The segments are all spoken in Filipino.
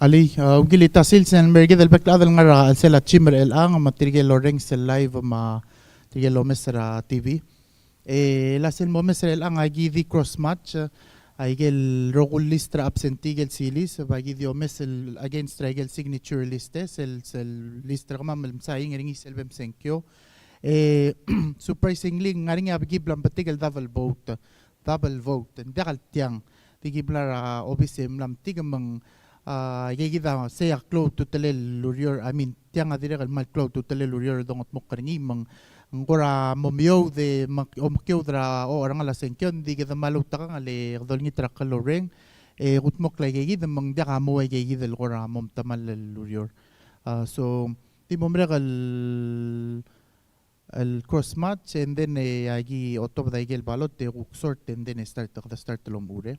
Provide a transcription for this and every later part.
Ali, ugilita silsen merge del baklada nga ra sela chimmer el ang matirge loreng sel live ma tirge lo mesra TV. La sel mo mesra el ang agi di cross match Aigel rogul listra absentigel silis bagi diomes el against regel signature listes el listra kama malmsaing ringi selbem senkyo surprisingly ngaring abgi blam batigel double vote ndakal tiang tigibla obisem lam tigamang yegida seya cloud to telel lurior I mean tiang adire mal cloud to telel lurior dongot mokringi mang ngora momyo de omkyo dra o orang la senkyon di kita malu taka ngale dol ngi trak loreng gutmok la yegi de mang dia mo yegi del gora mom tamal lurior so di momre el cross match and then agi otop da igel balot de sort and then start lomure.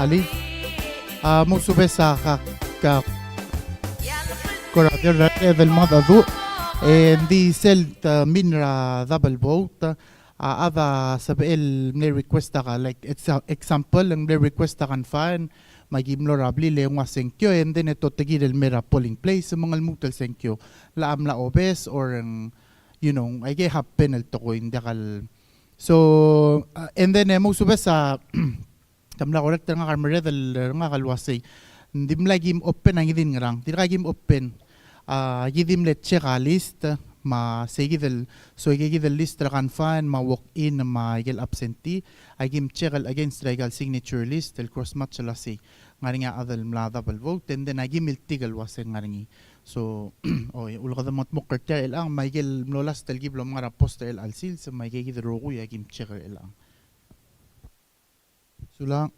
Ali, musube sa corrector del modo du di selt minra double vote ada sabel ne request ka like example ang ne request kan fan magimlo rabli le nga senkyo and then ito tegir el mera polling place mga mutal senkyo laam la obes or you know ay happen el to ko indakal so and then musube sa tamla correct nga kamera del nga kalwasay ndim lagim open ang idin ngrang tiragim open gidim let check a list ma segidel so igidel list kan fan ma walk in ma igel absentee agim check against legal signature list el cross match la si ngari nga adal mla double vote and then agim il tigal wasen ngari so oy ulqad mot muqta el ang ma igel mlolas tel giblo ngara poster el alsil sa ma igidel rogu agim check el ang Sula.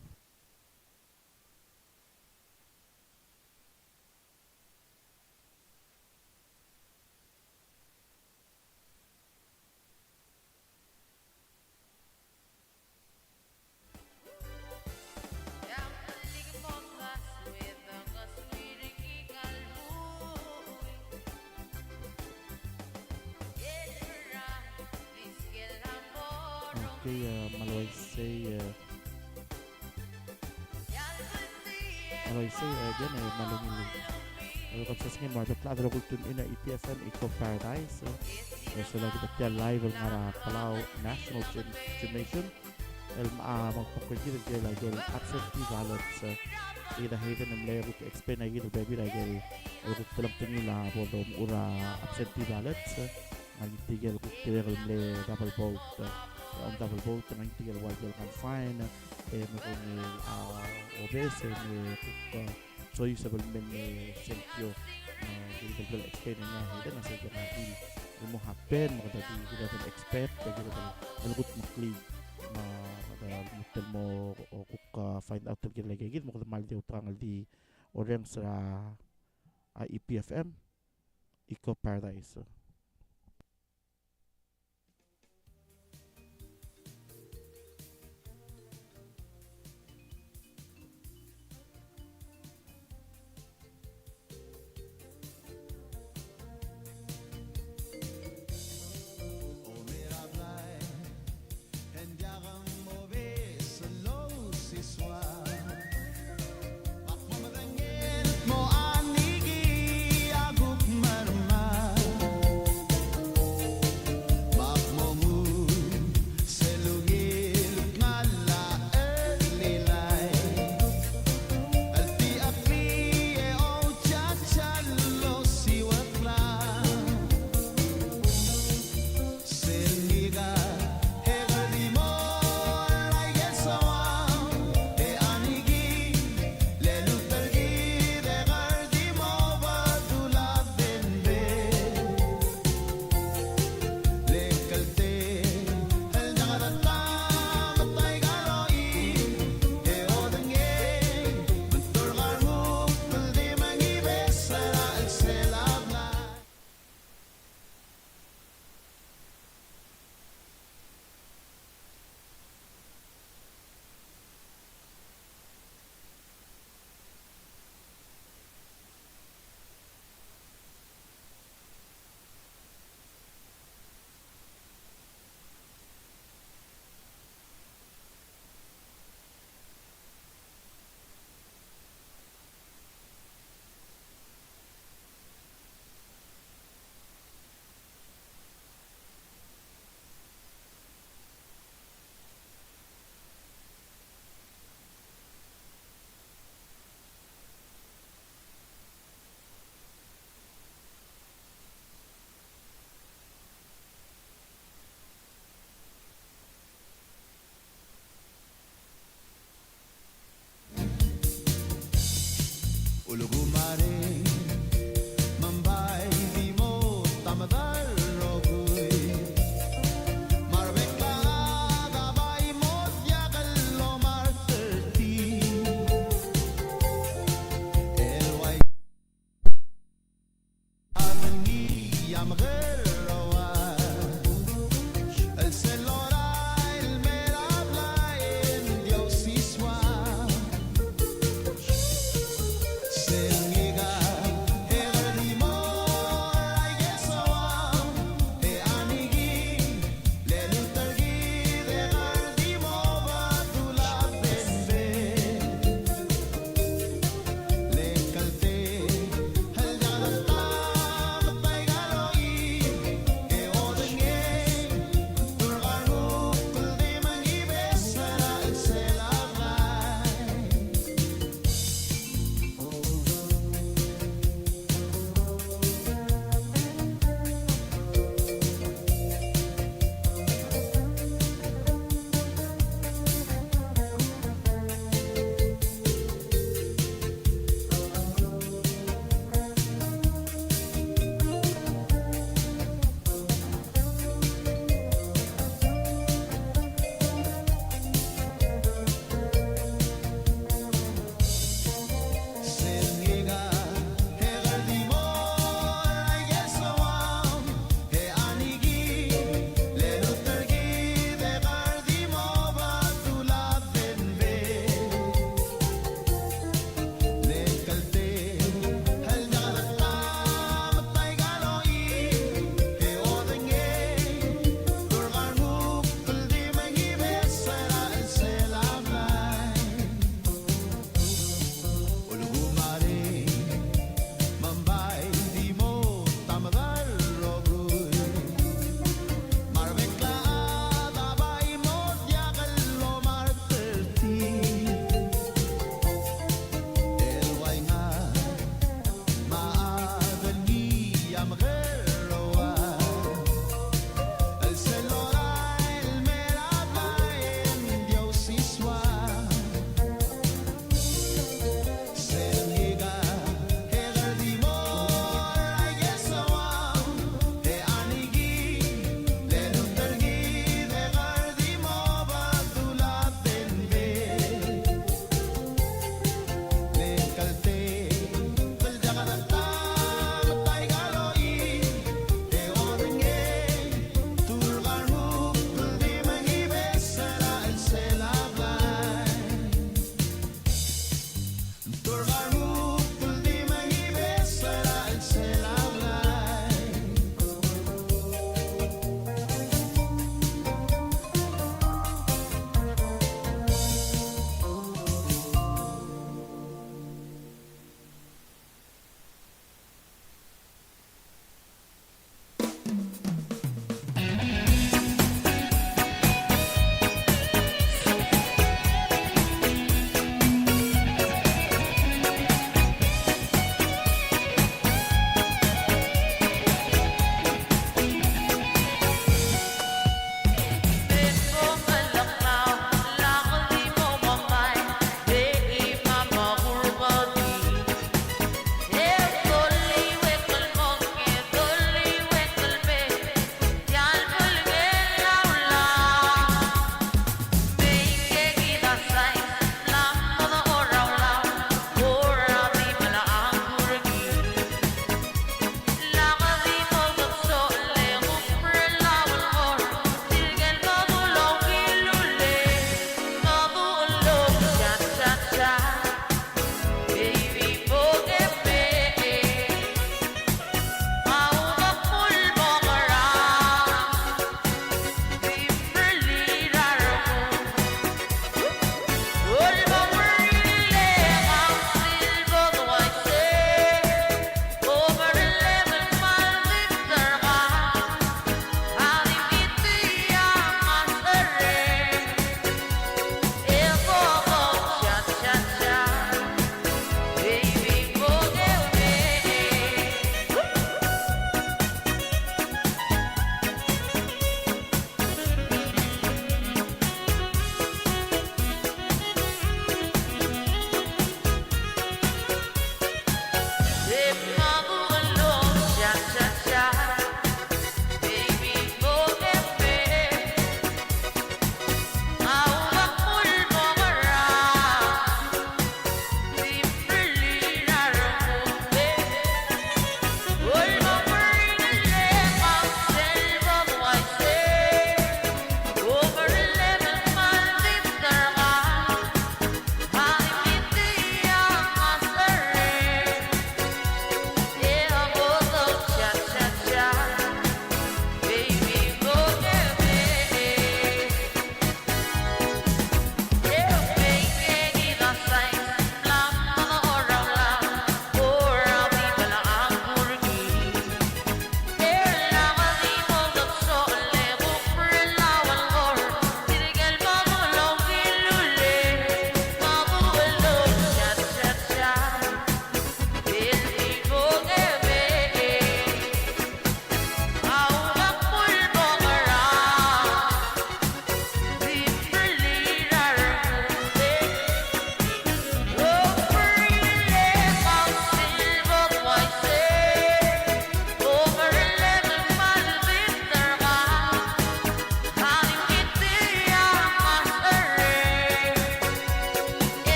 Okay, Malaysay again malungil. Welcome sa singin mga plado kultun ina EPFM Eco Paradise. So lagi kita live ng Palau National Gymnasium. Magpapagkita dyan lagi absentee ballots. Ida haven ng layer to explain na gito baby lagi. Kung talang pinila po daw ura absentee ballots. Nagtigal kung tigal ng double vote. Ang double vote ng tigal while confine. May obes may choice sa balmen may senkyo hindi ko explain niya hindi na sa natin mo happen makadati kita dapat expect kita dapat makli mutel mo kung find out talaga lagi mo kung mal di utrangal di orang sa EPFM Eco Paradise.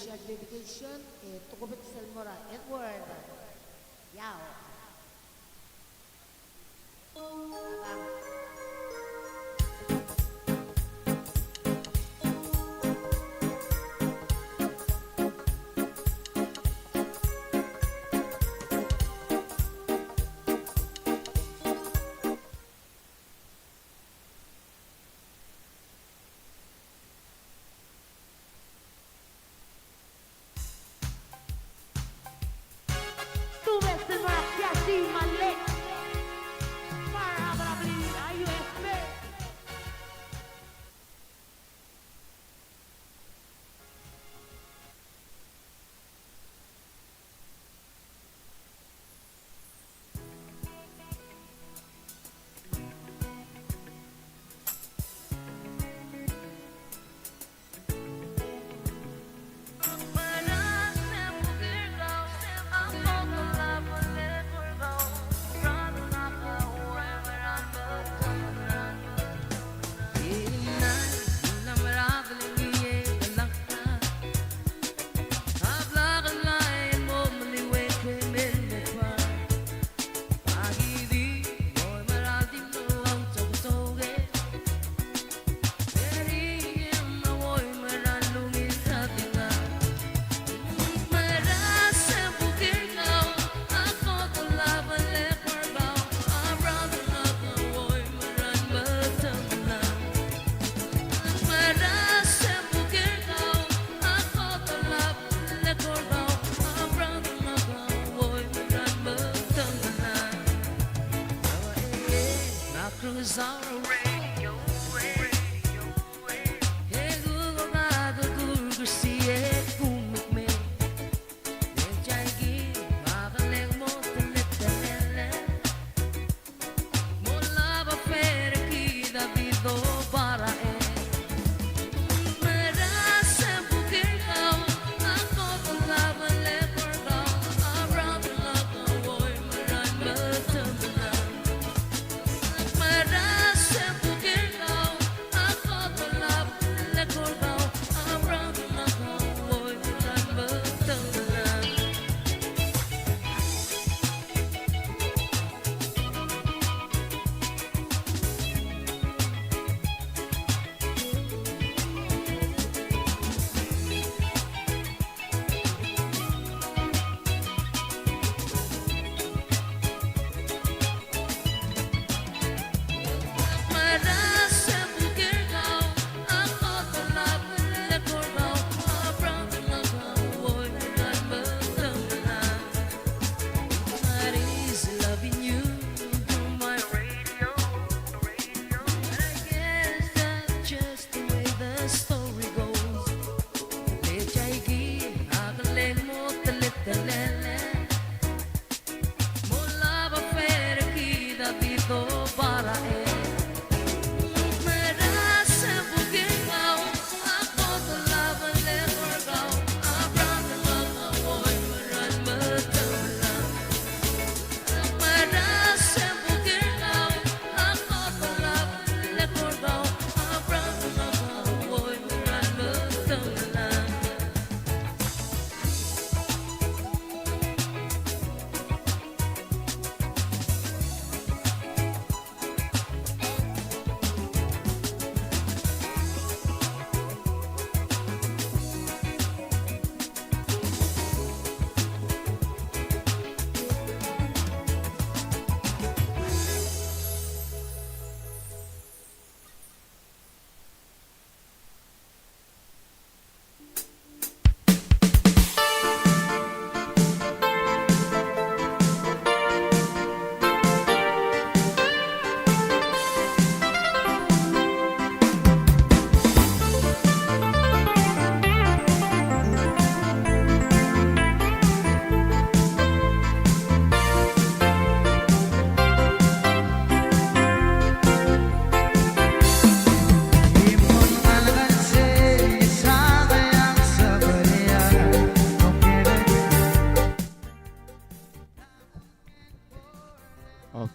special dedication kay Tukubit Salmora Edward. Yao. Tukubit Salmora Kiasi Malik. Para Brabli IUSB.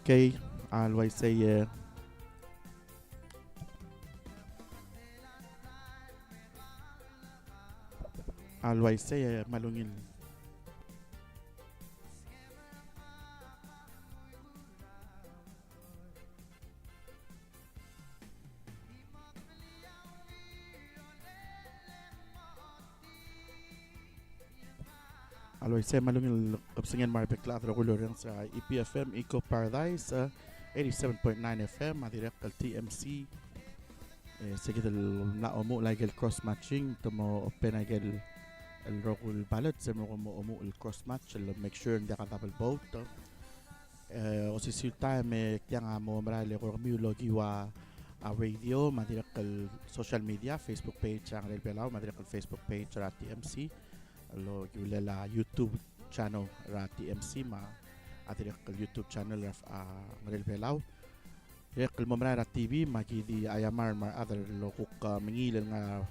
Okay, I always say Always say malungil. Always say malungil upsingin marpek lahat regular sa EPFM Eco Paradise 87.9 FM madirek kal TMC sige na umu like el cross matching tomo open agel el rokul ballot sa mo umu el cross match el make sure hindi ka double vote o si silta me kya nga mo marale ko kami logi wa radio madirek kal social media Facebook page ang Rel Pelao madirek kal Facebook page ra TMC lo giulela YouTube channel ra TMC ma adirek kal YouTube channel ra Rel Pelao direk kal momra ra TV magidi ayamar mar other lo kuk mengilel nga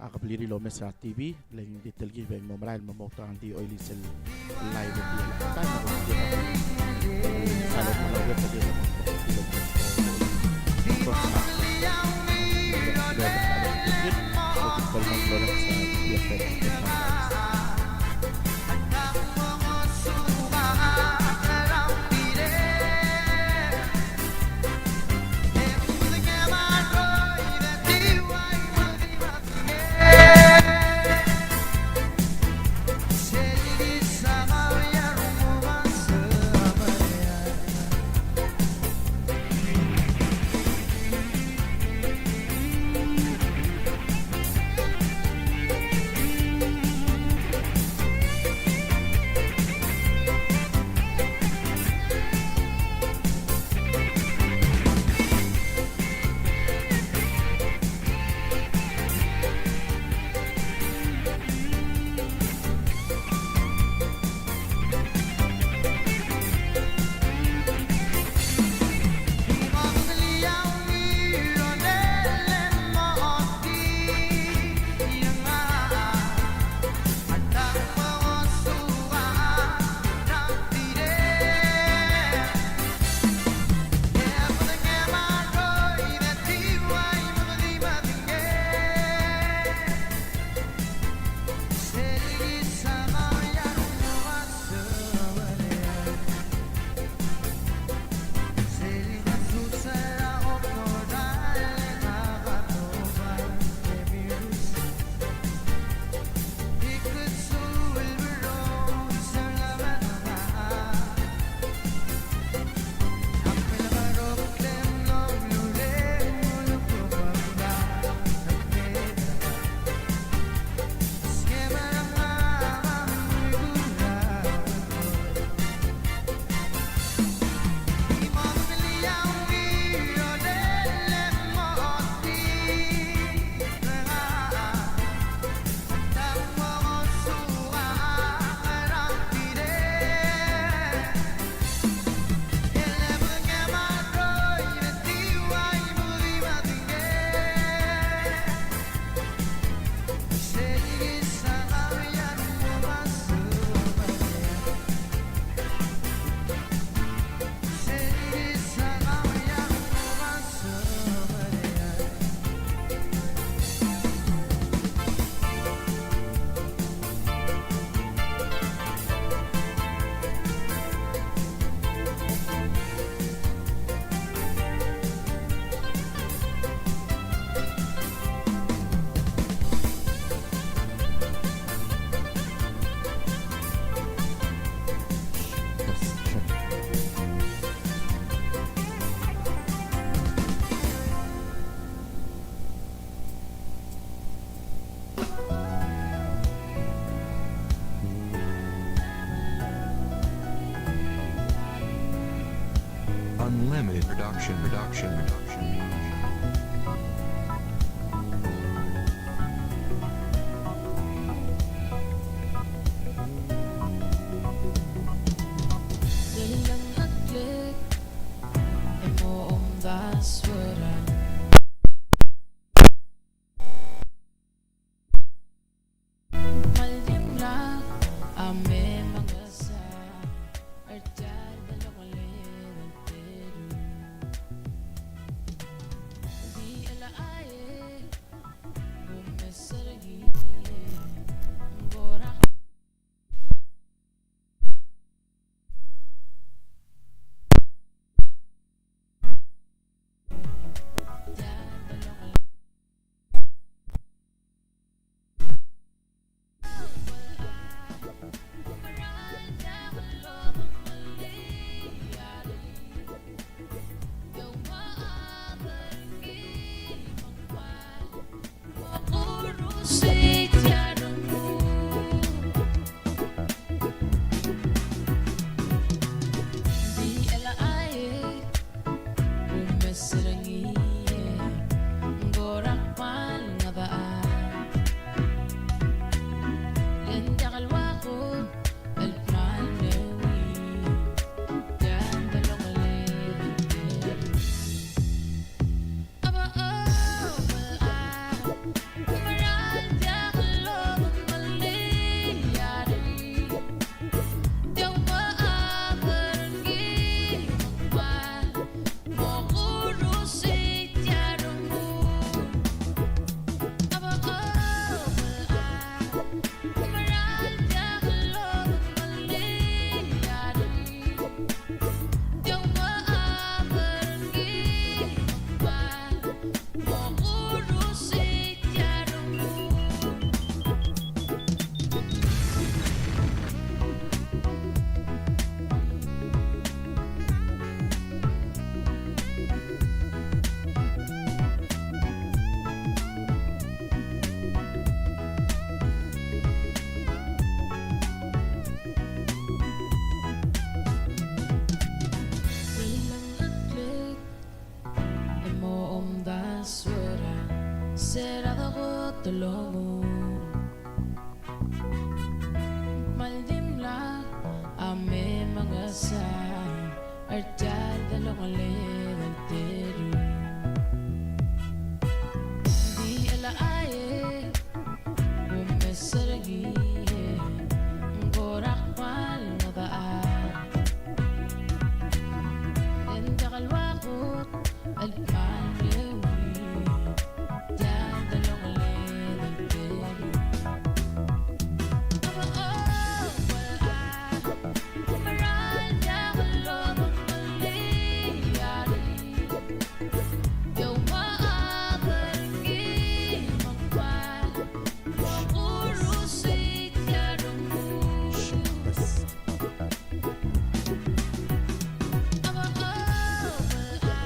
akabliri lo mes ra TV leng detail gi beng momra el momota ang di oily sel live di tan mo di salo mo na wet di Unlimited production. Dahilang haglik ay moong daswara. Malimla ame mga sa artad na lokalidad pero tolomo Maldimla ame mga sa Arjad dalong alin ang teru Di alaaye Bumesaragi Ngorak pal na daan Enda kalwakot Alpan lewi Dyan dalong alin ang teru Aba oh wala Maral niya kalobang maliyari Yaw maabargi Magpal Urusit yarong mo Aba oh wala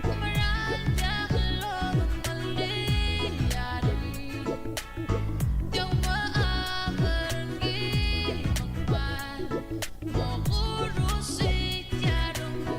Maral niya kalobang maliyari Yaw maabargi Magpal Urusit yarong mo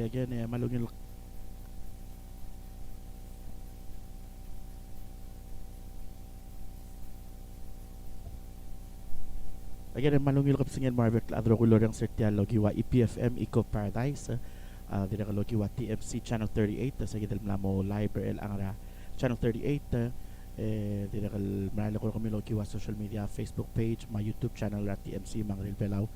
again malungil again malungil kapsingen Marvel adro kulo yang sertial logi wa EPFM Eco Paradise dire ka logi wa TMC Channel 38 sa gidel mlamo library ang ra Channel 38 dire ka manalo ko kami logi wa social media Facebook page ma YouTube channel ra TMC Mangril Pelaw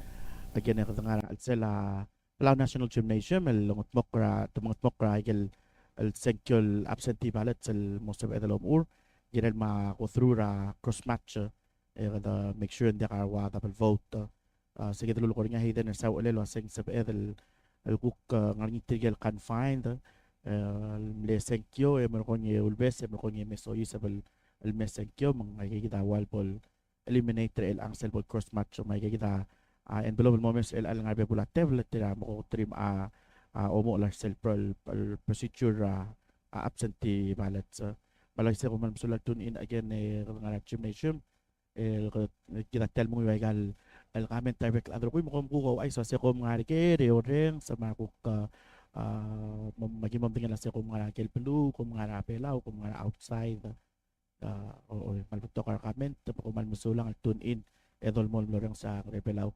again ka nga alsela Palau National Gymnasium el lungot mokra tumangot mokra igel el senkol absentee ballot sel most of edalom ur ginel ma go through ra cross match kada make sure hindi ka wa dapat vote sige dulu ko nga hiden sa ulelo sing sa edel el kuk ngarni tigel confined le senkyo mer ko ni ulbes mer ko ni meso isabel el mesenkyo mga kita wal ball eliminator el ang ball cross match may kita and below the moments el al nga bebula tablet tira mo ko trim omo la sel procedure absentee ballots balay sa kuman sulat tune in again nga gymnasium kita tel mo igal el comment direct adro ko mo ko ay so se ko nga ke reoreng sa mga kuk magimom tingala sa ko mga kel pelu ko mga rapelaw ko mga outside o malbuto ka comment ko man musulang tune in edol mo loreng sa repelaw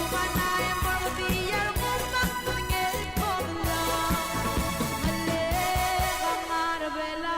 Bumanay ang barbiyar mo magtingin mo lang. Mali ka Marabela.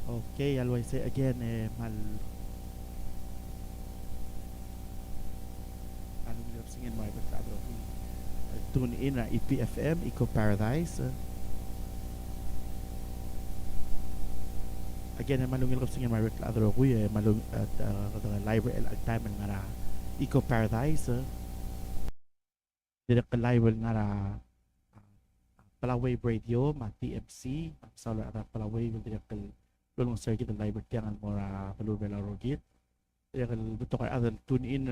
Okay, always say again, malungilap singin mga ibatrado. Tune in na EPFM, Eco Paradise. Again, malungilap singin mga ibatrado ko malung at library at time nga ra Eco Paradise. Direct live nga ra Palaway Radio, ma TMC, sa ara Palaway direct lulong circuit ng library tiyangan mo ra palubela rogit. Direct buto ka other tune in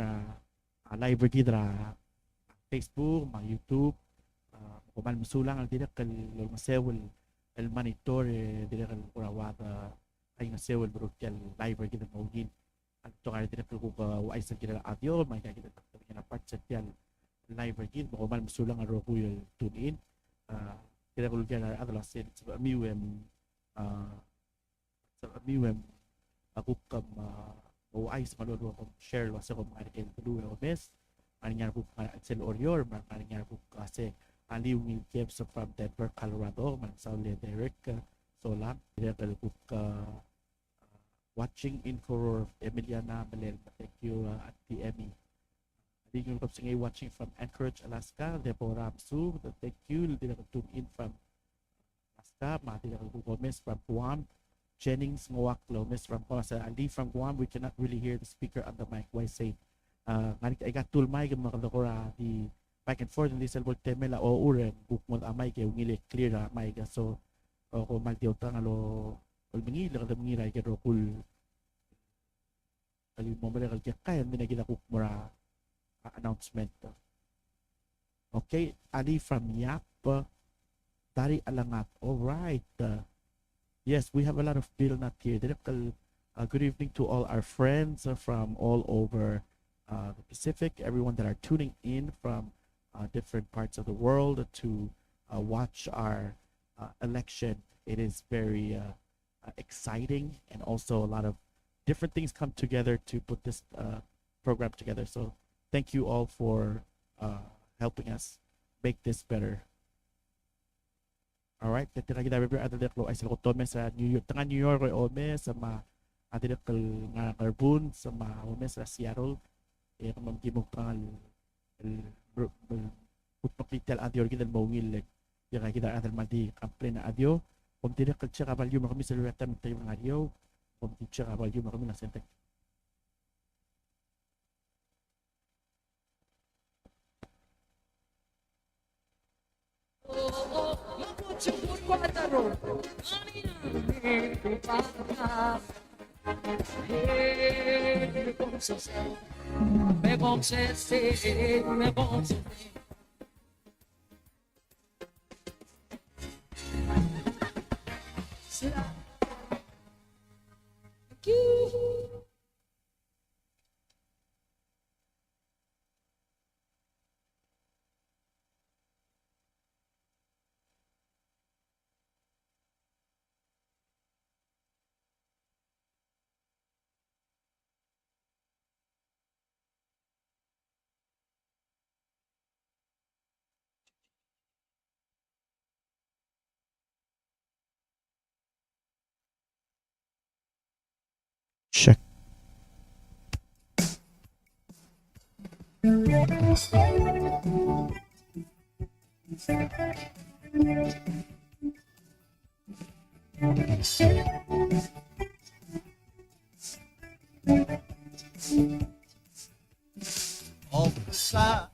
library ra Facebook, mga YouTube, kuman masulang al direct kal masewel el monitor direct kal kurawata ay masewel bro kal library kita mogin. At to ka direct ko ay sa kinala audio, may kakita na part sa tiyan library kita kuman masulang aro ko yung tune in. Kaya ko kaya adalah sa miwem ako kam ay sa malolo ko share lo sa ko mga kay tulo na mes ani nga po Axel Orior ani nga po kasi ali will give so from Denver Colorado man sa Derek so lang kaya ko watching in for Emiliana Malel thank you at Emmy. Legal Cup Singay watching from Anchorage, Alaska. Deborah Amsu, thank you. Hindi na tune in from Alaska. Mati na Gomez from Guam. Jennings Ngawak Lomes from Guam. Ali from Guam, we cannot really hear the speaker on the mic. Why say? I got tool mic mga kadokora di back and forth in this elbow temela o uren bukmod amay kay ngili clear na mic. So ako maltiyo tang alo mangila kada mangira kay rokul. Ali mo balik kay hindi na kita kukmura announcement. Okay, Ali from Yap, Dari Alangat. All right. Yes, we have a lot of Bill Nat here. Good evening to all our friends from all over the Pacific, everyone that are tuning in from different parts of the world to watch our election. It is very exciting, and also a lot of different things come together to put this program together. So thank you all for helping us make this better. All right, kita kita beber ada dek lo ay sa Tome sa New York, tengah New York ay ome sama ada dek nga Carbon sama ome sa Seattle. Kamam kimog pangal putpakitel adio kita mawil ya kita ada mati kample na adio. Kung tidak kerja kapal yung kami sa luwatan tayo ng adio. Kung tidak kapal yung kami na sentek. Check. Officer.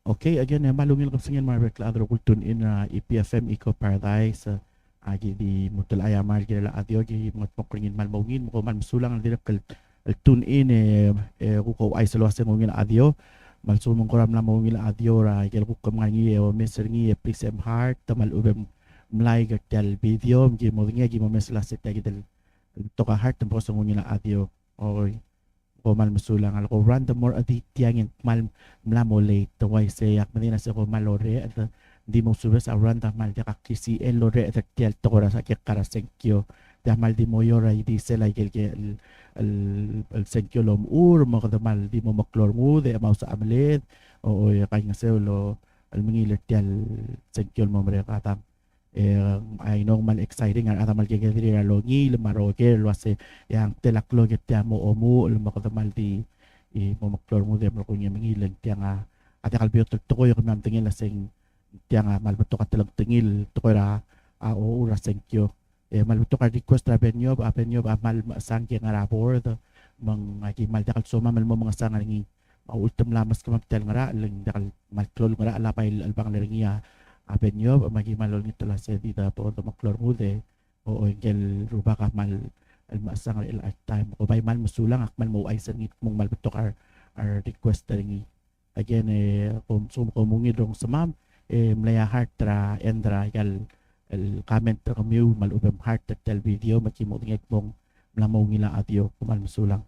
Okay, again, malungil ko sa ngayon mga rekladro kung tune in na EPFM Eco Paradise. Agi di mutul ayamar gila adio gi mga pokringin malmawin mo man masulang ang direk tune in ko ay sa luwas ngin adio malsumong ko ram na mawin adio ra gil ko mga ngi o Mr. ngi please em heart tamal ubem mlay gal video gi mo ngi mo mesla set gi del to ka heart tempo sa ngin adio oy ko mal masulang al ko random more aditiyang mal mlamole to why say yak manina sa ko malore at di mo subes around ta mal ka kisi el lore at tiel to ra sa kya kara senkyo mal di mo yoray di sila el senkyolom mo kadamal di mo maklor mo de amaw sa amalit o kay nga selo al mangilit yal senkyol mo mereka tam ay nong mal exciting ang atamal kay kaya longi lemaro ke lo ase yang telaklo get ya mo omu mo kadamal di mo maklor mo de mo kunya mangilit tiang ate kalbiyo to ko yung mam tingil lasing tiang malbeto ka talag tingil to ko ra o ura senkyo malbeto ka request ra benyo mal sang kaya nga rapor mang mal dakal suma mal mo mga sang ngi ultim lamas ka maptel nga ra lang dakal malklol nga ra alapay albang leringiya benyo malol nito la se dita po to maklor mo de o engel ruba ka mal almasang il time ko bay mal musulang akmal mo ay sangit mong malbeto ka request ringi again kung sumungid dong sa ma'am mlaya heart tra endra gal el comment tra kami malubem heart tel video makimo tingek mong mlamaw ngila adyo kumal musulang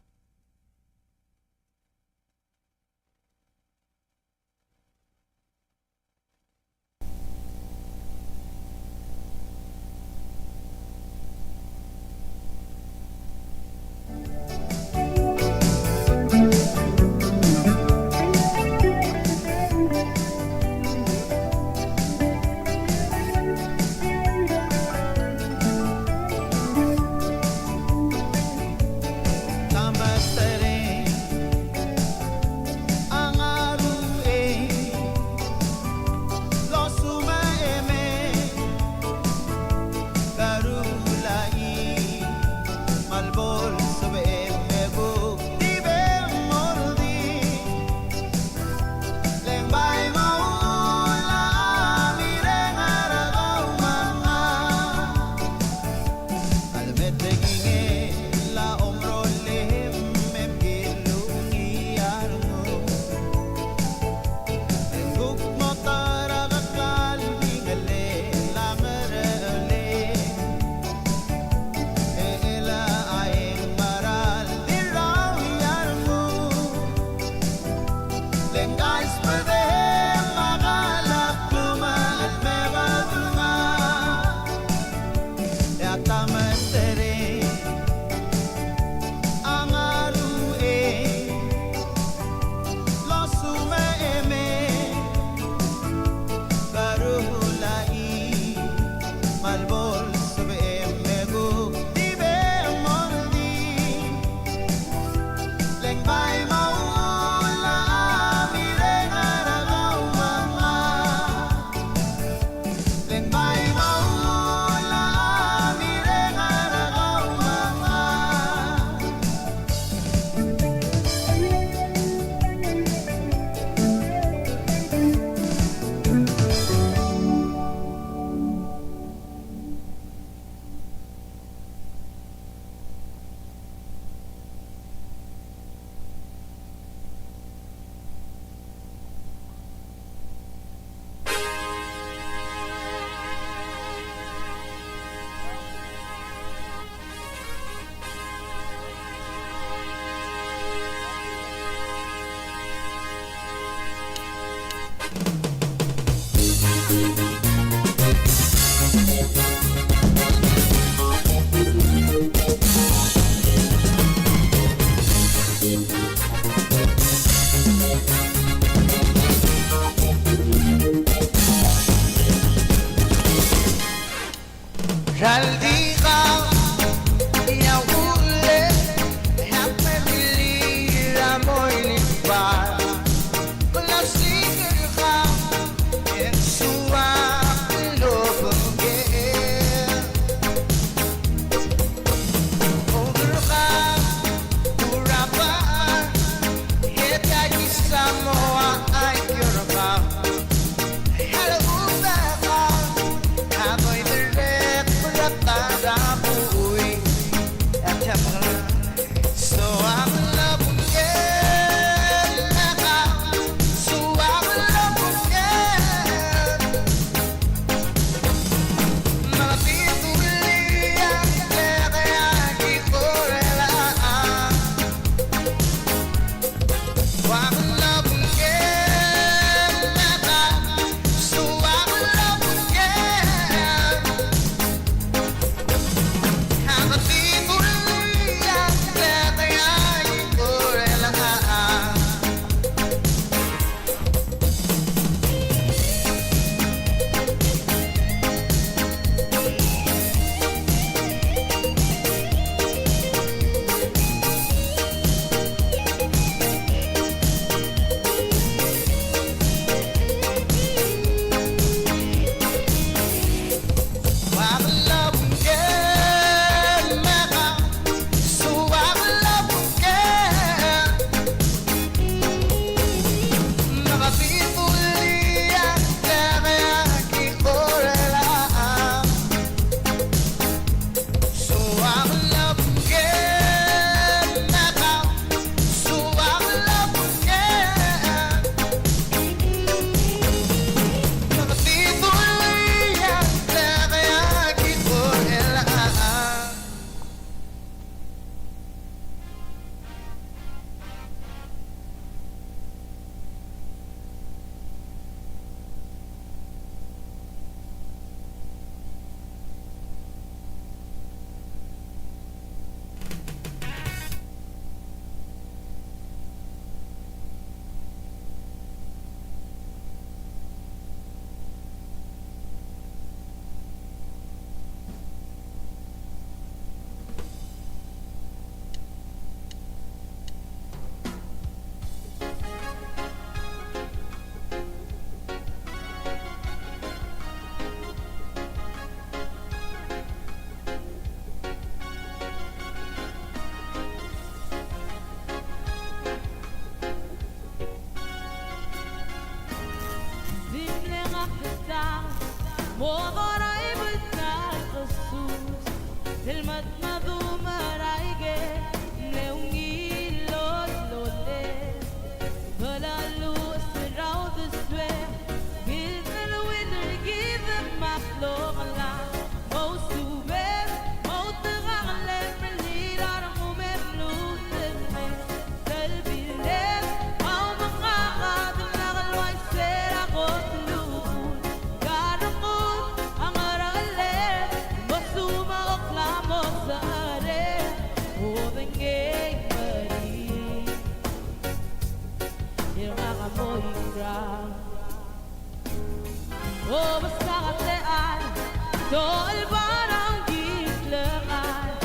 Tol barang gitlengan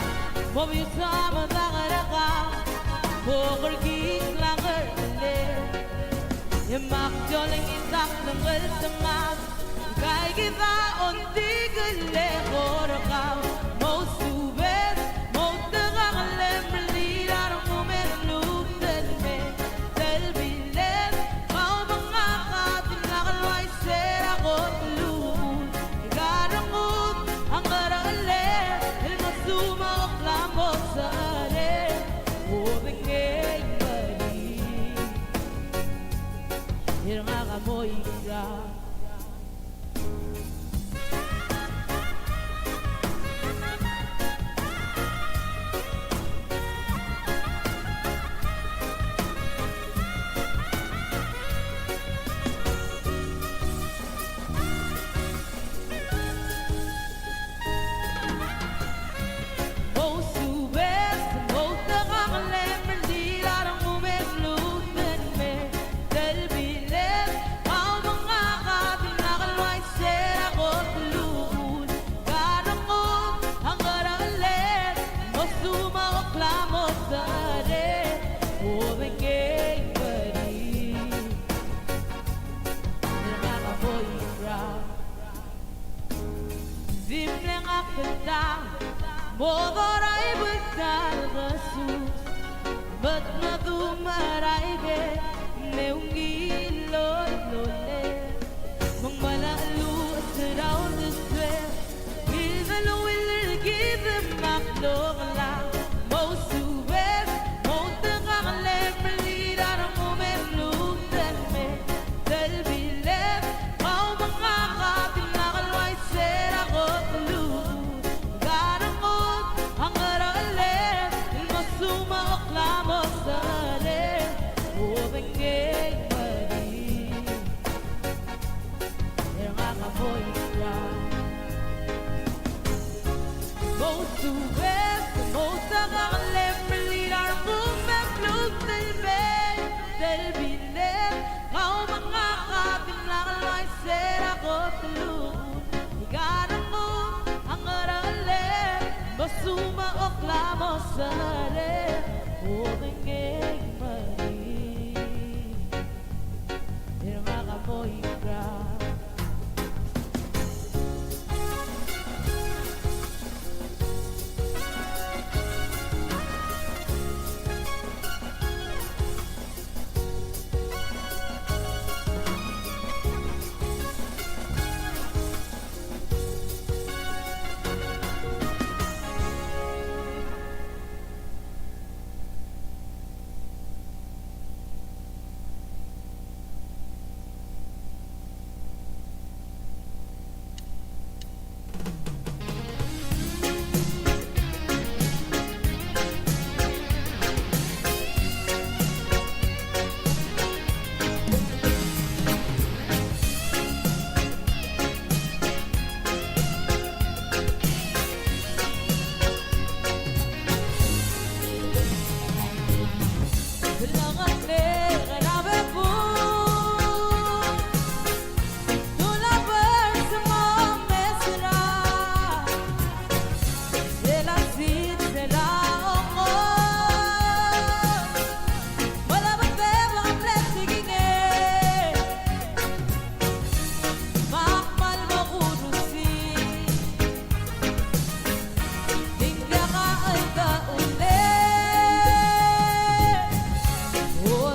Mo sama tangaraka Pokor gitlanger le Yemak joling isak nanggal semam Kay kita onti gele korakaw Mo subes mo tegang lemlirar mo menlug delme Delbiles Mau mengakatin nakalway sera ko tulun Ikarangut ang karale Ilmasuma o klamo sa ale Ubing ngayong bali Hirang akamoy ka Simpleng akal Modoray betal Jesus Ba't madumaray ke Neungilod lole Mang malalu at saraw deswe Ilvalo ilir gizem maklong lang Mo subes Mo tekang lemlirar mo menlug delme Delbilem Mau mengakatin nakalway sera ko tulun Garangot ang aralet Ilmasuma o klamo sa ale Ubing ngayong bali Hirang akamoy ka Mo subes Mo tekang lemlirar mo menlug delme Delbilem Mau mengakatin nakalway sera ko tulun Igarang mo ang aralet Basuma o klamo sa ale Ubing ngayong bali Hirang akamoy ka Oh,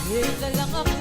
Ella lang ang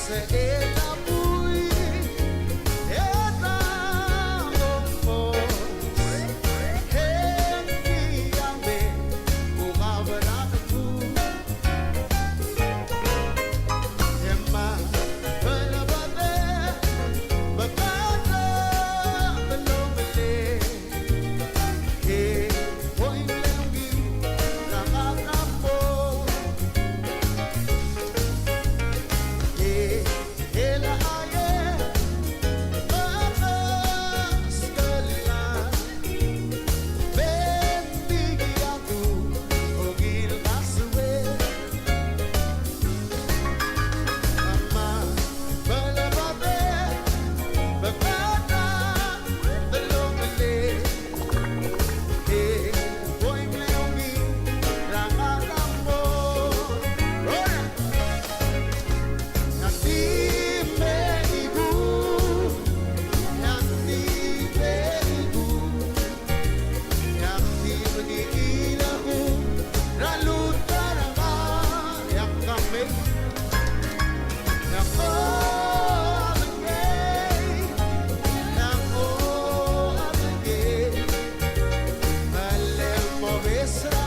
sa etapoy etangong mo hindi yame umawalan ako Emma balabade bakata balomale hoy lengi nakakapo Ela aye mamas kalan bendiga tu ogil kaswe Mama balabade bakata balomale hoy lengi nakakapo Nati meibu, nati meibu, nati mengilahu, lalu tarama yang kami, yang abengay, malem mo besra,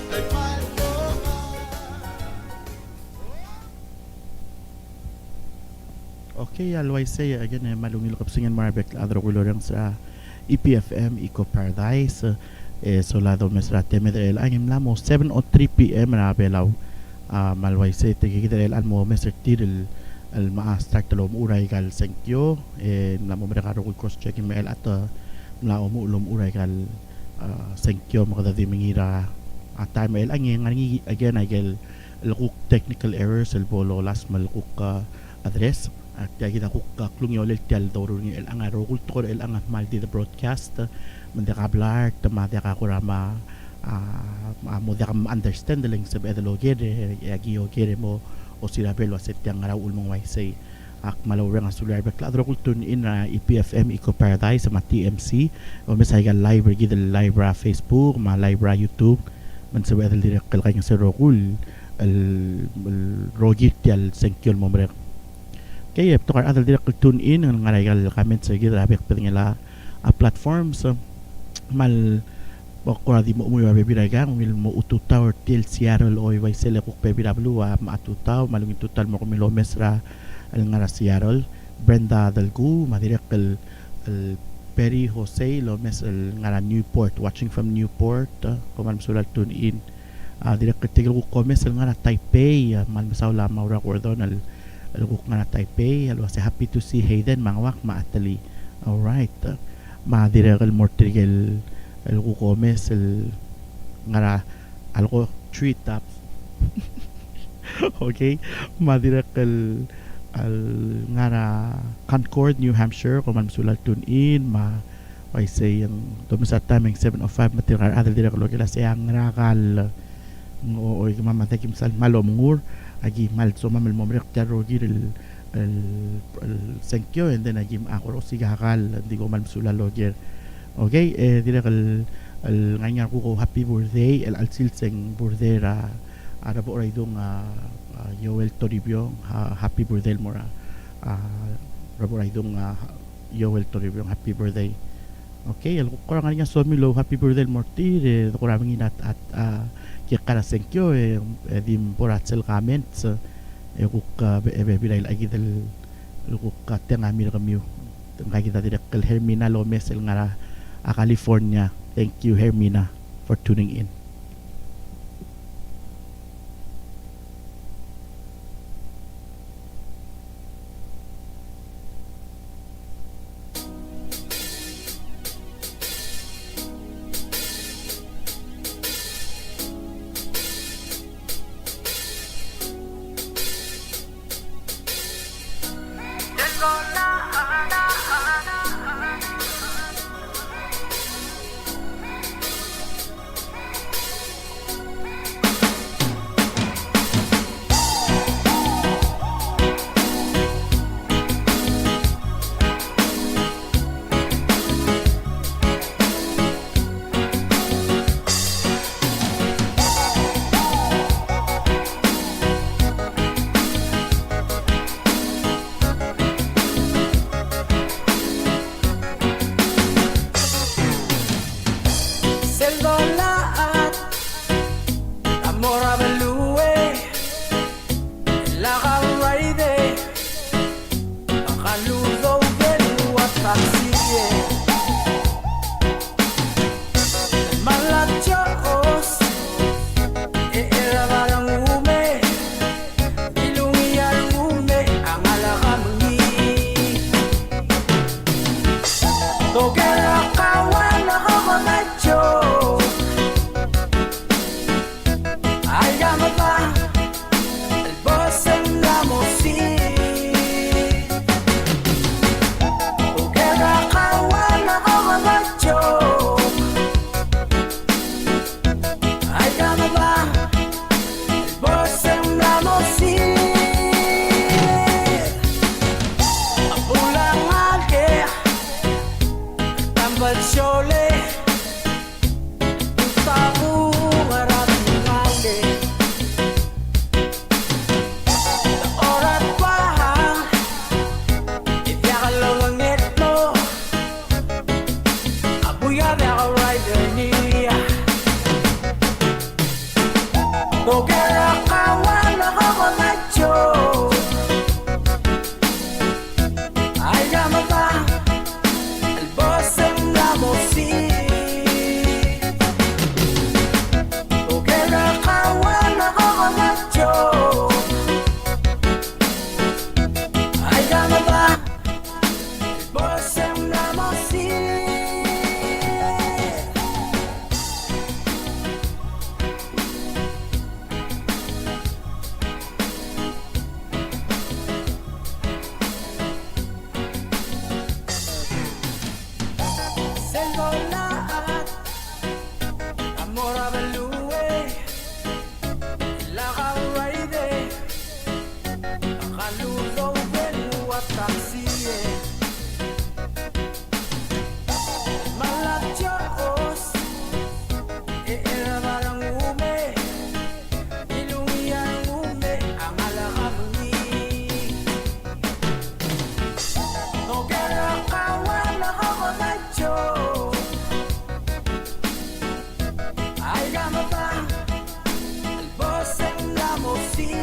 ay malmo Okay, always again malungil kapsingan marbek adro kulorang sa EPFM Eco Paradise solado mesra temedel angim lamo 7:03 PM na belaw malway say tigidel almo mesr tiril al maastart talom uray gal senkyo namo mereka ro cross checking mail at mlao mo ulom uray gal senkyo makadadi mengira atay mail angin ngi again agel lukuk technical errors el bolo last malukuk address at kita kuk klung yolel tel doro ni el anga rogul tokor el anga maldi the broadcast mandaka blart madaka kurama modaka understand the links of edelo gere yagi gere mo o sila belo set yang ara ulmong way say ak malawrang asular bakla rogul tun in EPFM Eco Paradise sa TMC o mesay gal live gid live ra Facebook ma live ra YouTube man sa edel direct kal kay sa rogul el rogit tel senkyon mo mere kaya to kar adal direct tune in ng ngaragal comment sa gid abek pengela platforms mal bokora di mo umuwi bebiragang mil mo ututa or til Seattle oy way sele kuk PBW maatuta malungin total mo kilometers ra al ngara Seattle Brenda Dalgu madirek el Perry Jose lo mes el ngara Newport watching from Newport kuman sulal tune in direct tigil ko comments el ngara Taipei mal masawla maura cordon al lukuk nga na Taipei alwa si happy to see Hayden mangwak maatali alright madirek el mortigel el kukomes el ngara alko tree tops okay madirek el ngara Concord New Hampshire kuman sulal tune in ma I say yung tumisat timing 7:05 matirkar adal direk lo kila sayang rakal o mamatakim sal malomngur agi mal so mamel momrek taro gir el senkyo and then agi akoro sigakal hindi ko mal sula logger okay direk el nganya ko happy birthday el alsilseng birthday ra ara bo ray dong Yoel Toribio happy birthday mora ra bo ray dong Yoel Toribio happy birthday okay el ko nga niya so milo happy birthday morti ko raming inat at kaya senkyo dim poratsel comments kuk bilay lagi del kuk tenga mir kami kaya kita tidak kel Hermina Lomes el ngara California thank you Hermina for tuning in taksi Malatios Barang ume Ilungian ume Ang alakamni Nogera kawan ako macho Ay gama ba Albos ang lamosi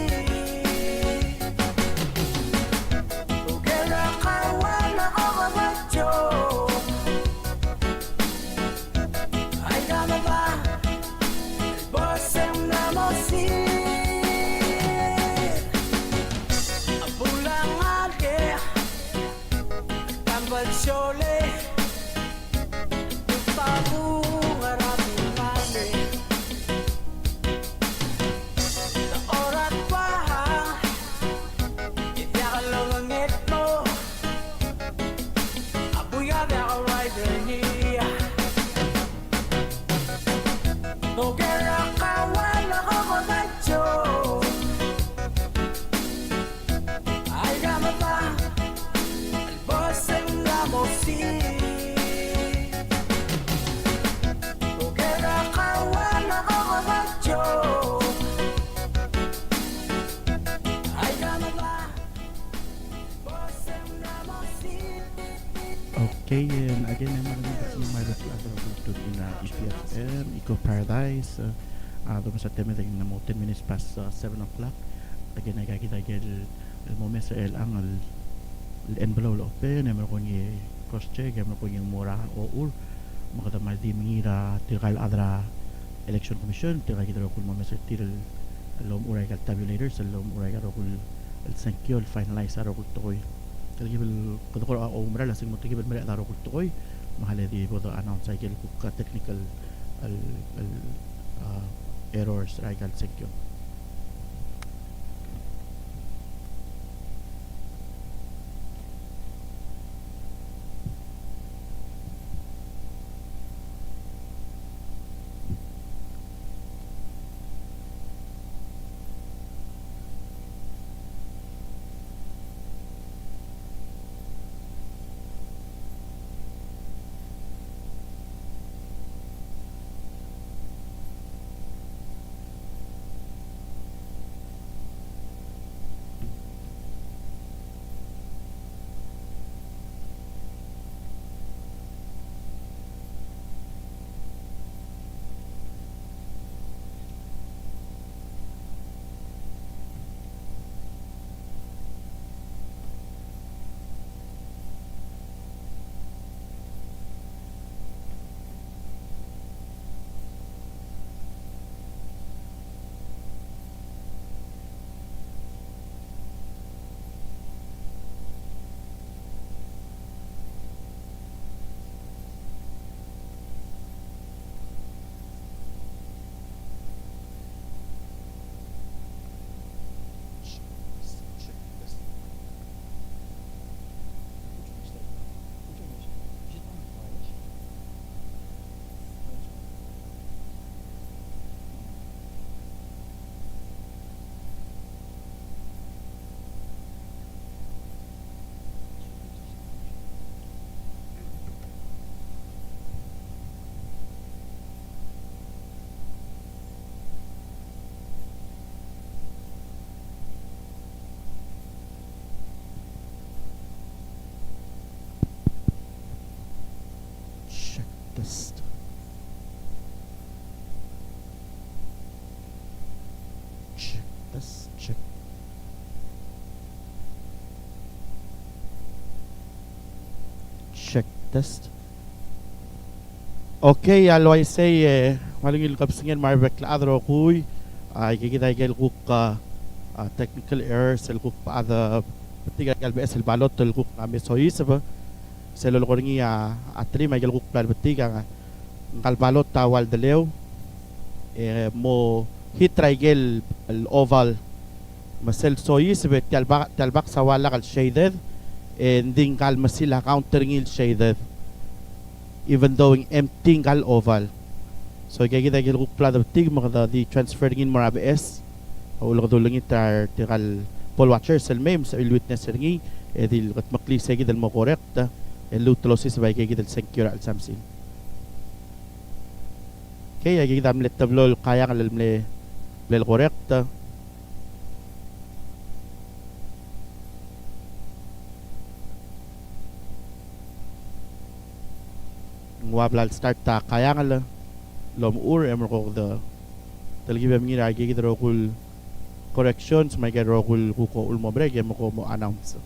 Nogera kawan ako macho Ay gama ba Albos ang lamosi Apulang age Tambal syole Tabu maraming mali Sa orat pa Itiyakalong ang ngit mo Abuya na ako rider niya Nogera kawan ako macho Ay gama ba Albos ang lamosi Nogera kawan ako macho Ay gama ba Albos ang lamosi Okay, and again, I'm going to see my little other YouTube in EPFM, Eco Paradise. Vamos a tener en 10 minutes past 7 o'clock. Again, I got el momento el envelope open, I'm going to cross check, I'm going to mura o mga damay di mengira tigal adra election commission, tigal kita kul momento til lom uray kal tabulators, lom uray kal kul el senkyo el finalize aro kul toy. Kalgibel kadukor o umra lasing mo tigibel mali aro kul toy. Mahal di bodo announce cycle ka technical al errors ay kal senkyo. Test. Check this. Check. Check test. Okay, alo ay say malungil kapsingen marbek la adro kuy ay kikita gel kuk technical errors el kuk pa ada petiga gal bes el balot el kuk na mesois ba selo lo ringi atri may gel kuk plan petiga gal balot tawal de leo mo hit gel el oval masel sois be talbak sa wala kal shaded and ding gal masila countering il shaded even though empty gal oval. So kaya kita kuk plan petiga mga di transferring in more ABS ulo ko dulungi tar tikal Paul Watcher Selmem sa il-witness ringi edil kat makli segi del mo correct el-lutlosis bay kegi del secure al-samsin. Kaya kegi dam let tablo kaya ngalalmle lel correct wablal start ta kaya ngala lom ur emro ko the talgibam ngira kegi dro kul corrections may kaya rokul kuko ulmo break mo ko mo announce.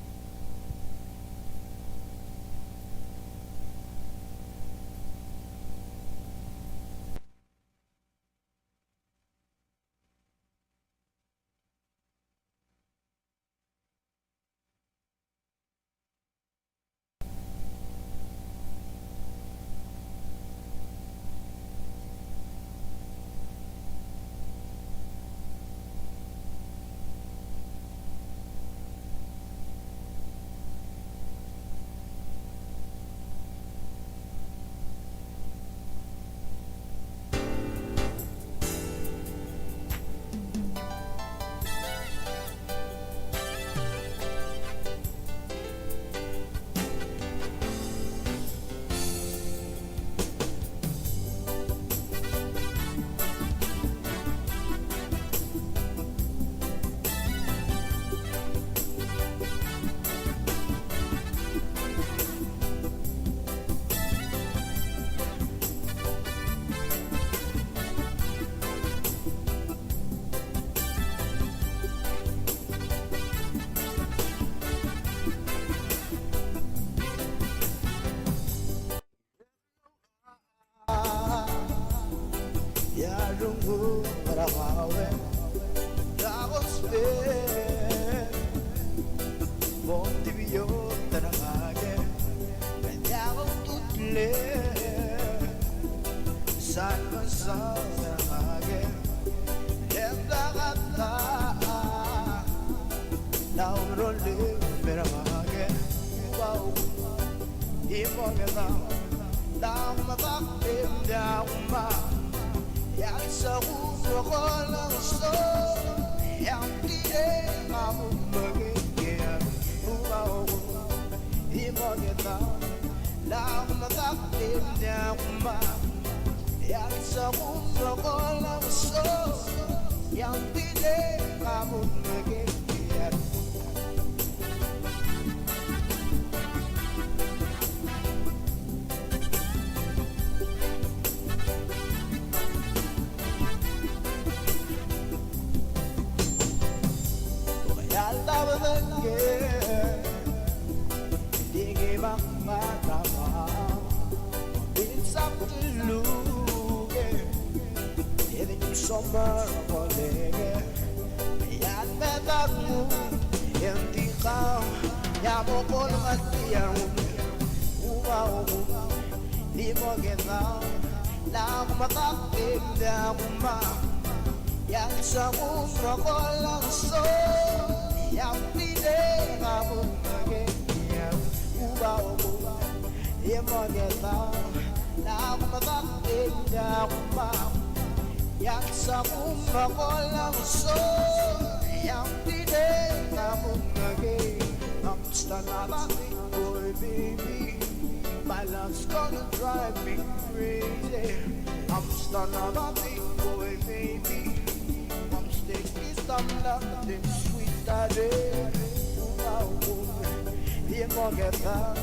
Yarungu Ramawe Dagospe Montivio Tanamage Pendiamo tutte Salva Sanamage Kendagata Nauroli Peramage Wow Imogena Damabakim Dauma yang serupa kolang so yang tidak mampu mengingat pulau imogeta lama takdim nyama yang serupa kolang so yang tidak mampu mengingat Dingi makmatama Binsap tuluge Ini sumber kolege Yan metagmu Yang tikau Yamukul matiyang Umaw Di mo ginaw Lang matakib na uma Yang sa umra ko lang so yang tidak kamu mengingat ubah yang mengetah nak matakit na umah yang samumra ko lang so yang tidak kamu mengingat kamusta na bakit boy baby my love's gonna drive me crazy kamusta na bakit boy baby I'm sticky some nothing sweet Tade, umaw, di mo geta,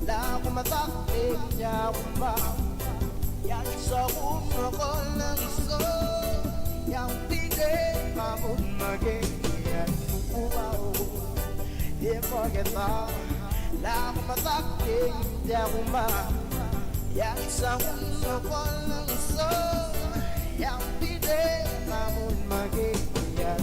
na kumatakit niya umaw, yan sa uno ko lang so, yang pide kamun maging yan umaw, di mo geta, na kumatakit niya umaw, yan sa uno ko lang so, yang pide kamun maging yan.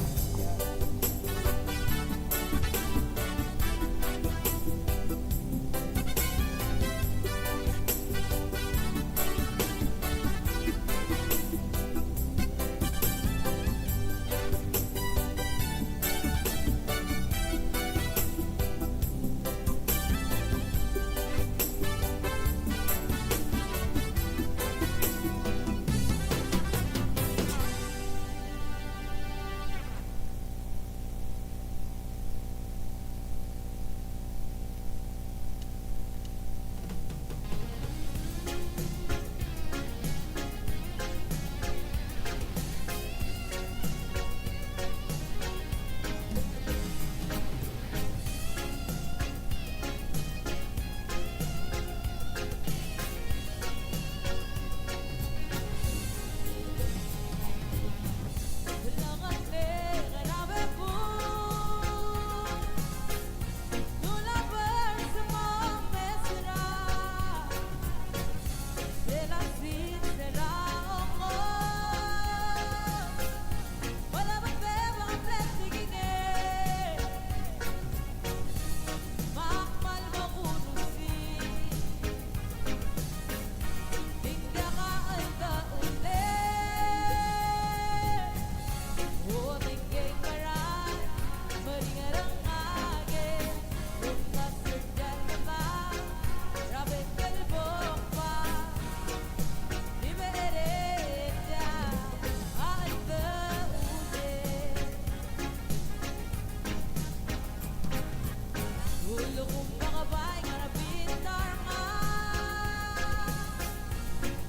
kung makabay nga nabitar nga.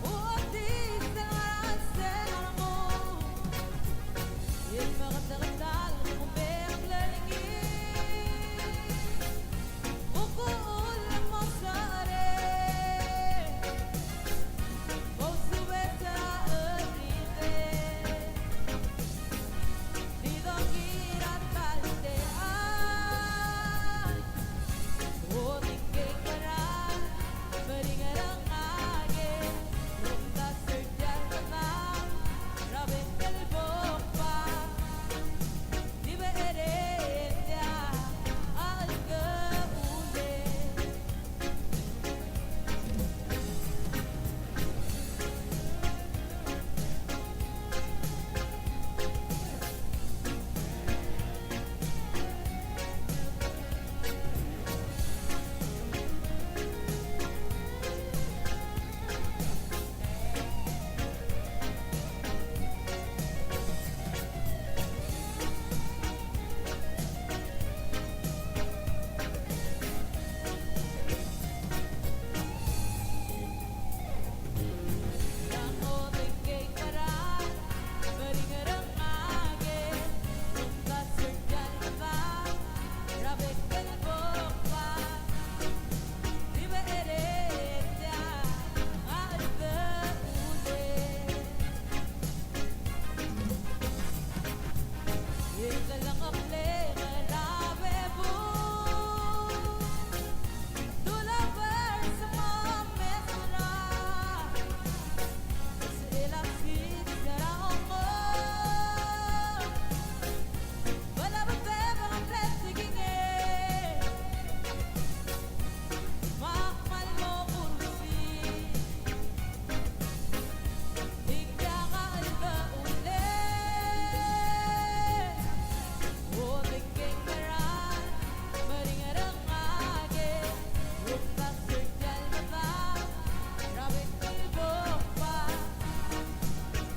Uati sa ngaran sa mo. Yung makatakatal kung bayang lalingin. Ukul mo sa are. Kung subet sa abrite. Dito kirat kalitean. Uting kay karan. Maringarang agin. Rumda serdyan matang. Rabing kalbok pa. Di ba eredya al kaulit. Ang uting kay karan. Maringarang agin. Rumda serdyan matang. Rabing kalbok pa. Di ba eredya al kaulit. Ika lang ang lengarabe po. Tulabar sa mga mesra. Sa ilang sinigaraon mo. Wala ba mga plastiging eh. Makmal mo kursi. Hingga ka alba ulit. Uting kay karan. Maringarang agin. Rumda serdyan matang. Rabing kalbok pa.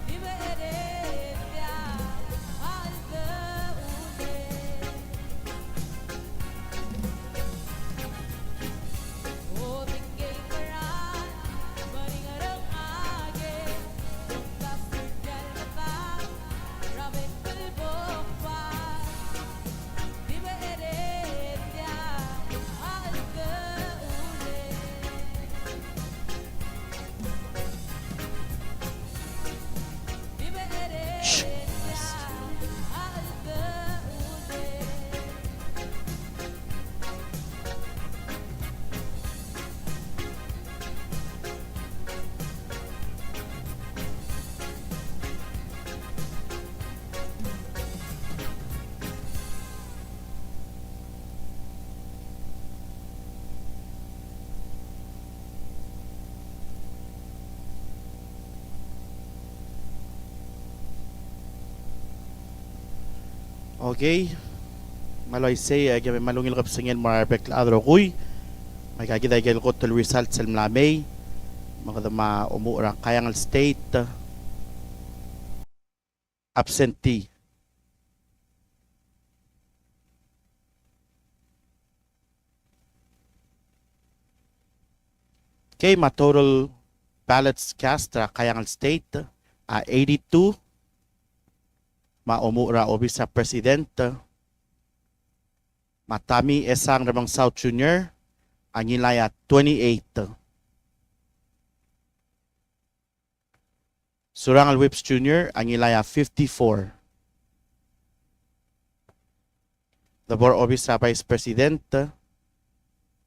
Di ba eredya al kaulit. Uting kay karan. Maringarang agin. Rumda serdyan matang. Rabing kalbok pa. Di ba eredya al kaulit. Di ba eredya al kaulit. Okay. Maloy say gabi malungil kap singin marbek adro kuy. May kagidagel ko tul result sa mlamay. Mga dama umuura kayangal state absentee. Okay, ma total ballots cast kayangal state 82. Maumura obi sa president. Matami Esang Ramang South Junior. Ang ilaya 28. Surangal Whips Jr. Ang ilaya 54. The board obi sa vice president.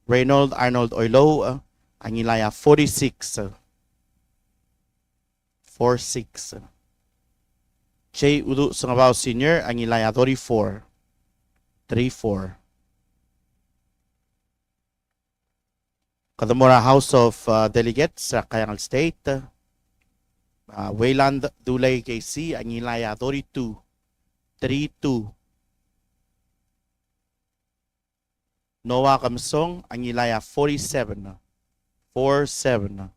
Reynold Arnold Oilo. Ang ilaya 46. 46. Che Udu Sangabao Sr. Ang ilaya 34. 34. Kadamora House of Delegates sa Kayangal State. Wayland Dulay KC ang ilaya 32. 32. Noah Kamsong ang ilaya 47. 47.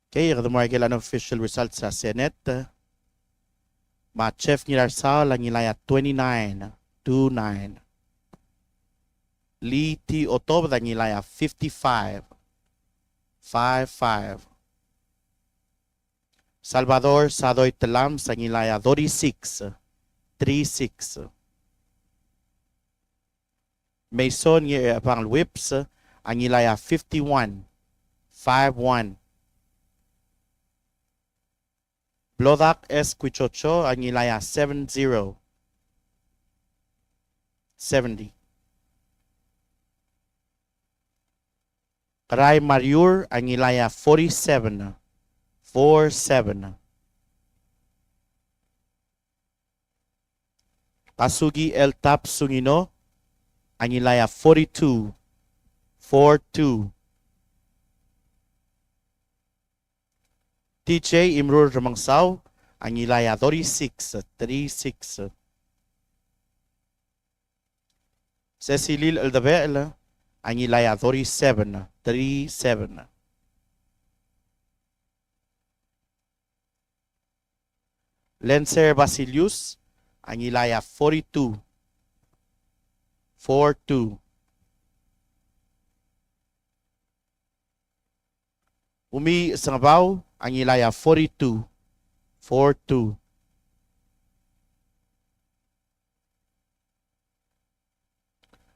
Okay, kadamora kailan official results sa Senate. Ma Chef Nirarsal ang ilaya 29, 29. Lee T. Otob ang ilaya 55, 55. Salvador Sadoy Telam sa ilaya 36, 36. Mason pang Whips ang ilaya 51, 51. Blodak S. Quichocho ang ilaya 70, 70. Karay Mariur ang ilaya 47, 47. Kasugi El Tap Sungino ang ilaya 42, 42. TJ Imrur Ramangsaw ang ilaya 36, 36. Cecilil Aldabel ang ilaya 37, 37. Lencer Basilius ang ilaya 42, 42. Umi Sangabaw ang ilaya 42, 42.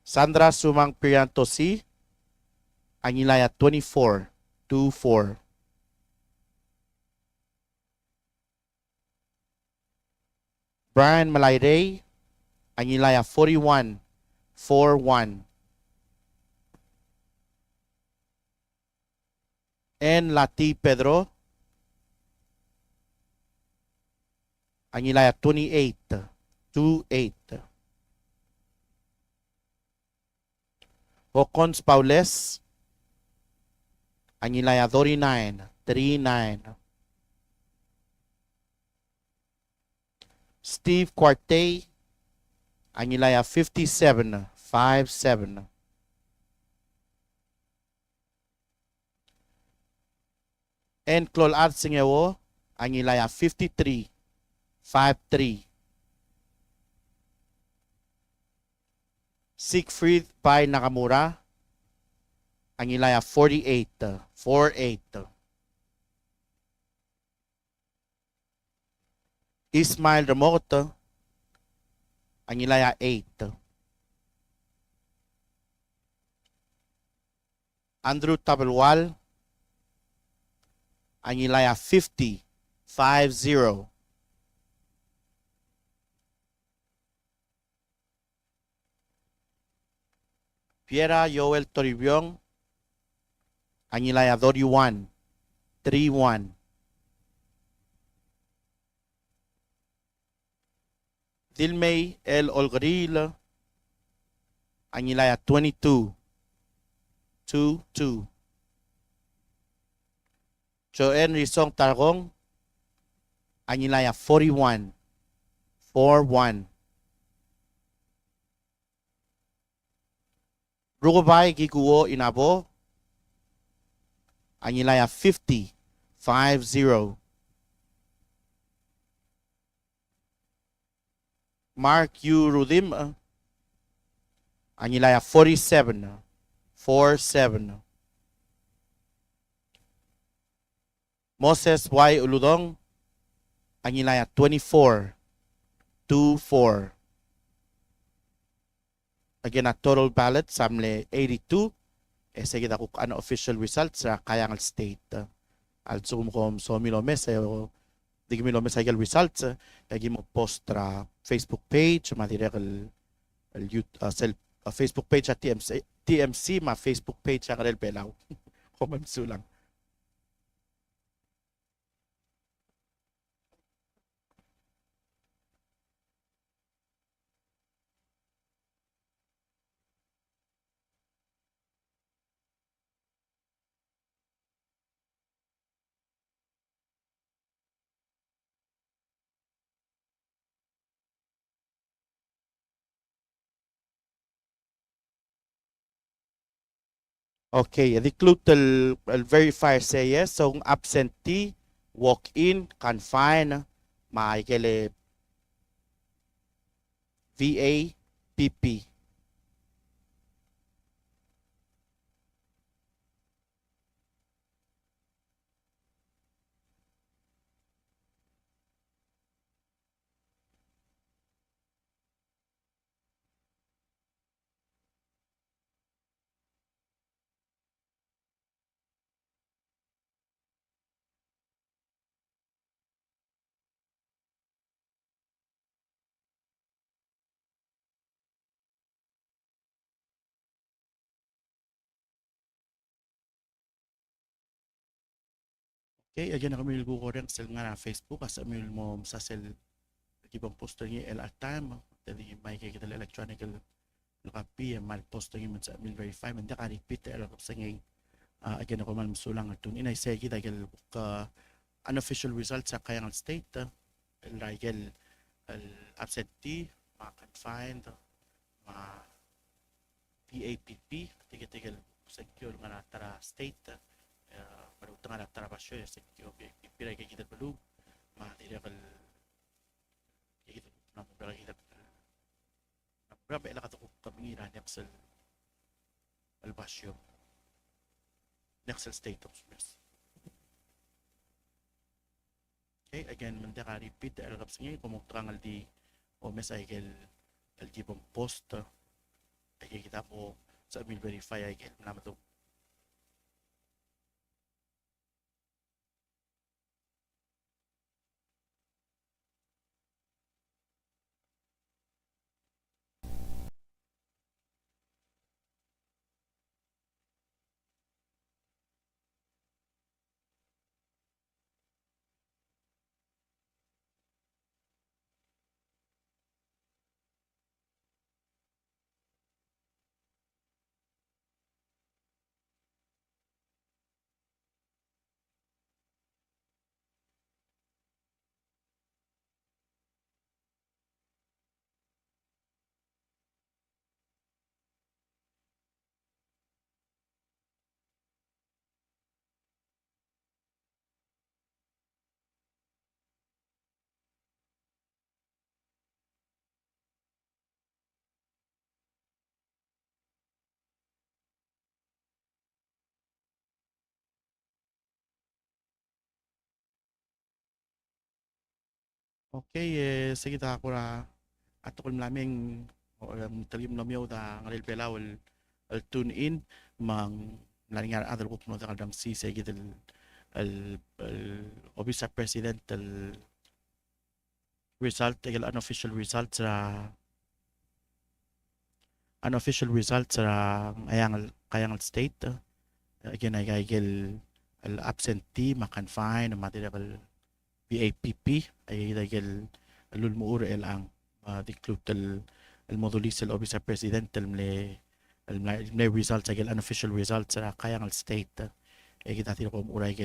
Sandra Sumang Priantosi ang ilaya 24, 24. Brian Malayday ang ilaya 41, 41. N. Lati Pedro ang ilaya 28, 28. Hocons Paules ang ilaya 39, 39. Steve Quartey ang ilaya 57, 57. And Clol Artsingewo ang ilaya 53, 53. Siegfried Pai Nakamura ang ilaya 48, 48. Ismail Remoto ang ilaya 8. Andrew Tabelwal ang ilaya 50, 50. Piera Joel Toribiong ang ilaya 31, 31. Dilmay L. Olgril ang ilaya 22, 22. Joen Rizong Targong ang ilaya 41, 41. Rugobay Giguo Inabo ang ilaya 50, 50. Mark U. Rudim ang ilaya 47, 47. Moses Y. Uludong ang ilaya 24, 24. Again, a total ballot samle 82. Sige na kung ano official results sa Kayangal State. Also kung so milomes di milomes ay results lagi mo post tra Facebook page madirek Facebook page at TMC ma Facebook page sa kanil pelaw. Comment sulang. Okay, the clue verifier say yes. So, absentee, walk-in, confine, maikele VAPP. Okay, again ako mil ko rin sa nga na Facebook as mil mo sa sel ibang poster niya at time tadi may kay kita electronic nakapi mal poster niya sa mil verify man ka repeat ero sa ngay again ako man musulang atun inay say kita gal ka unofficial results sa kayang state like el absentee ma-confined ma PAPP tigal secure nga natara state baru tengah daftar pasyo ya secure PAPP ray kay kita belum ma tidak gitu namun berapa kita berapa ilang kato kapangiran Nexel Albasyo Nexel State of Smith. Okay, again, manda ka repeat el kaps ngayon kumuktrang di o mes ay el gibong post ay kita po sa amin verify ay naman to. Okay, sige ta ako ra ato kung laming talim lamyaw da ngalil pelaw al tune in mang laringar other ko puno da kadang si sige el obisa president el result el unofficial results sa kayang state again ay gel el absentee ma-confine material VAPP ay dahil alul mo ura ang diklut el modulis el officer president el results ay unofficial results sa kayang state ay kita tiro ko ura ay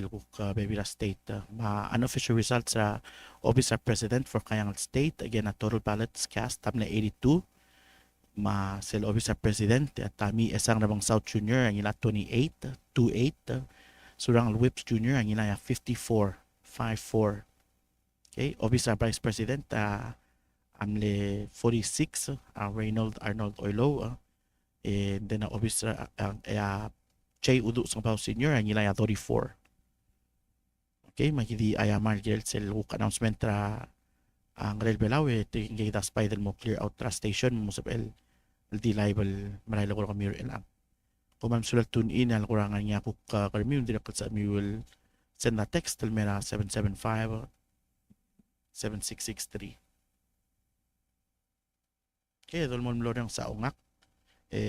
bebira state ma unofficial results sa officer president for kayang state again a total ballots cast tam na 82 ma sel officer president at tami esang namang South Junior ang ila 28 surang Whips Junior ang ila 54 Okay, Officer Vice President amle 46 Reynold Arnold Oilo and then Officer Jay Udu Sampaw Senior ang ila 34. Okay, makidi ayamar gel sel announcement ang Rel Belawe tingay das spider mo clear out tra station mo sa el di libel marahil ko kami lang. Kung man sulat tune in al kurangan niya ko karmi direct sa mi will send na text til mera 775 7663. Okay, dol mo mlorang sa ungak.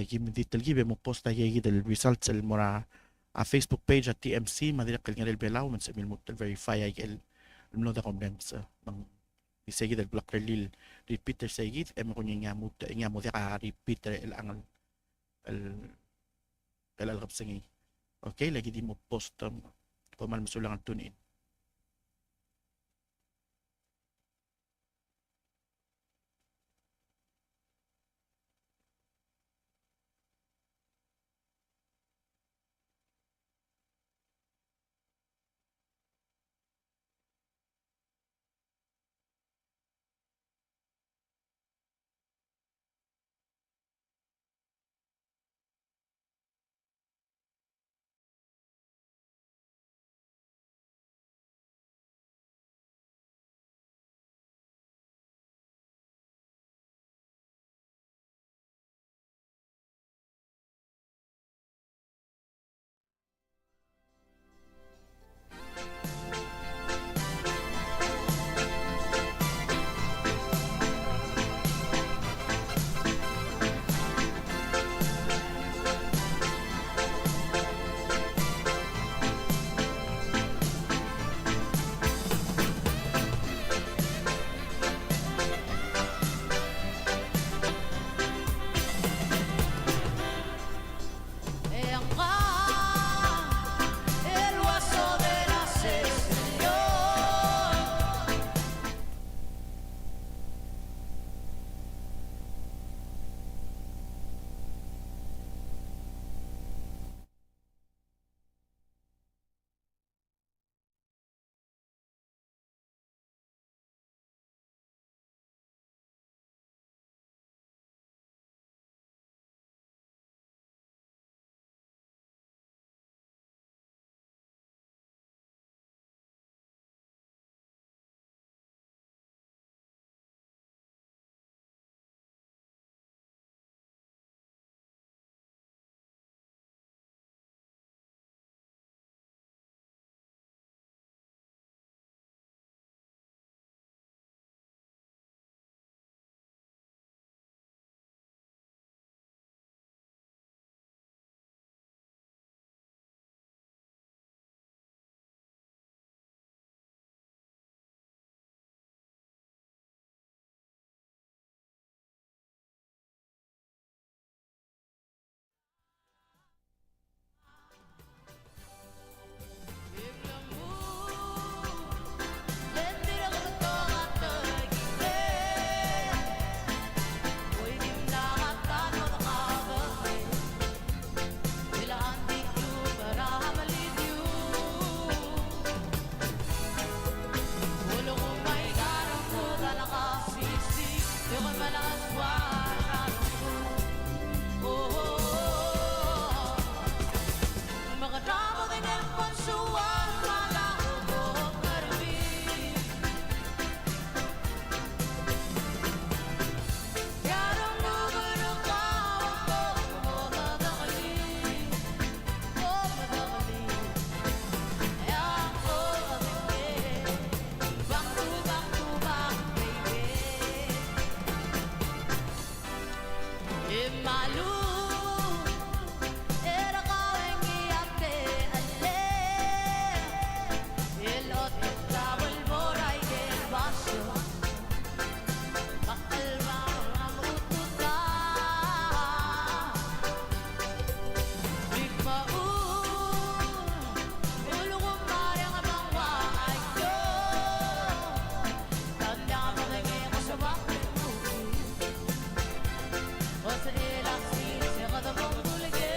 Kim detail gibe mo post na yegi del results el mora a Facebook page at TMC madira kal ngel belaw man sa mil mo verify ay el mlo da comments mang isegi del block lil repeater segi em ko nga mo ka repeater el ang el algab singi. Okay, lagi di mo post paman masulang tune in. Malu era kaweng iate ale Ilot tawal moray del basyo Bakal mamututa Ulungong parang abang waayo Tanda ka mga ko sa bakit mo O sa ilasin siya katamang tuligin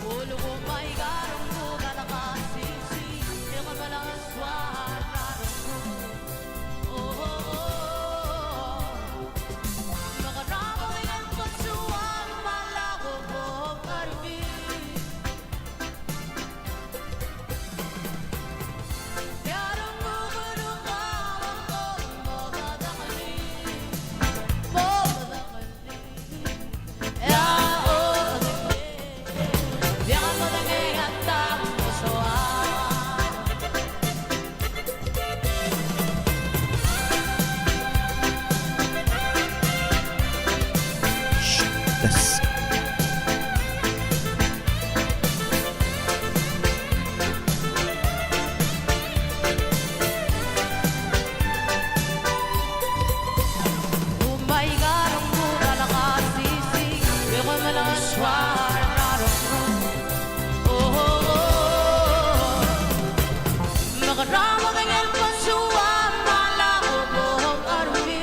Ulungong may garong mo kalakasisi Siya ka malang aswan rarong mo Oh, oh, oh Makarama ngayon pagsuwang malako mo karumi Yarang mo kanukawang ko Mogadakali Mogadakali Yao Diyan mo nagay handa mo suwan Yes. Umay garong mo kalakasisi Di ko malang aswan rarong mo Oh, oh, oh Makarama ngayon pagsuwang malako mo karumi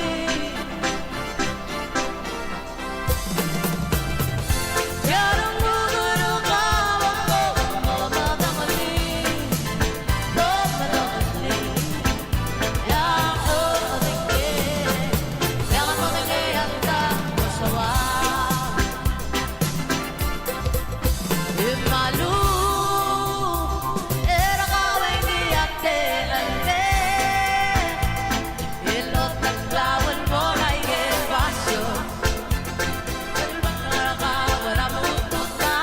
Yarang mo kanukawang ko Mogadakali Mogadakali Yao tingin Yakan mo tingin handa mo sawang Malu era kaweng iate ale Ilot naglawan mo na igebasyo Kalbang ka wala mo tuta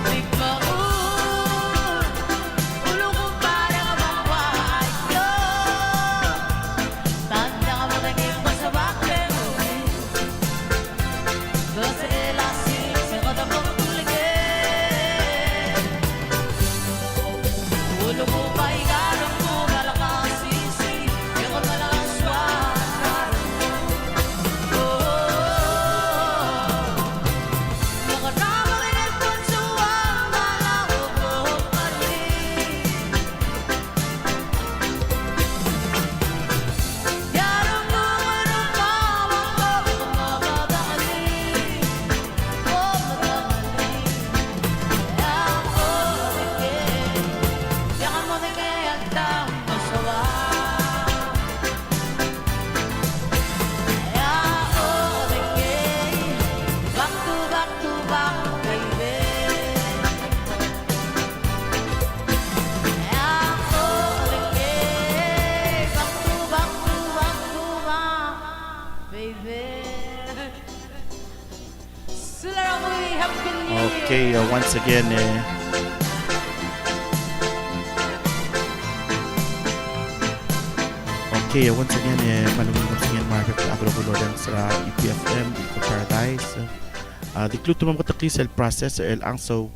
Bigmaun Ulong kong parang abang waayo Tanda ka mo tingin ko sa bakit Dosa elasin siya katamang tuligin Ulo mo pa'y garong mo kalakasisi Siya ka malang aswan Makarama ngayon pagsuwang malako mo kali Yarong mo kanukawang ko Mogadakali Mogadakali Yao tingin Yakan mo tingin handa mo sawang Yao tingin Back to back to back baby Yao tingin Back to back to back to back baby Sila ako'y happy new year Okay, once again, malungin ko sa Margaret Agro Kulodan sa EPFM, Eco Paradise. Di kluto mo katakli sa process el angso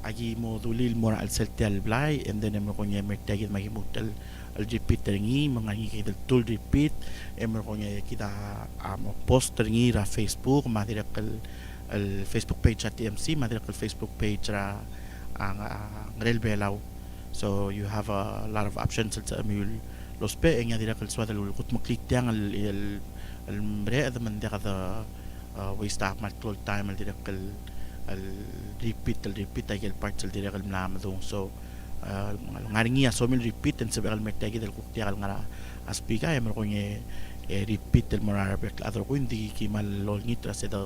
agi mo dulil mo al seltial blay and then mo ko niya mertagit magimutal al repeat ringi mga ngi kidal tool repeat mo ko niya kita mo post ringi ra Facebook madira al Facebook page at TMC madira kal Facebook page ra ang Rel Belaw. So you have a lot of options sa amul los pe nga dira kal swadal kut maklik tiang al mre ad man dira da waste up mal tool time al dira kal al repeat ay el parts al dira kal mlamadong. So ngaringi so mil repeat and sabal mertagi dal kukti kal ngara aspika ay mo ko nye repeat el morar per adro ko hindi ki mal lol nitra se da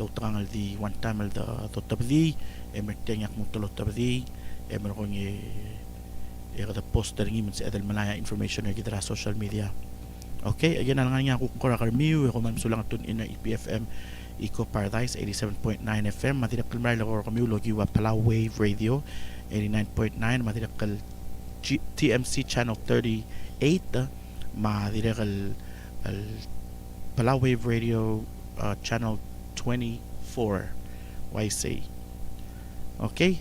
tangal di one time al da totabdi mertagi ak mo tolottabdi mo ko nye kada poster ngi man sa edal malaya information na kita social media. Okay, again lang nga ako kung karamiw ako man sulang tun in EPFM Eco Paradise 87.9 FM matidak kalmar lang kami logi wa Palau Wave Radio 89.9 matidak kal TMC channel 38 ma direct al Palau Wave Radio channel 24 YC. Okay?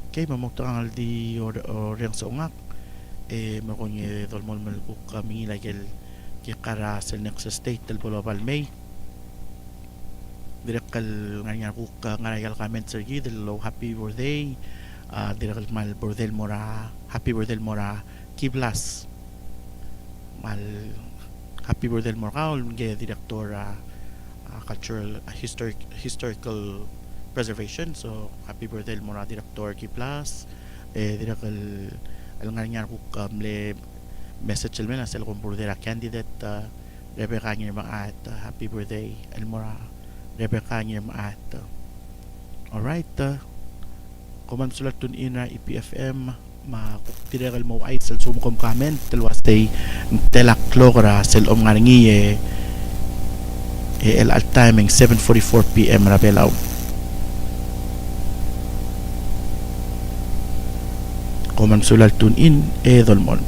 Okay, mamukta ang aldi orang sa ungak. Makunye dolmol malbuk kami lagel kikara sa next state del Pulau Palmay. Direkal nga buka nga regal comment sergi del low happy birthday. Direkal mal bordel mora happy birthday mora Kiblas. Mal happy birthday mora kaul nga director cultural historical preservation. So happy birthday mora director Kiblas. Direkal nga buka mle message almen asal kung bordera candidate Rebecca ngir maat happy birthday Elmora Rebecca ngir maat. Alright, kuman sulat tun ina EPFM makutiregal mo ay sal sumukom comment telwas tay telak logra sel om nga ngi el at timing 7:44 PM rabelaw. Kuman sulat tun in dolmon.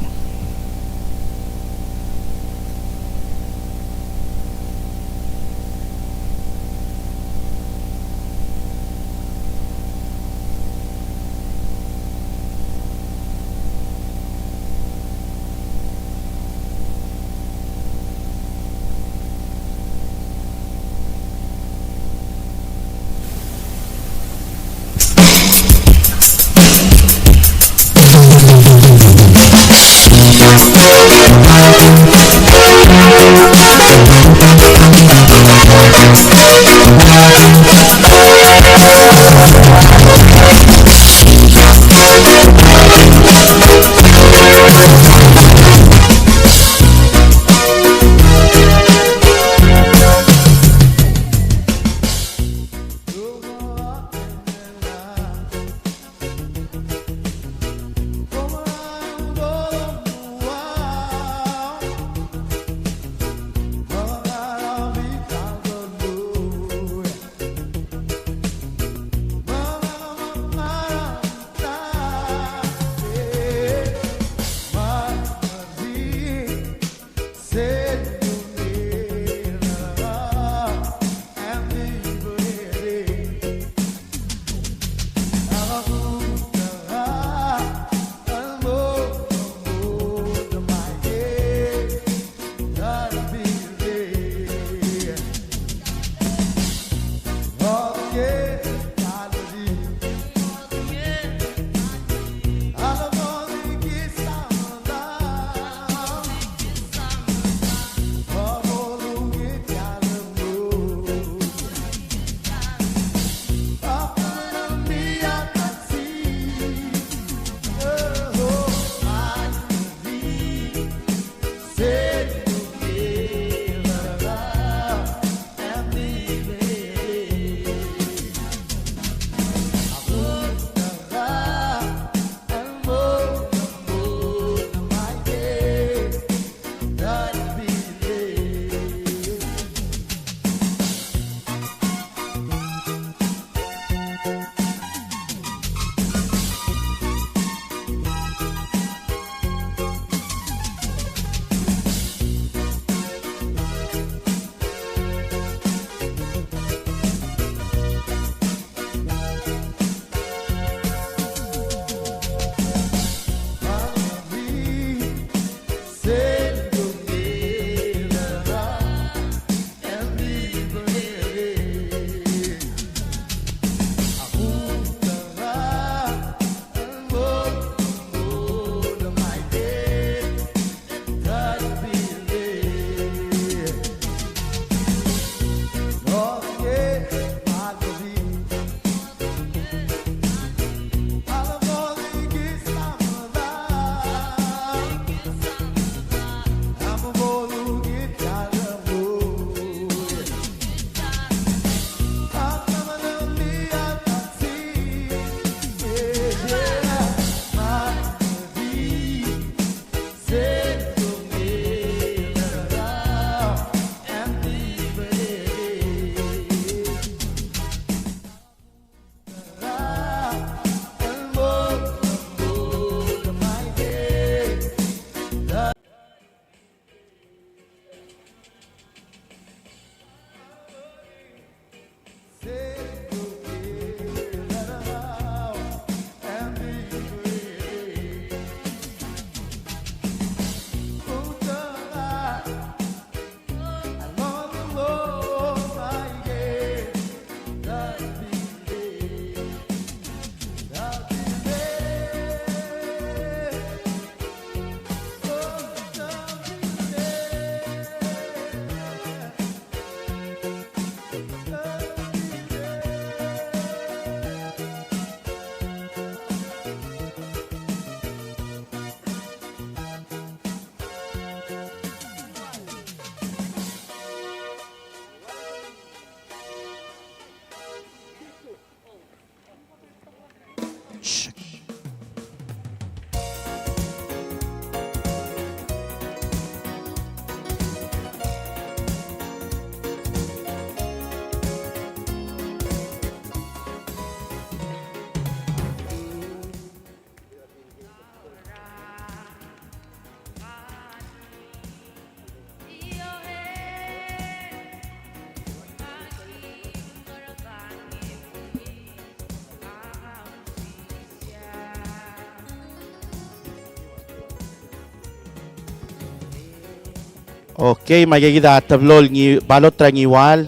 Okay, magigida tablol ni balot rangiwal.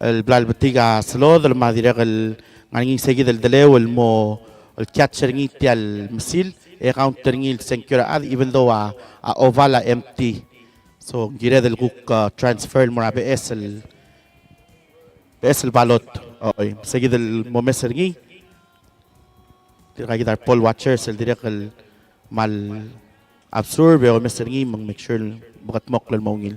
البلال بتيجا سلوذ لما ديرك غاني سيجد الدلو المو الكاتشرني تاع المسيل اي كاونترني السنكورا اد even though اوفالا empty so غير الجوك ترانسفير المرا بس البالوت اوي سيجد المومسرني تيجا بول واتشرز الديرك مال absorb او مسرني من make sure بغت مقل المونيل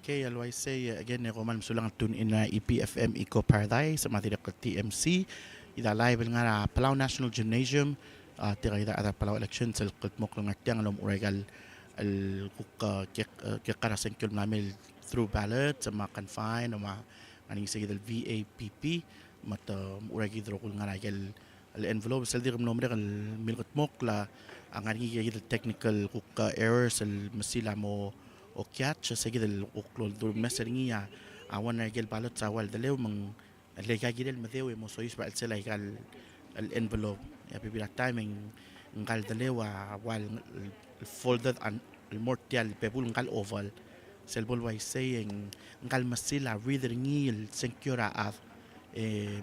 Okay, always say again, Roman Musulang tune in na EPFM Eco Paradise, Matirak TMC, ida live nga Palau National Gymnasium, tira ida ada Palau elections, el kulmok ng atyang alom uregal el kikarasen kul namil through ballot, sa mga confine, o mga aning sige del VAPP, mat uregi drokul nga regal el envelope, sel dirim nomre el milkot mok la ang aning technical errors, el masila mo o catch sige del uklol dur meseringia awan regel balot sa wal delew mang lega gidel madeu mo sois ba sela gal el envelope ya bibila timing ngal delew wal folded and el mortial pebul ngal oval selbol way saying ngal masila reader ngil secura af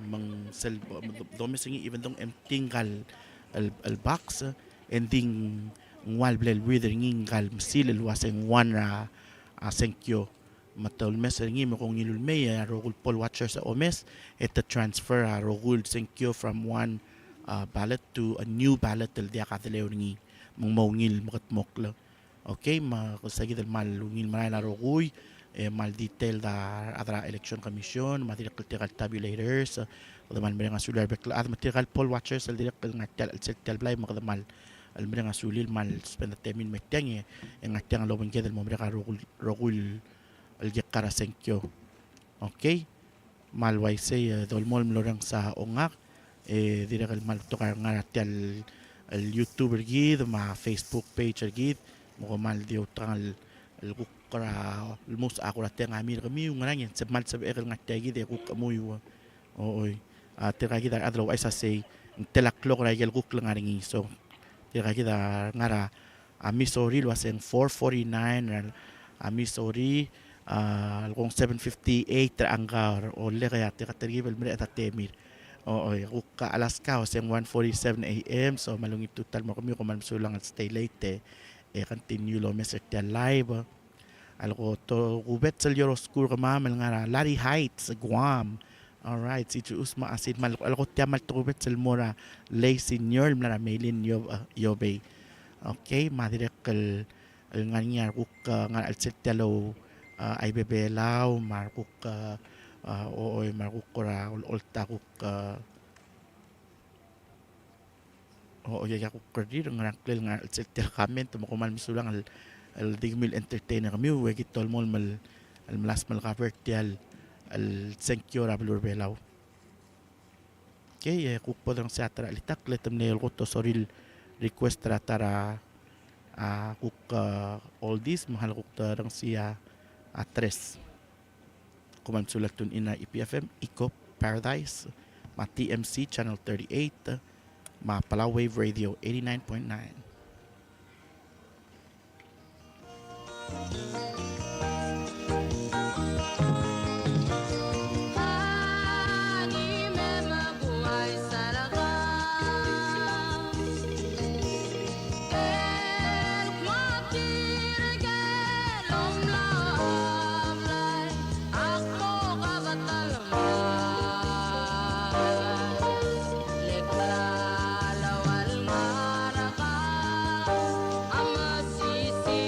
mang sel do mesingi even dong empty ngal el box ending ngwal blel reader ngal masil luaseng one senkyo matol mes ngi mo kong ilul me rogul poll watcher sa omes et transfer rogul senkyo from one ballot to a new ballot tel dia ka tele ngi mong mongil makot moklo okay ma kusagi del mal ngil mala rogul mal detail da adra election commission material tabulators man mga sular bekla material poll watchers tel dia ngatal tel blay makadamal المرينا سوليل مال سبنا تامين مكتانية إن عتيان لو من كده الممريكا رغول الجقارة سنكيو أوكي مال وايسي دول مول ملوران سا أونغاك ديرك المال توكار نغارة تال اليوتيوب الجيد مع فيسبوك بيج الجيد مو مال ديو تان الجقارة الموس أقول تان عمير غمي ونغاني سب مال سب إغل نغتاجي دي جوك أموي أوي تراجي دار أدلو أيسا سي تلاك لوك راجل جوك لنغاري so tira kita ngara Missouri luaseng 449 Missouri algong 758 teranggar oleh kaya tira tergibel mere tatemir Oo, ka Alaska o siyang 1:47 a.m. So malungit total mo kami kung mansulang at stay late continue lo message dia live. Alko to kubet sa Euroschool ka mamal nga Larry Heights Guam. Alright, si Chus maasid mal alko tiya mal kubet sa mura lay senior na mailin yobe. Okay, madirekal nga niya kuk nga alset telo ay bebelaw markuk oo markuk kora ulta kuk oo ya kuk kerdi nga klel nga alset tel comment mo kumal misulang al digmil entertainer kami wegi tol mol mal al malas mal cover tial al senkyo rabulur belaw. Okay, kuk podang sa tara litak letem nel ko to soril request tara kuk all this mahal kuk tarang siya atres kuman sulat tun ina EPFM Eco Paradise ma TMC channel 38 ma Palau Wave Radio 89.9. Anime mabuhay sa lakas El matirigel om lablay Ako kabatalaman Leklalawal maraka Amasisi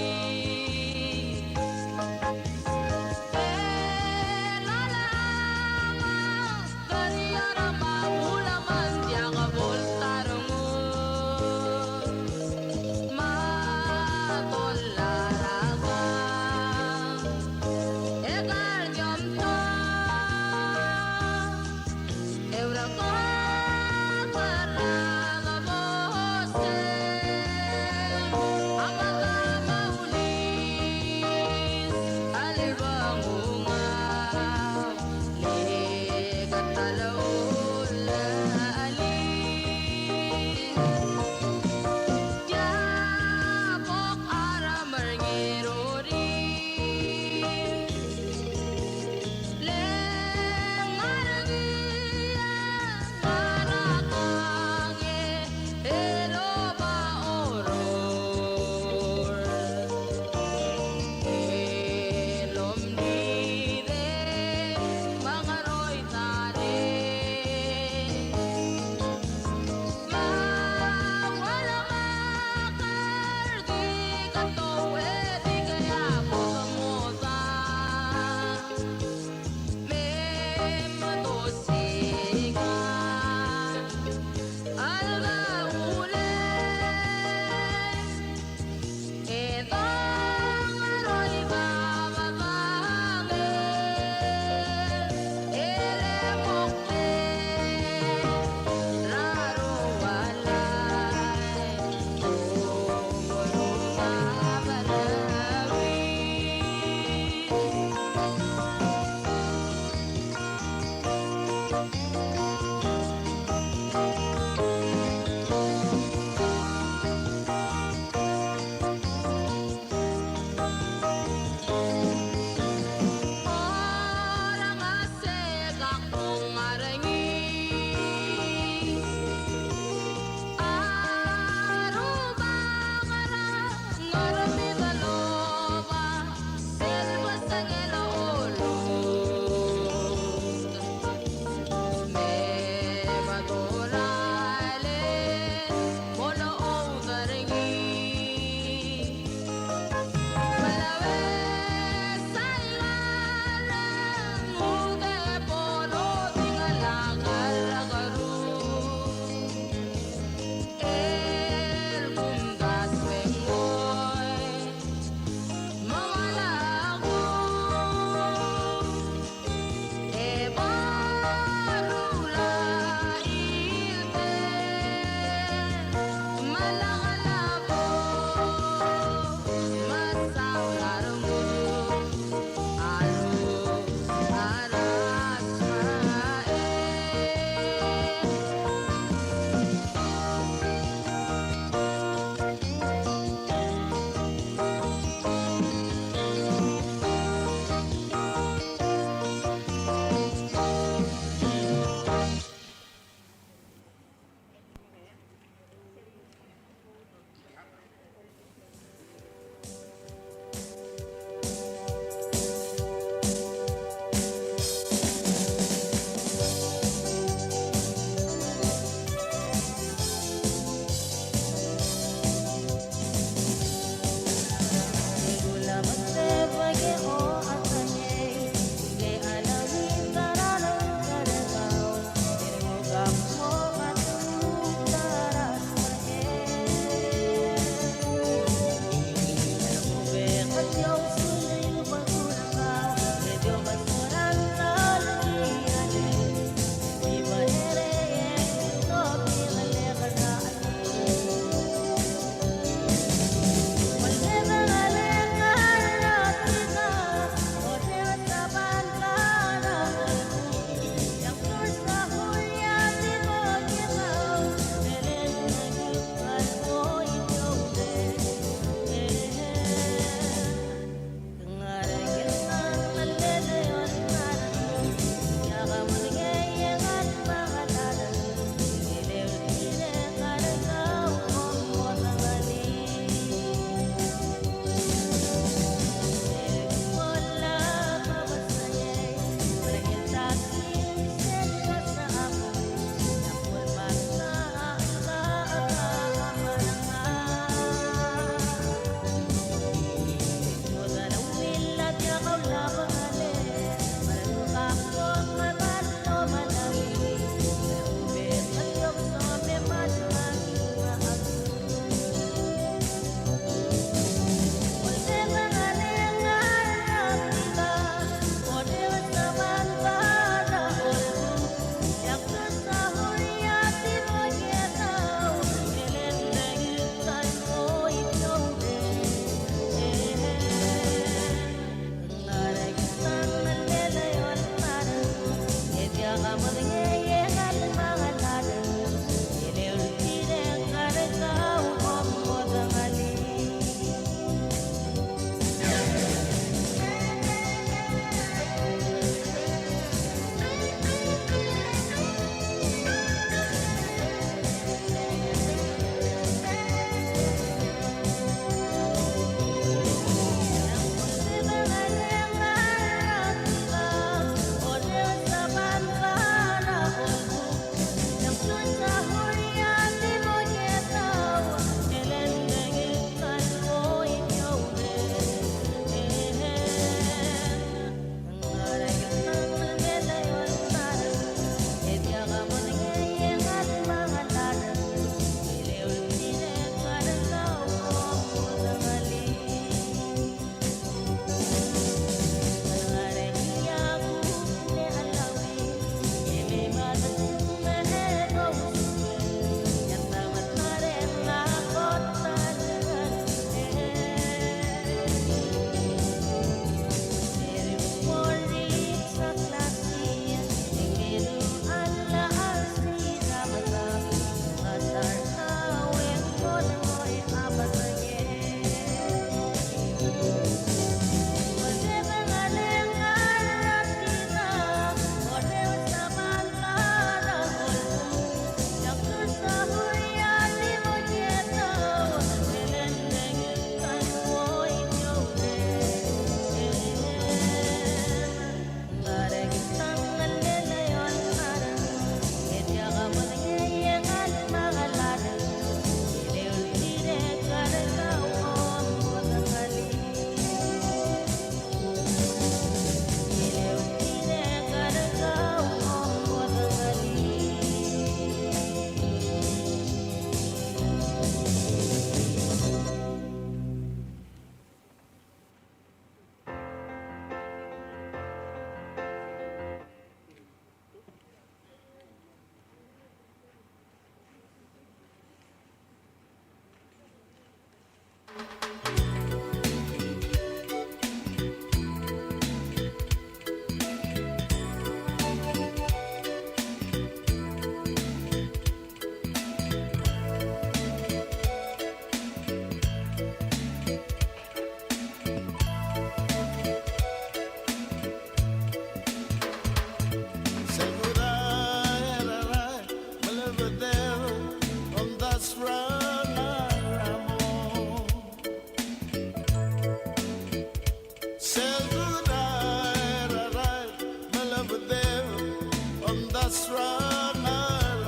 nuestro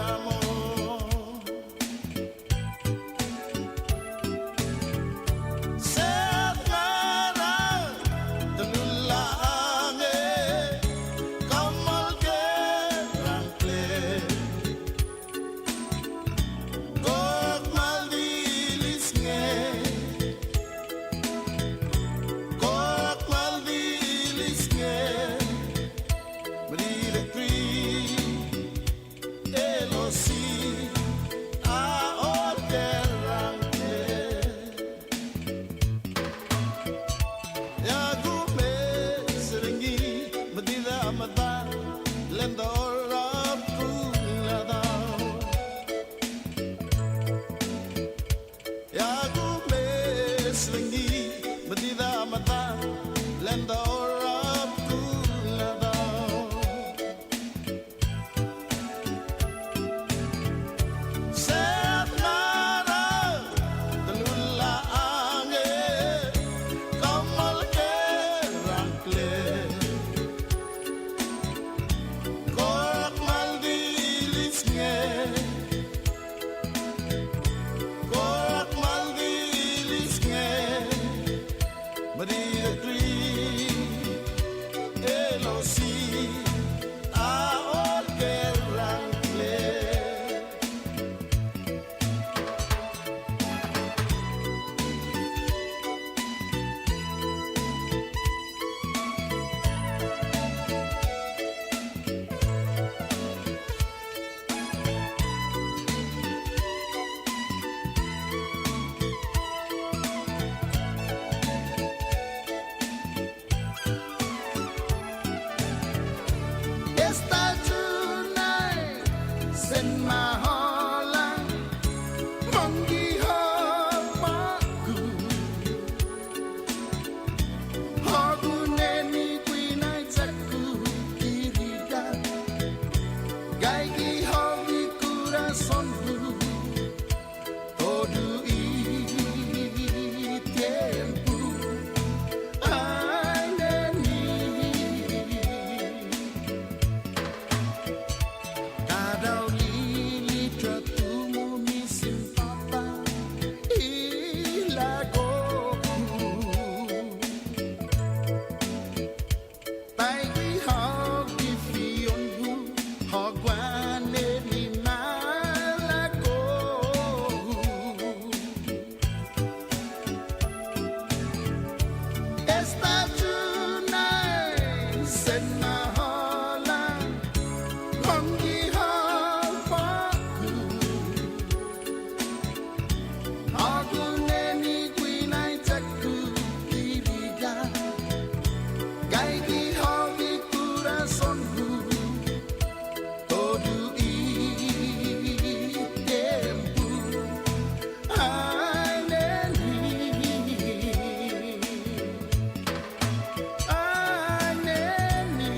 amor. Semanal tenulange kamal kerangkle kok maldilis nge kok maldilis nge Merida kri elosi aol kerangkle Ya gume serengi medila mata lenda orap kulada Ya gume serengi medila mata lenda orap kulada Set mara telulaange kamal kerangkle korak maldilis nge korak maldilis nge Merida kri elosi aol kerangkle Esta tunay sen maholang manggihapaku Haguneni kuinay tsaku kiriga Gaigi hawi corazonku Todo i tiempo Ay neni Cada lili tratumu misin papa ilagoku Taigi hagi fiongu hagwane linalagoku Esta tunay sen maholang manggihapaku Haguneni kuinay tsaku kiriga Gaigi hawi corazonku Todo i tiempo Ay neni Ay neni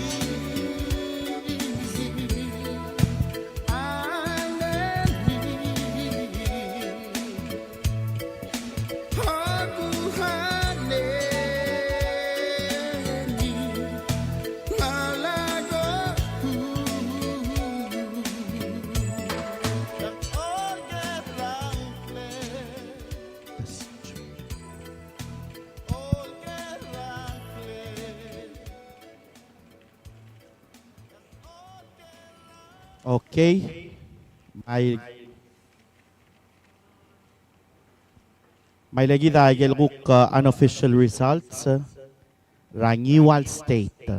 Okay. May lagi dahil kung unofficial results Rangiwal State.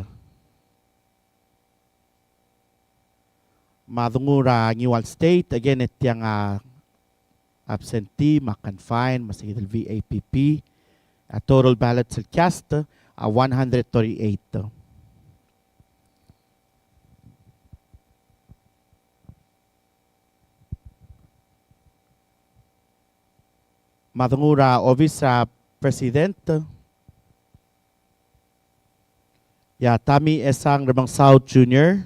Madungo Rangiwal State again it yang absentee, ma-confine, masigit VAPP. Total ballots cast 138. Madungura Office President Ya Tami Esang Rabang South Jr.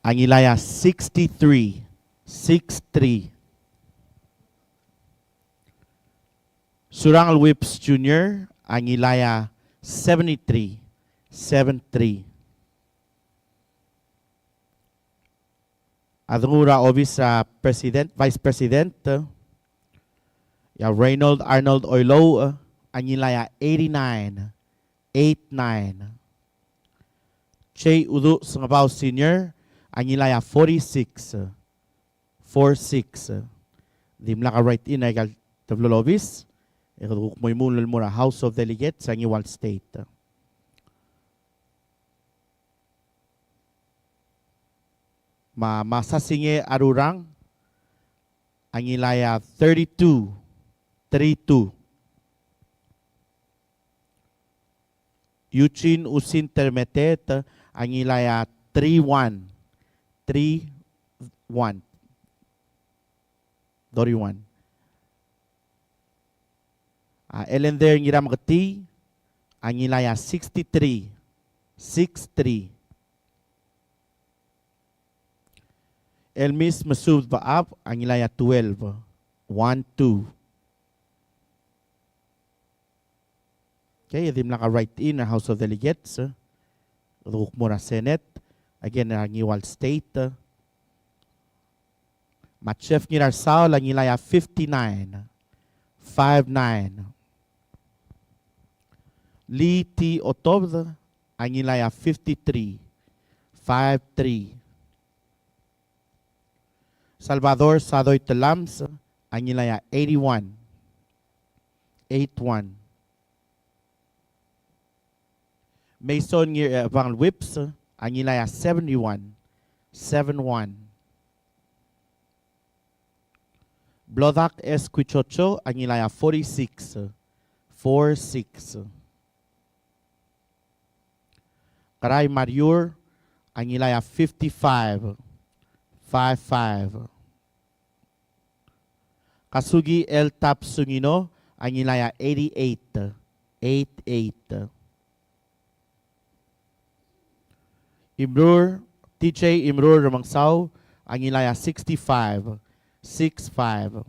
Ang ilaya 63 63 Surangal Whips Jr. Ang ilaya 73 73 Adungura Obis President, Vice President. Ya Reynold Arnold Oilo, Anilaya 89, 89. Che Udu Sangabaw Senior, Anilaya 46, 46. Dimla ka right in ay kal Tablolobis. Ikaduk mo imunol mo na House of Delegates sa Iwal State. Masasinge Arurang, Anilaya 32, 32. Eugene Usin Termetet, Anilaya 31, 31. 31. Elender Ngiram Gati, Anilaya 63, 63. Elmis Masud Baab, Anilaya 12, 1, 2. Okay, idim naka-write in na House of Delegates. Rukmura Senate. Again, Angiwal State. Matchef Nirarsao, Anilaya 59, 5-9. Lee T. Otobd, Anilaya 53, 5-3. Salvador Sadoy Telams, Anilaya 81, 8-1. Mason Van Whips, Anilaya 71, 7-1. Blodak S. Quichocho, Anilaya 46, 4-6. Karay Mariur, Anilaya 55, 5-5. Kasugi L. Tap Sungino, Anilaya 88, 8-8. Imrur, TJ Imrur Ramangsaw, Anilaya 65, 6-5.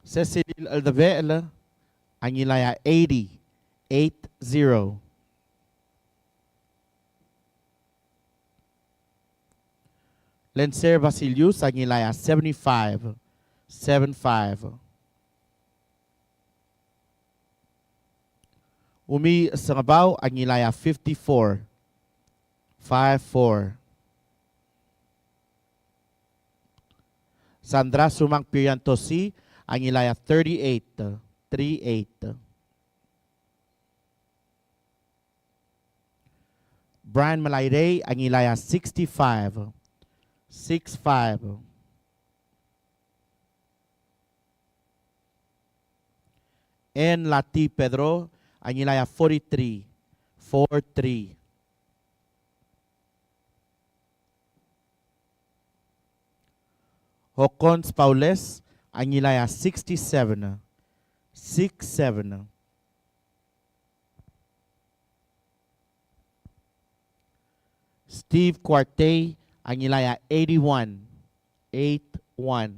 Cecil Aldavel, Anilaya 80, 8-0. Lencer Basilius, Anilaya 75, 7-5. Umi Sangabaw, Anilaya 54, 5-4. Sandra Sumang Pirantosi, Anilaya 38, 3-8. Brian Malayre, Anilaya 65, 6-5. N. Lati Pedro, Anilaya 43, 4-3. Hokons Paules, Anilaya 67, 6-7. Steve Quartey, Anilaya 81, 8-1.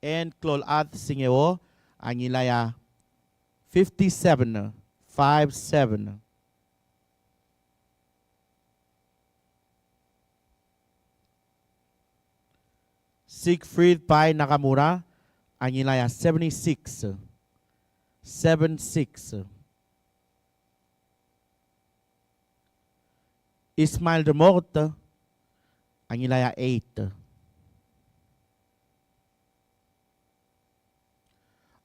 And Clolad Singeo, Anilaya 57, 5-7. Siegfried Pai Nakamura, Anilaya 76, 7-6. Ismail de Morte, Anilaya 8.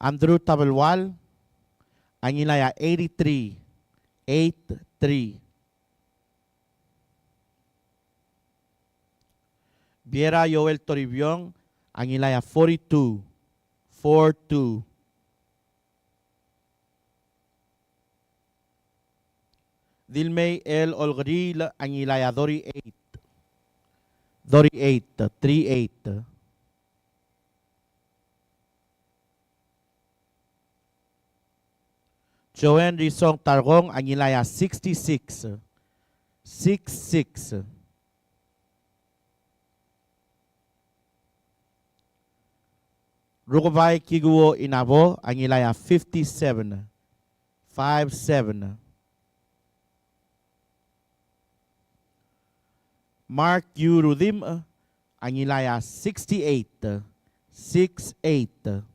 Andrew Tabelwal, Anilaya 83, 8-3. Viera Joel Toribion, Anilaya 42, 4-2. Dilmay L. Olgril, Anilaya 38, 3-8. Joanne Rizong Targong, Anilaya 66, 6-6. Rukubay Kiguo Inabo, Anilaya 57, 57. Mark U. Rudim, ang ilaya 68. 68.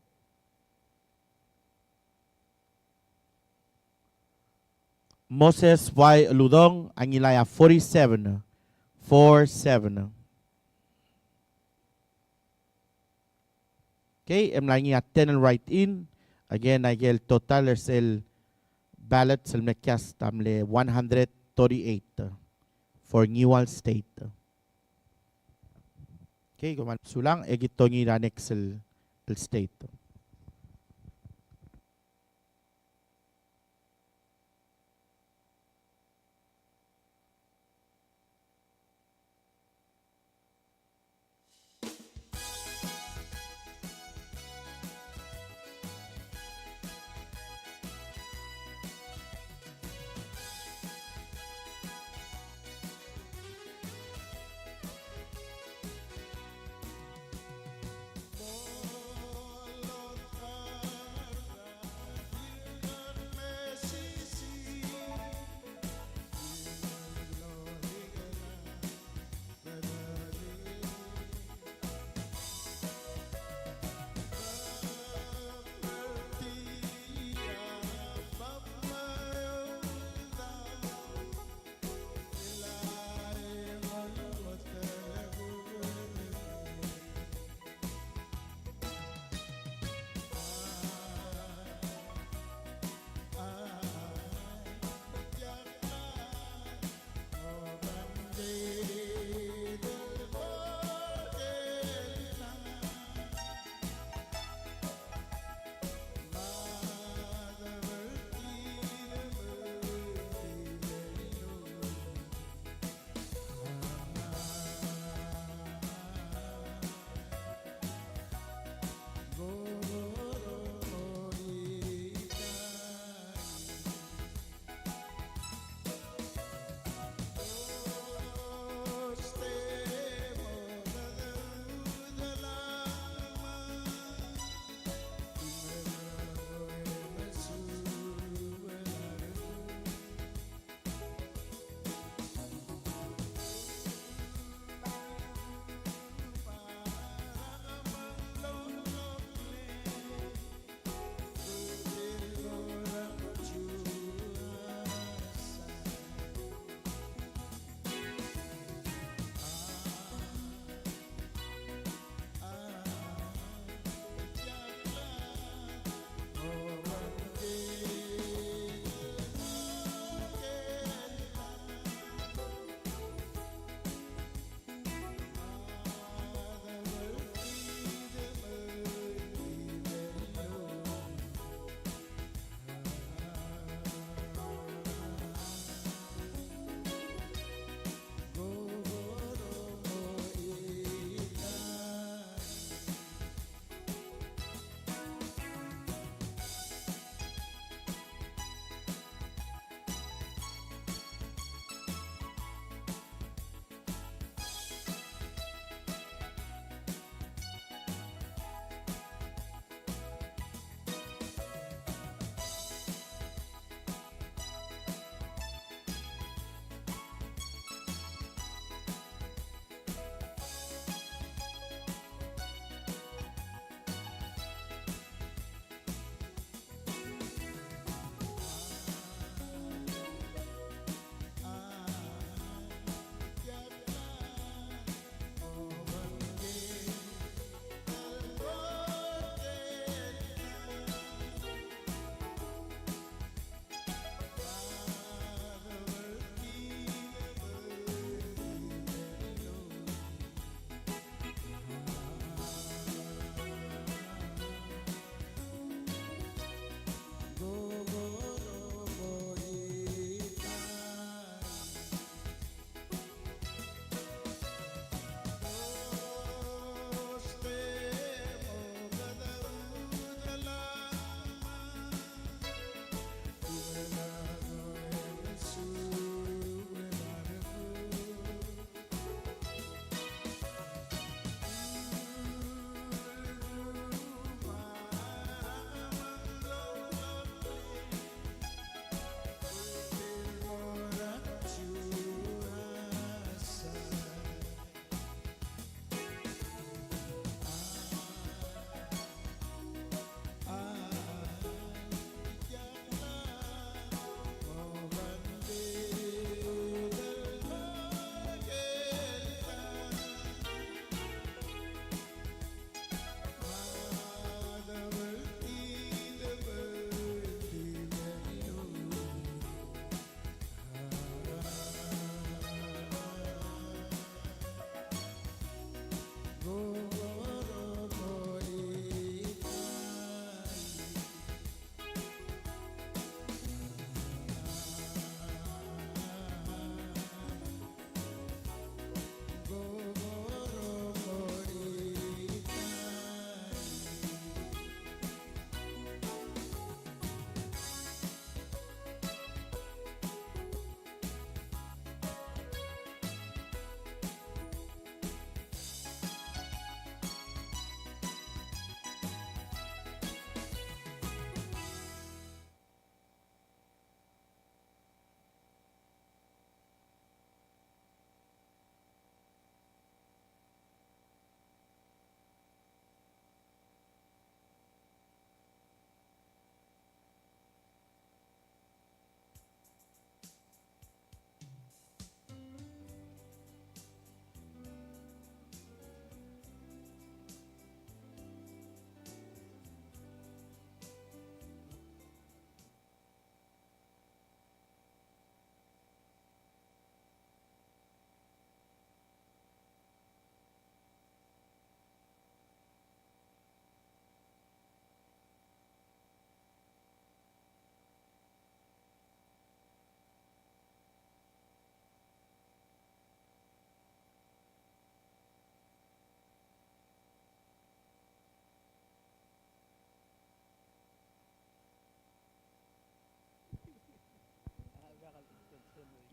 Moses Y. Ludong, ang ilaya 47. 47. Okay, lang niya 10 right in. Again, I get total sel ballot sel mekyas tamle 138 for Newell State. Okay, kuman sulang egito ni next el state.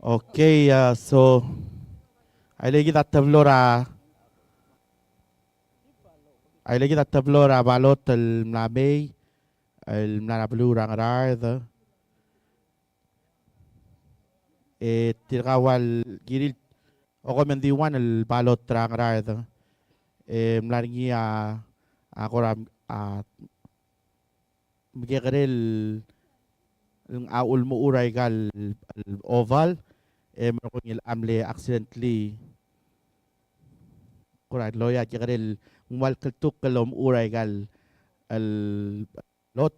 Okay, so ay lagi tablora balot el mlabay el mlablu rangarad tirgawal giril o mendiwan el balot rangarad mlaringi akora mgigril ang aul mo uray gal oval meron yung amle accidentally kurat loya kigril mal kaltuk kalom uray gal al lot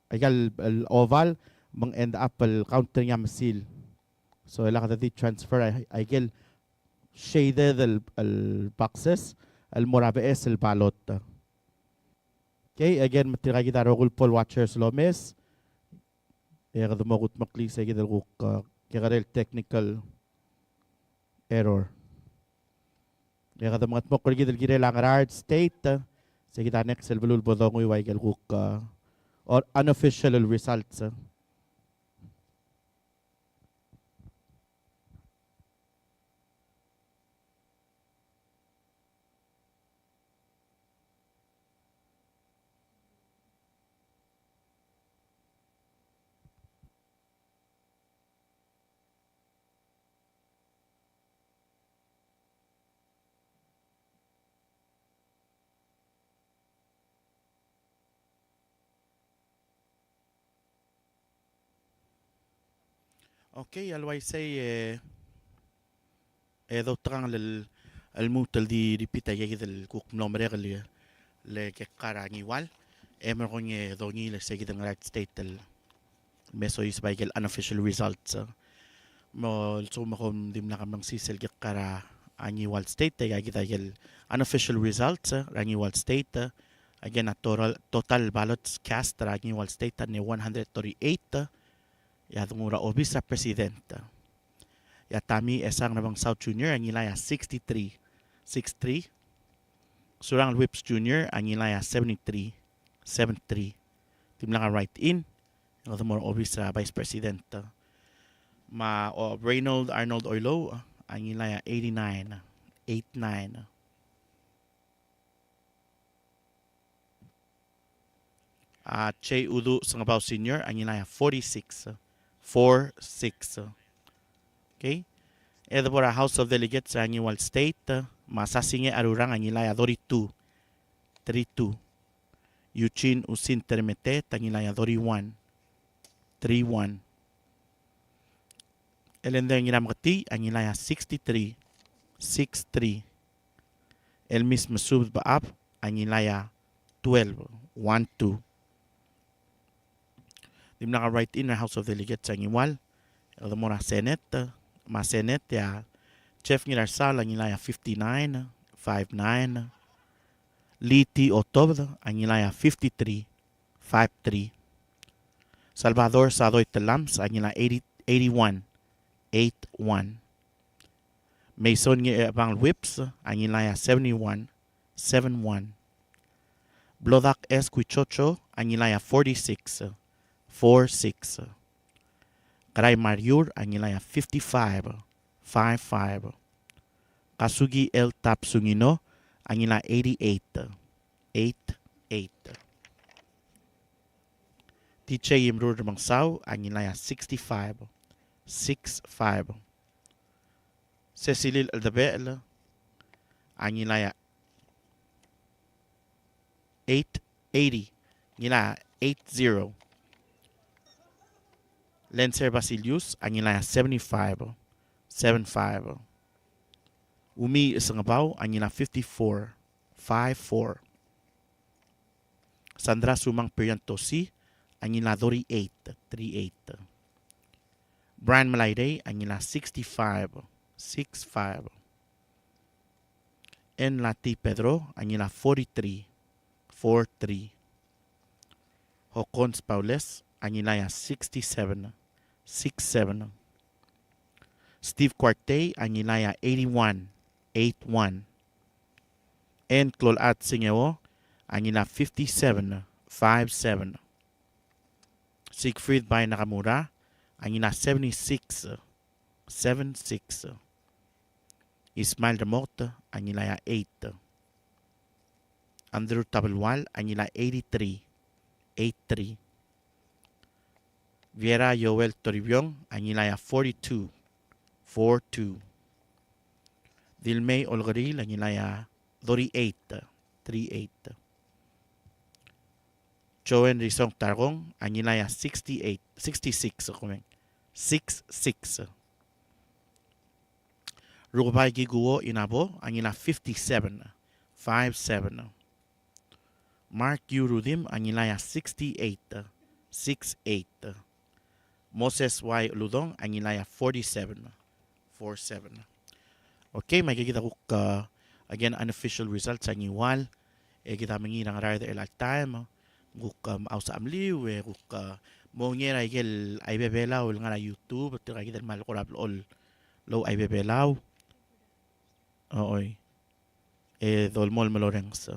gal al oval mang end up al counter niya masil so ila kada di transfer ay gel shaded al boxes al morabees al balot. Okay, again matira kita rogul poll watchers lomes kada magut makli sa kita ruk kigril technical error. Kada mga tmok kita gire lang art state sa kita next elbulul bodong uy gal ruk or unofficial results. Okay, alway say دوتران الموت اللي ريبيتا يجد الكوك نمرة اللي كقاراني وال مروني دوني لسيجد الريد ستيت المسو يسبايك unofficial results mo so makom dim nakamang sisel kaqara ani wal state yagid ay unofficial results rangi wal state again a total ballots cast rangi wal state ni 138 ya dungura obis sa president ya tami esang nabang South Junior ang ilaya 63 surang Whips Junior ang ilaya 73 tim lang right in ang more obis sa vice president Reynold Arnold Oilo ang ilaya 89 Che Udu Sangabaw Senior ang ilaya 46 okay Edinburgh House of Delegates ang Annual State masasinge arurang ang ilaya 32 Eugene Usin Termete ang ilaya 31 Elender Ngiramati ang ilaya 63 Elmis Masub Baab ang ilaya 12 Dim naka right in the House of Delegates ang iwal. El mora Senate, ya Chef Ngirarsal ang ilaya 59 Liti Otob ang ilaya 53 Salvador Sadoy Telams ang ilaya 81 Mason Ngibang Whips ang ilaya 71 Blodak S. Quichocho ang ilaya 46 Karay Mariur ang ilaya 55 Kasugi L. Tapsungino ang ilaya 88 Tiche Imrur Mangsaw ang ilaya 65 Cecilil Aldabel ang ilaya 80 ilaya 80 Lencer Basilius ang ilaya 75 Umi Isangabaw ang ilaya 54 Sandra Sumang Periantosi ang ilaya 38 Brian Malayday ang ilaya 65 En Lati Pedro ang ilaya 43 Hocons Paules ang ilaya 67 Steve Quarte ang ilaya 81 and Clolat Singewo ang ilaya 57 Siegfried Bay Nakamura ang ilaya 76 76. Ismail Ramot, anilaya 8. Andrew Tabalwal, anila 83. 83. Viera Joel Toribio, anilaya 42. 42. Dilmay Olgaril, anilaya 38. 38. Joen Rizong Targong, anilaya 68. 66. 66. Rubay Giguo Inabo, anila 57. 57. Mark Yurudim, anilaya 68. 68. Moses Y. Ludong, anilaya 47. 47. Okay, may kikita ko again unofficial results sa ngiwal. Kita mangirang rarda elak time. Kuk maaw sa amliw, kuk mo ngira igel ay bebelaw nga na YouTube, at kita mal ko all low ay bebelaw. Ooy. Dolmol Malorens.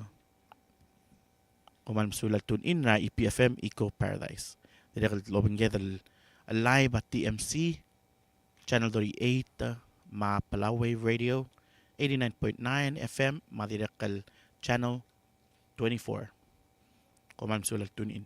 Kuman masulat tune in na EPFM Eco Paradise. Direct lobing get live at TMC Channel 38 Ma Palaway Radio 89.9 FM Madirakal Channel 24. Kuman masulat tune in.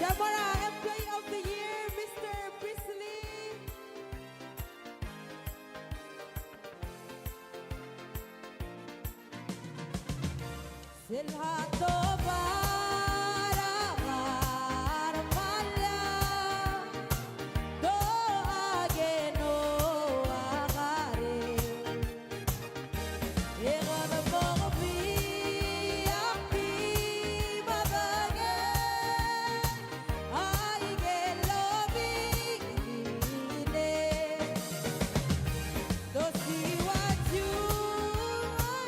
Deborah, Employee of the Year, Mr. Priestley. Silhato para marmala, do ageno agare. Egon mo pi mabage, ay gelobi ine. Do see what you are.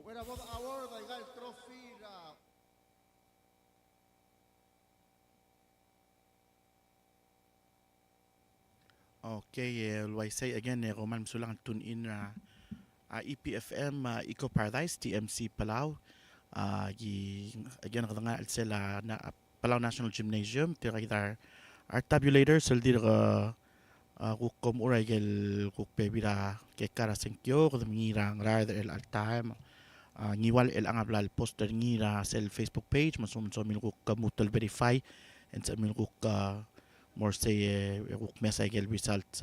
Aware about the award, I got trophy. Okay, say again, Roman Sulang tune in EPFM, Eco Paradise, TMC Palau. Again, nga sila na Palau National Gymnasium, tira kita our tabulator, saldir kukom uray gel kukpebira kekara senkyo, kudamingirang rather el altime. Ngiwal el angablal poster ngira sa Facebook page, masum so min kuk mutual verify, and sa min kuk more say kuk mesa gel results.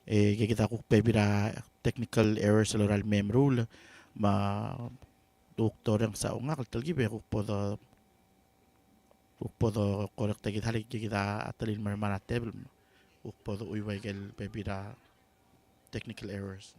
Kita kuk pebira technical errors sa loral mem rule, ma doktor yang sa unga kaltal gibe kuk podo correct kita halik kita atalin marmana table kuk podo uyway gel pebira technical errors.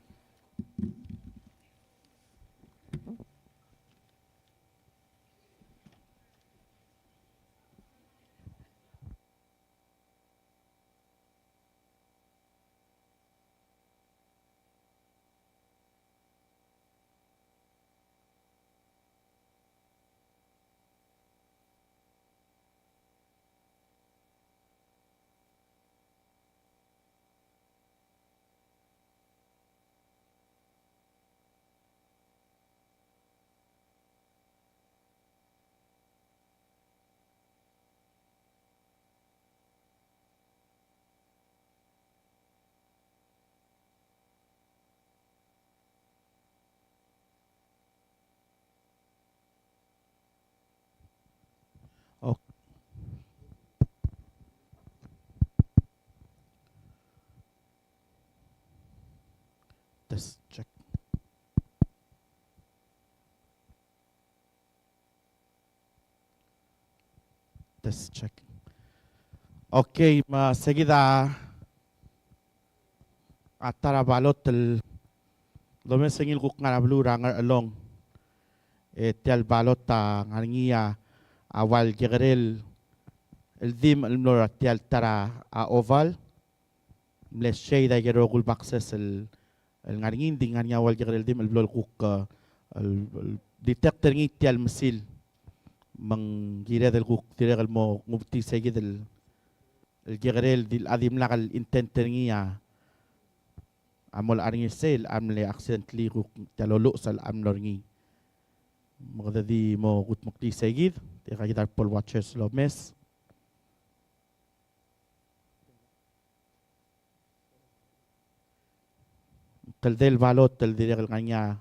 Let's check. Let's check. Okay, seguida atara balot el domesengil kuk ngarablu rangar along tel balot ta ngarngia awal gerel el dim el nora tel tara a oval mles shade gero gul bakses el ngarngin dengan awal gerel dim el blol kuk el detector ngi tel mesil menggira del kuk tira el mo ngubti segid el gerel dil adim lakal intenter ngia amol arngi sel amle accidentally kuk talolo sal amlor ngi magdadi mo gut mukti segid tira kita pol watchers lo mes del balot del direl nganya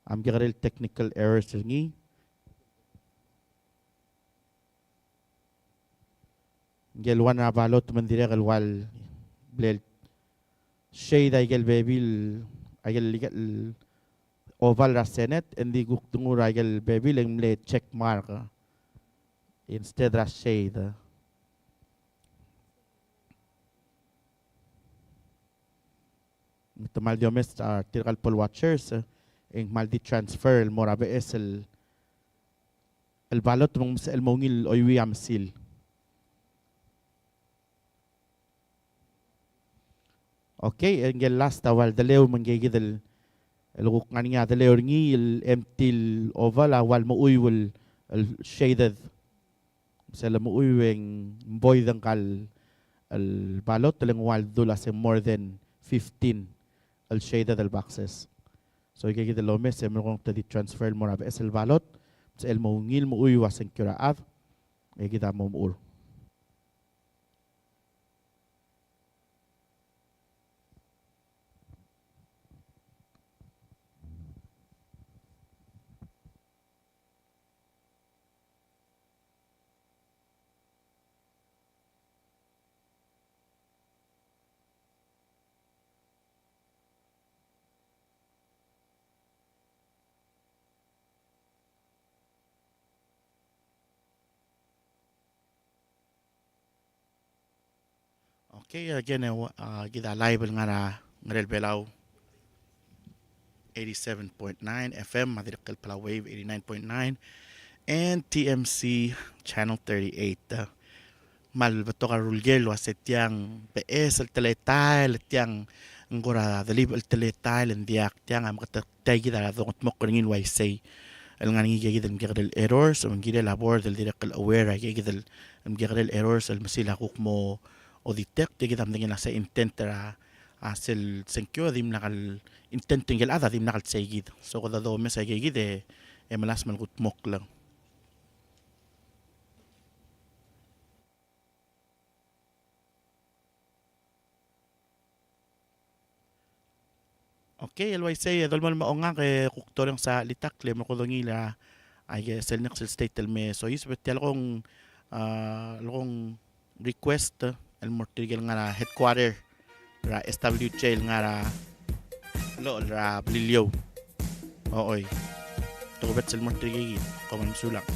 am gerel technical errors ngi gel wana balot man direl wal blel shade ay bebil ay gel oval rasenet endi guk tungur ay bebil emle check mark instead of shade mal diomes tiral pol watchers en mal di transfer el morabe es el balot mong el mongil oywi amsil okay en gel last awal delew mangigid el ruk ngania delew ngi el empty oval awal mo uywel el shaded sel mo uyweng boy dangkal el balot teleng wal dula se more than 15 el shaded del boxes so igigid el lomes se mo tadi transfer el morabe es el balot el mongil mo uywa sen kuraad igida mo ur. Okay, again, kita live nga ngarel belaw 87.9 FM, Madirikal Palau Wave 89.9, and TMC Channel 38. Mal bato ka rulgel wa setiang PS el teletal tiang ngora dalib al teletal and diak tiang am kata tagi dara dong tmok ringin wai say al ngani gi gidel mgidel errors am gidel labor del direk al aware gi gidel mgidel errors al masila kuk mo o detect gi dam dengan sa intent ra asel senkyo dim nakal intent tingel ada dim nakal say gid so ko do mesa gi gide emalas mal gut mok lang. Okay, alway say dolmal maonga ke kuktorang sa litak le makulungi la ay selnek sel state telme so is bet along request el mortigel nga na headquarter ra SWJ nga ra lo ra blilyo. Ooy. To bet sel mortigel komen sulang.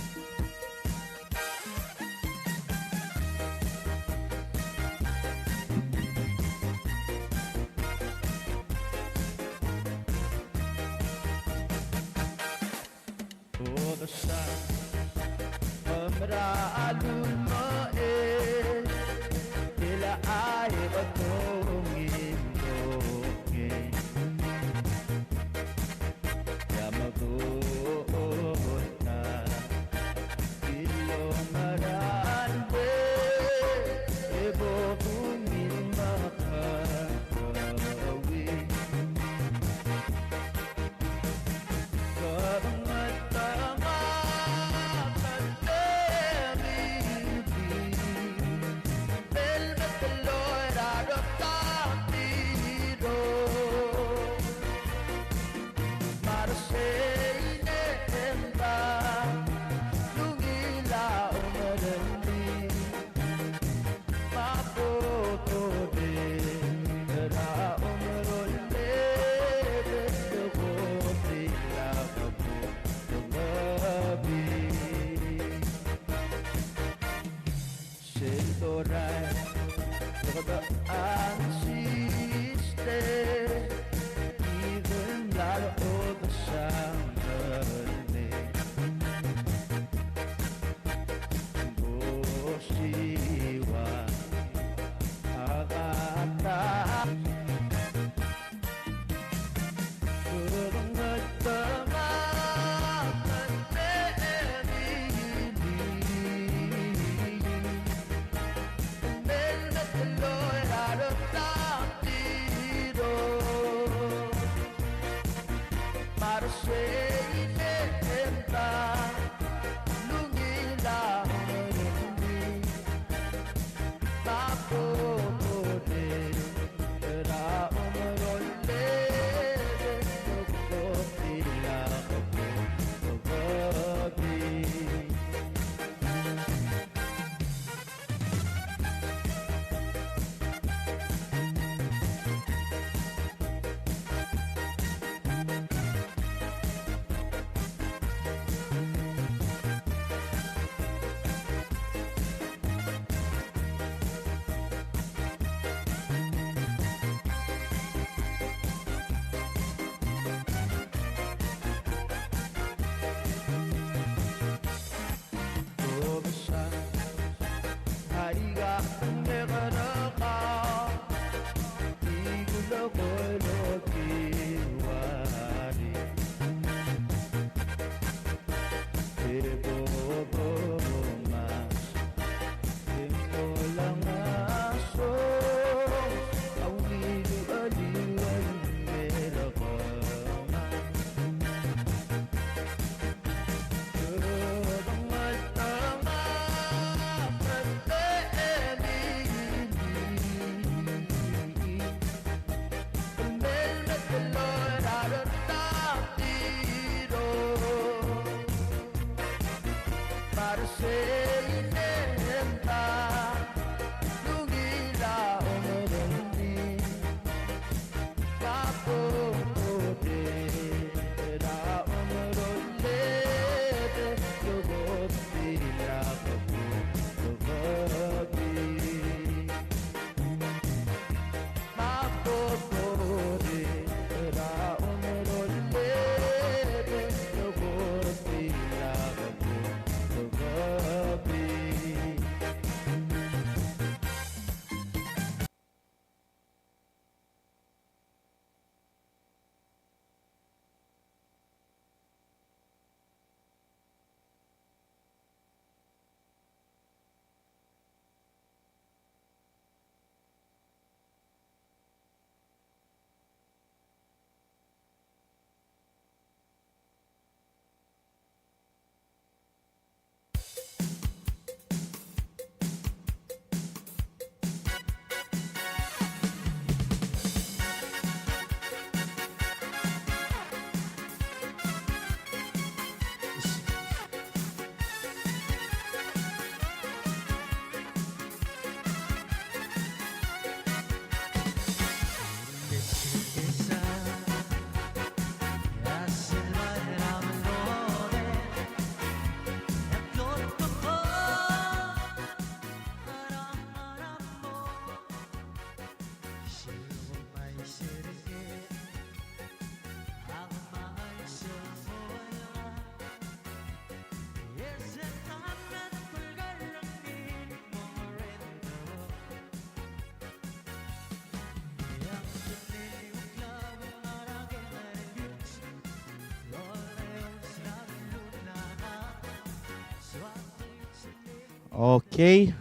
اوكي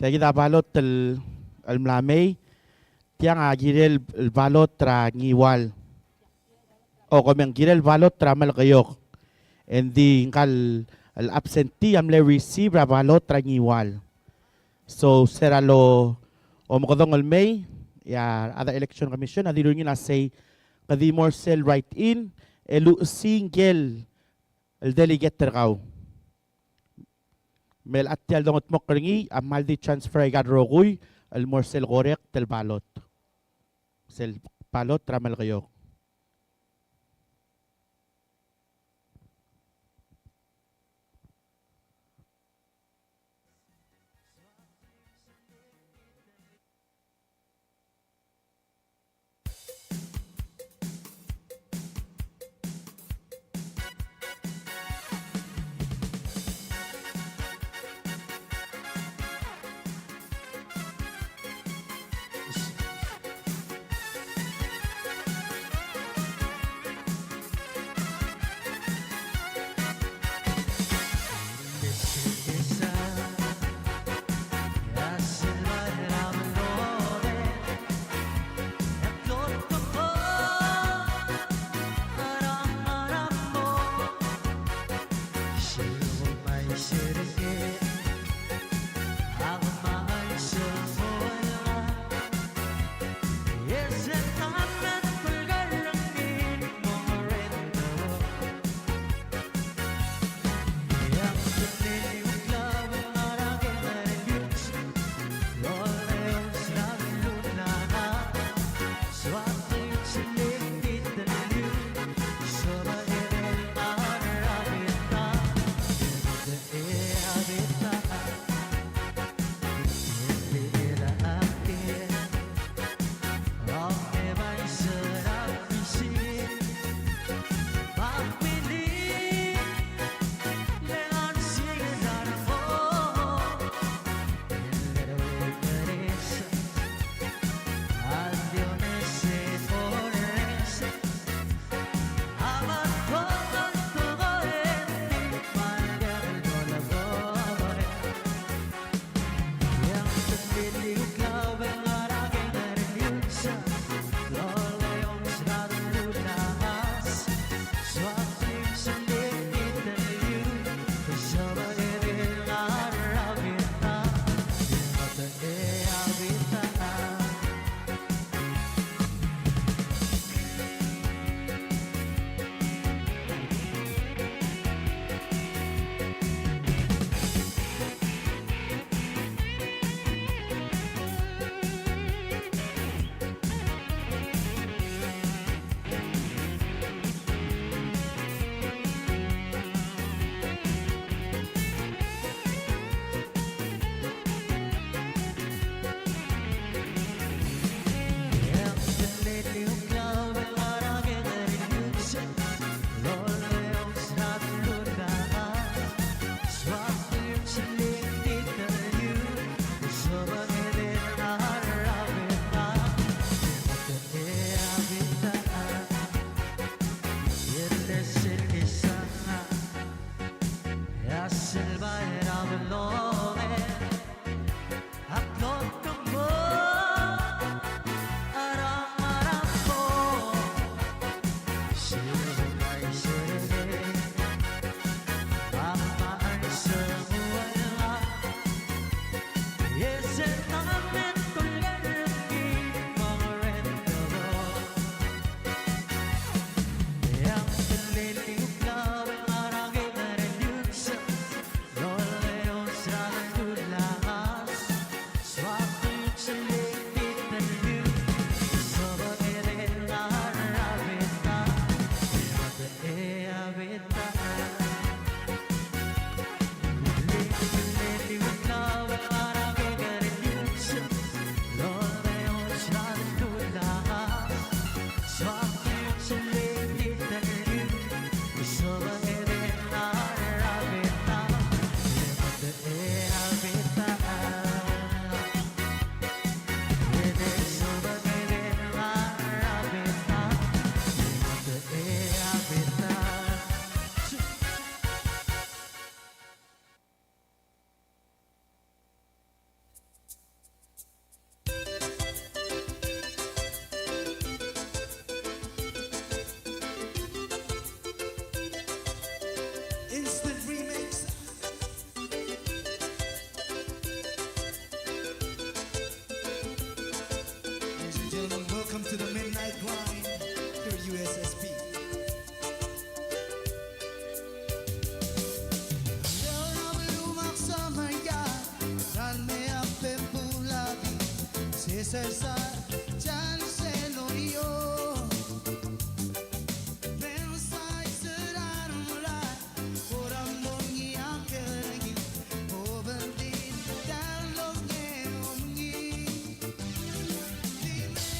تجد بالوت الملامي tiang agirel el balot tra ngiwal o komeng girel balot tra malgayok and di kal el absentee am le receive ra balot tra ngiwal so seralo o mokodong el may ya ada election commission adiru ngi na say kadi more cell right in elu single el delegate tergaw mel atyal dongot mokringi amal di transfer gadroguy el more cell correct tel balot sel balot tra malgayok to the midnight grind through USSP. Sa chan se lo yo pensai será mula por amor y aquel over the down los neongi dime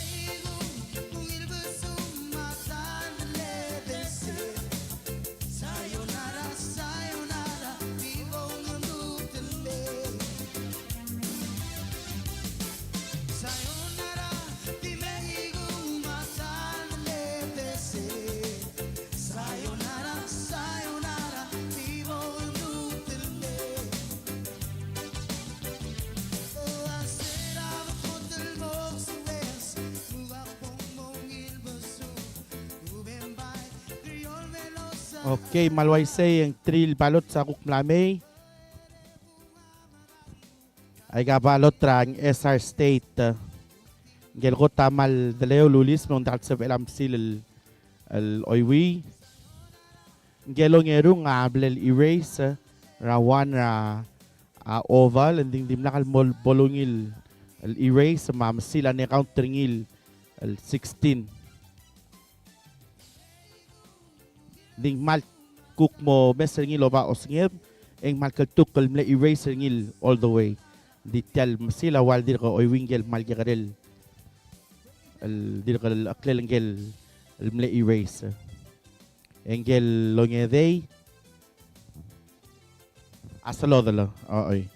un ilbeso matan le dese sayonara sayonara vivo un dutele sayonara dime un matan le dese sayonara sayonara vivo un dutele oh asera hotel box wes muga pongo ilbeso uben bay criol velosa. Okay, malwaysay ang trill balot sa Kukmlame. Ay gabalot rang SR State. Gel ko tamal daleo lulis mong dahil sa velam sil al oiwi. Gelo ngerong ablel erase rawan ra oval and dim nakal bolongil al erase mam sila ni countering al 16. Ding mal cook mo messer ngil oba osngeb eng mal kaltuk mle erase ngil all the way. Detail masila wal dir ko oy wingel mal garel al dir ko aklel ngel al mle erase engel longedey asalodalo oy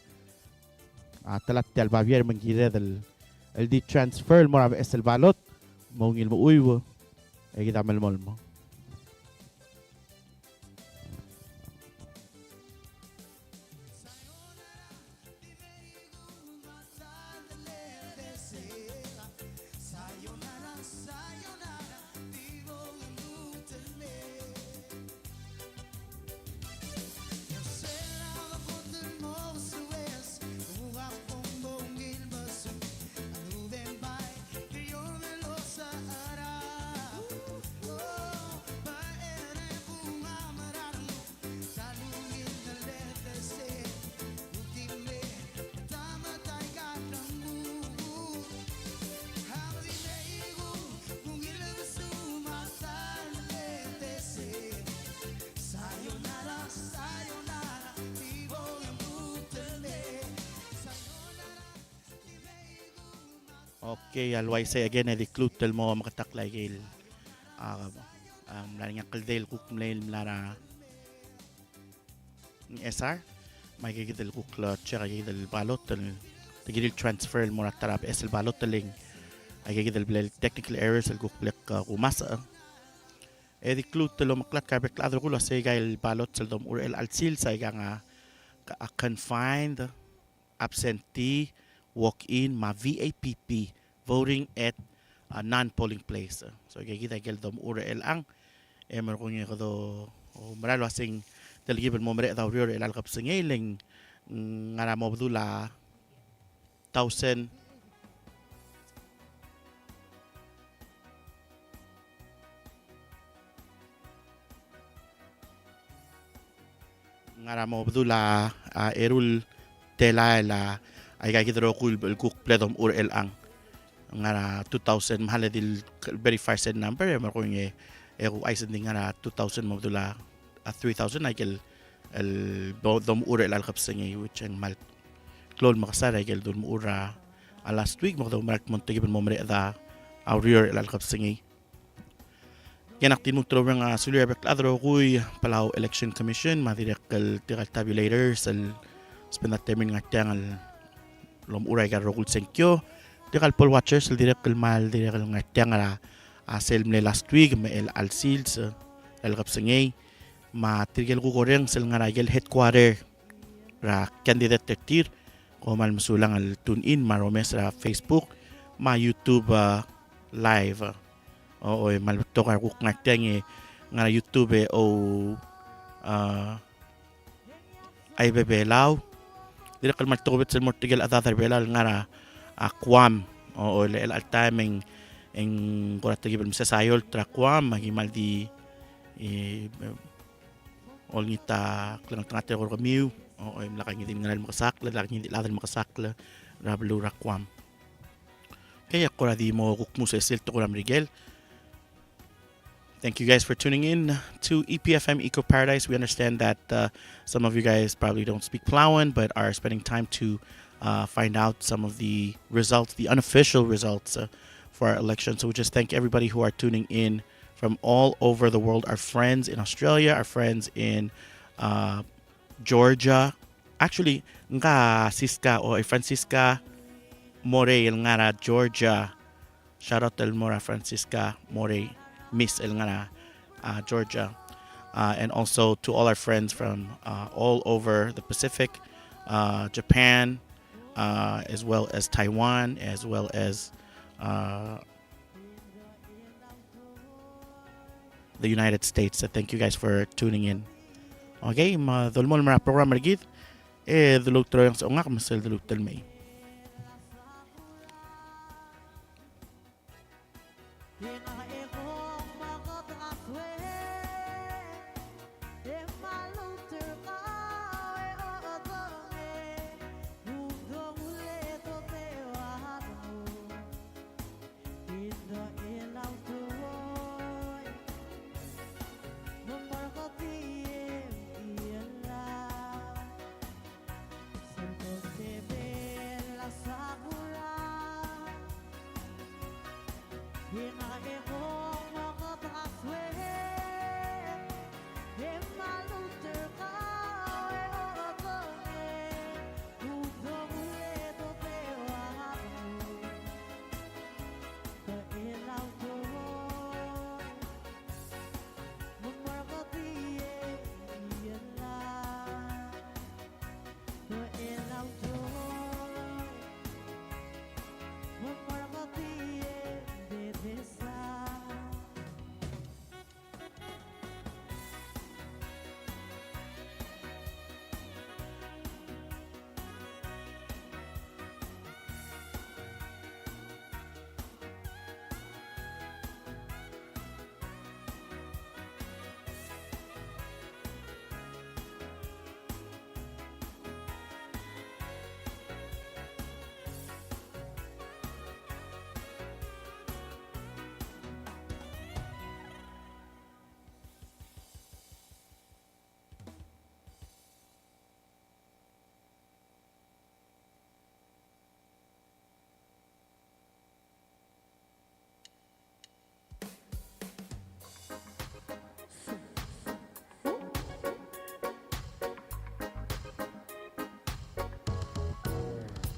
talat tel bavier mangire el di transfer mo ab esel balot mo ngil mo uywo ay kita malmol mo. Sayonara, sayonara, vivo un dutele. Yo será hotel box wes muga pongo ilbeso uben bay criol velosa ara. Oh, ba ere bunga marano salungin le dese ultime tama tai katangu. Sayonara, sayonara, vivo en dutele. Sayonara, Okay, alwaysay again ay diklutel mo makataklay gil mlaring ang kaldel kukmlail mlara ng SR may gigidel kukla tsaka gigidel balot gigidel transfer mo na tarap esel balot taling ay gigidel bilal technical errors al kukblek kumasa diklutel mo maklat kabek ladro kulo sa gail balot sa dom urel alsil sa nga confined absentee walk-in ma VAPP voting at non-polling place. So kita gel dom urel ang mer ko ngi ko maralo asing dalgiben mo mere daw rior el alkap singeling ngara mo bdula 1000 ngara mo bdula erul tela la ay kagidro kul kuk pledom urel ang ngara 2000 mahal dil verify said number mer ko ngi ay sending ngara 2000 mo bdula 3000 ay kel el dom urel al kapsengi which ang mal klol makasara ay kel dom ura last week mo daw mark montegiben mo mere da aurier al kapsengi Yanak tinutro ng sulier bekladro kuy Palau Election Commission madirek kel tigal tabulators al spenat termin nga tiangal lom uray ka rokul senkyo tigal poll watchers al direk kel mal direk nga tiangala asel mle last week me el alsils el kapsengay ma tirgel ko koreng sel nga ragel headquarter ra candidate tertir ko mal masulang al tune in maromes ra Facebook ma YouTube live o mal tokar ko ngaktengi nga YouTube o ay bebelaw direk mal tokobet sel mortigel adadar belal nga akwam o el timing en kurat gibel misasayol trakwam magimaldi olngita klang tangate ko kamiu o mlakang hindi ngal makasakla laking hindi ladan makasakla rablu rakwam kaya kura di mo kukmu sa silto ko Miguel. Thank you guys for tuning in to EPFM Eco Paradise. We understand that some of you guys probably don't speak Plauen, but are spending time to find out some of the results, the unofficial results for our election. So we just thank everybody who are tuning in from all over the world. Our friends in Australia, our friends in Georgia. Actually, nga Siska o Francisca More nga Georgia. Shout out to Mora Francisca More. Miss Elngana, Georgia, and also to all our friends from all over the Pacific, Japan, as well as Taiwan, as well as the United States. So thank you guys for tuning in. Okay, madulmol mga program rigid. Dulog troyang sa ungak, masal dulog talmay.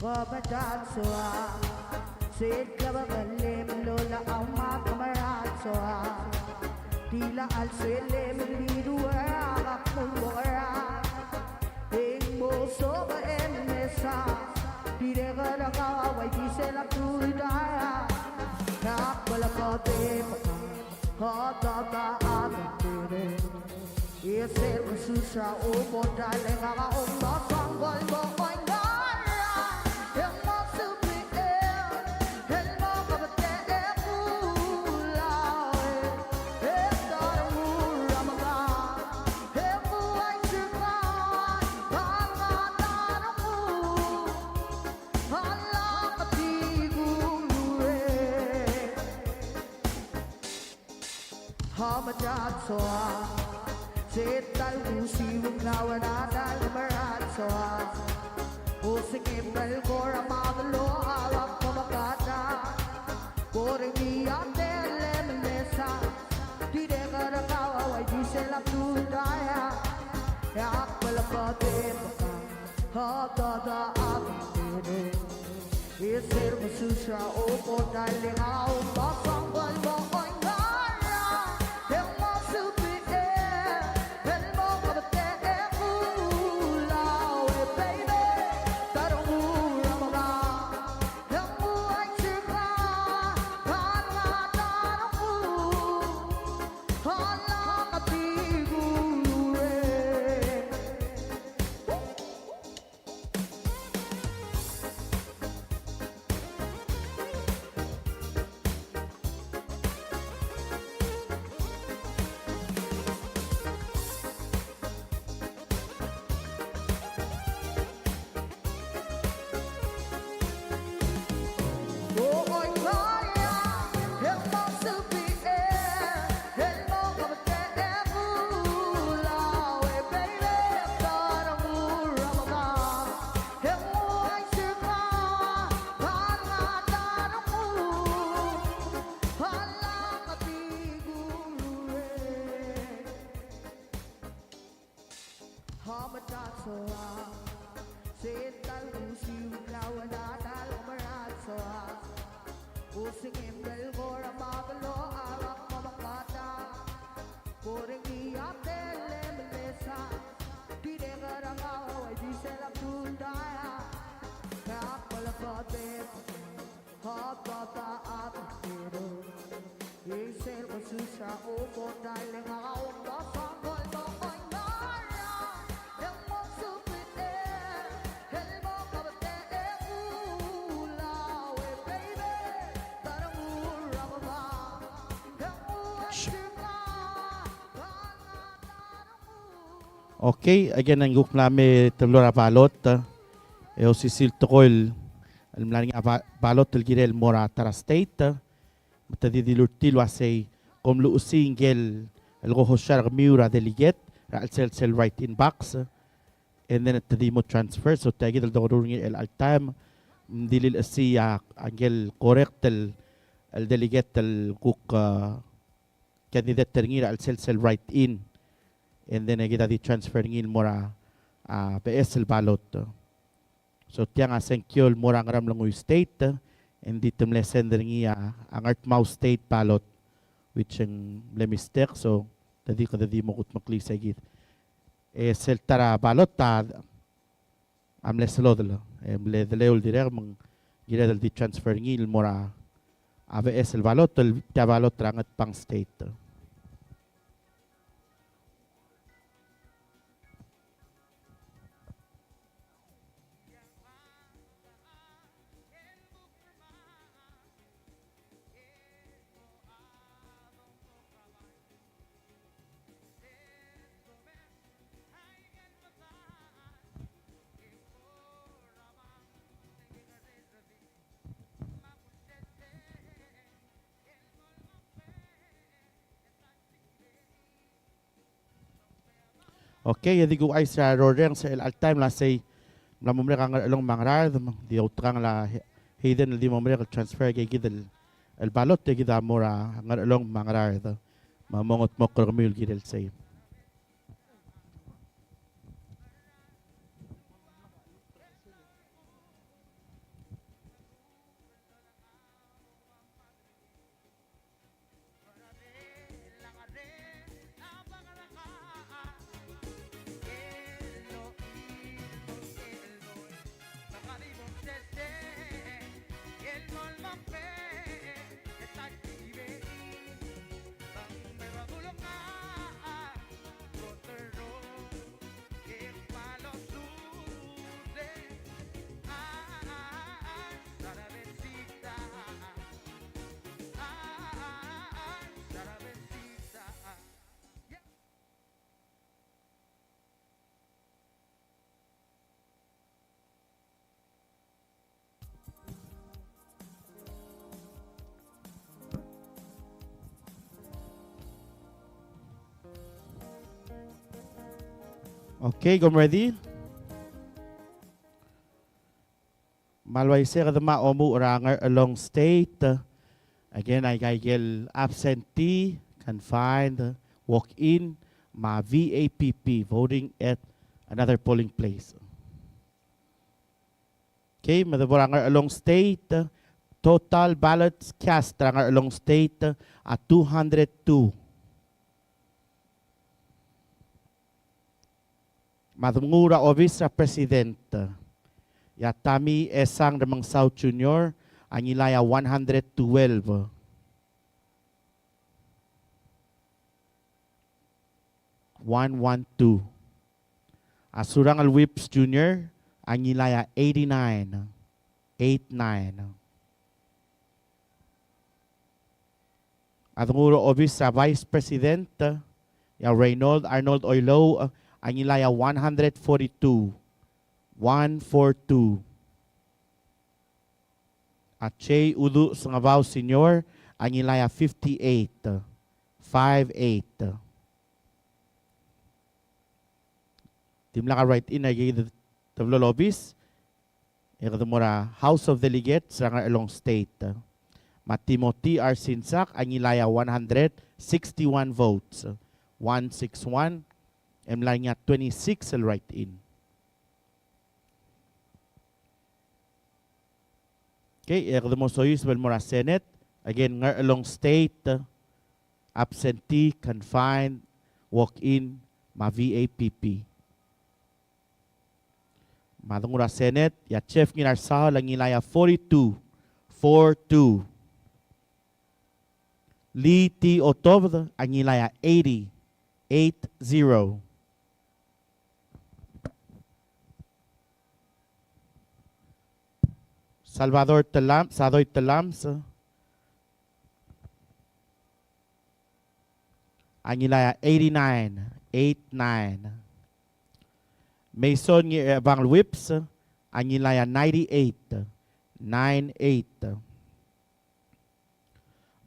Babadadsoa, Sid Kabagalim, Lola Alma Kamaradsoa, Tila Al Selim, Liduera, Kulwara, Ing Mosoba Emesa, Direga Kawa, Gisela Kudara, Kapalakote, Hotata Abitire, Yesel Susha, Omo Dalega, Omo Sangol, Mokoy. Soa, Zetal Usi, Wikawana, Marat Soa, Using Belgora, Madalo, Alak, Pomakata, Boring out there, Lemonesa, Didega, Kawa, Gisela, Tudaya, Yapalapote, Hotata, Abide, Isir Masusha, Opo, Darling, out, Bosong, Boy. Okay, again ang guk nami temlora balot. Eu sisil tokol alam lang nga balot tel girel mora tara state. Matadi dilur tilo asay kom lu usingel el go hoshar miura delegat ra sel right in box. And then at the mo transfer so tagi del dorur el altam dilil asiya angel correct el delegate el guk candidate terngira al sel right in. And then kita di transfer ngil mora PS el balot. So tiang asenkyol mora ngaram langoy state and di temle sender ngia ang Artmouth state balot which ang le mistake so tadi ko tadi mo kut makli sagit. Sel tara balot ta amle selodlo amle deleul direct mang gira di transfer ngil mora ABS el balot el ta balot rangat pang state. Okay, yadi ko ay sa Rodeng sa al time la say namumre kang along mangrar di utrang la hidden di momre transfer kay gidel el balot te gida mora ngar along mangrar mamongot mo kromil gidel say. Okay, gom ready? Malway sir the ma omu ranger along state. Again, I gigel absentee, confined, walk in, ma VAPP, voting at another polling place. Okay, madaburanger along state. Total ballots cast ranger along state at 202. Madungura office sa president. Yatami esang damang South Junior ang ilaya 112. Asurang al Whips Junior ang ilaya 89. 89. Adungura office sa vice president. Ya Reynold Arnold Oilo ang ilaya 142. 142. At Che Udu Sangabao Senior ang ilaya 58. 58. Timla ka right in ay tablo lobbies. Mura House of Delegates sa along state. Timothy R. Sinsak ang ilaya 161 votes. 161. Emla niya 26 al right in. Okay, Erdemosoyus Belmora Senate. Again, nga along state, absentee, confined, walk-in, ma-VAPP. Madungura Senate, ya chef nginarsaw lang ilaya 42-42. Lee T. Otov, ang ilaya 80-80. Salvador Talam, Sadoy Talams, ang ilaya 89-89. Mason ng Bang Whips, ang ilaya 98-98.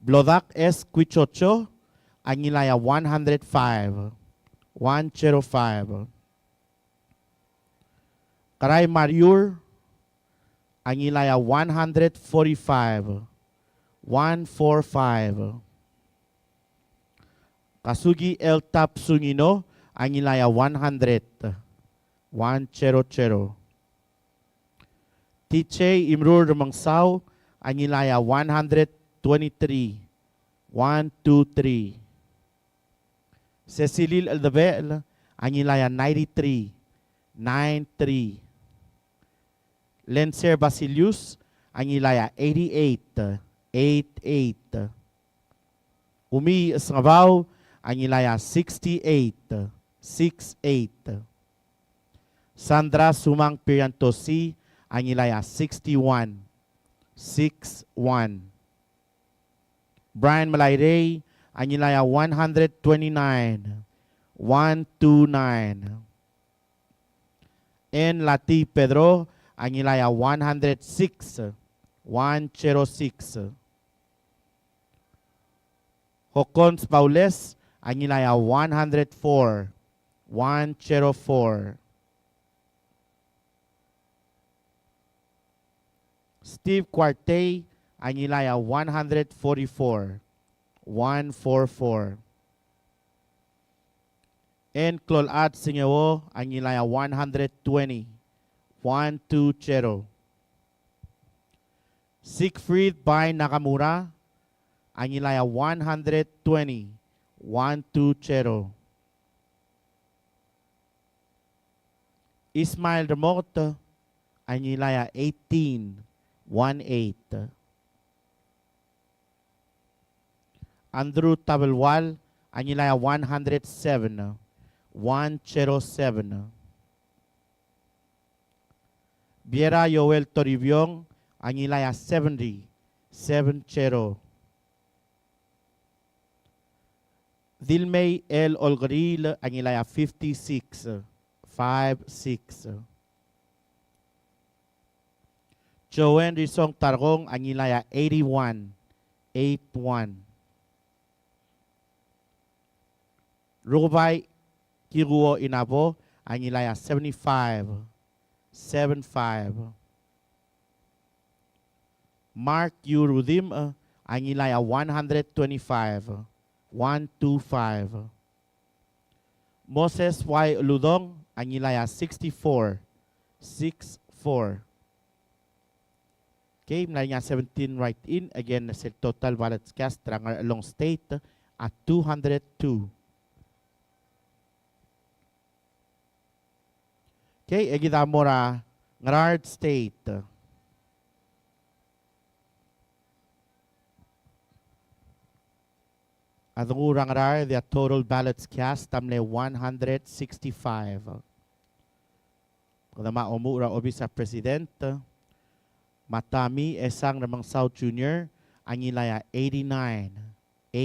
Blodak S. Quichocho, ang ilaya 105-105. Karay Mariur, ang ilaya 145-145. Kasugi El Tap Sungino, ang ilaya 100-100. Tiche Imrur Mangsaw, ang ilaya 123-123. Cecilil Aldabel, ang ilaya 93-93. Lencer Basilius, ang ilaya 88-88. Umi Esngabaw, ang ilaya 68-68. Sandra Sumang Pirantosi, ang ilaya 61-61. Brian Malayray, ang ilaya 129-129. N. Lati Pedro, ang ilaya 106-106. Hocons Paules, ang ilaya 104-104. Steve Quartey, ang ilaya 144-144. N. Clolad Singewo, ang ilaya 120-120. Siegfried Bay Nakamura, ang ilaya 120-120. Ismail Remote, ang ilaya 18-18. Andrew Tabelwal, ang ilaya 107-107. Biera Yoel Toribiong, ang ilaya 70-70. Dilmay L. Olgaril, ang ilaya 56-56. Joanne Rizong Targong, ang ilaya 81-81. Rubay Kiruo Inabo, ang ilaya 75-75. Mark U. Rudim, ang ilaya 125-125. Moses Y. Ludong, ang ilaya 64-64. Okay, mula nga 17 write-in. Again, sa total ballots cast trangar along state at 202. Okay, egida mora ngarard state. At ngurang rar, the total ballots cast tamle 165. Kung maumura obi sa president, Matami Esang namang South Junior, ang ilaya 89-89.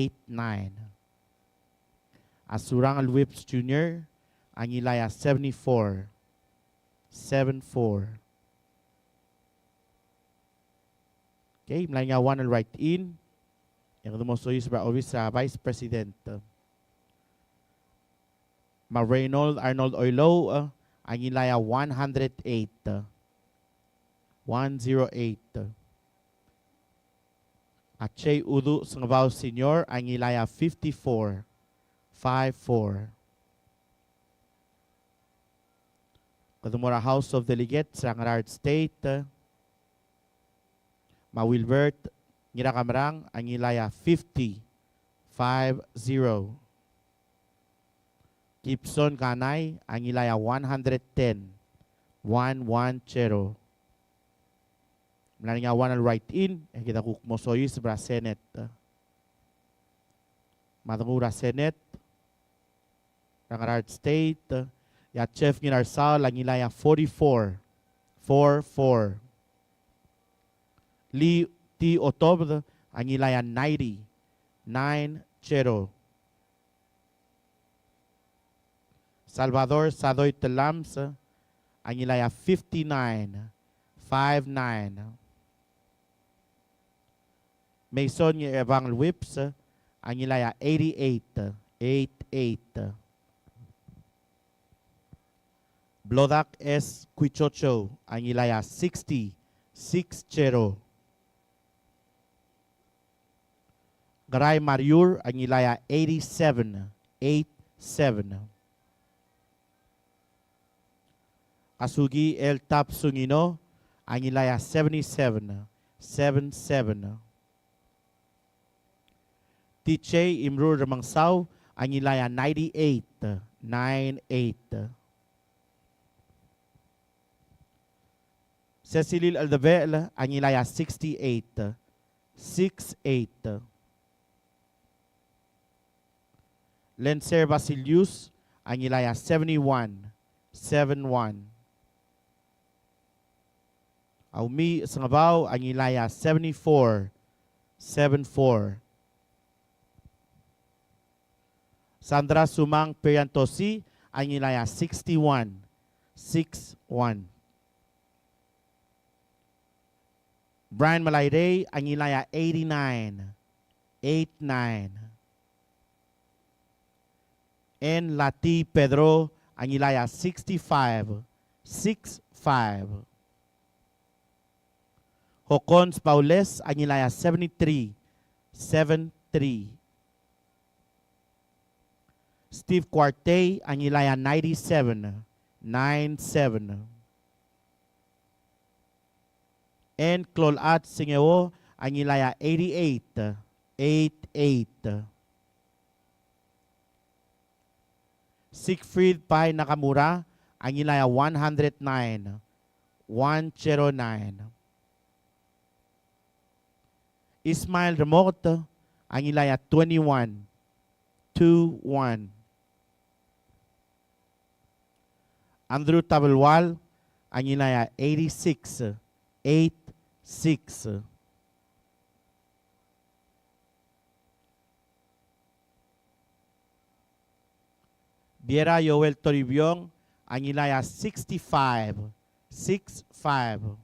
Asurang Alwips Junior, ang ilaya 74-74. Okay, mula nga one right in. Yung dumusoyos ba obi sa Vice President. Ma-Reynold Arnold Oilo, ang ilaya 108. 108. At Che Udu Sangabaw Senior, ang ilaya 54. 54. Kadumura House of Delegates, ang Rard State. Ma Wilbert, ngira kamarang, ang ilaya 50. 50. Gibson Kanay, ang ilaya 110. 110. Mula nga 1 al right in, kita kukmosoy sa Brasenet. Madangura Senate, Rangarard State, ya Chef Ginarsal, ang ilaya 44. 44. Lee T. Otob, ang ilaya 90. 90. Salvador Sadoy Telams, ang ilaya 59. 59. Mason Evang Whips, ang ilaya 88. 88. Blodak S. Quichocho, ang ilaya 60. 60. Garay Mariur, ang ilaya 87. 87. Kasugi El Tap Sungino, ang ilaya 77. 77. Tiche Imrur Ramangsaw, ang ilaya 98. 98. Cecilil Aldabel, ang ilaya 68. 68. Lencer Basilius, ang ilaya 71. 71. Aumi Sangabaw, ang ilaya 74. 74. Sandra Sumang Periantosi, ang ilaya 61. 61. Brian Malayday, ang ilaya 89. 89. N. Lati Pedro, ang ilaya 65. 65. Hocons Paules, ang ilaya 73. 73. Steve Cuarte, ang ilaya 97. 97. N. Clolat Singeo, ang ilaya 88. 88. Siegfried Pai Nakamura, ang ilaya 109. 109. Ismail Remote, ang ilaya 21. 21. Andrew Tabelwal, ang ilaya 86. 86. Biera Yoel Toribiong, ang ilaya 65. 65.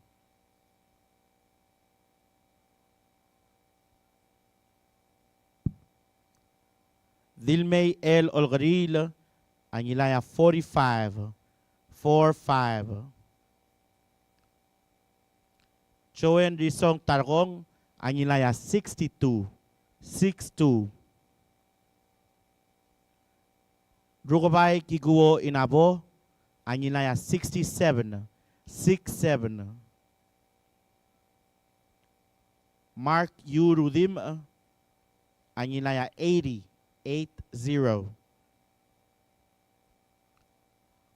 Dilmay L. Olgaril, ang ilaya 45. 45. Choen Risong Targong, ang ilaya 62. 62. Drugabay Kiguo Inabo, ang ilaya 67. 67. Mark U. Rudim, ang ilaya 80. 80.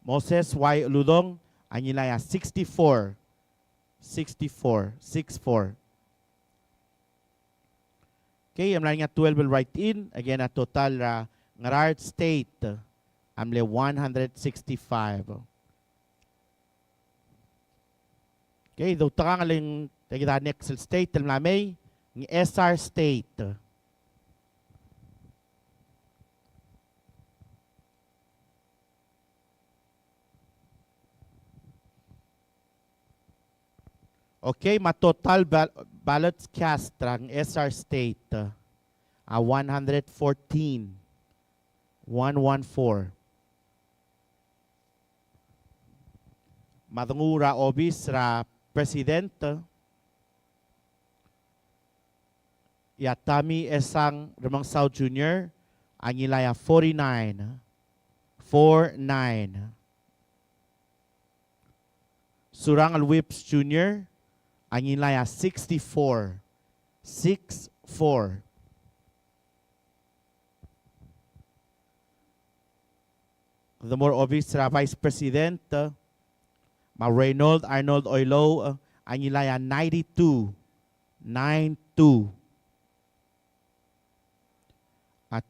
Moses Y. Ludong, ang ilaya 64. 64. 64. Okay, am nga 12 will write in. Again, a total ngarart state. Amle 165. Okay, daw taka nga lang tagita next state. Alam namin, ng SR state. Okay, total ballots cast ang SR State. 114. 114. Madungura obis ra presidente. Yatami Esang Ramangsaw Jr. ang ilaya 49. 49. Surang Alwips Jr. Anilaya 64. 64. The more obvious Vice President, Ma Reynold Arnold Oilo, Anilaya 92. 92.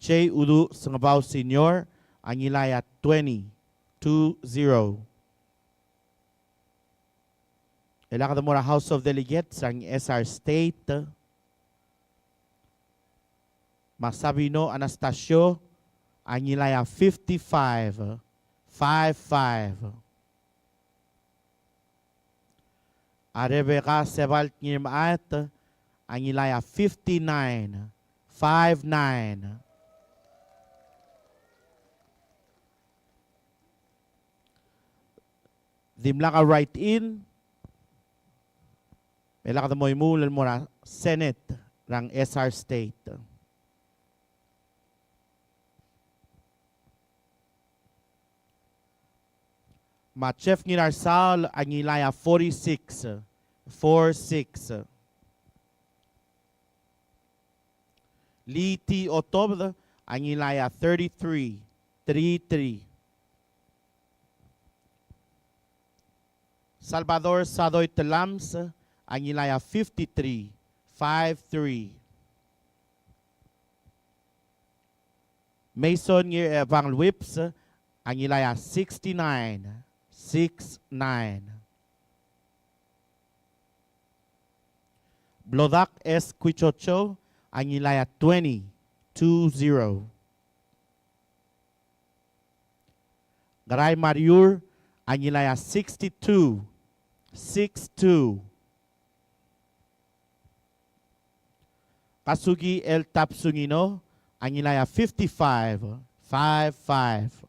Che Udu Sangabaw Senior, Anilaya 20. 20. Ilacadamora House of Delegates, ang SR State. Masabino Anastasio, Anilaya 55. 55. Rebecca Sebalt Nirmaat, Anilaya 59. 59. Dimlaka write-in. Melaka mo imulan mo na Senate ng SR State. Chef Nginarsal, Anilaya 46. 46. Lee T. Otob, Anilaya 33. 33. Salvador Sadoy Telams, Anilaya 53. 53. Mason Evang Whips, Anilaya 69. 69. Blodak S. Quichocho, Anilaya 20. 20. Garay Mariur, Anilaya 62. 62. Kasugi El Tapsungino, Anilaya 55. 55.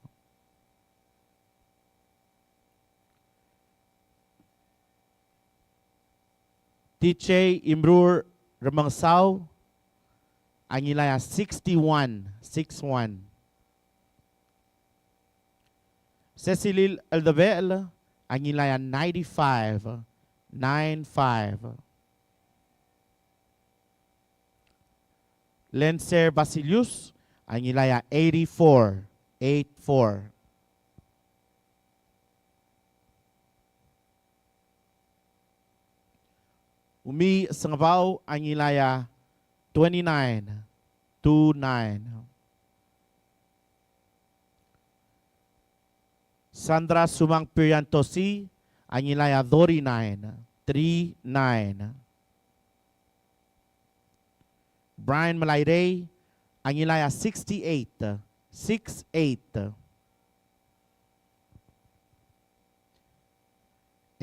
Tiche Imrur Ramangsaw, Anilaya 61. 61. Cecilil Aldabel, Anilaya 95. 95. Lenser Basilius, Anilaya 84. 84. Umi Sangabaw, Anilaya 29. 29. Sandra Sumang Piriantosi, Anilaya 39. 39. Brian Malayre, Anilaya 68. 68.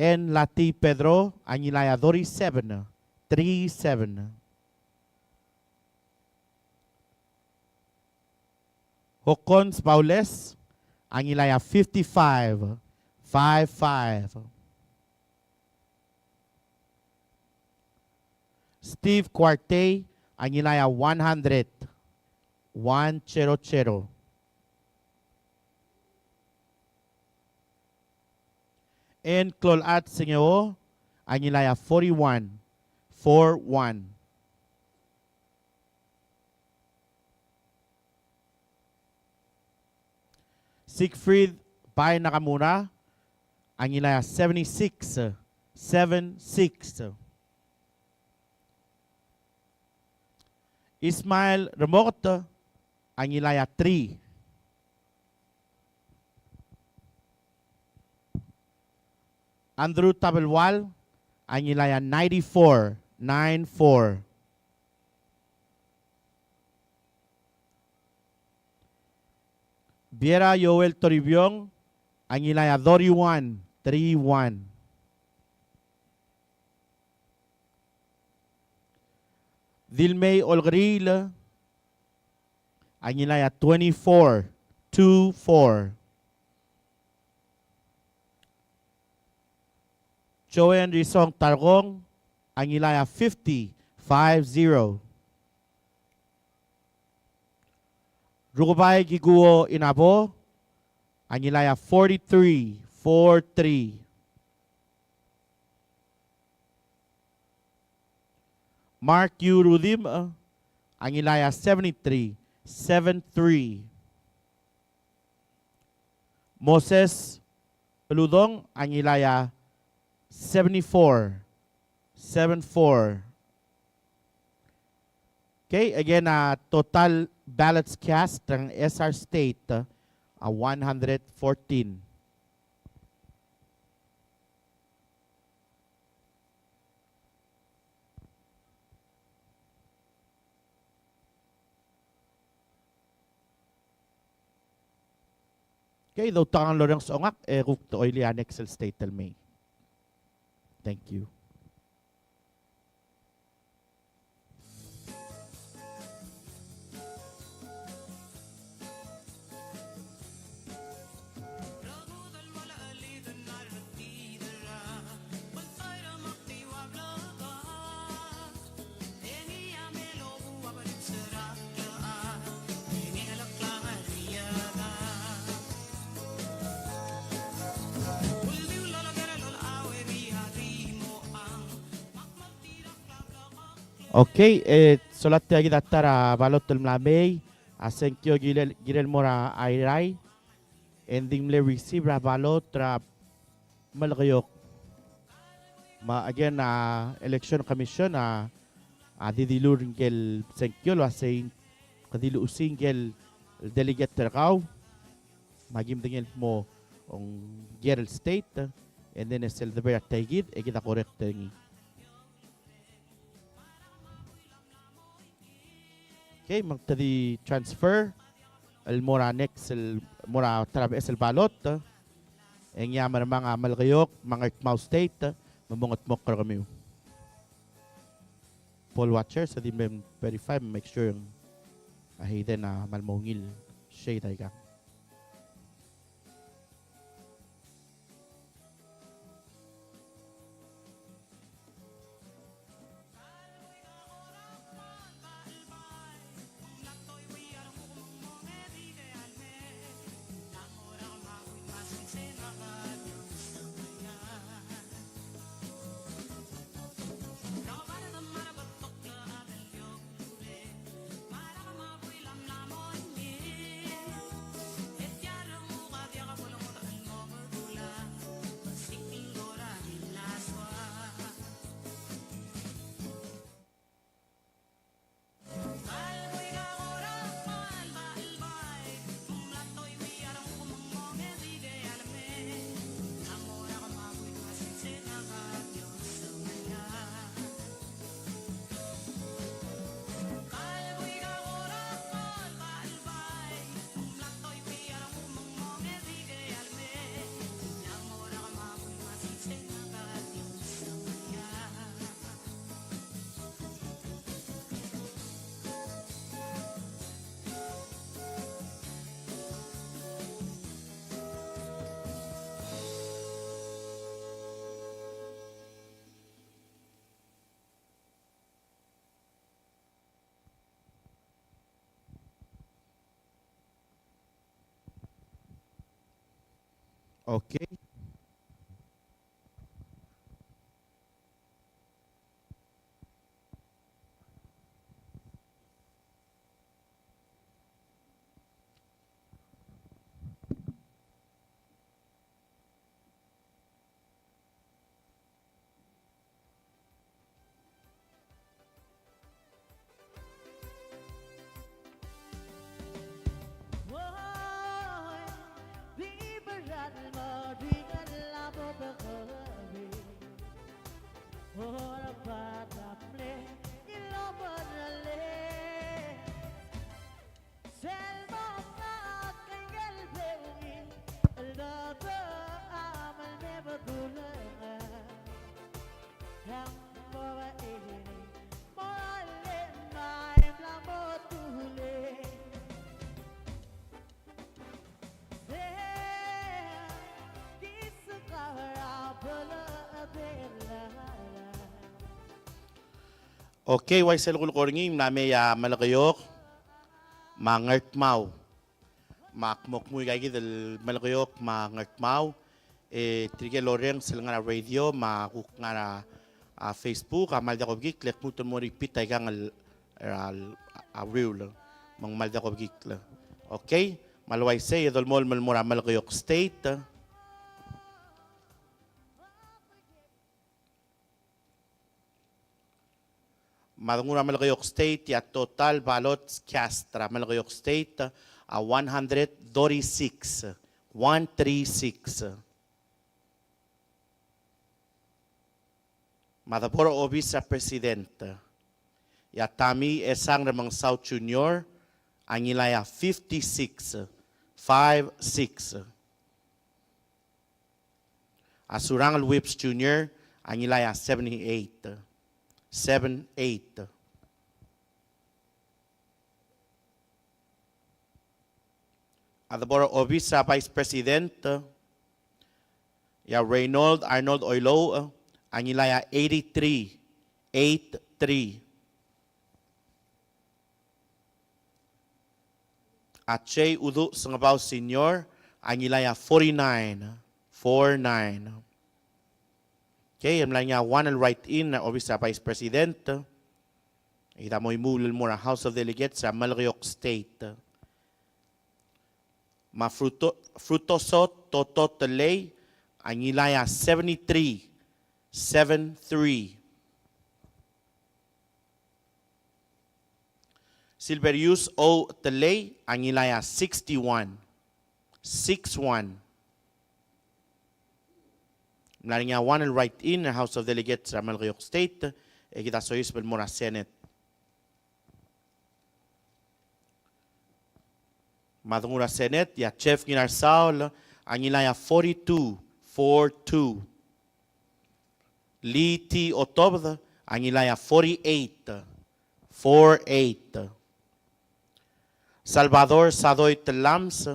En Lati Pedro, Anilaya 37. 37. Hokons Paules, Anilaya 55. 55. Steve Quarte, Anilaya 100. 100. En Clolat Singeo, Anilaya 41. 41. Siegfried Pai Nakamura, Anilaya 76. 76. Ismail Remote, Anilaya 3. Andrew Tabelwal, Anilaya 94. 94. Viera Joel Toribiong, Anilaya 31. 31. Dilmay Olgril, Anilaya 24. 24. Joanne Rizong Targong, Anilaya 50. 50. Rugubay Giguo Inabo, Anilaya 43. 43. Mark U. Rudim, Angilaya 73-73. Moses Peludong, Angilaya 74-74. Okay, again, total ballots cast ng SR State, 114. Okay, daw tangang Lawrence Ongak, Rukto Oilian Excel State May. Thank you. Okay, sulat tayo datara balot tulmlamay, asenkyo gilel mora ayray, ending le receive ra balot ra malakayok. Again, election commission didilur gel senkyo lo asin kadilu using gel delegate terkaw, magim dingel mo ang Gerald State, and then sel the bear tagid, kita correct tingi. Okay, magtadi transfer al mora next al mora trab el balot ang yaman mga malgayok mga Mau State mamungot mo kami poll watcher sa di verify make sure yung ahiden na malmongil shade ay ka. Okay. Okay, why sel kul korngim na may malakayok mangert mau makmok muy gay gidel malakayok mangert mau trige loreng sel nga radio makuk nga Facebook, malda ko gikla, muton mo repeat ay kang real, mang malda ko gikla. Okay? Malway say, idol mo malmura malgayok state. Madungura malgayok state, ya total ballots cast, malgayok state, 136. 136. Madaporo obis sa presidente. Ya tami esang remang South Junior, ang ilaya 56. 56. Asurangal Whips Junior, ang ilaya 78. 78. Adaboro obis sa Vice President, ya Reynold Arnold Oilo, ang ilaya 83. 83. At Che Udu Sangabaw Senior, ang ilaya 49. 49. Okay, yung lang niya one and right in na obis sa Vice President. Ita mo imulil mo na House of Delegates sa Malgayok State. Frutoso Toto Telay, ang ilaya 73. 73. Silverius O. Telay, ang ilaya 61. 61. Mula nga one and right in na House of Delegates sa Malgayok State, kita soyis Belmora Senate. Madungura Senate, ya Chef Ginarsaul, ang ilaya 42. 42. Lee T. Otobd, ang ilaya 48. 48. Salvador Sadoy Telams,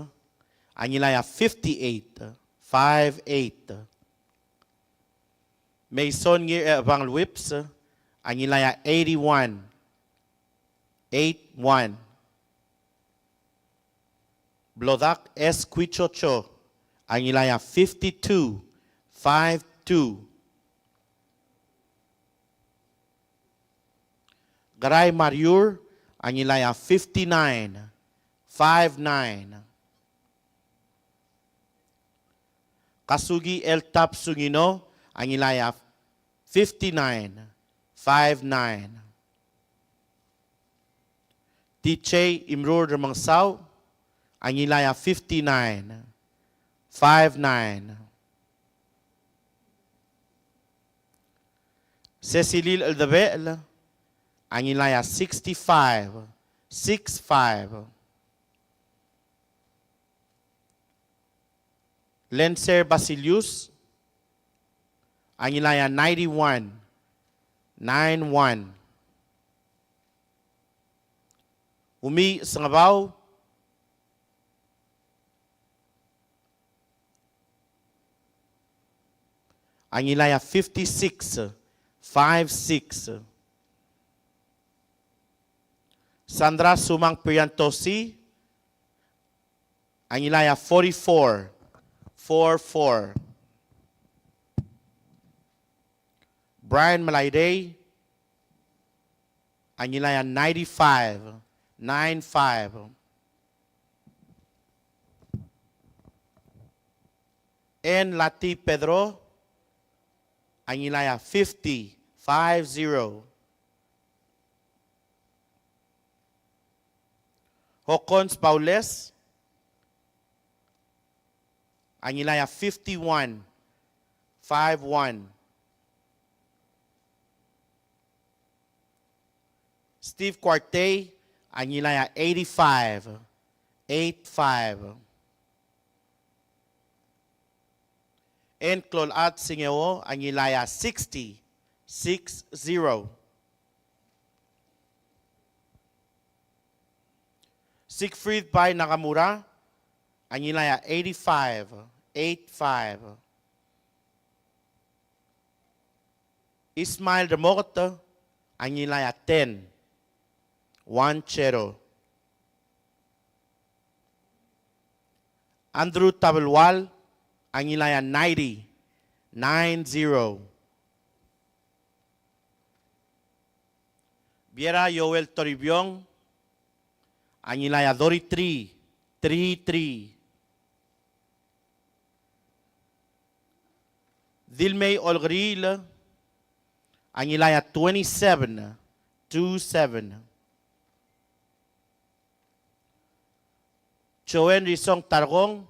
ang ilaya 58. 58. Mason Bang Whips, ang ilaya 81. 81. Blodak S. Quichocho, ang ilaya 52. 52. Garay Mariur, ang ilaya 59. 59. Kasugi El Tap Sungino, ang ilaya 59. 59. Tiche Imrur Mangsaw, ang ilaya 59. 59. Cecilil Aldabel, ang ilaya 65. 65. Lenser Basilius, ang ilaya 91. 91. Umi Sangabaw, ang ilaya 56. 56. Sandra Sumang Priantosi, ang ilaya 44. 44. Brian Malayday, ang ilaya 95. 95. N. Lati Pedro, ang ilaya 50. 50. Hokons Paules, ang ilaya 51. 51. Steve Quarte, ang ilaya 85. 85. And Clolat Singeo, ang ilaya 60. 60. Siegfried Pai Nakamura, ang ilaya 85. 85. Ismail Demoto, ang ilaya 10. 10. Andrew Tabelwal, ang ilaya 90. 90. Viera Joel Toribiong, Anilaya Dori 3. Dilmay Olgril, Anilaya 27. Choen Risong Targong,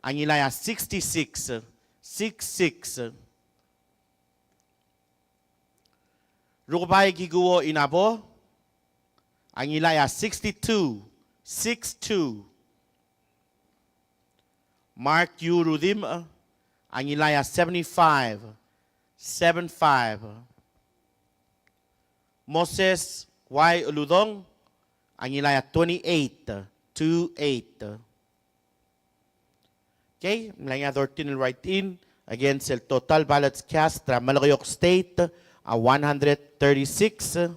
Anilaya 66. Rukbay Giguo Inabo, Anilaya 62. Mark Yu Rudim, Anilaya 75. Moses Y. Uludong, Anilaya 28. Okay, Mlaya 13 right in against el total ballots cast tra Malagoyok State a 136.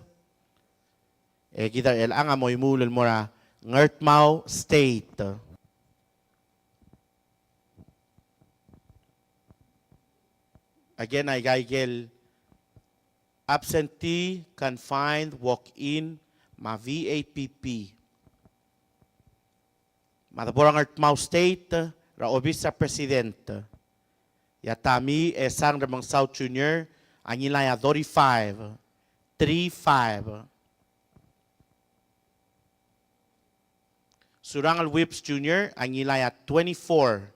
Kita el anga mo imulol mora Ngurtmao State. Again, I gaigel absentee, confined, walk-in, ma VAPP. Mataporang Ngurtmao State, ra obis sa presidente. Yatami esang ramang South Junior, Anilaya 35. Surangal Whips Junior, Anilaya 24.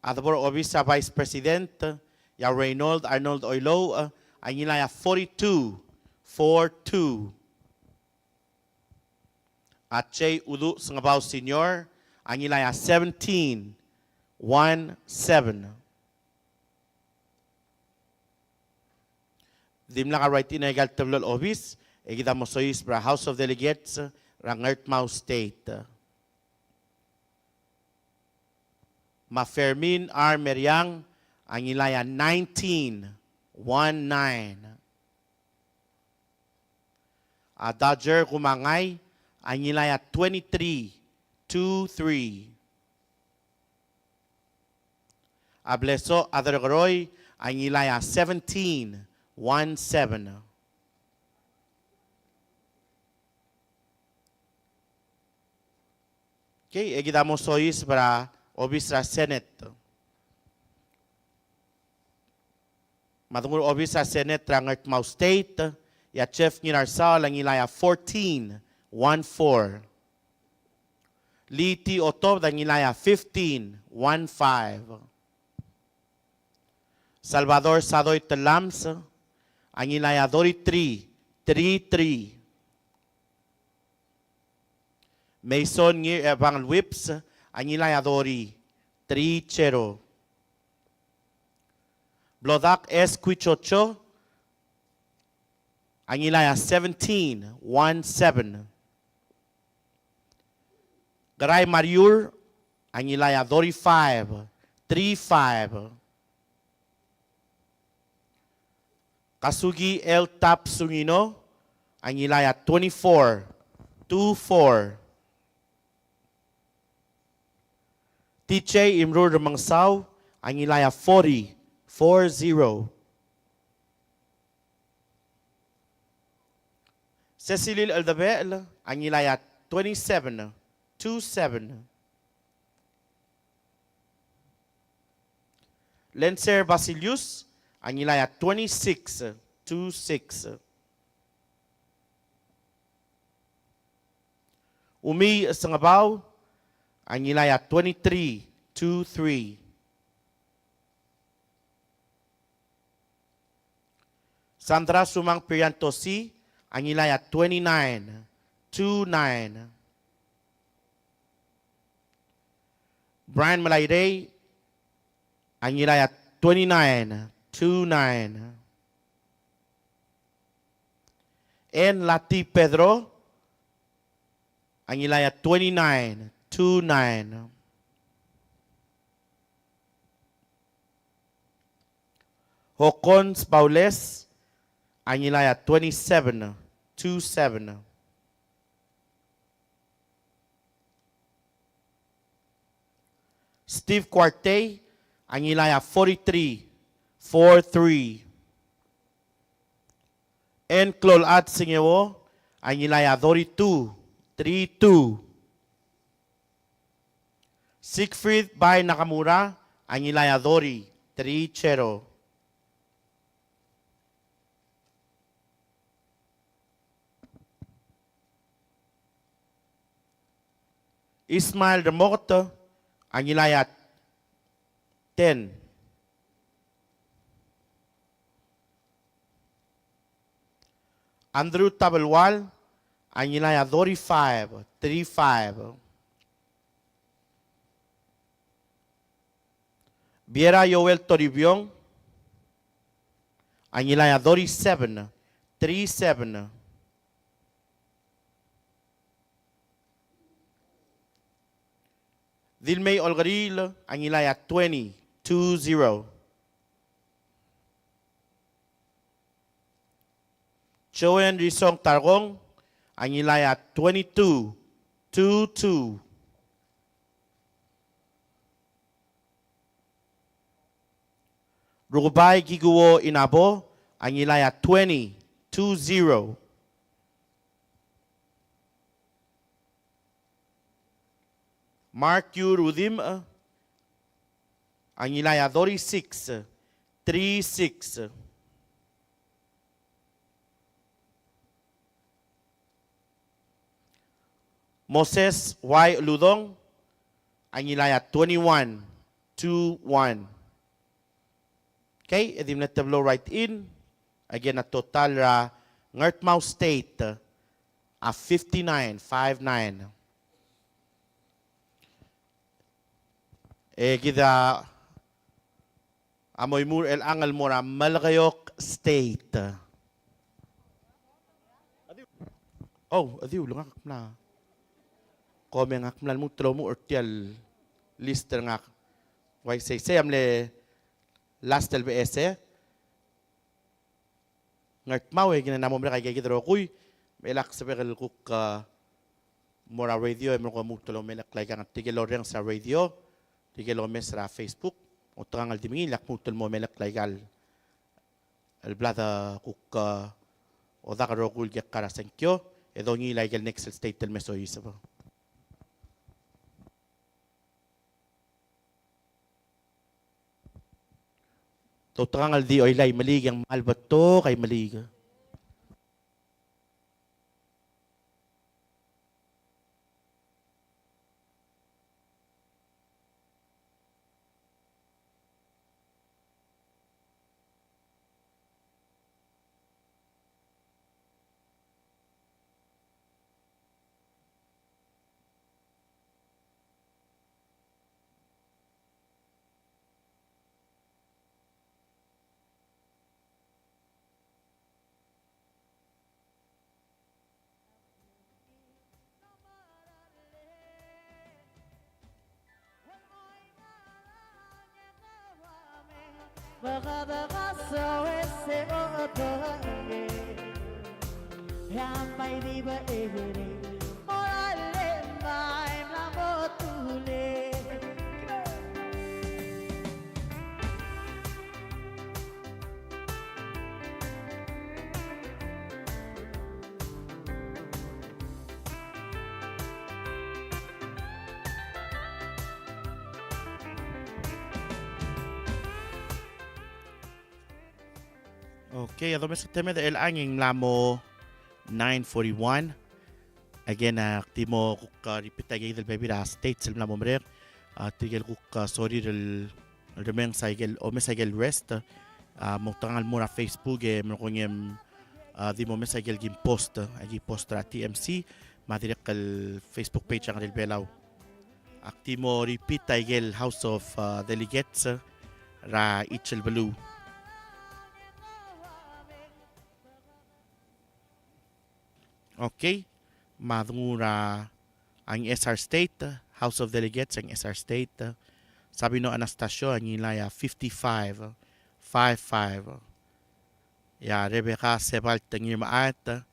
Atapor obis sa Vice President, ya Reynold Arnold Oilo, Anilaya 42. At Che Udu Sangabaw Senior, Anilaya 17. Dimla ka right in egal tablol obis, egida mo sois para House of Delegates, Ngurtmao State. Mafermin R. Meriang, Anilaya 19. Dodger Kumangay, Anilaya 23. Ableso Adargoroy, Anilaya 17. Okay, egidamos sois para obisra Senate. Madungur obisra Senate ra Ngurtmao State, ya Chef Nginarsal, Anilaya 14. Liti Otob, Anilaya 15. Salvador Sadoy Telams, Anilaya 3. Mason Ngir Evangal Whips, Anilaya 3. Blodak S. Quichocho, Anilaya 17. Garay Mariur, Anilaya 35. Kasugi L. Tap Sungino, Anilaya 24. TJ Imrur Mangsaw, Anilaya 40. Cecilil Aldabel, Anilaya 27. Lencer Basilius, Anilaya 26. Umi Sangabaw, Anilaya 23. Sandra Sumang Priantosi, Anilaya 29. Brian Malayday, Anilaya 29. En Lati Pedro, Anilaya 29. Hokons Paules, Anilaya 27. Steve Quarte, Anilaya 43. 4-3. Enklol at Singewo, Angilaya Dori 2, 3-2. Siegfried by Nakamura, Angilaya Dori 3-0. Ismail Remoto, Angilaya 10. Andrew Tabelwal, Angilaya Dori 5, 3-5. Viera Joel Toribiong, Angilaya Dori 7, 3-7. Dilmay Olgaril, Angilaya 20, 2-0. Joen Risong Targong, Angilaya 22, 2-2. Rugubay Giguo Inabo, Angilaya 20, 2-0. Mark U. Rudim, Angilaya Dori 6, 3-6. Moses Y. Ludong, Angilaya 21, 2-1. Okay, edim na tablo right in. Again, a total Ngurtmouth State, 59, 5-9. Gida amoy mur el angal mora Malagayok State. Oh, adiw lang na. Kome ngak mlan mo tro mo ortial lister ngak. Why say amle last LBS ngart mawe gina namo mra kay gidro kuy melak sa bekel kuk mora radio mo ko mutlo melak lay kang tigelo reng sa radio tigelo mes ra Facebook o tangal dimingi lak mutol mo melak lay gal el blada kuk o dakaro kul gyak kara senkyo edongi lay gal next state tel meso isaba. Totangal di oilay malig ang albato kay malig. Baka sa wese o abahe Yampay di ba ehre Morale may mlamotule Okay, ato mes teme de el anging lamo 941. Again, timo kuk ripita gay del baby ra states el lamo mrer. Tigel kuk sorry del remeng saigel o mesaigel rest. Montangal mo na Facebook mo konyem di mo mesaigel gim post agi post ra TMC madirek el Facebook page ang del belaw. Aktimo ripita gel House of Delegates ra Ichel Balu. Okay, madungura ang SR State, House of Delegates ang SR State. Sabi no Anastasio ang ilaya 55, 55. Ya Rebecca Sebalt ang imaat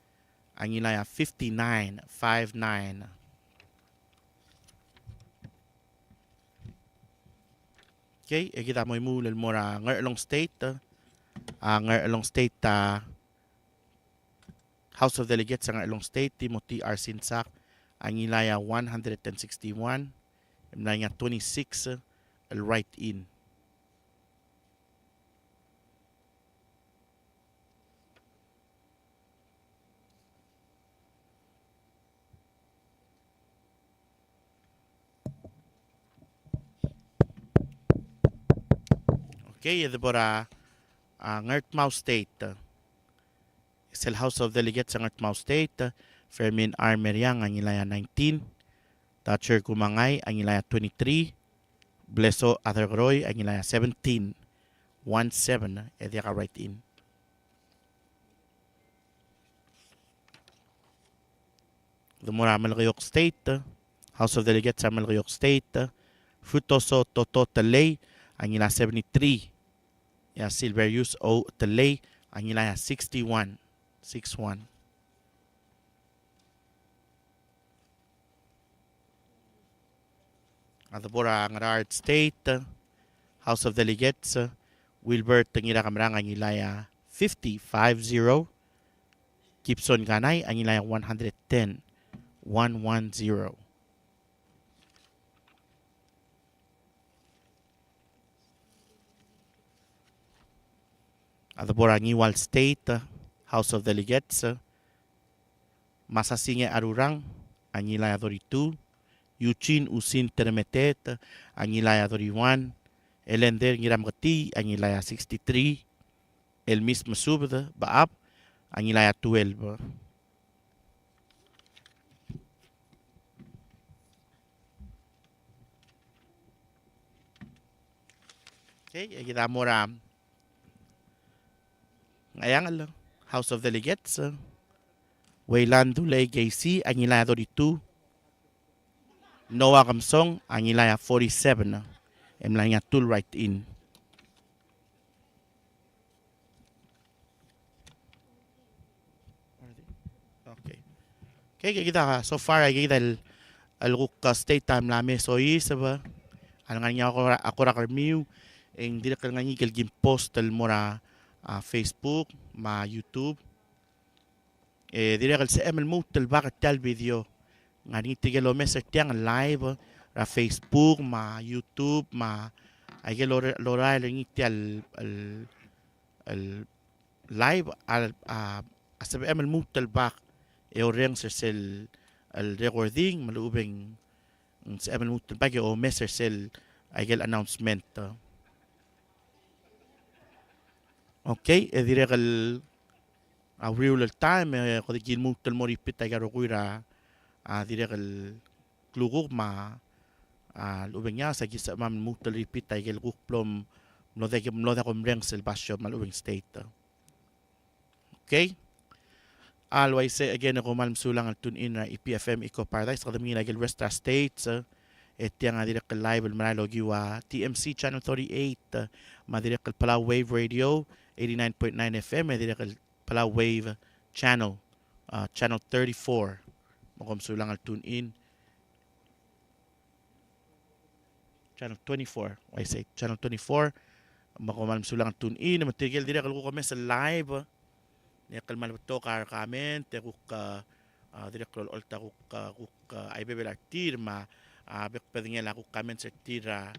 ang ilaya 59, 59. Okay, kita mo imulal mo ra ngarlong state. Ngarlong state House of Delegates sa ngarlong state Timothy R. Sinsak ang ilaya 161. Na nga 26 write-in. Okay, ito para Ngurtmao State. Sa House of Delegates sa Ngurtmao State, Fermin R. Meriang ang ilaya 19. Thatcher Kumangay ang ilaya 23. Bleso Athergroy ang ilaya 17. 1-7, edi ka write-in. The Mura Malgayok State, House of Delegates sa Malgayok State, Futoso Toto Talay ang ilaya 73. Silverius O. Talay ang ilaya 61. 6-1. At the Bora Ngarard State, House of Delegates, Wilbert Tangira Kamrang ang ilaya 50. 5-0. Gibson Ganay ang ilaya 110. 1-1-0. At the Bora Ngiwal State, House of Delegates, Masasinge Arurang ang ilaya 32. Eugene Usin Termetet ang ilaya 31. Elender Ngiramgati ang ilaya 63. Elmis Masubda Baap ang ilaya 12. Okay, kita mo ram. Ngayang House of Delegates, Wayland Dulay Gacy ang ilaya 32. Noah Kamsong ang ilaya 47. Emlang nga tool right in. Okay. Okay, kita ka. So far, ay kita aluk state time lami. So isa ba? Ano nga niya ako rakarmiw. Hindi na ka nga niya post mo na Facebook, ma YouTube. Dire ka sa ML mo bakit tal video. Nga ni tigelo message tiyang live ra Facebook, ma YouTube, ma ay lora lang iti al live al asabi ML mo tal bak oreng sa sel al recording malubeng sa ML mo tal bak o message sel ay announcement. Okay, dire kal real time ko di mo tal mo repeat ay garo kuira dire kal klugok ma lubeng niya sa gisa mam mutal repeat ay gel plom no de kom reng sel basyo malubeng state. Okay, always say again ako malm sulang al tune in na EPFM Eco Paradise kadami na gel West States etya nga dire kal live manalo giwa TMC channel 38 madire kal Palau Wave Radio 89.9 FM dire kal Palau Wave channel channel 34 makom sulang al tune in channel 24. I say channel 24 makom sulang al tune in matigil dire kal ko kami sa live ne kal malto kar comment te ko dire kal olta ko ay bebel artir ma bek pedingel ako comment sa tira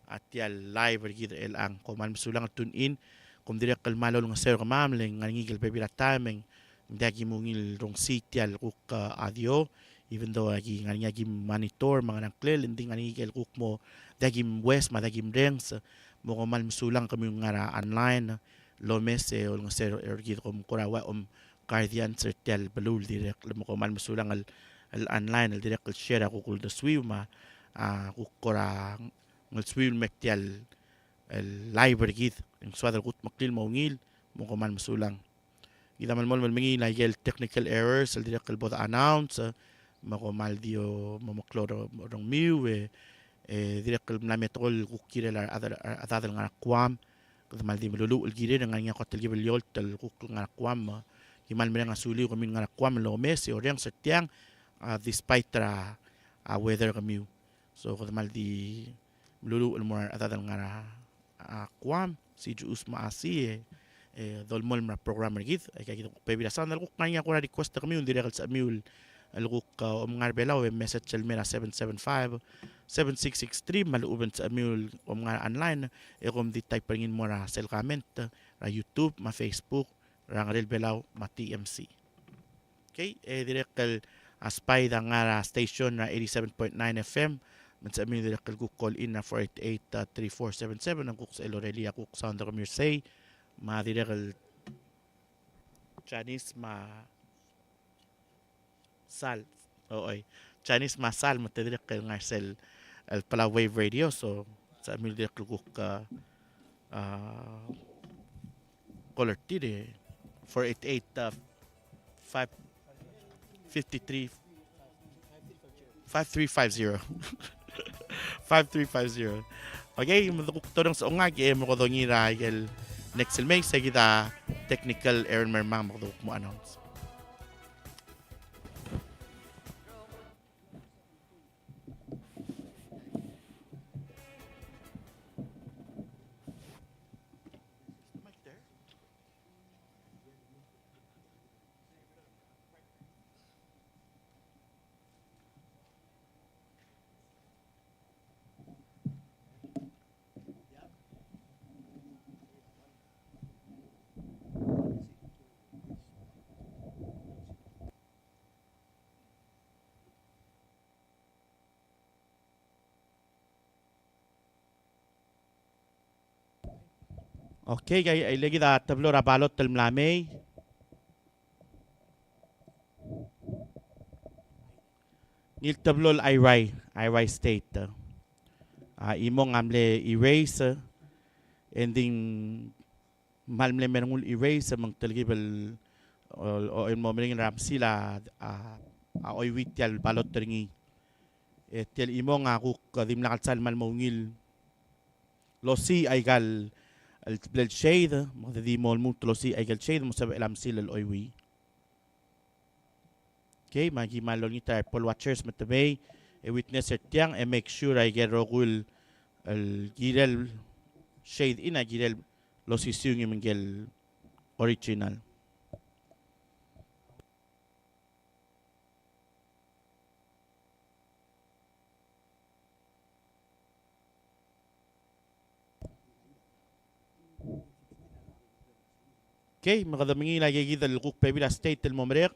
at ya live gid el ang komal sulang al tune in kum dire kal malo nga sir kamamling ngigil bebel timing dagi mungil rong sitial kuk audio even though agi nga gi monitor mga nangklel hindi nga ngigil kuk mo dagi west madagim rengs mo komal sulang kami nga online lomes o nga sir ergid kom kurawa guardian sertial balul direct mo komal sulang al online al direct share ako kul the swim ma kukura ng swim mektial el live gid ang swadal kut maklil maungil mo komal sulang kita mal mangi like technical errors al direct both announce makomal dio mamokloro rong miu direct na metol kukira la adal nga kwam kada mal di malulu ul gire nga nga kotel gibel yol tel kuk nga kwam himal nga suli ko min nga kwam lo mes o reng setiang despite weather kami so kada mal di malulu ul more adal nga kwam si Juus maasi dolmol na programmer gid ay kay kita pebirasan dal ko kanya ko na request kami un direct sa miul algo ka mga belaw message el mera 775 7663 maluban sa miul mga online kom di type ringin mo ra sel comment ra YouTube ma Facebook ra ngarel belaw ma TMC. Okay, direct kal aspay da nga station na 87.9 FM man sa amin direct kal call in na 488-3477 ang kuk sa Lorelia kuk sound of say ma direct kal Chinese ma sal oy Chinese ma sal ma direct kal nga sel al pala wave radio so sa amin direct kal kuk color tide 488 53 5350 5350. Okay, madukok to ng sa ungag mo ko dong iragel next May sa kita technical error mermang mo mo announce. Okay, kay ay lagi da tablo ra balot tel mlamay. Nil tablo IRY state. Imong amle erase ending malmle merungul erase mang telgibel o mo mering ram sila oy wityal balot teringi. Tel imong ako kadim nakatsal mal maungil. Losi ay gal الشيء ما ذي مول مو تلوسي أي الشيء مسبب الأمثلة الأيوي. Okay, magi maloni tayo Paul watchers matabay witness tiang make sure I get rogul el girel shade ina girel losi siyong yung original. Okay, makadamingi lagi kita lukuk pebila state del momrek.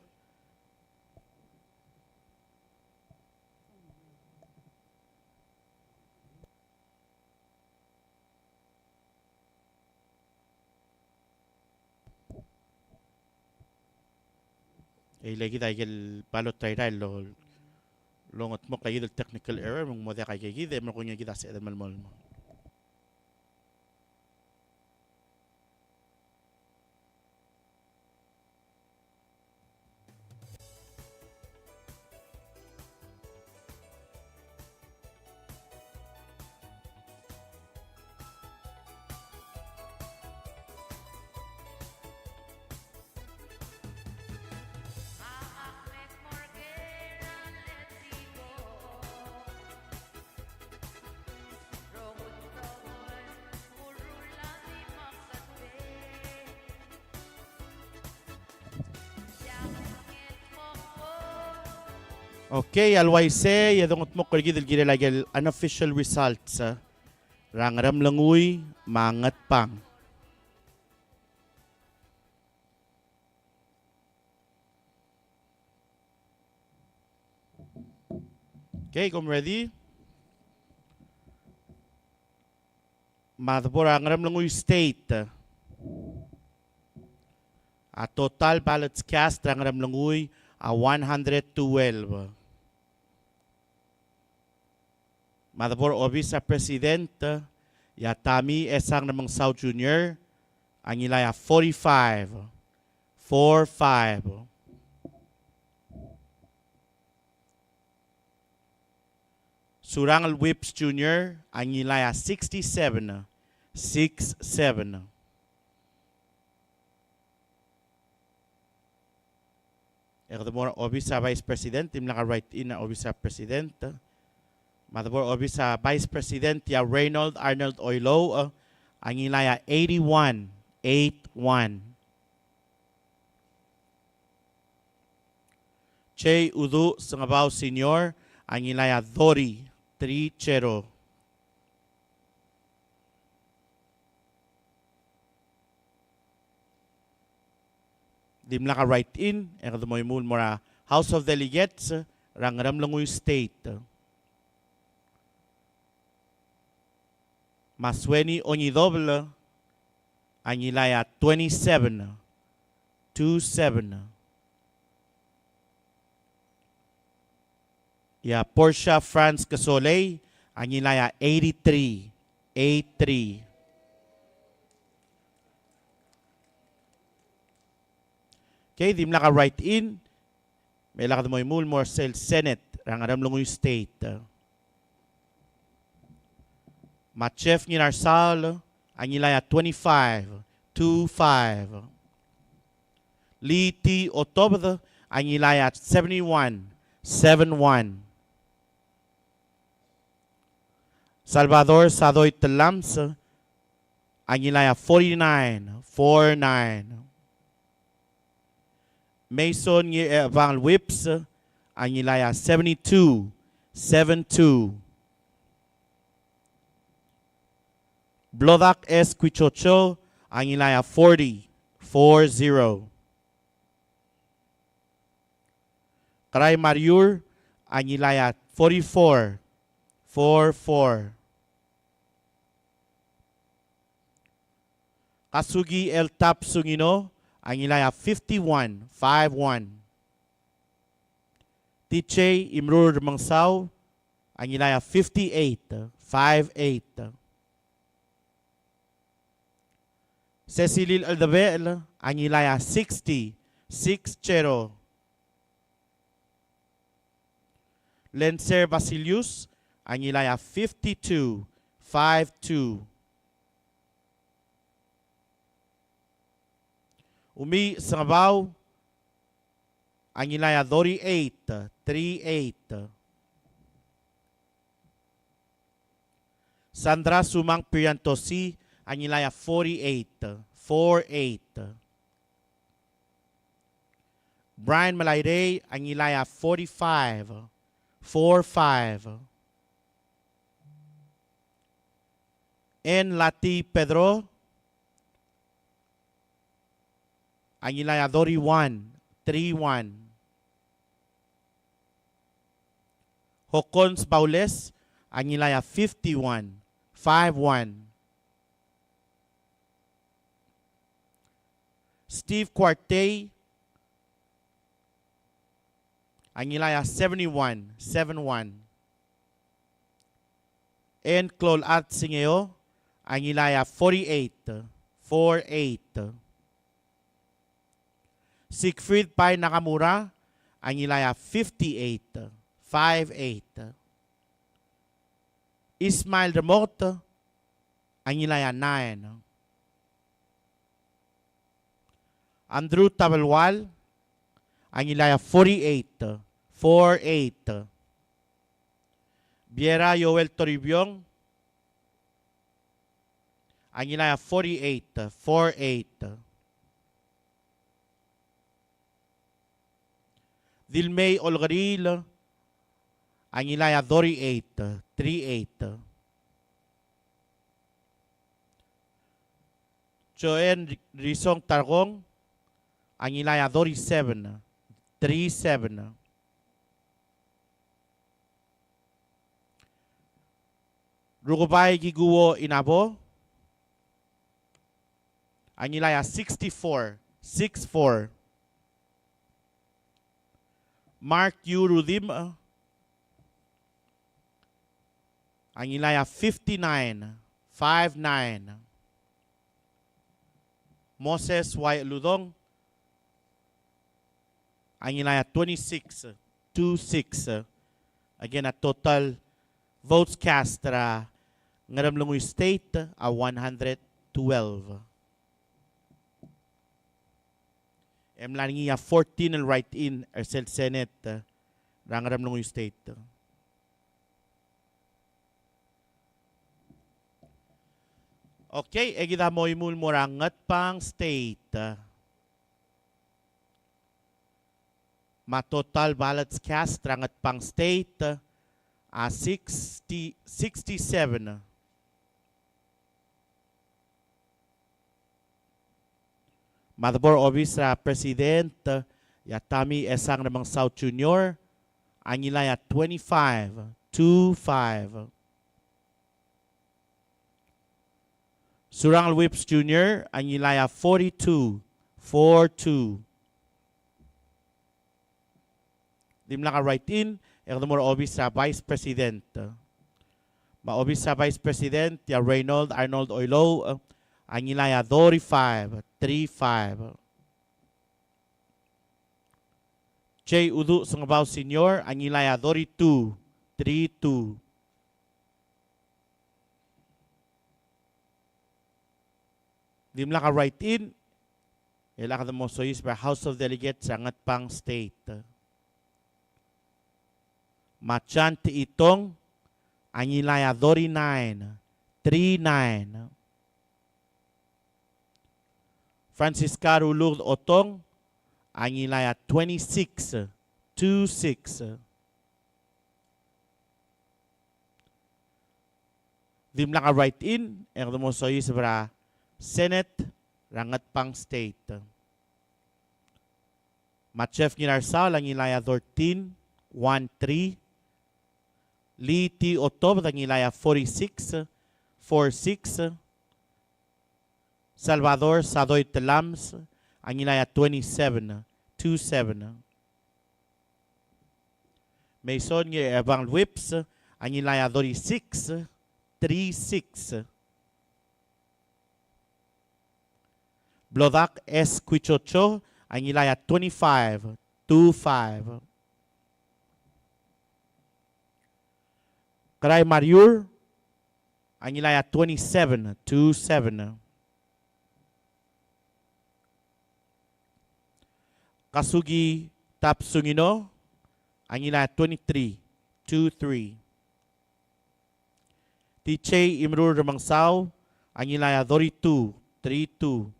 Lagi kita igel balot tayo lo longot mo lagi del technical error mong modya kay kita mo kunya kita sa edal malmol mo. Okay, alwayse yadong utmok kalgi del gire lagi unofficial results rangram languy mangat pang. Okay, come ready? Madhapur rangram languy state. A total ballots cast rangram languy 112. Madapor Obis sa President, Yatami Esang namang South Junior, ang ilaya 45. 45. Surangal Whips Junior, ang ilaya 67. 67. Ekadamor Obis sa Vice President, tim naka-write in na Obis sa President. Madabor Obis sa Vice President ya Reynold Arnold Oilo ang ilaya 8181. Che Udu Sangabaw Senior, ang ilaya Dori 30. Dimla ka right in, ekadamoy mul mora House of Delegates, Rangaram Langoy State. Masweni Onidoble, ang ilaya 27. 27. Portia France Casolay, ang ilaya 83. 83. Okay, dimla ka right in. May lakad mo imul Morcel Senate, Rangaram Lungoy State. Machef Ninarsal, ang ilaya 25. 25. Lee T. Otobd, ang ilaya 71. 71. Salvador Sadoy Telams, ang ilaya 49. 49. Mason Van Whips, ang ilaya 72. 72. Blodak S. Quichocho, ang ilaya 40. 40. Karay Mariur, ang ilaya 44. 44. Kasugi El Tap Sungino, ang ilaya 51. 51. Tiche Imrur Mangsaw, ang ilaya 58. 58. Cecilil Aldabel, ang ilaya 60. 60. Lencer Basilius, ang ilaya 52. 52. Umi Sangabaw, ang ilaya 38. 38. Sandra Sumang Priantosi, ang ilaya 48. 48. Brian Malayre, ang ilaya 45. 45. N. Lati Pedro, ang ilaya 31. 31. Hokons Baules, ang ilaya 51. 51. Steve Quartey, ang ilaya 71. 71. N. Clol At Singeo, ang ilaya 48. 48. Siegfried Pai Nakamura, ang ilaya 58. 58. Ismail Remote, ang ilaya 9. Andrew Tabelwal, ang ilaya 48. 48. Biera Yoel Toribiong, ang ilaya 48. 48. Dilmay Olgaril, ang ilaya 38. 38. Joen Rizong Targong, ang ilaya 37. 37. Rugubay Giguo Inabo, ang ilaya 64. 64. Mark U. Rudim, ang ilaya 59. 59. Moses Y. Ludong, ang ilaya 26. 26. Again, a total votes cast ra Ngaram Langoy State a 112. Emlaningia 14 and write-in Arcel Senate ra Ngaram Langoy State. Okay, kita mo imulmurangat pang state. Total ballots cast rangat pang state 67. Madabor obis ra president Yatami Esang namang South Junior Angilaya 25. Surangal Whips Junior Angilaya 42. Dimla ka write-in, Elmore Obis sa Vice President. Ma-Obis sa Vice President, ya Reynold Arnold Oilo, Angilaya 35. Jay Udu Sangabaw Senior, Angilaya 32. Dimla ka write-in, ilaka mo soyis by House of Delegates sa Ngatpang State. Machante itong Angilaya 39. Francisca Rulud Otong Angilaya 26. Dimla ka write-in, ang mo soyis para Senate rangat pang state. Machef Ginarsal Angilaya 13. Liti Otob Angilaya 46. Salvador Sadoy Telams Angilaya 27. Mason ng Evang Whips Angilaya 36. Blodak S. Quichocho Angilaya 25. Karay Mariur, Angilaya 27. Kasugi Tapsungino, Angilaya 23. Tichay Imrur Ramangsaw, Angilaya 32.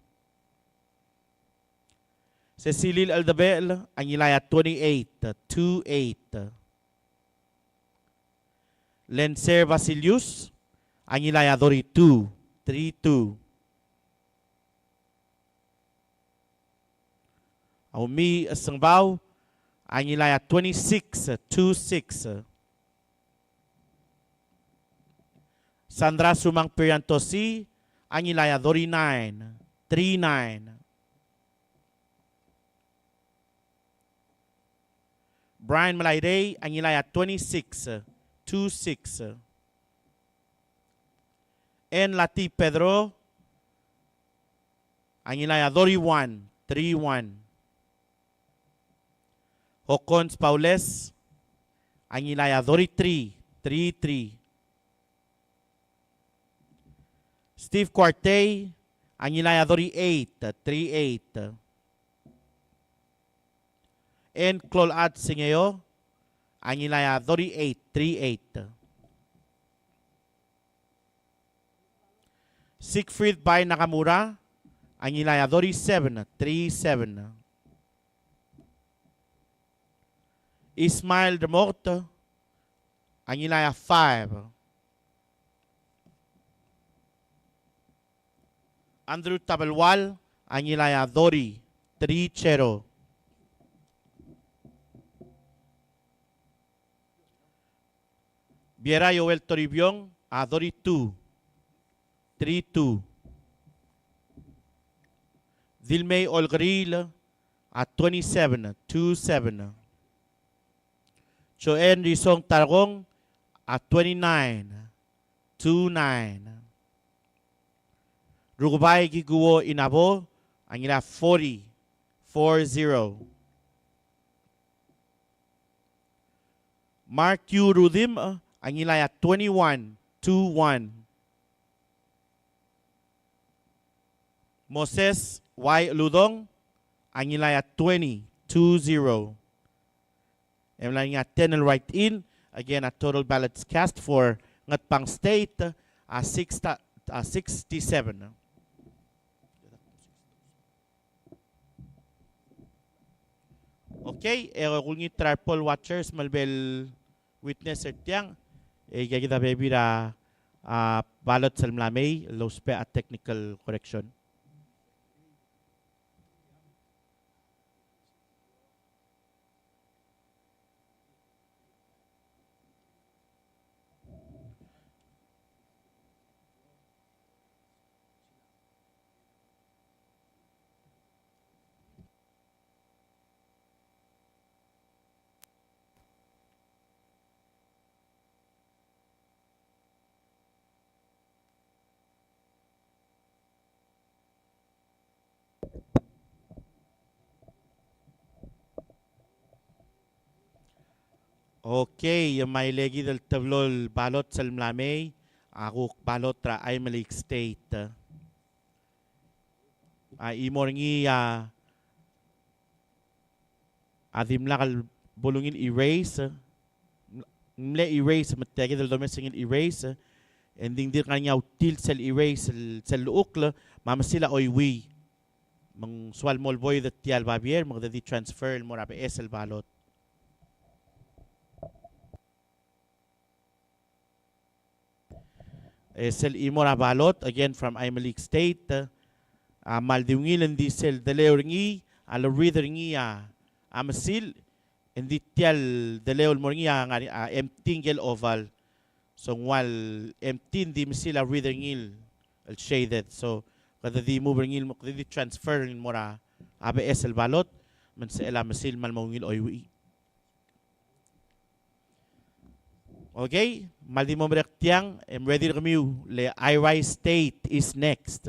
Cecilil Aldabel, Angilaya 28. Lencer Basilius, Angilaya 32. Aumi Asangbaw, Angilaya 26. Sandra Sumang Periantosi, Angilaya 39. Brian Malayday, Angilaya 26. En Lati Pedro, Angilaya 31. Hocons Paules, Angilaya 33. Steve Cuartey, Angilaya 38. En Clolat Singeo, Angilaya 38. Siegfried Bay Nakamura, Angilaya 37. Ismail Demort, Angilaya 5. Andrew Tabelwal, Angilaya 30. Viera Joel Toribiong, 32. Dilmay Olgril, 27. Joen Rizong Targong, 29. Rugubay Giguo Inabo, Angilaya 40. Mark Q. Rudim, Angilaya 21. Moses Y. Ludong, Angilaya 20. Emlanya 10 and write in. Again, a total ballots cast for Ngatpang State, 67. Okay, kung yung triple watchers malbel witness tiang kita bebira balot sa mlamay low spe at technical correction. Okay, yung may legi del tablol balot sa mlamay, ako balot tra ay Malik State. Imorngi adim lakal bulungin erase, mle erase mategi del domestic erase, ending dir kanya util sel erase sel luukla, mama sila oywi. Mang swal mol boy that tial babier, magdadi transfer mo rape esel balot. Sel imora balot again from Imalik State. Maldiwngilan di sel daleo ringi alo reader ringi amasil hindi tial daleo mo ringi emptingel oval. So wal emptin di masila reader ngil al shaded. So kada di mo ringil mo di transfer mo ra abe esel balot man sa ela masil malmongil oywi. Okay, maldi mo tiang, I'm ready to review. Le Irise State is next.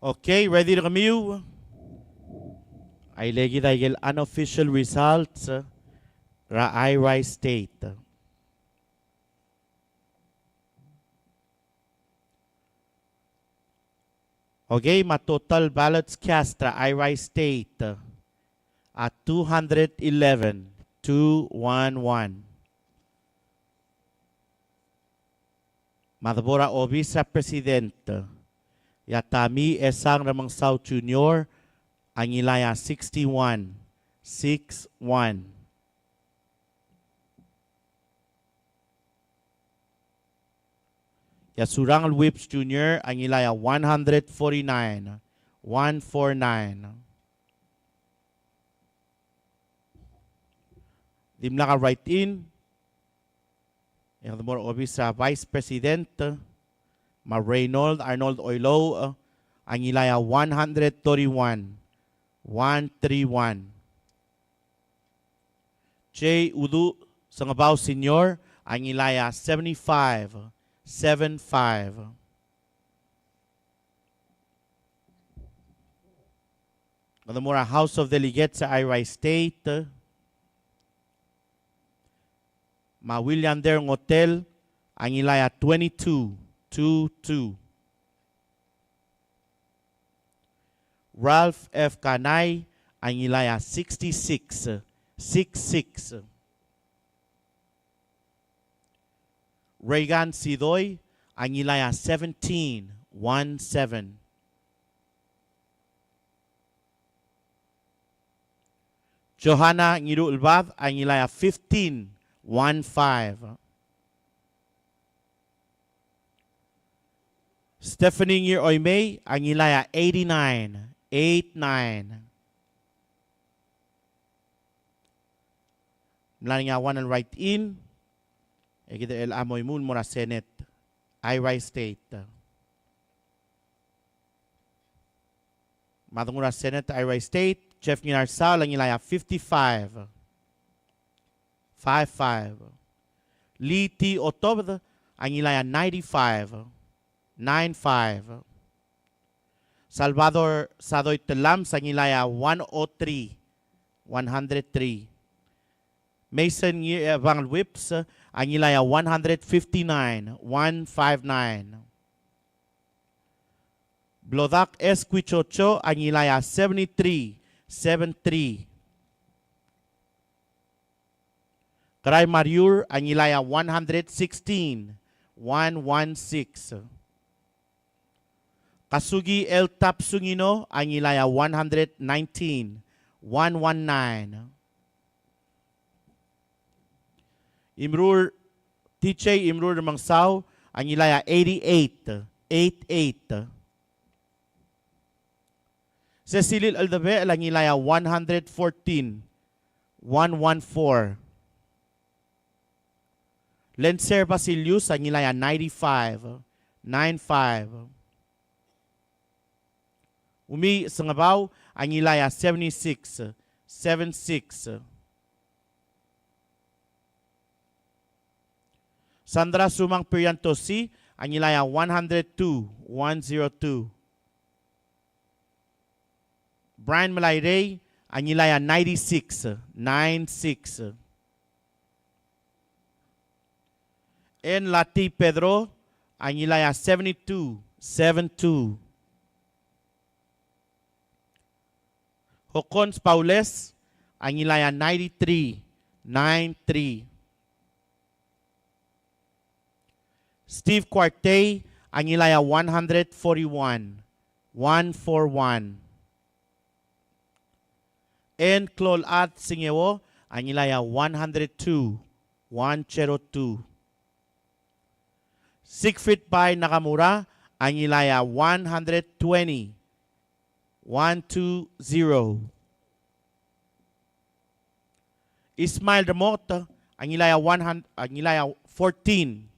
Okay, ready to review? Ay legi dahil unofficial results ra Irise State. Okay, total ballots cast ra Irise State at 211. 211. Madabora Obisa Presidente. Yatami Esang Ramang South Junior, ang ilaya 61. 61. Yasurang Whips Jr., ang ilaya 149. 149. Dimla ka right in. Yung more obvious sa Vice President. Reynold Arnold Oilo, ang ilaya 131. 131. J. Udu Sangabaw Senior, ang ilaya 75. 75. Madamura House of Delegates sa Irise State. William Derng Hotel, ang ilaya 22. 22. Ralph F. Kanay, ang ilaya 66. 66. Reagan Sidoy, ang ilaya 17. 17. Johanna Ngiru Ulbab, ang ilaya 15. 15. Stephanie Ngir Oymay, ang ilaya 89. 89. Mlani nga one and right in. Kita el amoy mun mura Senate. Irai State. Madungura Senate, Irai State. Jeff Nginarsal, ang ilaya 55. 55. Lee T. Otobd, ang ilaya 95. 95. Salvador Sadoy Telam, sa ilaya 103. 103. Mason Van Whips, ang ilaya 159. 159. Blodak Esquichocho, ang ilaya 73. 73. Karay Mariur, ang ilaya 116. 116. Kasugi El Tapsungino, ang ilaya 119. 119. Imrur TJ Imrur Mangsaw, ang ilaya 88. 88. Cecilil Aldabe, ang ilaya 114. 114. Lenser Basilius, ang ilaya 95. 95. Umi Sangabaw, ang ilaya 76. 76. Sandra Sumang Priantosi, ang ilaya 102. 102. Brian Malayray, ang ilaya 96. 96. En Lati Pedro, ang ilaya 72. 72. Hocons Paules, ang ilaya 93. 93. Steve Quartey, ang ilaya 141. 141. En Clol At Singewo, ang ilaya 102. 102. Siegfried Pai Nakamura, ang ilaya 120. 120. Ismail Ramot, ang ilaya 14.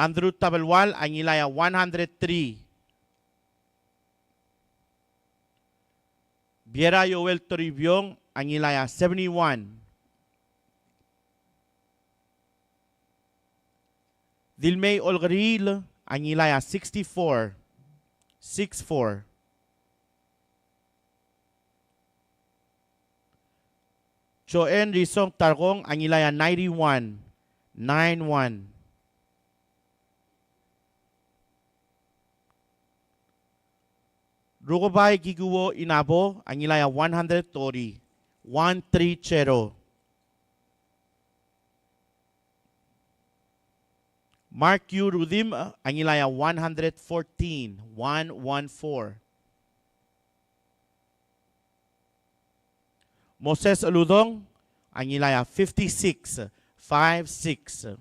Andrew Tabalwal, ang ilaya 103. Biera Yoel Toribiong, ang ilaya 71. Dilmay Olgaril, ang ilaya 64. 64. Joen Rizong Targong, ang ilaya 91. 91. Rugobay Giguo Inabo, ang ilaya 130. 130. Mark U. Rudim, ang ilaya 114. 114. Moses Aludong, ang ilaya 56. 56.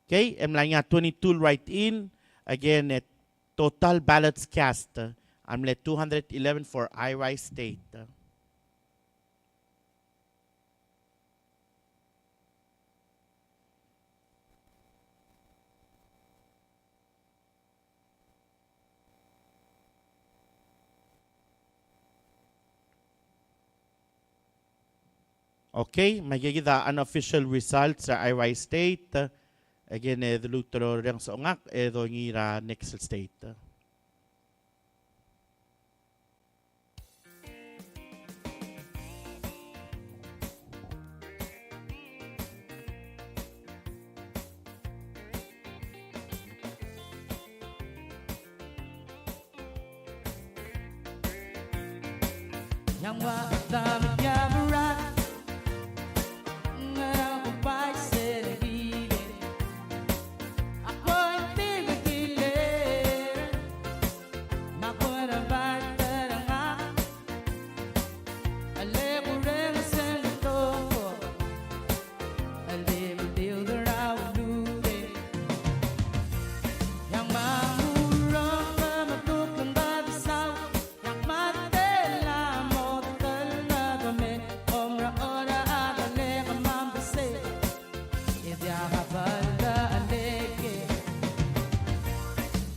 Okay, emlanya 22 right in. Again, total ballots cast. Amle 211 for Irai State. Okay, magigida unofficial results sa Irai State. Again, dulutro rin sa ungak, edo ngira next state. yang matang yabaran ngayon ko pa'y sinagilid ako'y tigil-tigil makunabay talaga aliburin sa mundo alibidil daraw lulit yang mamurang mamatutong babisaw yang matela motal na dami omra-ora agale kamambase idyakabala aleke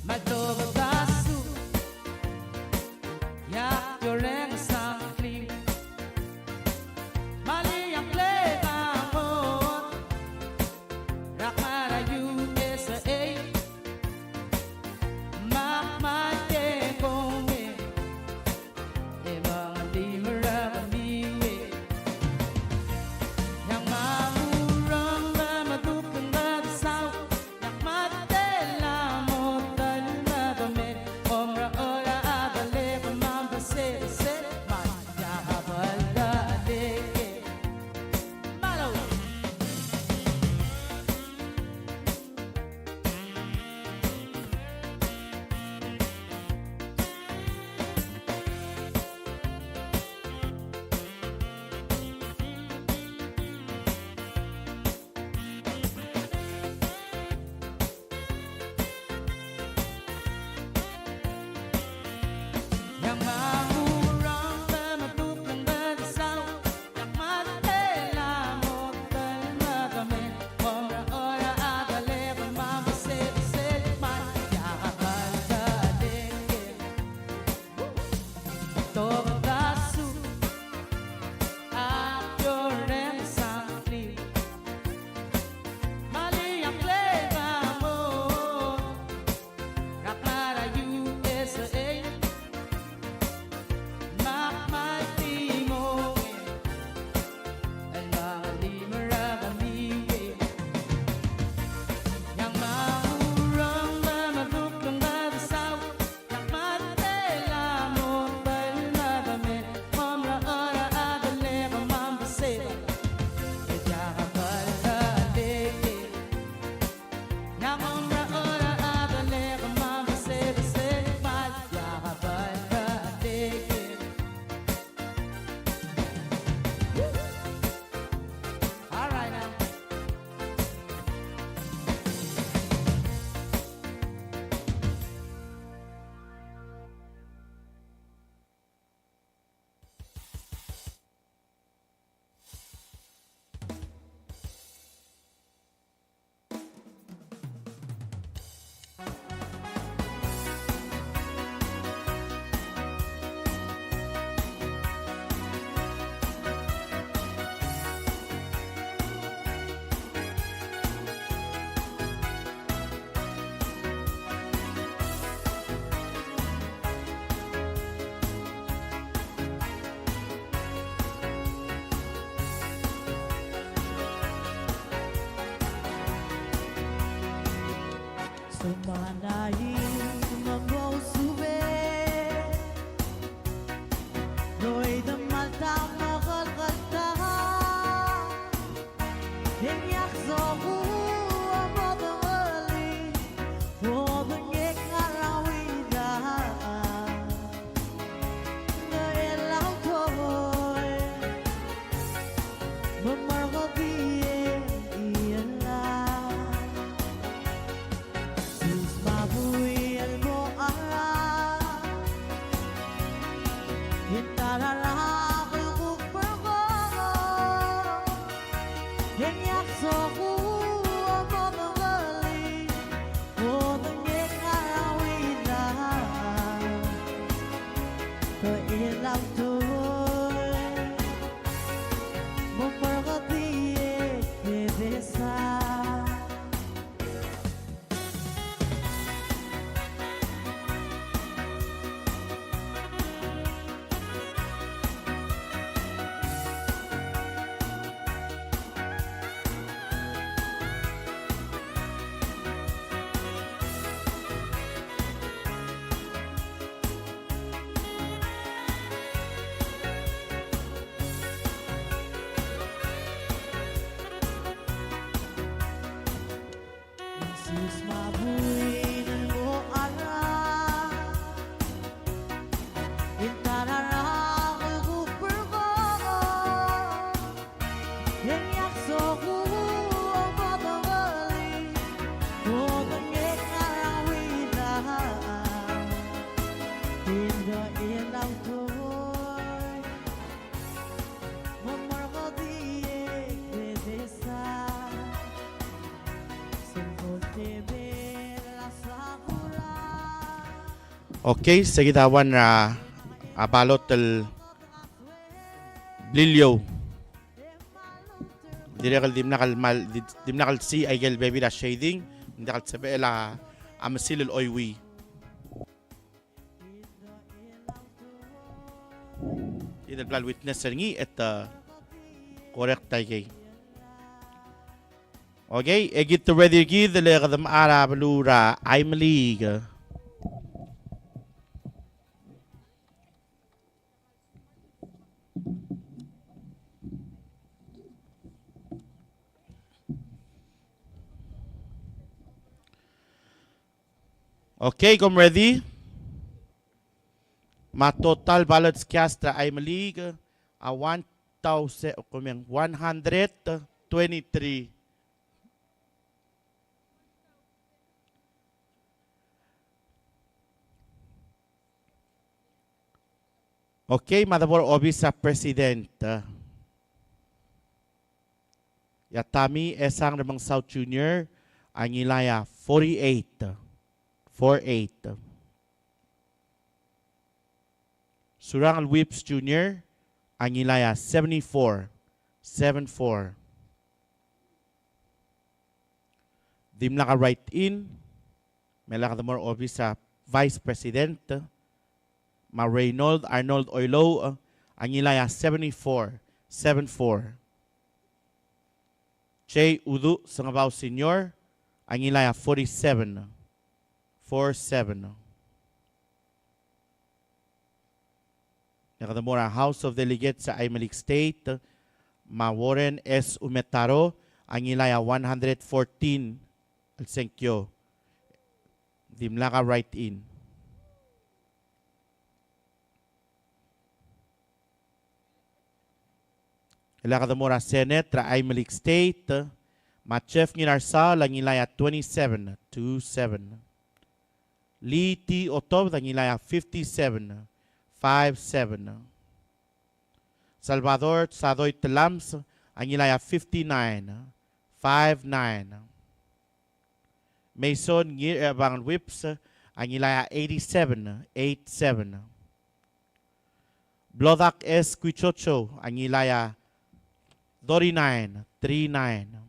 madobagasu yak yoreng sangkli mali ang kleba mo rakara USA Makmate kome Ibang di maramiwe Yang mamurang mamadukang babisaw Yang matela motal na dami Omra-ora agale kumambase-se Mayakabala aleke Malaw yang mamurang mamadukang babisaw yang matela motal na dami omra-ora agale kumambase-se Mayakabala aleke Tobagasu at yoreng sangkli mali ang kleba mo Rakmara USA Makmati mo ang mga di maramiwe yang mamurang mamadukang babisaw yang matela motal na dami omra-ora agale kumambase idyakabala aleke yang omra-ora agale kumambase Mayakabala aleke All right now. Sumanayin mamau sube Noi da malta magal gata Henyak zogu amoda wali Woda ngek ngarawida Ngaelaw toy Mamargabien iyan lang Sus mabuhay Sus mabuhay mo ara Intararang ugupurgo Yang yakso ko ang matagali Kutangit arawina Tinda ilaw to'y Mamarkadiig dedesa Okay, sa gitawan na abalot el Blilyo. Dimnakal si ay gel baby da shading. Dimnakal sabi la amasil el oywi. Ida blal witness ngi et correct tay gay. Okay, egit to ready gid le gadam ara balura I'm league. Okay, come ready. Ma total ballots cast I'm league a 123. Okay, Madabor Obisa President. Yatami Esang Ramang South Junior, Angilaya 48. 48. Surangal Whips Jr., Angilaya 74. 74. Dimlaka write-in, Melaka Damor Obisa Vice President, Ma Reynold Arnold Oilo, Angilaya 74. 74. Che Udu Sangabaw Senior, Angilaya 47. 47. Nakadamora House of Delegates sa Aymalik State, Ma Warren S. Umetaro, Angilaya 114. Alsenkyo. Dimlaka write-in. Nakadamora Senate sa Aymalik State, Ma Chef Nginarsal, Angilaya 27. 27. Lee T. Otob, Angilaya 57. 57. Salvador Sadoy Telams, Angilaya 59. 59. Mason Ngir Bang Whips, Angilaya 87. 87. Blodak S. Quichocho, Angilaya 39. 39.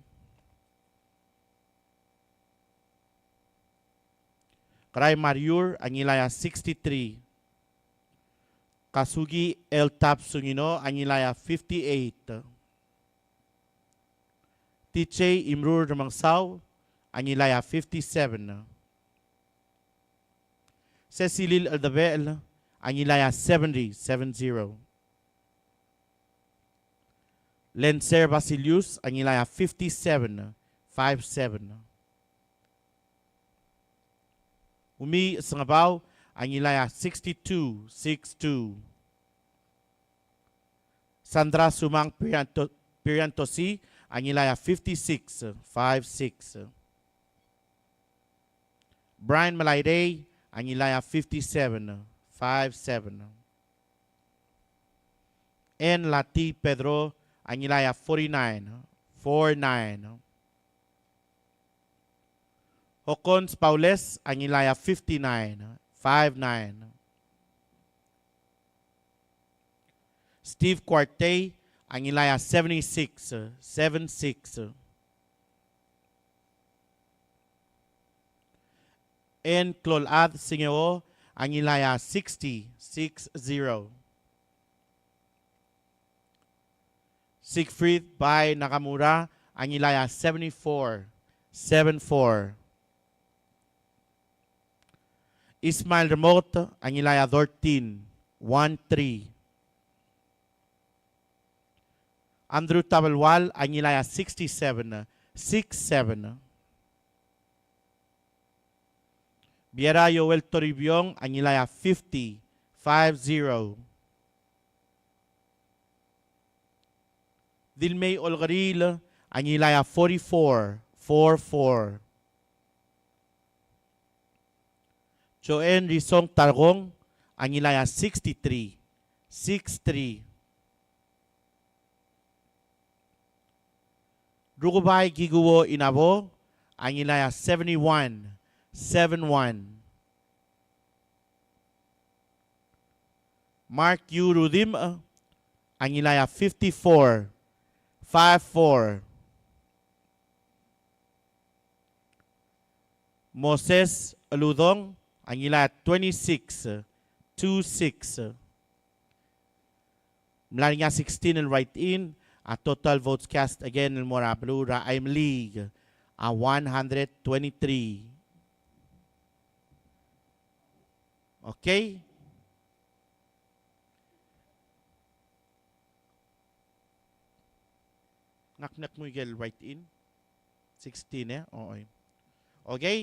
Karay Mariur, Angilaya 63. Kasugi El Tap Sungino, Angilaya 58. Tiche Imrur Ramangsaw, Angilaya 57. Cecilil Aldabel, Angilaya 70. 70. Lencer Basilius, Angilaya 57. 57. Umi Sangabaw, Angilaya 62. 62. Sandra Sumang Pirantosi, Angilaya 56. 56. Brian Malayday, Angilaya 57. 57. N. Lati Pedro, Angilaya 49. 49. Hocons Paules, Angilaya 59. 59. Steve Quarte, Angilaya 76. 76. N. Clolad Singeo, Angilaya 60. 60. Siegfried Bai Nakamura, Angilaya 74. 74. Ismail Remote, Angilaya 13. 13. Andrew Tabalwal, Angilaya 67. 67. Biera Yoel Toribiong, Angilaya 50, 50. Dilmay Olgaril, Angilaya 44, 44. Joen Risong Targong, Angilaya 63, 63. Rugubay Giguwo Inabo, Angilaya 71, 71. Mark U. Rudim, Angilaya 54, 54. Moses Aludong, Angilaya 26, 26. Mula nga 16 and right in, a total votes cast again in Mora Blue Raim League, a 123. Okay? Naknak mo yung right in. 16 eh? Okay. Okay?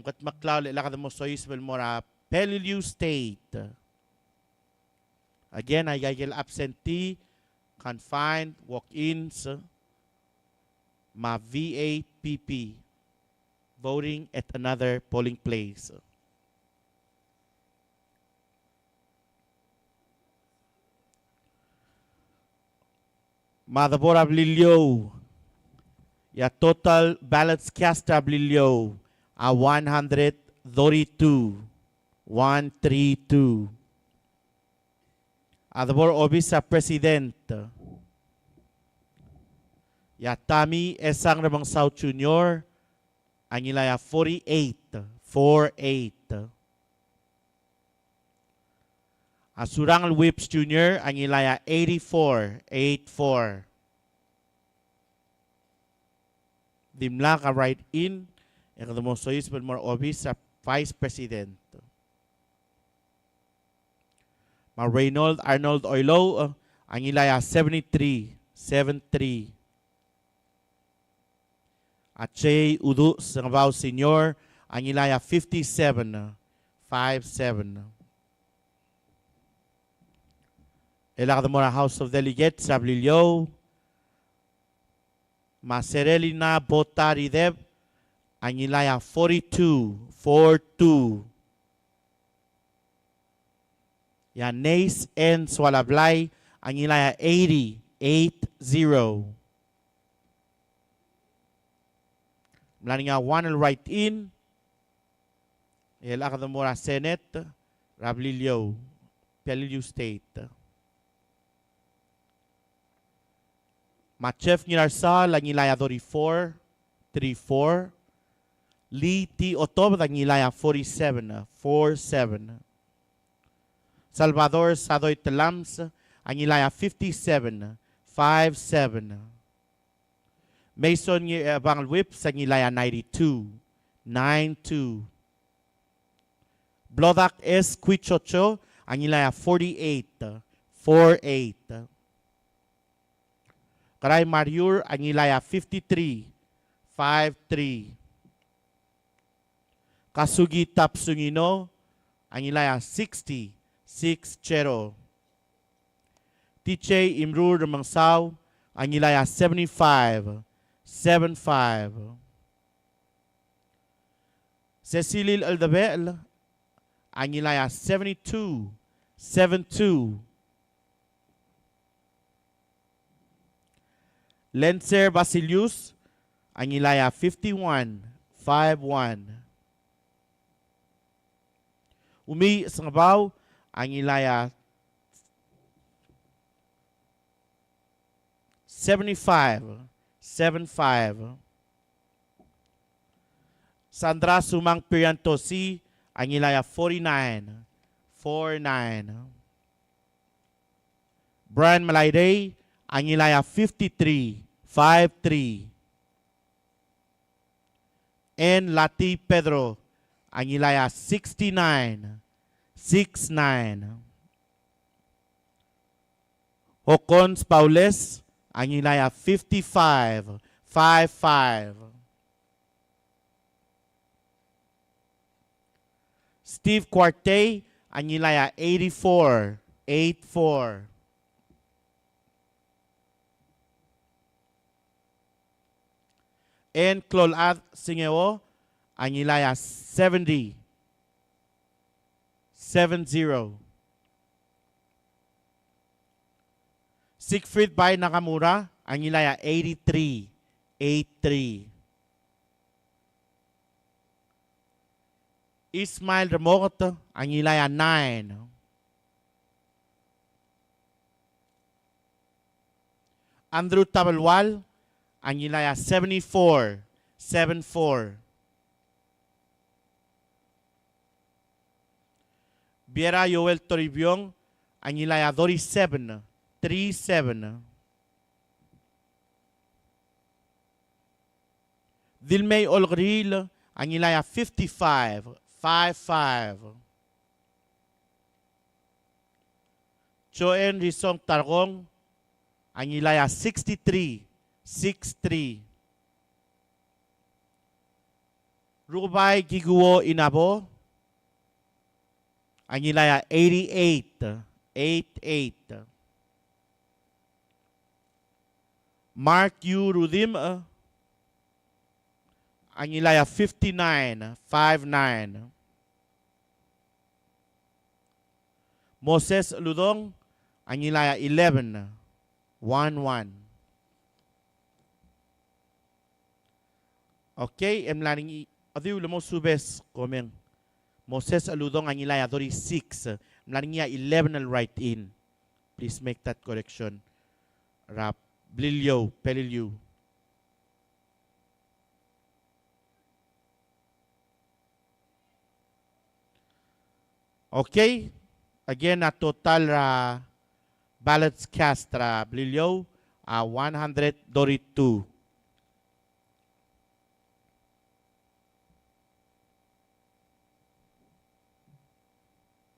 Kat maklaw, ilakad mo so isbel mo na Peleliu State. Again, ay gagil absentee, confined, walk-ins, ma VAPP. Voting at another polling place. Madabor Ablilio. Ya total ballots cast Ablilio. A 132. 132. Adabor Obis sa President. Ya Tami Esang Ramang South Junior. Angilaya 48. 48. Asurang Whips Jr., Angilaya 84, 84. Dimla ka right in, ang kadamosoyis but more obvious sa Vice President. Ma Reynold Arnold Oilo, Angilaya 73, 73. At Jay Udu Sangabaw Senior, Angilaya 57, 57. Elakad mo na House of Delegates, Sablilio. Maserelina Botarideb, Angilaya 42, 42. Yanes N. Swalablay, Angilaya 80, 80. Mula nga one and right in. Elakad mo na Senate, Rablilio, Peleliu State. Machef Nirarsal, Angilaya 34, 34. Lee T. Otob, Angilaya 47, 47. Salvador Sadoy Telams, Angilaya 57, 57. Mason Bangal Whips, Angilaya 92, 92. Blodak S. Quichocho, Angilaya 48, 48. Karay Mariur, Angilaya 53, 53. Kasugi Tapsungino, Angilaya 60, 60. Tiche Imrur Mangsaw, Angilaya 75, 75. Cecilil Aldabel, Angilaya 72, 72. Lencer Basilius, Angilaya 51, 51. Umi Sangabaw, Angilaya 75, 75. Sandra Sumang Pirantosi, Angilaya 49, 49. Brian Malayday, Angilaya 53, 53. N. Lati Pedro, Angilaya 69, 69. Hocons Paules, Angilaya 55, 55. Steve Quarte, Anilaya 84, 84. And Clolad Singeo, Anilaya 70, 70. Siegfried Bay Nakamura, Anilaya 83, 83. Ismail Remote, Anilaya 9. Andrew Tabalwal, Anilaya 74, 74. Viera Joel Toribiong, Anilaya 37, 37. Dilmay Olgril, Anilaya 55, 55. Joen Risong Targong, Anilaya 63, 63. Rubay Giguo Inabo, Anilaya 88, 88. Mark U. Rudim, Anilaya 59, 59. Moses Ludong, Anilaya 11, 11. Okay, emlaning adiu lemo subes komeng. Moses Aludong Anilaya 36, emlaning niya 11 al right in. Please make that correction. Rap Blilyo, Pelilyo. Okay, again na total ballots cast Blilyo 102.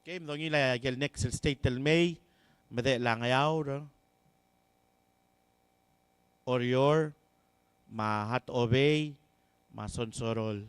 Okay, mdong ila gel next state tel May, mede lang ayaw Orior, Mahat Obey, Masonsorol.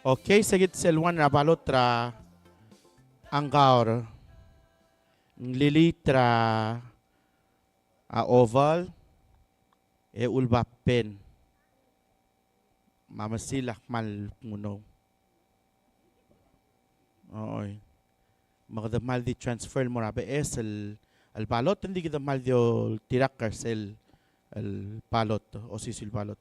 Okay, sagit selwan na balot tra anggaur. Lilitra oval ulba pen. Mamasilak mal muno. Oy. Magdamal di transfer mo rabe el balot hindi kita mal dio tirak karsel el balot o sisil balot.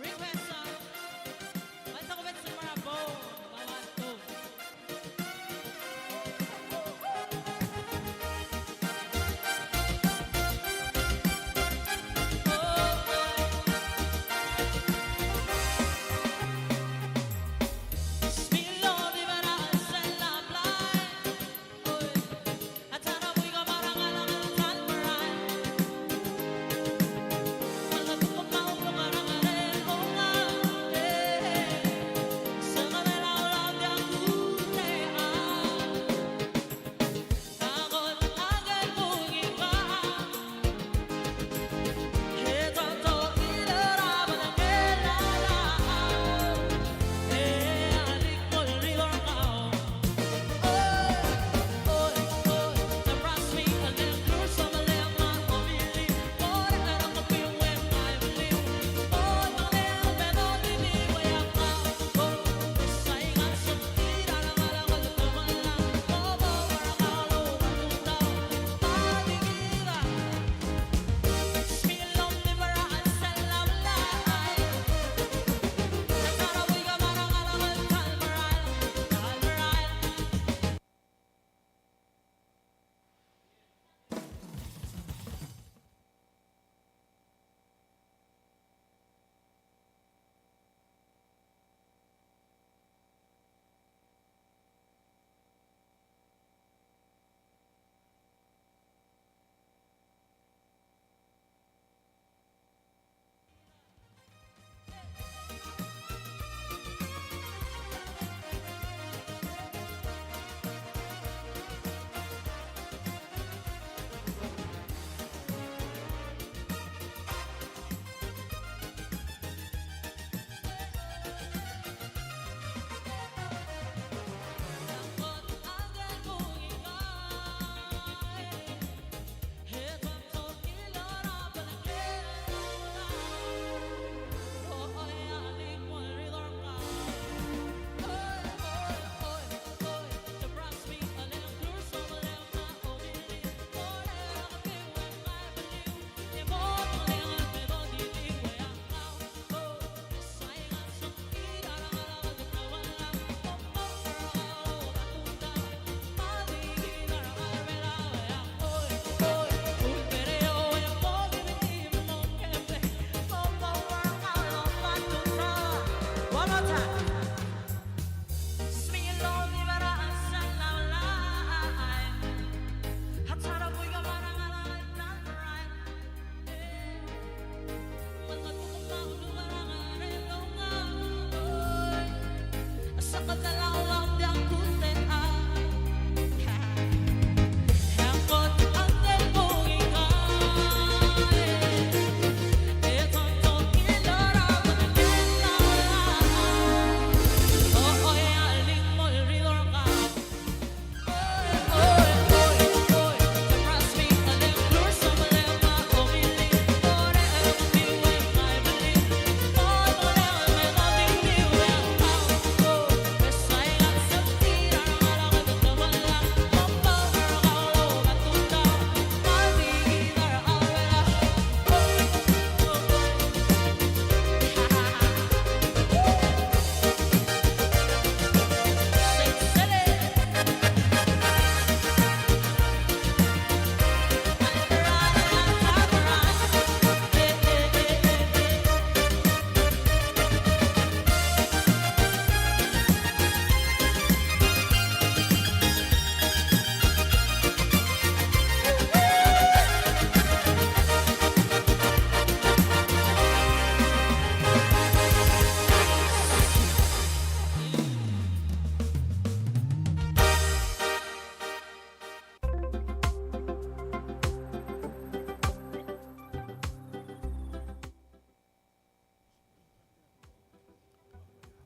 Request song. Basta ko sa mga bone, mga to. Spillo di verasa la playa. At sana mo'y kamarang-alang ang talmaran. Mga tumaw na karang-alang ko nga. Sa kanilang lang kutean. Takot agad kong iba. Ito to ilarapan ang kailangan. Alik mo rin ka. Trust me, I'll get through some of them. I believe, oh, I don't feel when I believe. Oh, no, pero hindi ko yaka. Oh, saingan sa tira na malakal naman lang. Oh, parang kaluluwa. Paligida. Spilong di baraan sa lamlay. Nasarawi ka marang alaman kalmaran. Kalmaran. Takot agad kong ikay. Ito to ilarapan ang kailangan. Oh, alik mo rin ka. Trust me, a little through some of them. I believe, oh, I don't feel when I believe. Di mo tulingan, pero hindi ko yaka. Oh, saingan sa tira na malakal naman lang. One more time. Spillo di veraan sa lamlay. At sana mo'y kamarang-alang ang talmaran. Mga tumaw na karang-alang ko nga. Sa kanilang lang diyang kutean. Takot agad kong ikay. Ito to ilarapan ang kailangan. Oh, alik mo rin ka. Trust me, a little through some of them. I believe, oh, I don't feel when I believe. Oh, no, pero hindi ko yaka. Oh,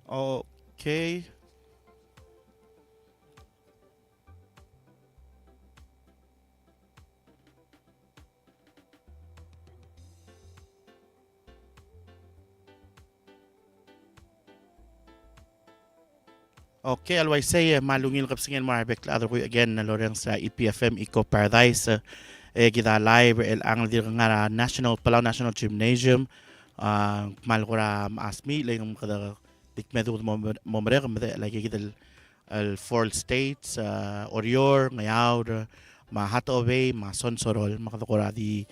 Okay. Okay, alway say malungil kapsingin mo arbek other ko again na loreng sa EPFM Eco Paradise kita live el ang dir nga National Palau National Gymnasium mal ko ra asmi lang kada dikmedu mo mere kamde lagi kita el four states Orior ngayaw mahato away ma sonsorol makadukura di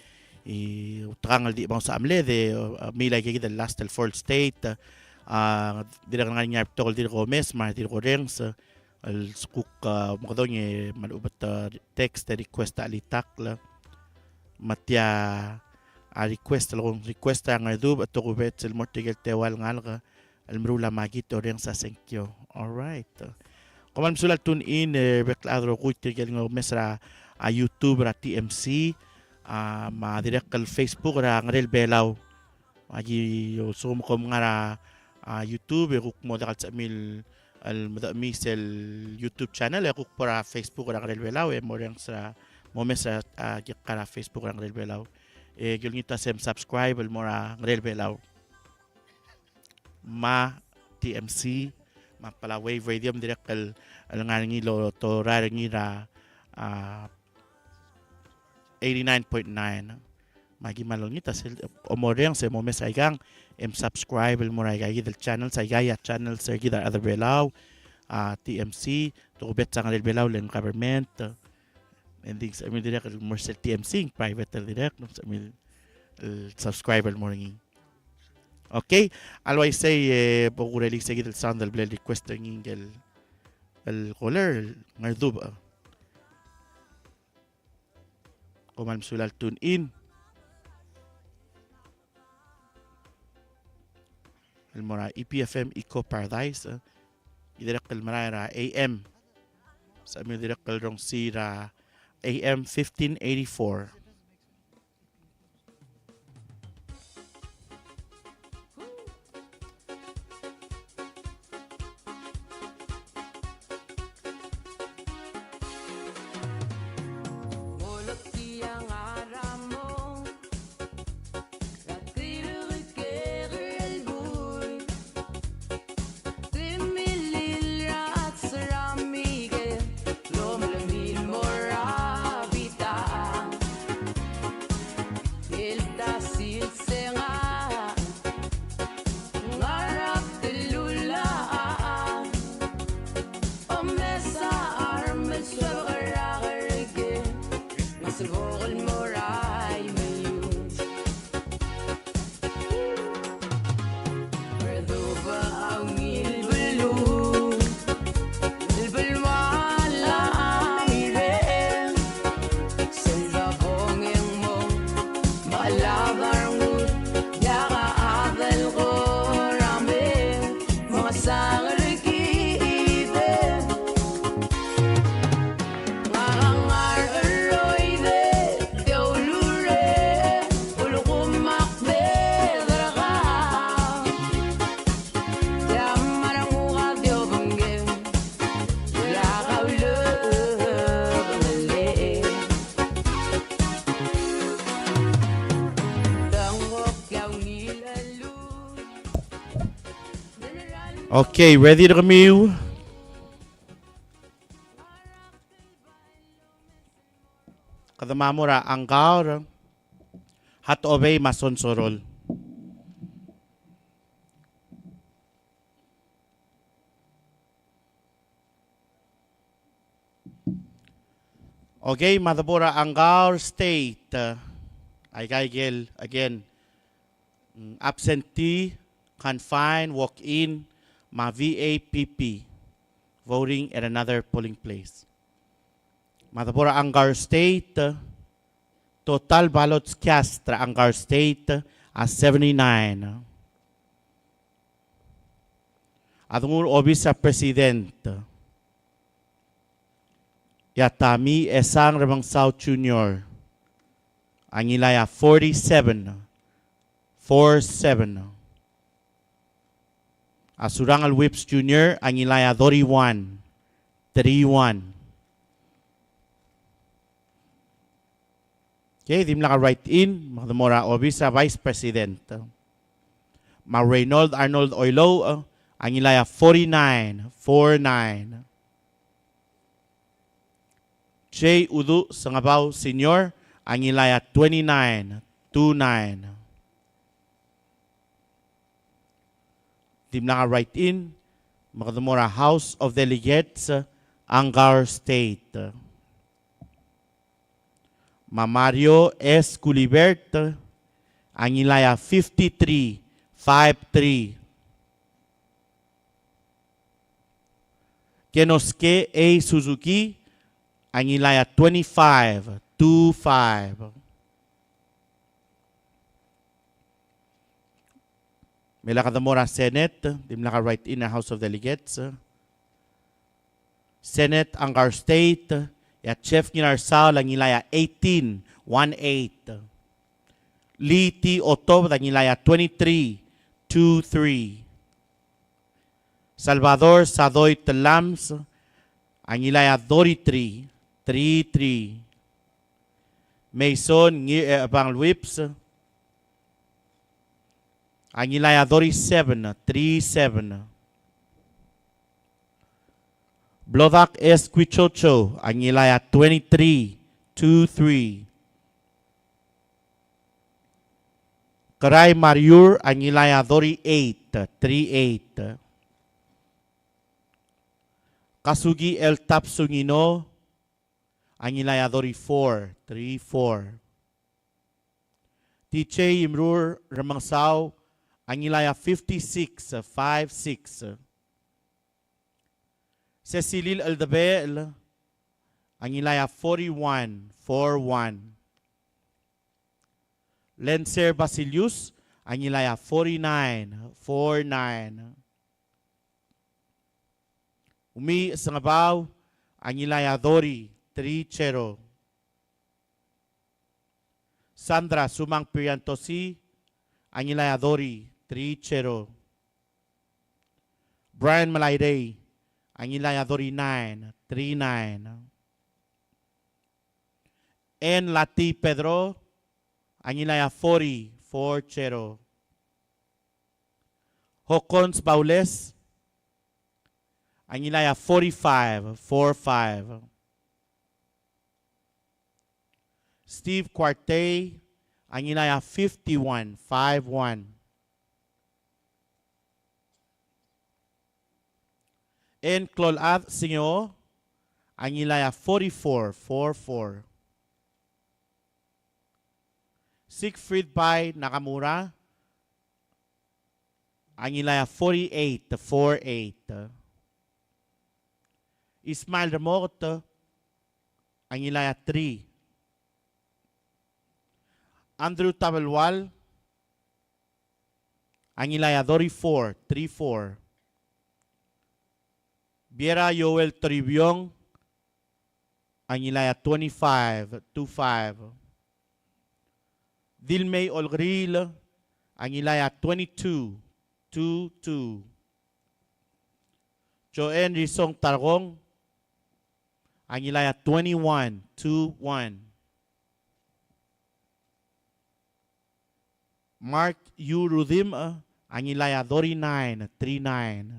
utangal di bang sa amle de milay kita last el fourth state dira nga nga tol dira ko mes ma dira ko rengs al skuk makadonye malubat text request alitak la matya a request lo request nga dub at ko bet sel mortigel tewal ngal al mrula magit rengs sa senkyo. All right. Kuman sulat tune in bekladro ko tigel nga mesra a YouTube ra TMC ma direct kal Facebook ra ngrel belaw agi sum kom nga YouTube kuk mo dakal sa mil al madami sel YouTube channel kuk para Facebook ra ngrel belaw mo rang sa mo mesra kara Facebook ra ngrel belaw gyud ngita sem subscribe al mo ra ngrel belaw ma TMC ma pala wave radio direct kal nga ngilo to ra ngira 89.9 magi malongita sil omoreng se momes aigang subscribe mo ray gay del channel sa gaya channel sa gida other belaw TMC to bet sa ngal belaw len government and things I mean direct mo sa TMC private direct no sa subscriber mo ring okay always say pagureli sa gida sound del blend request ngel el caller ngardub kuman sulal tune in المرا EPFM Eco Paradise يدرق المرايرة AM سأمي يدرق الرون سيرا AM 1584 Okay, ready to review? Kada mamura anggar hat obey mason sorol. Okay, Madabura Angar State. Gel again. Absentee, confined, walk-in, ma VAPP. Voting at another polling place. Madabura Angar State. Total ballots cast tra Angar State as 79. Adungur obis sa President. Yatami Esang Rabangsao Jr. Ang ilaya 47. 47. Surangal Whips Jr. ang ilaya 31. 3-1. Okay, dim naka write in, Mora Obisa Vice President. Reynold Arnold Oilo, ang ilaya 49. 4-9. Jay Udu Sangabaw Senior, ang ilaya 29. 2-9. Dim naka write in, Mora House of Delegates, Angar State. Mario S. Culibert, ang ilaya 53. 5-3. Kenosuke A. Suzuki, ang ilaya 25. 2-5. Melakadamora Senate, dimlaka right in na House of Delegates. Senate Angar State, at Chef Ginarsao, ang ilaya 18. 1-8. Lee T. Otto, ang ilaya 23. 2-3. Salvador Sadoy Telams, ang ilaya 33. 3-3. Mason Abang Whips, ang ilaya 37. 3-7. Blodak S. Quichocho, ang ilaya 23. 2-3. Karay Mariur, ang ilaya 38. 3-8. Kasugi El Tapsungino, ang ilaya 34. 3-4. Tiche Imrur Ramangsaw, ang ilaya 56. 5-6. Cecilil Aldabel, ang ilaya 41. 4-1. Lencer Basilius, ang ilaya 49. 4-9. Umi Sangabaw, ang ilaya Dori 3-0. Sandra Sumang Priantosi, ang ilaya Dori 3-0. Brian Malayday, ang ilaya 39. 3-9. N. Lati Pedro, ang ilaya 40. 4-0. Hokons Baules, ang ilaya 45. 4-5. Steve Quarte, ang ilaya 51. 5-1. En Clolad Singo, ang ilaya 44. 4-4. Siegfried Pai Nakamura, ang ilaya 48. 4-8. Ismail Ramot, ang ilaya 3. Andrew Tabelwal, ang ilaya 34. 3-4. Biera Joel Tribiong, ang ilaya 25. 2-5. Dilmay Olgril, ang ilaya 22. 2-2. Joen Rizong Targong, ang ilaya 21. 2-1. Mark U. Rudim, ang ilaya 39. 3-9.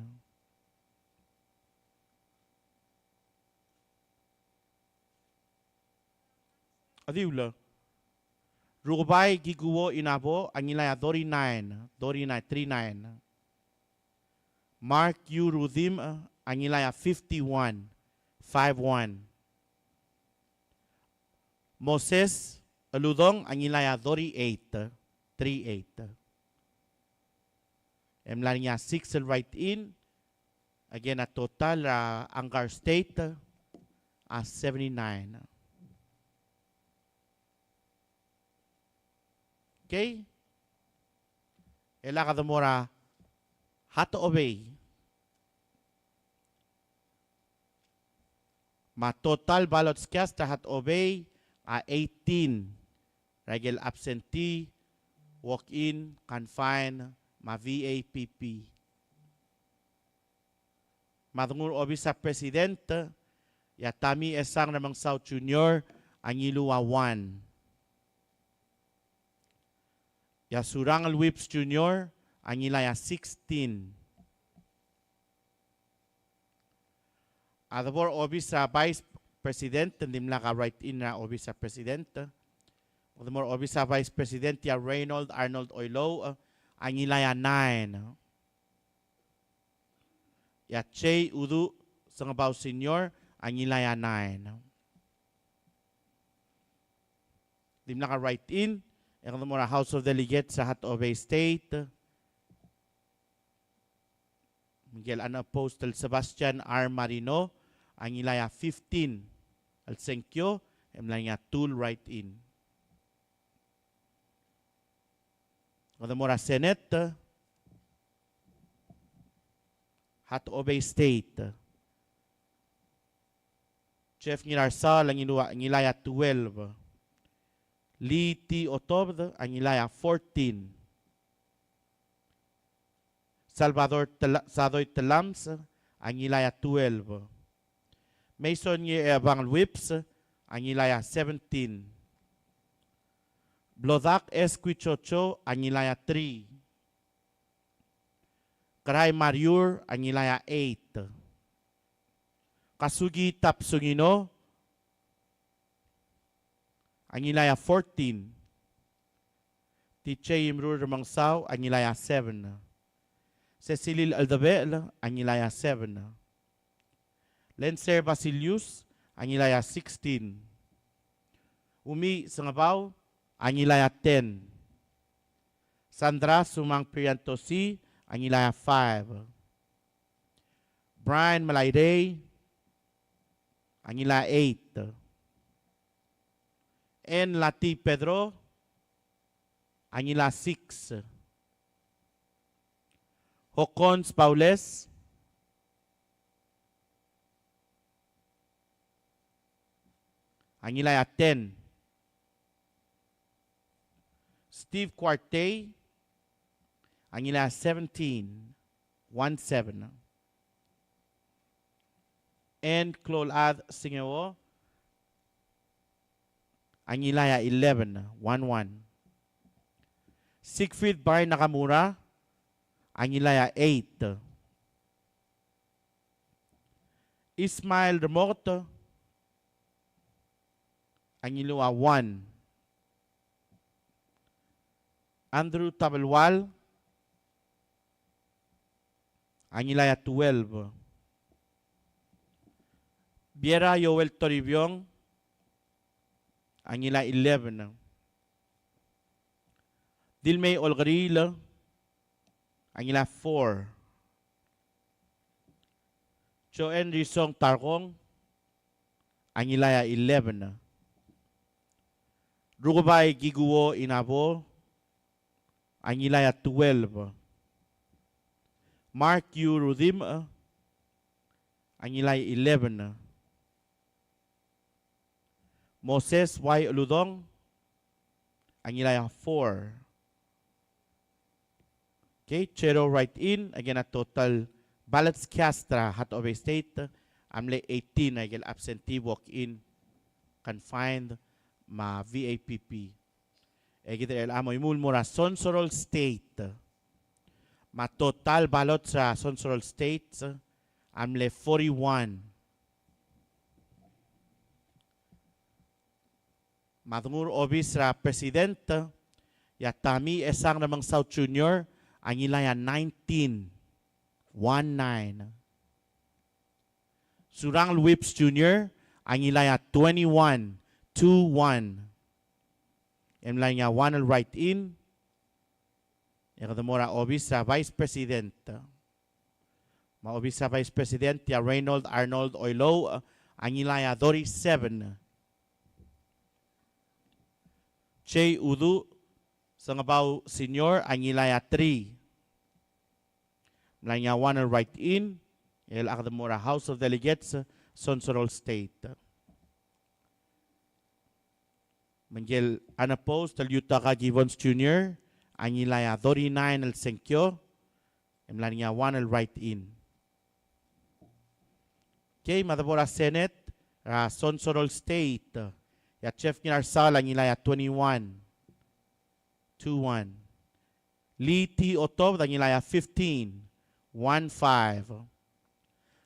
Adiula. Rukubay Giguo Inabo, ang ilaya 39. 3-9. Mark U. Rudim, ang ilaya 51. 5-1. Moses Aludong, ang ilaya 38. 3-8. Emla niya 6 right in. Again, a total Angar State 79. Okay? Ela kadamora hato obey. Ma total ballots cast hat obey 18. Regel absentee, walk-in, confine, ma VAPP. Madungur obi sa presidente, ya tami esang namang South Junior, ang iluwa 1. Ya Surangal Whips Junior, ang ilaya 16. Adabor obi sa Vice President, hindi mo naka-write-in na obi sa President. Adabor obi sa Vice President, ya Reynold Arnold Oilo, ang ilaya 9. Ya Che Udu Sangabaw Senior, ang ilaya 9. Hindi mo naka-write-in. Ang mga House of Delegates sa Hatobe State. Miguel Ana Postal Sebastian R. Marino, ang ilaya 15. Alsenkyo, ang ilaya 2 write-in. Ang mga Senate, Hatobe State. Chef Ngirarsal, ang ilaya 12. Lee T. Otobd, ang ilaya 14. Salvador Sadoy Telams, ang ilaya 12. Mason Bang Whips, ang ilaya 17. Blodak S. Quichocho, ang ilaya 3. Karay Mariur, ang ilaya 8. Kasugi Tapsungino, ang ilaya 14. Tiche Imrur Mangsaw, ang ilaya 7. Cecilil Aldabel, ang ilaya 7. Lenser Basilius, ang ilaya 16. Umi Sangabaw, ang ilaya 10. Sandra Sumang Priantosi, ang ilaya 5. Brian Malayday, ang ilaya 8. En Lati Pedro, ang ilaya 6. Hocons Paules, ang ilaya 10. Steve Quarte, ang ilaya 17. 1-7. And Clolad Singewo, ang ilaya 11. 1-1. Siegfried Bar Nakamura, ang ilaya 8. Ismail Remoto, ang ilaya 1. Andrew Tabelwal, ang ilaya 12. Biera Yoel Toribiong, ang ilaya 11. Dilmay Olgaril, ang ilaya 4. Joen Rizong Tarkong, ang ilaya 11. Rugubay Giguo Inabo, ang ilaya 12. Mark U. Rudim, ang ilaya 11. Moses Y. Uludong, ang ilaya 4. Okay, Chero write-in, again a total ballots cast Hatobe State, amle 18, again absentee walk-in, confined, ma VAPP. Again, amoy mulmura Sonsorol State, ma total ballots sa Sonsorol State, amle 41. Madungur obis ra presidente, yatami esang namang South Junior, ang ilaya 19. 1-9. Surangal Whips Jr., ang ilaya 21. 2-1. Yung niya 1 al write-in. Yung kadamura obis sa Vice President. Maobis sa Vice President, ya Reynold Arnold Oilo, ang ilaya 37. Che Udu Sangabaw Senior, ang ilaya 3. Mlanya 1 al write-in, el Akadamura House of Delegates, Sonsorol State. Manggil unopposed, al Yutaka Gibbons Jr., ang ilaya 39 al Senkyo, mlanya 1 al write-in. Okay, Madabora Senate, Sonsorol State, ya Chef Ginarsala, Ngilaya 21, 2-1. Lee T. Otob, Ngilaya 15, 1-5.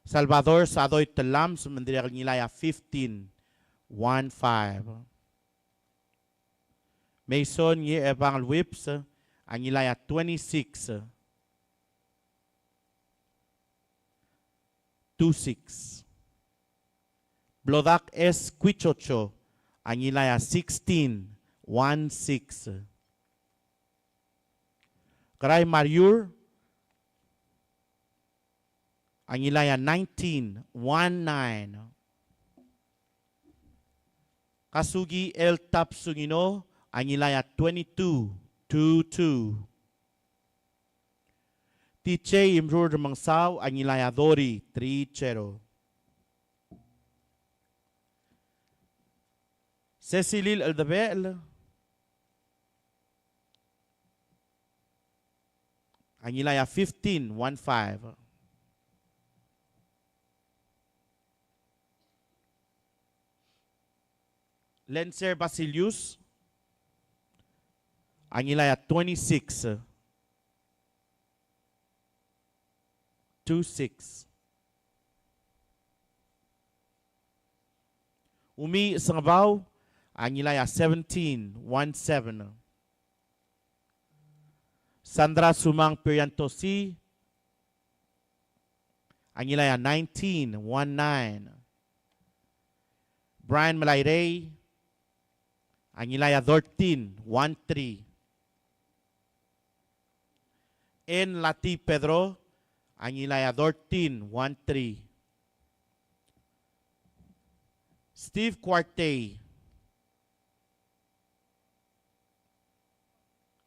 Salvador Sadoy Talam, Sumandira Ngilaya 15, 1-5. Mason Ye Evang Whips, Angilaya 26, 2-6. Blodak S. Quichocho, Angilaya 16, 1-6. Karay Mariur, Angilaya 19, 1-9. Kasugi El Tapsungino, Angilaya 22, 2-2. Tiche Imrur Mangsaw, Angilaya Dori, 3-0. Cecilil Aldabel, Angilaya 15, 1-5. Lenser Basilius, Angilaya 26, 2-6. Umi Sangabaw, Angilaya 17, 1-7. Sandra Sumang Periantosi, Angilaya 19, 1-9. Brian Malayray, Angilaya 13, 1-3. En Lati Pedro, Angilaya 13, 1-3. Steve Cuarte.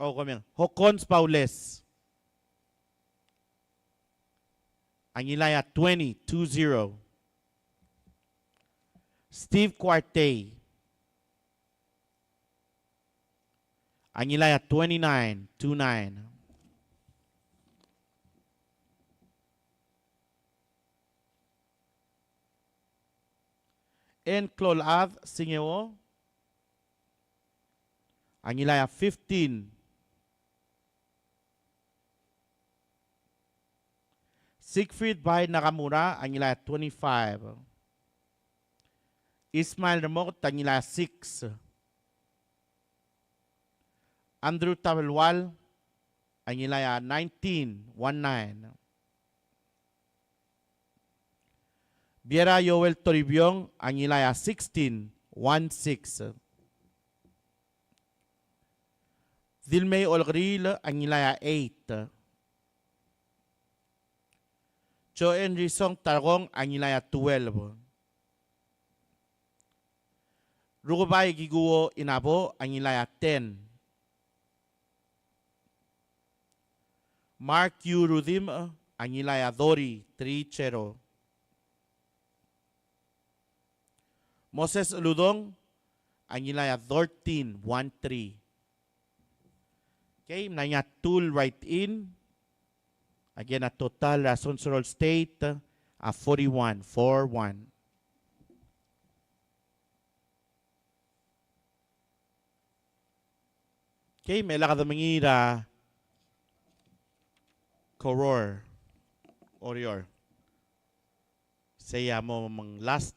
Oh, kami. Hocons Paules. Angilaya 20, 2-0. Steve Cuarte. Angilaya 29, 2-9. En Clolad Singeo, Angilaya 15. Siegfried Bay Nakamura, Angilaya 25. Ismail Remote, Angilaya 6. Andrew Tabelwal, Angilaya 19, 1-9. Biera Yoel Toribiong, Angilaya 16, 1-6. Dilmay Olgril, Angilaya 8. Joen Risong Targong, Angilaya 12. Rugubay Giguo Inabo, Angilaya 10. Mark U. Rudim, Angilaya Dori, 3-0. Moses Ludong, Angilaya 13, 1-3. Okay, nanya tool right in. Again, a total Sonsorol State, 41, 4-1. Okay, may lakad mangira. Koror. Orior. Saya mo mang last.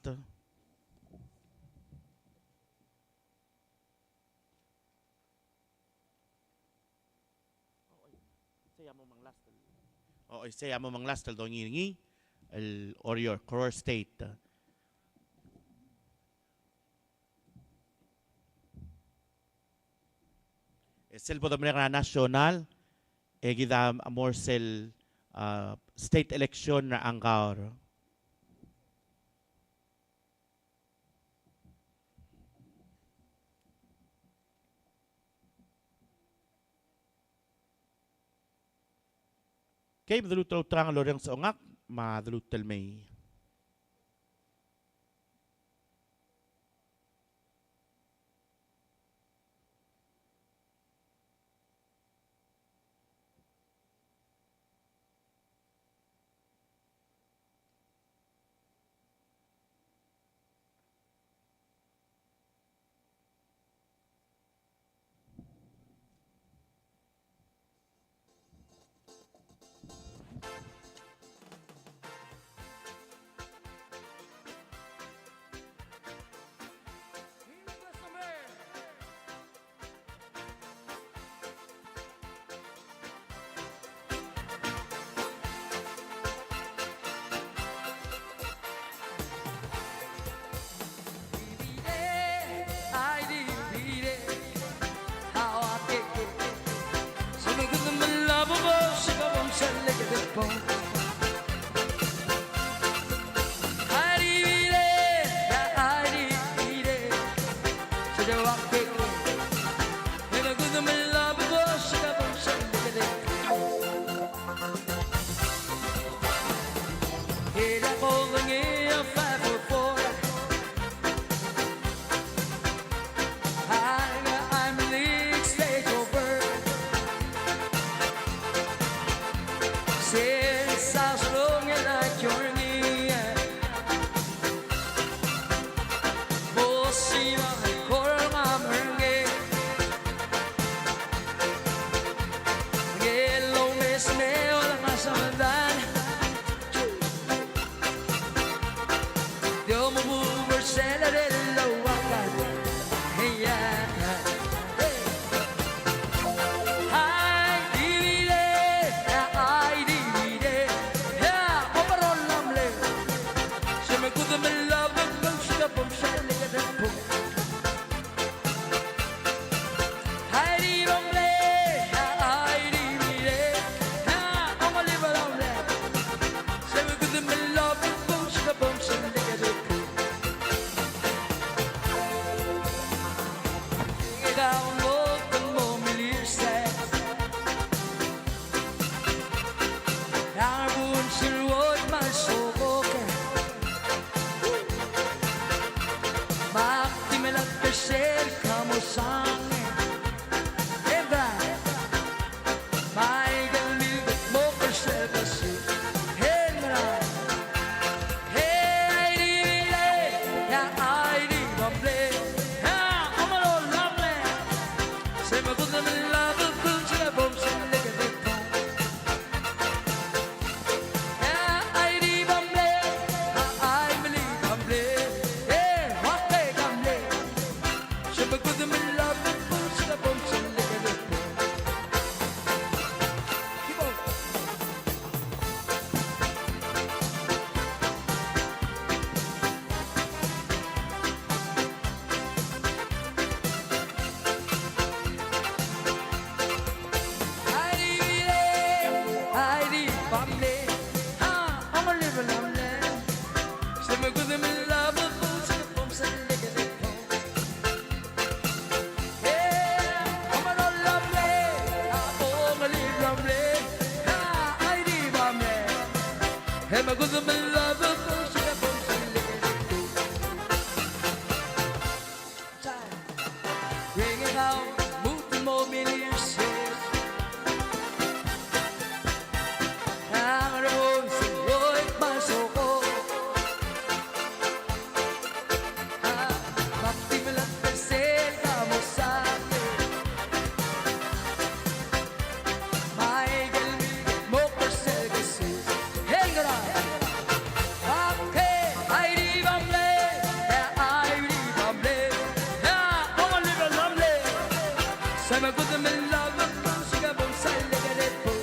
Saya mo mang last do ngi el Orior Koror State. Sel po na national gida amor sel state election na angkar. Kay madulot trang loreng sa ongak, madulot talmay. Dio mo buber sela della waka. Hey yeah. Hai divide, hai divide. Yeah, overall namle. Se me kuda me love me bushka bum shale gade pum. Hai divamle, hai divide. Yeah, overall namle. Se me kuda me love me bushka bum shale gade pum. Down low the moment you say I won't see what my soul can Bakti me la pesel como sangue E vai Mai del mil mo pesel così Hey mra Hey divide Ya ai di bamble Ya amalo lamle Se me gusta me love pucha la bom se le que te pon ai di bamble ai me li bamble wa te gamble Se me gusta me love pucha la bom se le que te pon Keep on ai di bamble I'm a little lonely Se me gusta me love pucha la bom se le que te pon I'm a lonely I'm a little lonely ai di bamble Se me gusta me love pucha la bom se le que te pon Ring it out, move the moment you say I'm a rose, Roy, my soul. Bakti me la pesel, como sabe. Michael, mo persel que sí. Hengra. Bakti, ay di bamble, ay di bamble. Como libre nombre. Se me gusta me love, música bom sale que de po.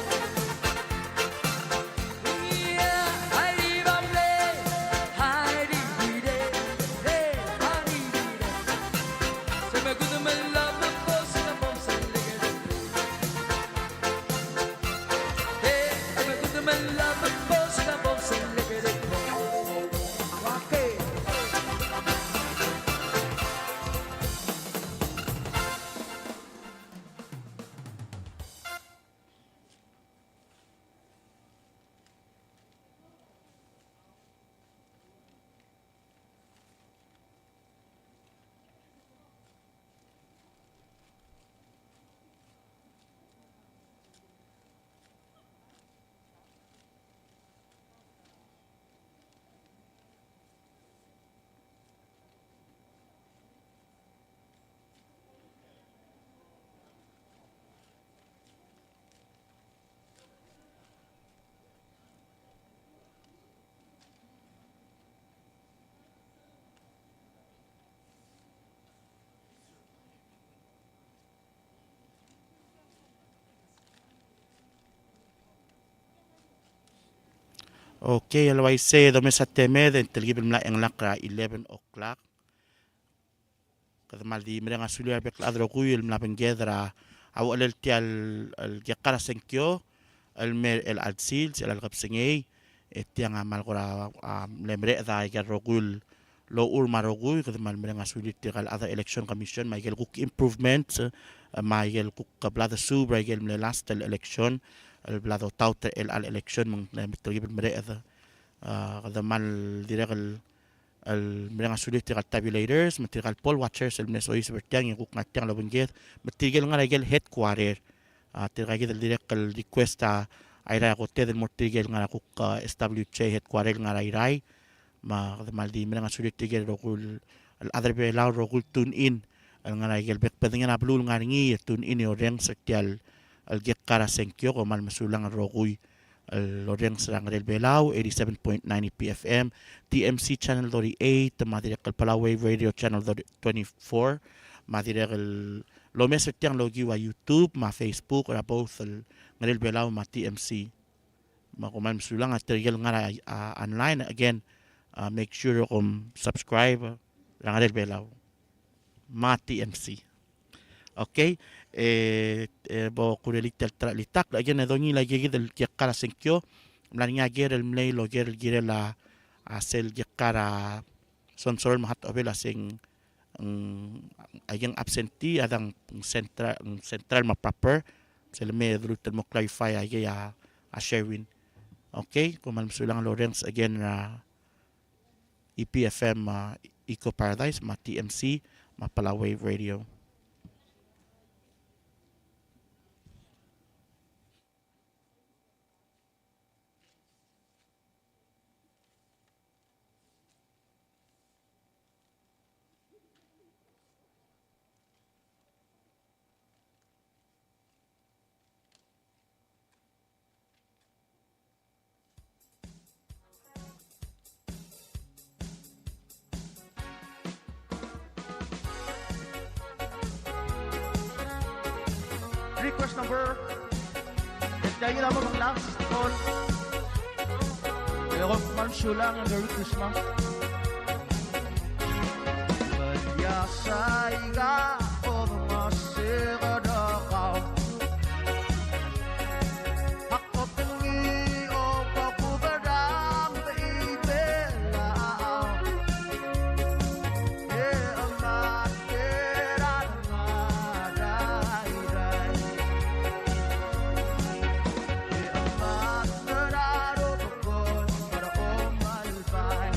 Okay, alway say do mesa temed entel gibel mla en lakra 11 o'clock. Kada mal di mrenga sulia bek adro kuyel mla bengedra au alel tial al yakara senkyo al mer el adsil el gabsengei etiang amal gora lemre da garogul lo ur marogul kada mal mrenga sulia tigal other election commission maigel cook improvements maigel cook kablada sub maigel mle last election el blado tauta el al election mong tergibel mereda kada mal direk el mrenga sulit tigal tabulators material poll watchers el meso is bertiang yung kuknatiang lo benget material nga regel headquarter tiragid el direk el requesta ayra ko te del material nga kuk SWC headquarter nga ayray ma kada mal di mrenga sulit tigal rogul el other be law rogul tune in el nga regel bek pedingan ablul nga ngi tune in yo reng sektial al gekara senkyo ko mal masulang roguy Loreng Serang Rel Belau 87.9 PFM, TMC Channel 38, Madirek el Palaway Radio Channel 24, Madirek el Lomes Tiang Logi wa YouTube, ma Facebook, ra both el Rel Belau ma TMC. Makuman sulang at terigal nga online again. Make sure kung subscribe lang Rel Belau ma TMC. Okay, bo kurelit litak lagi na dongi lagi del yakara senkyo mlanya ger el mlay lo ger el gire la asel yakara sonsor mahat obela sing ayang absentee adang central ma proper selme drutel mo clarify ay ya a Sherwin. Okay, kuman sulang Lawrence again na EPFM Eco Paradise ma TMC ma Palaway Radio. Request number. Kaya lang mo lang sa call. Pero mansyo lang ang Merry Christmas. Balyasay ka o masira na ka. Ako tingi o pakubarang baibelaw. Yeah, ang matira na maday-day. Yeah, ang matararo ko para o malbay.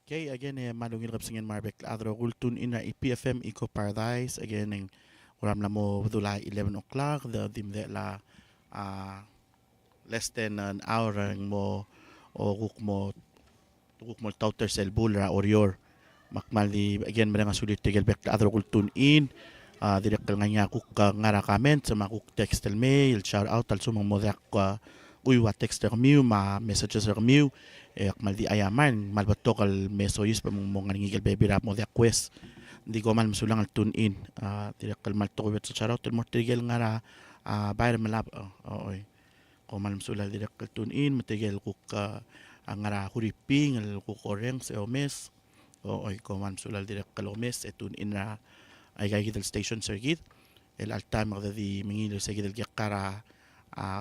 Okay, again, malungin kapsingin Marbek Adro Gultun in EPFM Eco Paradise. Again, ng uram na mo dula 11 o'clock. The dim de la less than an hour ang mo o kuk mo tauter sel bulra orior. Makmali again mga sulit tigel bek Adro Gultun in. Direct nga nga kuk ngara comment sa mga kuk text mail, shout out al sumang mo dak uywa text remiu ma messages remiu maldi ayaman malbato kal mesoyus pa mong ngingil baby rap mo dak quest hindi ko man masulang al tune in direct kal malto ko sa shout out mo tigel ngara bayar malap oy ko man masulang direct kal tune in matigel kuk ang ngara huriping al kuk oreng sa omes oy ko man masulang direct kal omes tune in na ay gagit station circuit el altam di mingilo sa gidel gyakara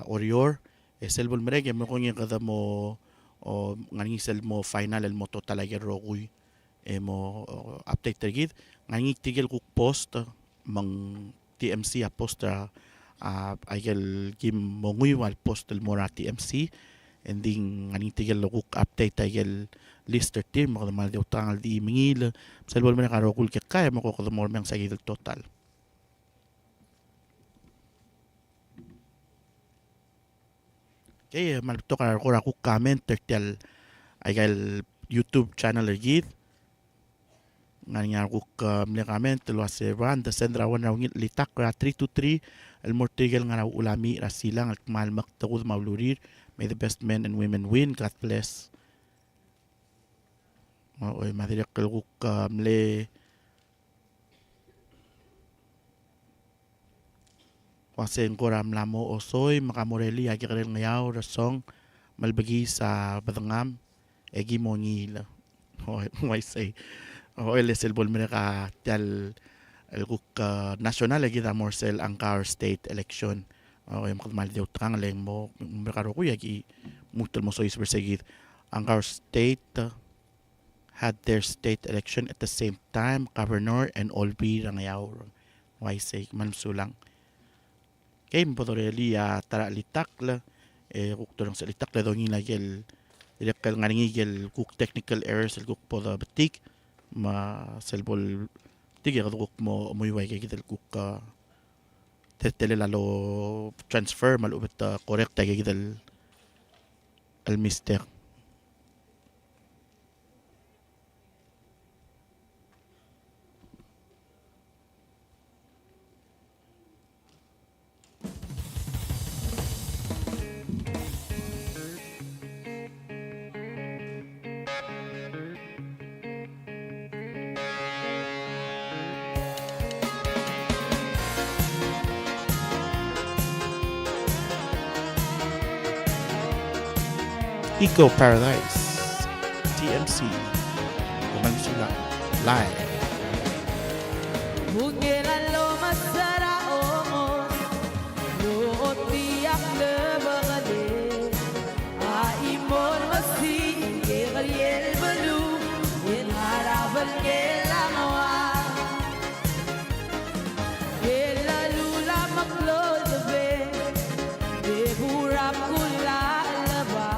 orior selbol merege mo kung yung kada mo o nganing sel mo final el mo total ay roguy mo update tergid nganing tigel kuk post mang TMC a post ay gel gim mo nguywal post el mora TMC ending nganing tigel kuk update ay gel lister team mo kada mal di utangal di mingil selbol merege rogul kaya mo ko kada mo mang sa gidel total. Okay, malito ka kura ko comment tertel ay gal YouTube channel gid. Nga ko comment lo sa Ran the Sendra wan rawngit litak ra 323 el mortigel nga ulami ra silang at mal maktaud mawlurir. May the best men and women win. God bless. Oy madirak ko mle Wasen ko ram lamo osoy makamoreli agi karel ngayaw rasong malbagi sa badangam egi mo ngila. Why say? Lesel bol mena ka tal kuk national egi da morsel Angkar state election. Makadmal di utang leng mo merkaro ko agi mutal mo soy persegid. Angkar state had their state election at the same time governor and Olbi rangayaw. Why say mansulang. Kaya mo really tara litak la kuk lang sa litak la dong gel direkal nga ngigel kuk technical errors kuk po da batik ma selbol tigil kuk mo umuyway kay gidel kuk tetele lalo transfer malubet correct kay gidel al mister. Eco Paradise TMC Kumansula live. Bungelan lo masaraon Luot tiyak na bakali Aimon masige karyel balu In harabal kelangwa Kela lula maklod be Deburap kula alaba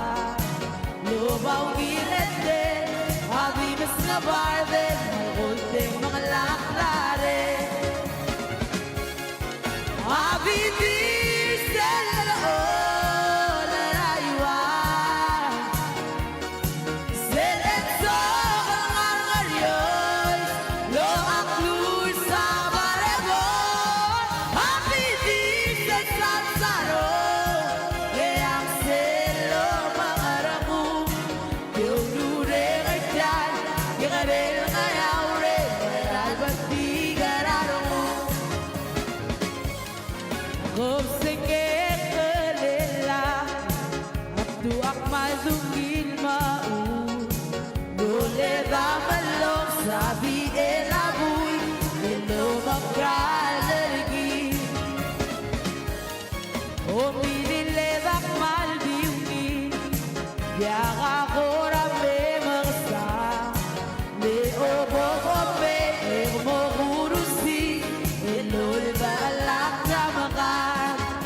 Lubaw ginete Habimas na barde Ulteng mga laklare Habibi sa lalaon na rayuan Seletso ang angaryon Lo aklur sa barebon Habibi sa sansaro E ang selo mga ramu Yung nure ngaytan Yung arel ngayaw re Maral bati gararo mo Kung singit kalila Abdu akmal dungil mau Dole damalong sabi elabuy Ilo magkalargi Umilile dakmal diuni Yaka korame magsa Le obo kope Emo kurusi Ilo balak na makan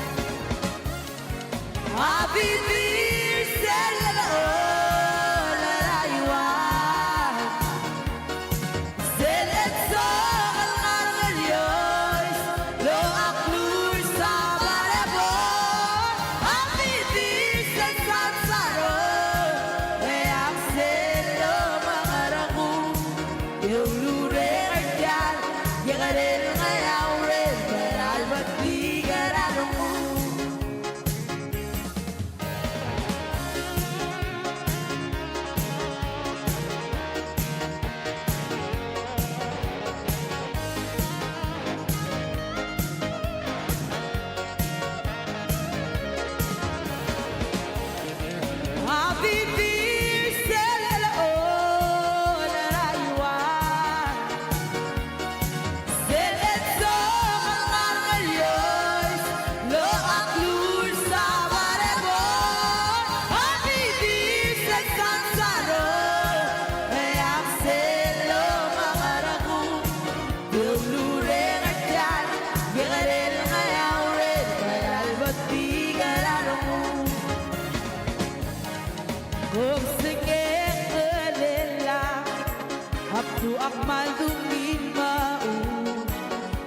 mal dumin mau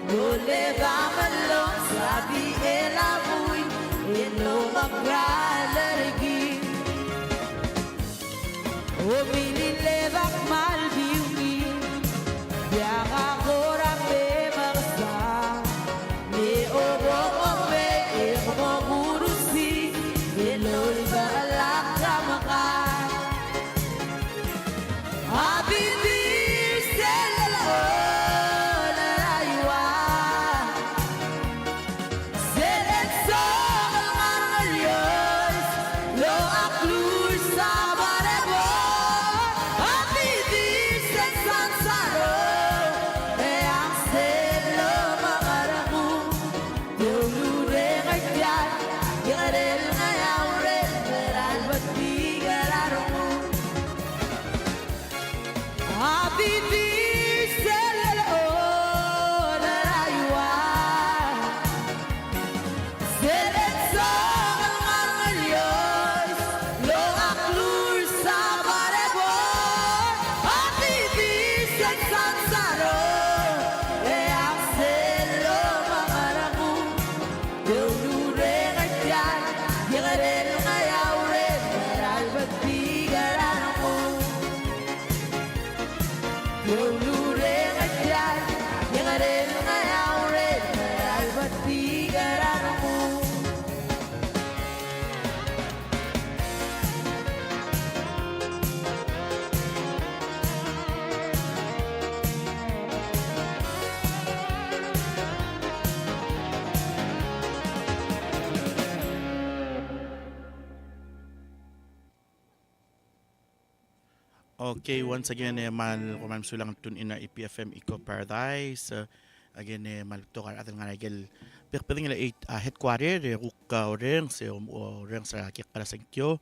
Boleh bamalong sabi elamuy Ino magralarigi O minilebak mal biumi Biang ako rape maksa Ni obo ome emo urusi Ilol balak kamakan Habibir selalo naraywa Seletso ngalyos Lo aklur sa barebo Habibir sensansaro E ang selo mangaramu Dulure ngayat Yarel ngayawren Meral bati gararmu Habibir selalo naraywa Seletso ngalyos Lo aklur sa barebo Habibir sensansaro E ang selo mangaramu Dulure ngayat Yarel ngayawren Meral bati gararmu Dulure ngayat Yarel ngayawren Meral bati gararmu Okay, once again, mal kuman sulang tun in EPFM Eco Paradise. Again, mal tukar atal nga nagel pikpiling la headquarter ruk oreng se oreng sa kikala sengkyo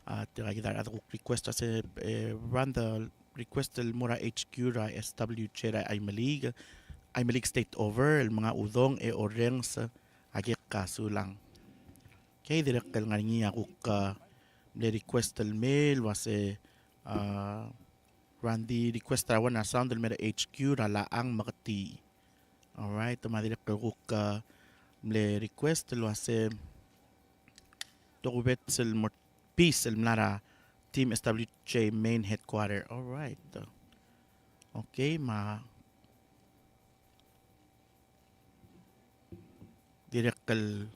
at kita at request sa run the request el mura HQ ra SWC ra ay malig state over el mga udong oreng sa agik kasulang. Okay, direk kal nga niya kuk le request el mail was Randy request rawan na sound del mera HQ na laang makati. Alright, tumadirek ko mle request lo ase dokubet sel mort peace el mlara team SWJ main headquarter. Alright. Okay, ma direk kal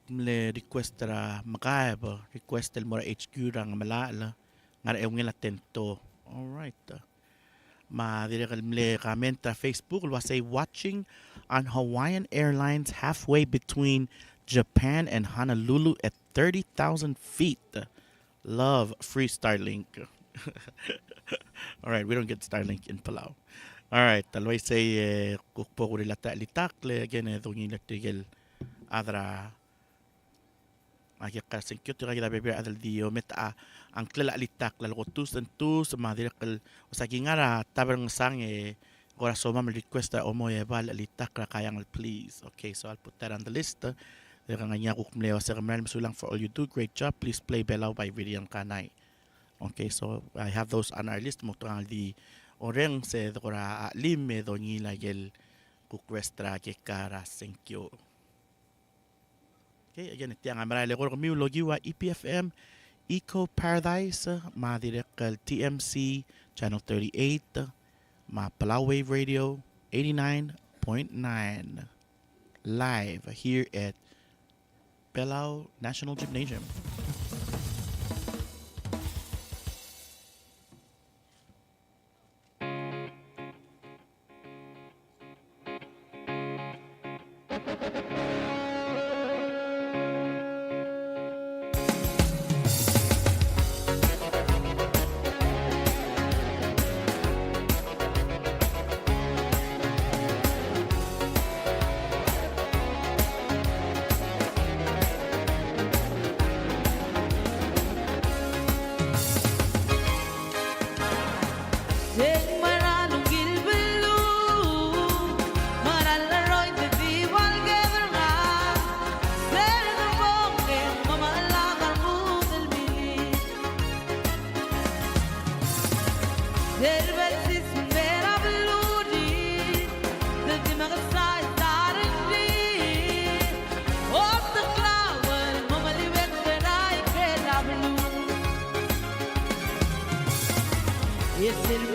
mle request ra makaib request el mora HQ rang malala ngar eung atento. All right, ma dire mle comment ra Facebook was say watching on Hawaiian Airlines halfway between Japan and Honolulu at 30,000 feet. Love free Starlink. All right, we don't get Starlink in Palau. All right, talway say kukpo ko rilata litakle again dongin latigel adra Agak kasing cute lagi dah beber adal dio meta ang klala litak lalo tus tentu semadir kel usagi ngara tabang sang ora soma request omo bal litak ra kayang please. Okay, so I'll put that on the list. Nganya ko kumleo sa kameral masulang for all you do. Great job. Please play Belaw by Vivian Kanay. Okay, so I have those on our list mo tangal di oreng se ora lim me donyi lagel kukwestra ke kara thank you. Okay, again, iti ang amarali ko kami logiwa EPFM Eco Paradise, madirek TMC Channel 38, ma Palau Wave Radio 89.9, live here at Palau National Gymnasium.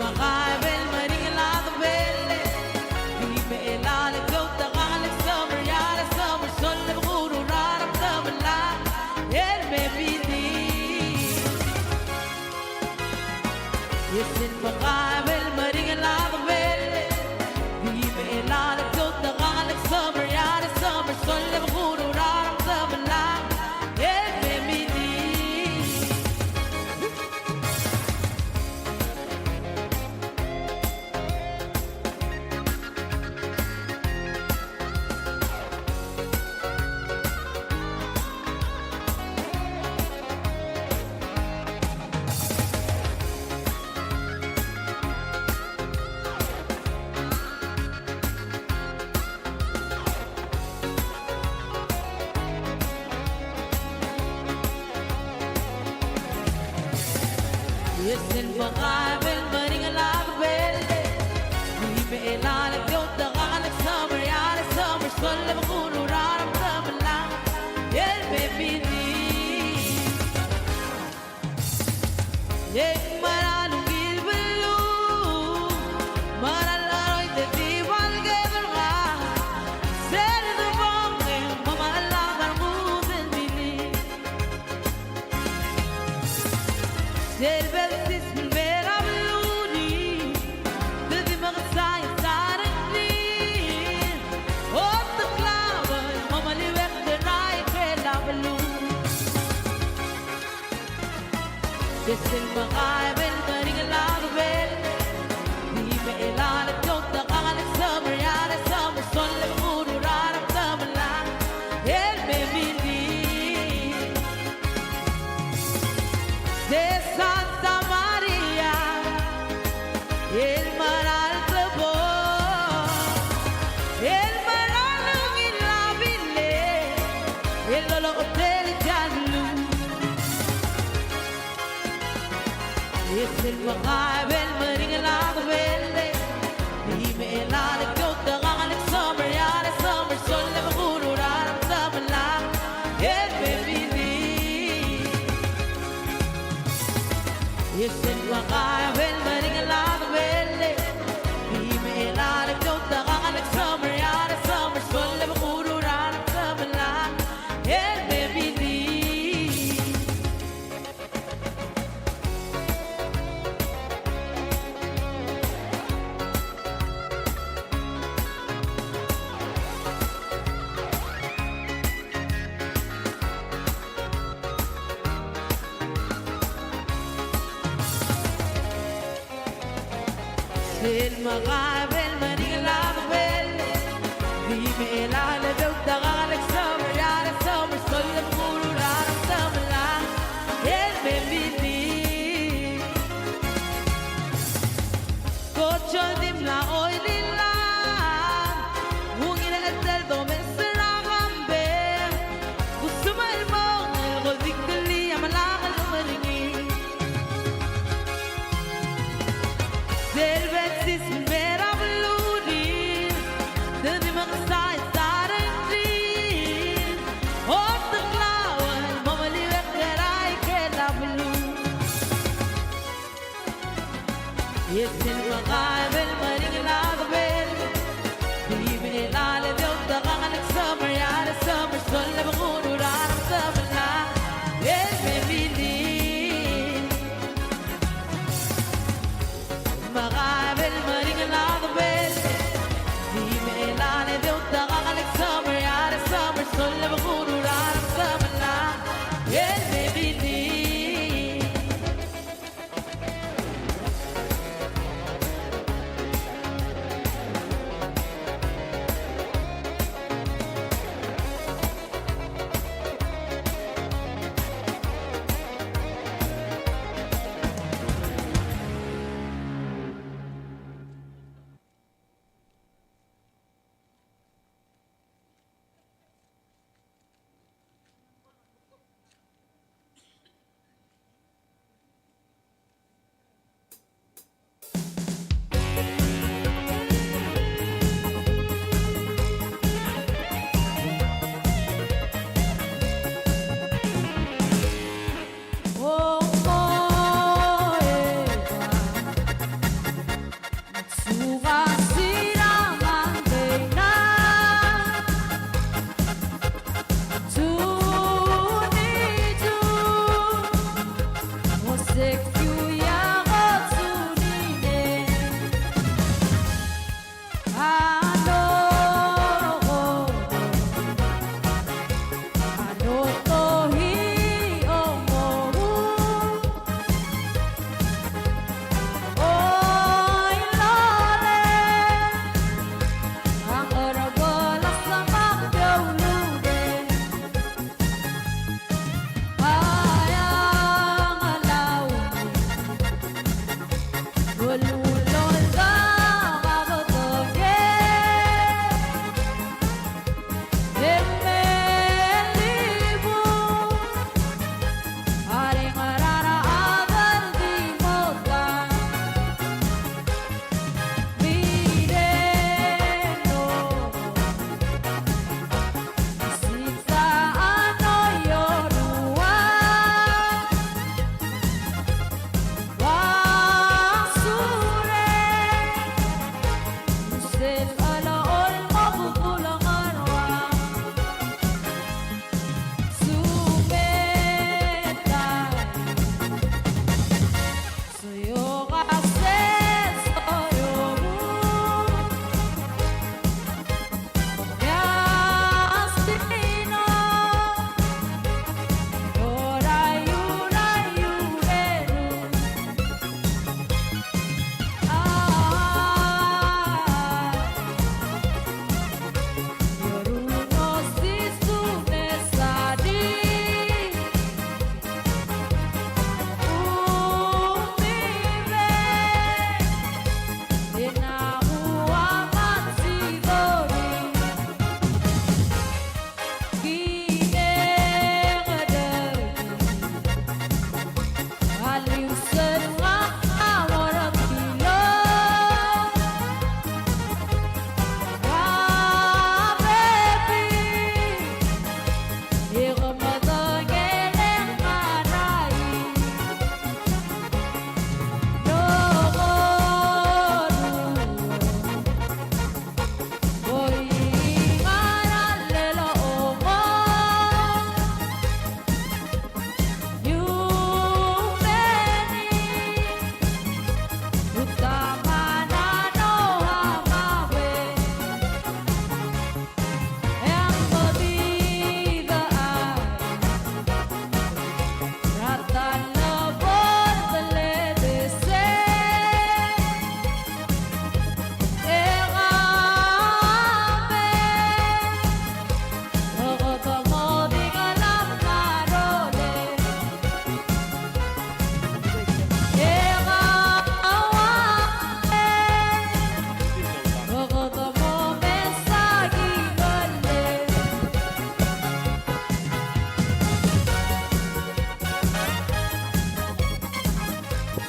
المغابل مريلا ضبيلي ديما إلى الجودة غالك سمر يا سمر سل بغور ورارب دبلا المبيدي يسن مغابل مريلا ضبيلي ديما إلى الجودة غالك سمر يا سمر سل بغور ورارب دبلا المبيدي يسن مقابل مريق الأقبالي ويبقى إلالك يوتا غالك سامر يا سامر صل بقول ورارب دبلا يا البيبيني يك مرانو جيل بلو مران لاروي تدي والجبر غا سير دبوني ماما الله غرموز البيني سير بلسيس من بيرا بلوني تدي مغساي سارني اوت كلابا ماما لي وقت راي كلا بلون يسن مقابل مريق الأقبال ديما إلى الجودة غالك سمر يا سمر صل بقول ورارب دبلا المبيني de Santa Maria, el maral clubo, el maral in la ville, el lolo hotel Janlu. Es el مقابل مريق الأقبال ديما إلى الجودة غالك سمر يا سمر صل بقول ورارب دبلا المبيني يسن مقابل مريق الأقبال ديما إلى الجودة غالك سمر يا سمر صل بقول ورارب دبلا المبيني المغابل مريق الأقبال ديما إلى الجودة غالك سمر يا سمر صل بقول ورارب دبلا المبيني Cocho dimla hoy lila Ungina etel domen seragambe Kusuma ilmong el-godik kali amalak al-umaringi Del Bexis Vera Blue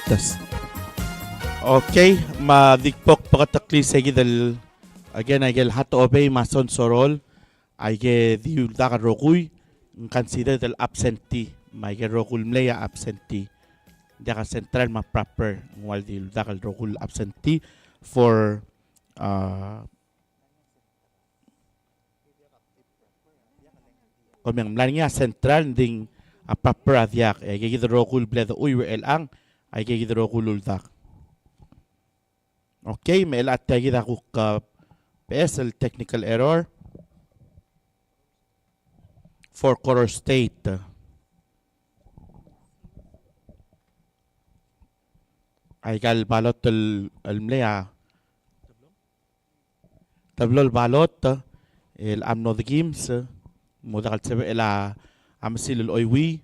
Santos. Okay, madikpok pakatakli sa gidal again ay gel hato obey mason sorol ay ge diul da rokuy consider del absentee may ge rokul mleya absentee da central ma proper wal diul da rokul absentee for Komeng mlanya central ding proper adyak ay ge rokul bled uy el ang ay ge rokul uldak. Okay, may ilat tayo ako ka PSL technical error for Coror State. Ay gal balot el mlea tablol balot el amno the games moda kal sebe ela amsil el oiwi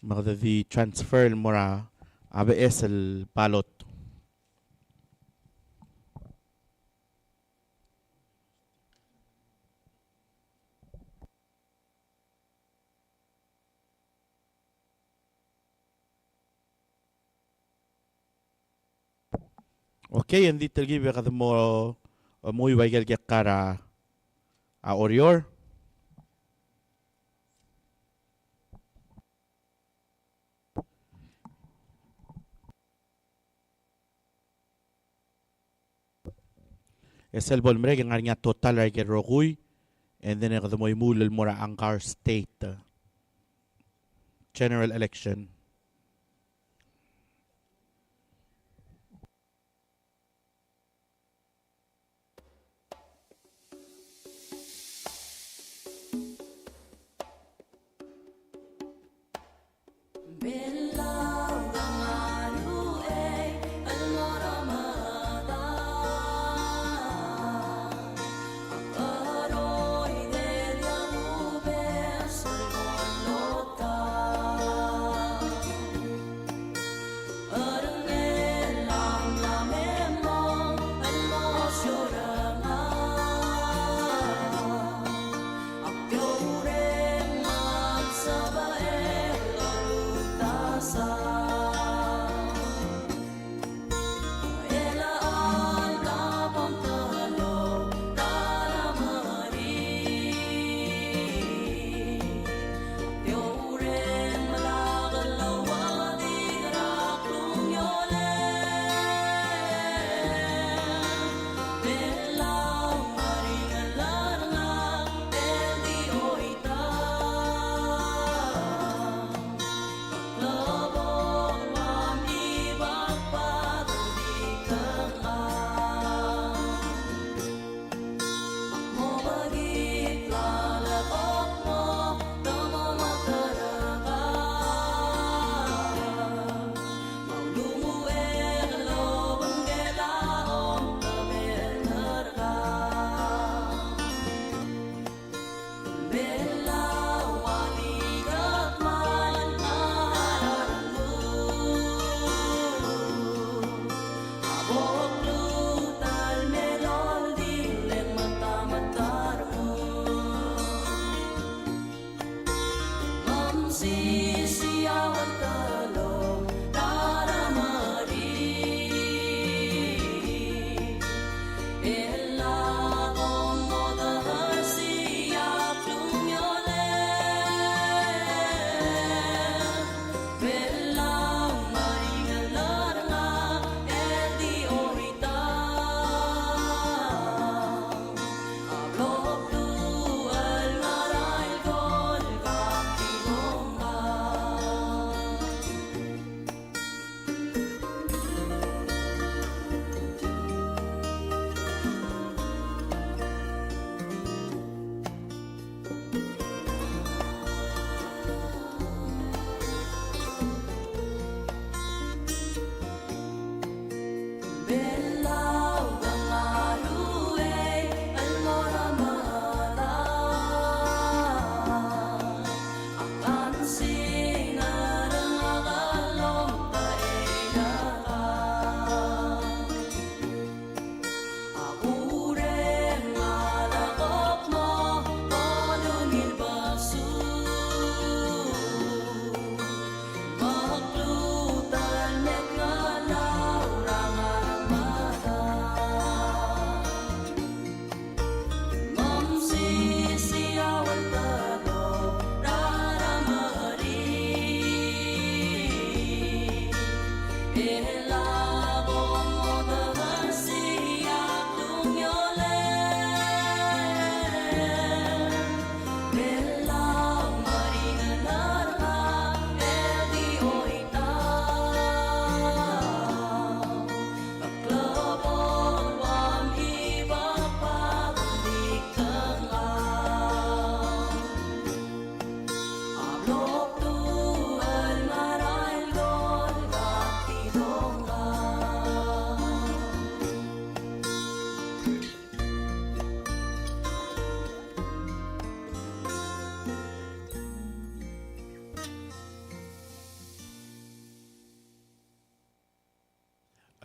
magda the transfer el mora ABS el balot. Okay, hindi tergi kada mo muy bagel ke kara a Orior. Es el bolmre que nganya total ay ke roguy and then kada mo mul el mora Angar State general election.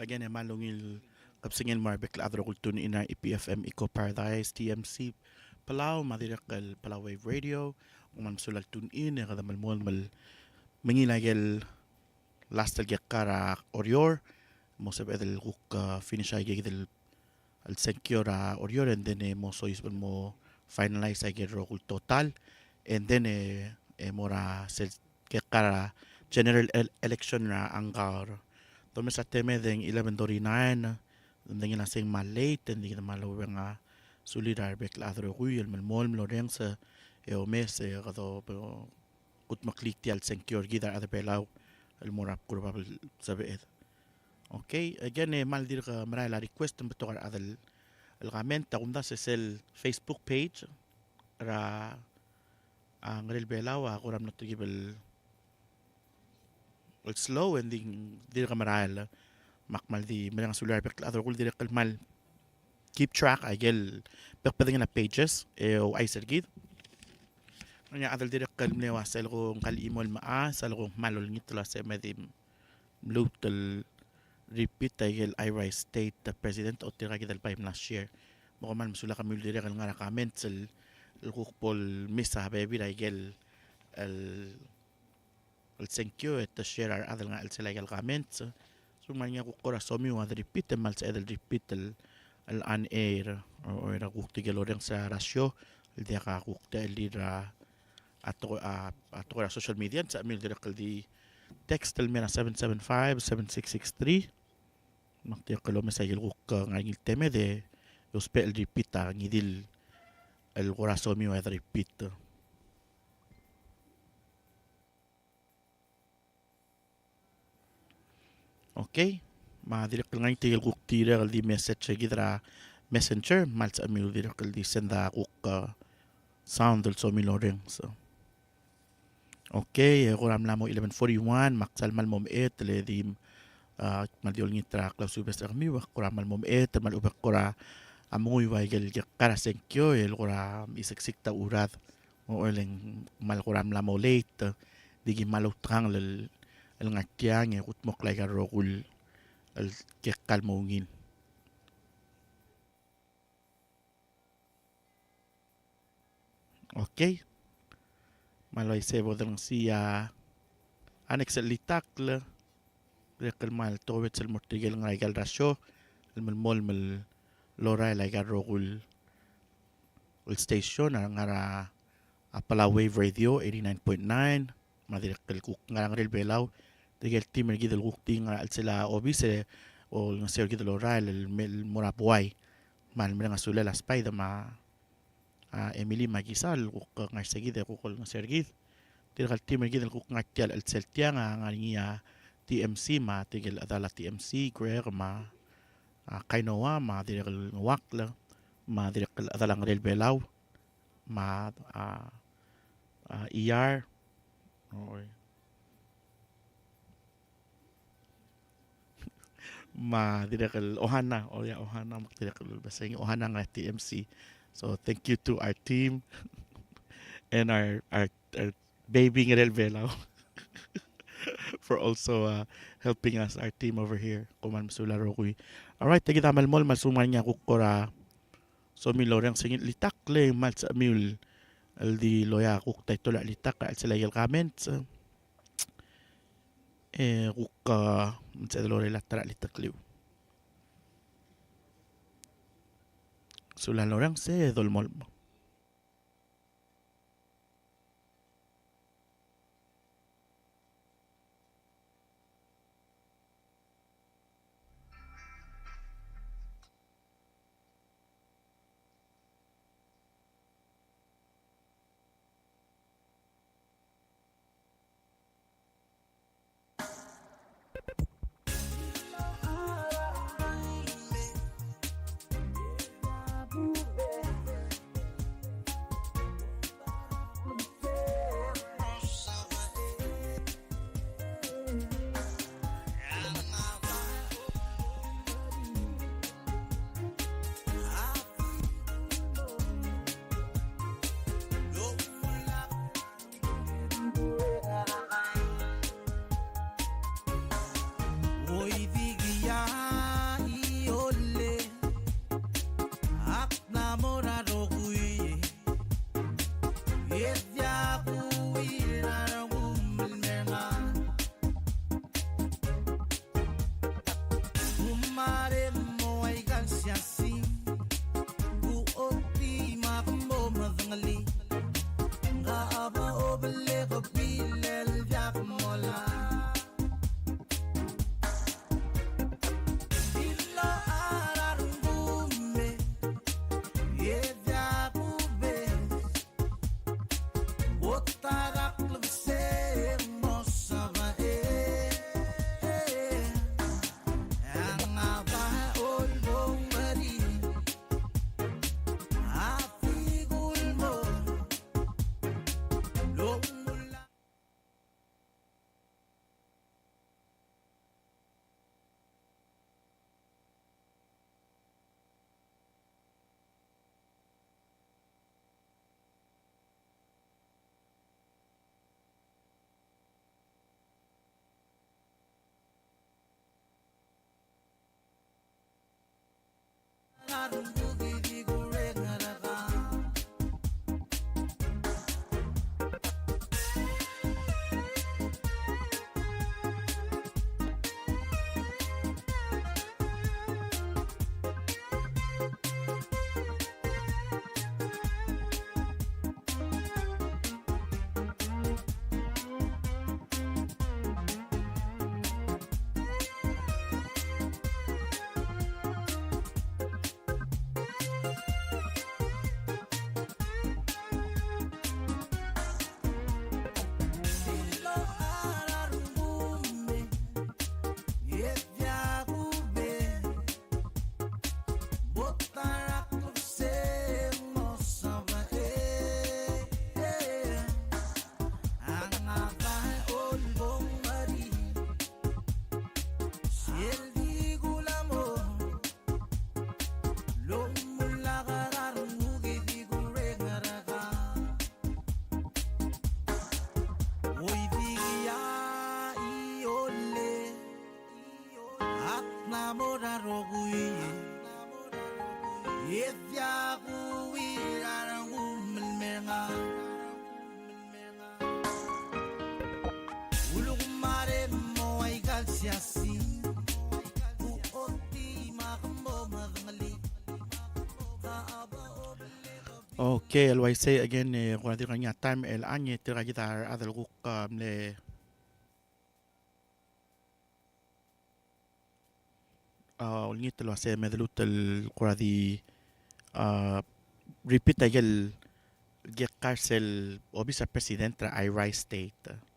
again malungil kapsingin marbek la adro kultun ina EPFM Eco Paradise TMC Palau madirakal Palau Wave Radio man sulal tun in kada malmol mal mangilagel last kara orior mo sab edel kuk finish ay gidel al secure orior and then mo so ispan mo finalize ay gero kul total and then mora sel kara general election na angkar to sa teme deng 11:39 deng na sing mal late and deng malo nga solidar bek la adro kuy el mol reng sa o mes kado kut maklik ti al secure gidar ada pelaw el mora probable sabe okay again mal dir ka maray la request beto kar adal el comment ta unda sa sel Facebook page ra ang rel belaw ako ram not gibel slow and dir ka maral makmal di merang sular pek adro kul dir kalmal keep track agel pek na pages o ay sergid nya adal dir kal mnewa sel ko kal imol maa sal ko malol ngitla sa medim local repeat agel Irish state president o tira gidal paim last year mo man masula kami dir kal nga comment sel kukpol misa baby agel el senkyo et share adal nga el selagal comments so man nga kukora somi wa repeat mal sa edel repeat el on air o era kukti geloreng sa rasyo el dia ka kukta el dira ato social media sa amil dira kal di text el mena 775-7663 maktiya kalo mesay el kuk nga ngil teme de yung spell repeat ngidil el corazón mío es repeat. Okay, direct lang tigil kuk tira kal di message gidra messenger mal sa amil direct kal di senda kuk sound del so miloreng so. Okay, kuram lamo 11:41 maksal mal mom le di madiol ngitra klausubes kami wa kuram mal mom mal ubak kura amoy waigel kara senkyo el kura isaksik ta urad o eleng mal kuram lamo late digi malutrang el ngatiang utmok like a rokul el kalmongin. Okay, maloy sebo dang siya annex el litakle rekal mal towet el mortigel ngaigal rasyo el mol Lora like a rokul station nga Palau Wave Radio 89.9 madirekal kuk nga rel belaw tigel team gidel kuk tinga al sila obise o nga sir gidel oral el mora buhay mal nga sula la spider ma Emily Magisal kuk nga sagid kuk nga sir gid tigel team gidel kuk nga tial al seltia nga niya TMC ma tigel adala TMC Greer ma kainoa ma direkal wakla ma direkal adalang rel belaw ma ER ma direkal ohana ohana mak direkal basing ohana nga TMC so thank you to our team and our baby rel belaw for also helping us, our team over here. Kuman masula rokoy. Alright, tagi tamal mol masuman niya kukura. So miloreng singit litak le mal sa mul al di loya kuk tay tula litak al sila yel comments. Kuk sa lore latara litak liw. Sula loreng se dolmol mo. Okay, LYC again, kung natin kanya time, anye, tira kita adal kuk le ulngit lo se medlut el kuradi repeat agel get cárcel obisa presidente Irai State.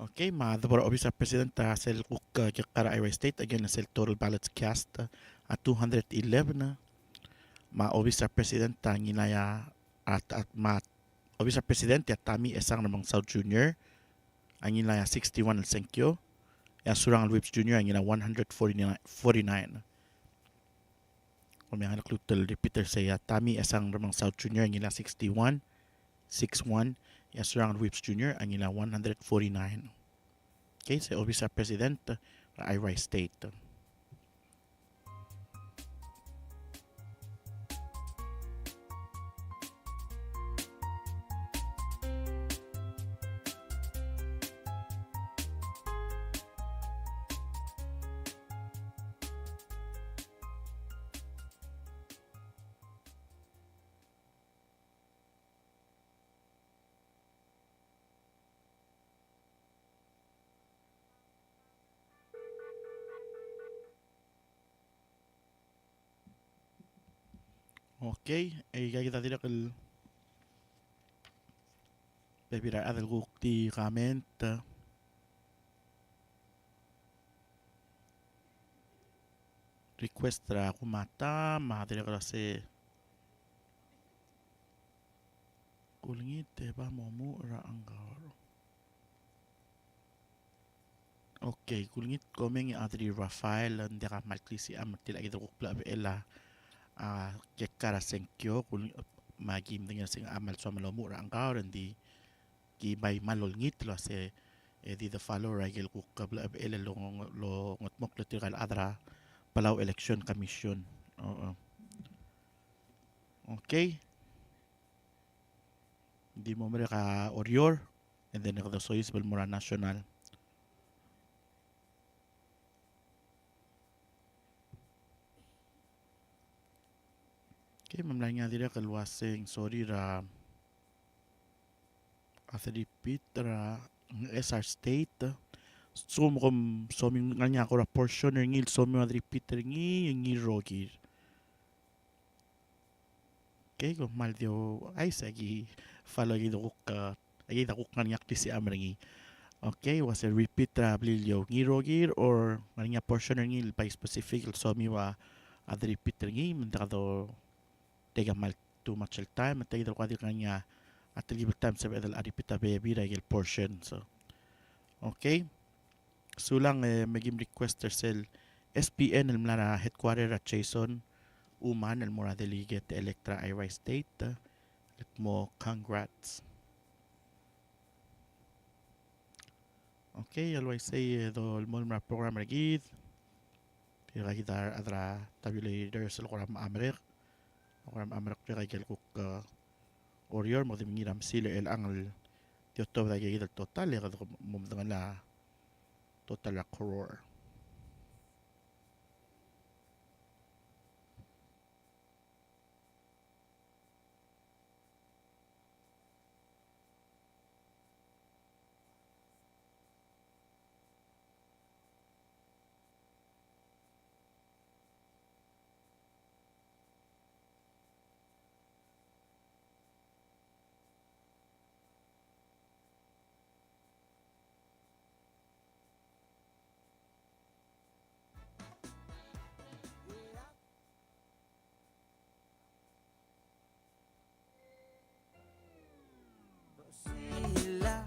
Okay, madabor obisa presidente sel kuk get kara Irai State again sel total ballots cast at 211 ma obisa presidente nginaya at ma obisa presidente at tami esang namang South Junior ang nginaya 61 al senkyo ya surang al Whips Junior ang nginaya 149 kung may naklutal repeater saya tami esang namang South Junior ang nginaya 61 ya surang al Whips Junior ang nginaya 149. Okay, sa obisa presidente Irai State. Okay, kita tidak el bebira adal gukti comment request tra kumata madre klase kulingit ba momu ra anggar. Okay, kulingit komeng adri Rafael ndeka malklisi amatil agito kukla ela kekara senkyo kung magim dengan sing amal so malomu ra angkaw di ki bay malol ngit lo se di the follow ragel ku kabla ele lo ngotmok lo tiral adra Palau Election Commission. Okay, di mo mereka Orior and then the Soyuz Balmora National. Okay, mamlanya dira kalwaseng sorry ra athari pitra SR State so mo so min nganya ko ra portion ngil so mi adri pitra ngi rogi. Okay, ko mal dio ay sagi follow gido ko ay da ko kanyak ti si amrangi. Okay, was a repeat ra blilyo ngi rogi or nganya portion ngil by specific so mi wa adri pitra ngi mandado tega mal too much time at tega kwadi kanya at the time sa bedal aripita baby regel portion so okay sulang magim requester sel SPN el mlara headquarter at Jason Uman el mora delegate Electra Irai State at mo congrats. Okay, always say do المول program رجيد في غيدار أدرا تبيلي درس القرآن أمريك القرآن أمريك في غير كوك أوريور مودي من يرام سيل الأنجل تيوتو ذا جيد التوتال يغد ممدن لا توتال كرور Sila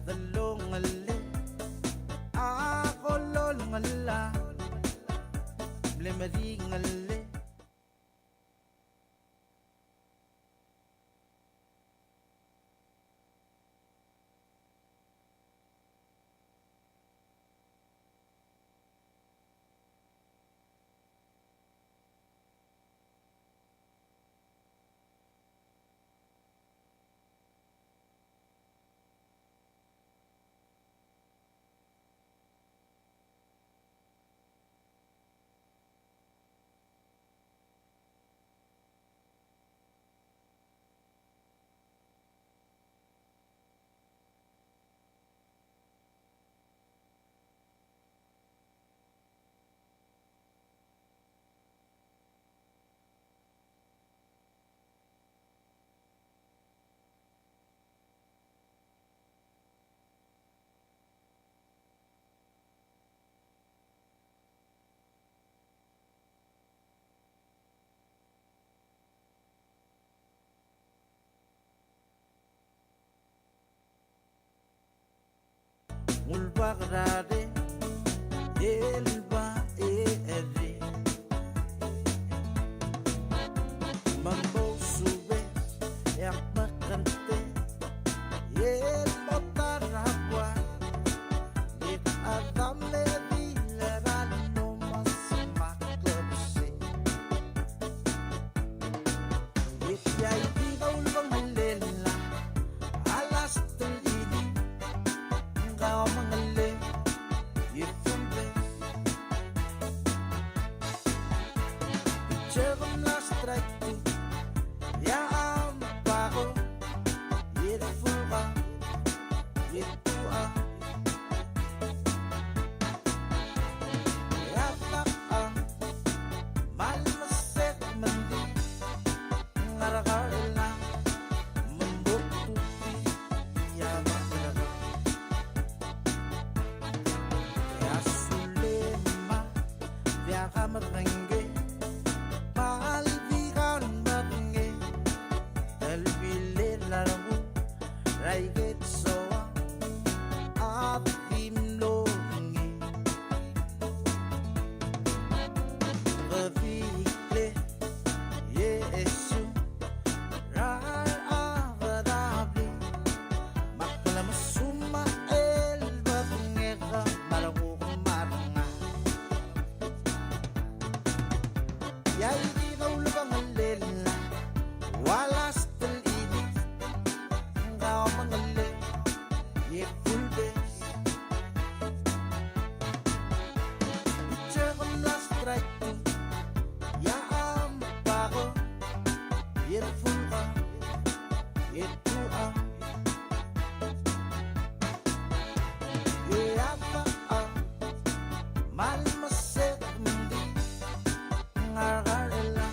dalungali ako lolungala blemeringali mulbagrade elba eri mambo sube yakmakante el motaragua it adam le dilerano mas maklapse it yai ulbang lela alas tulidi ngao mangale yifumbe Chegam las traitu ya am pago yirfulga yitua ya faqa mal masek mandi ngaragarla mambutu ya bakla ya sulema ya kamarenge palvigan mange dalbile larbu raiget soa abim longi revikle yesu rar avadabi makala masuma el babngega malagu maranga yai ulbang lela walas tulidi ngao mangale ye fulbes chegam las traitu ya am pago ye fulga ye tua ye apa mal masek mundi ngagarela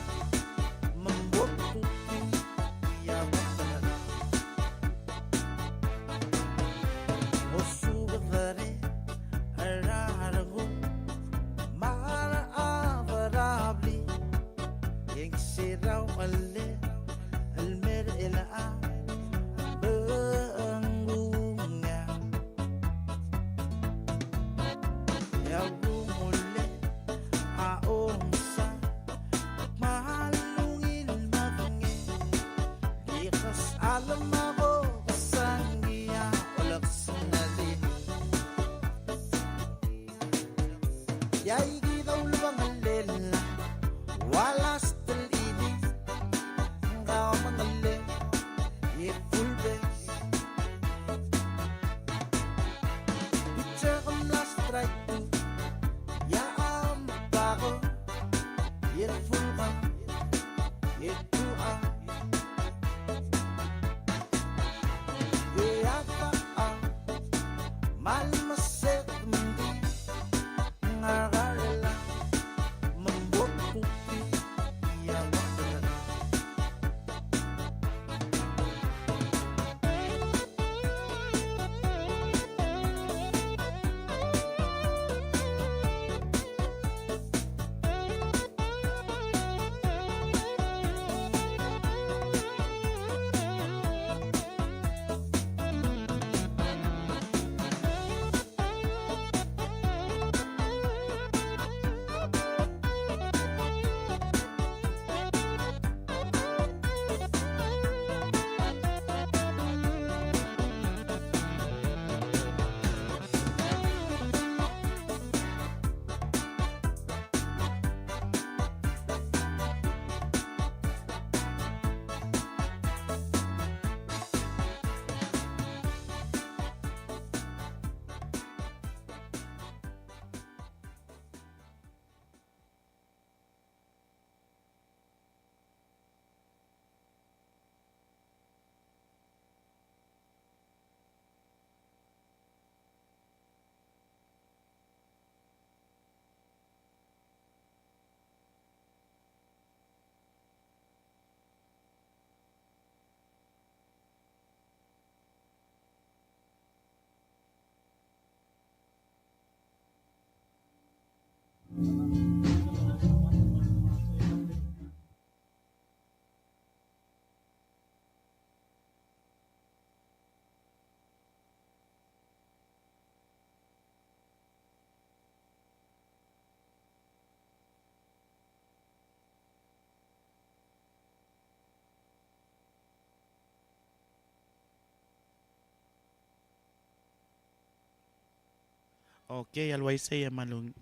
Okay, always say malung.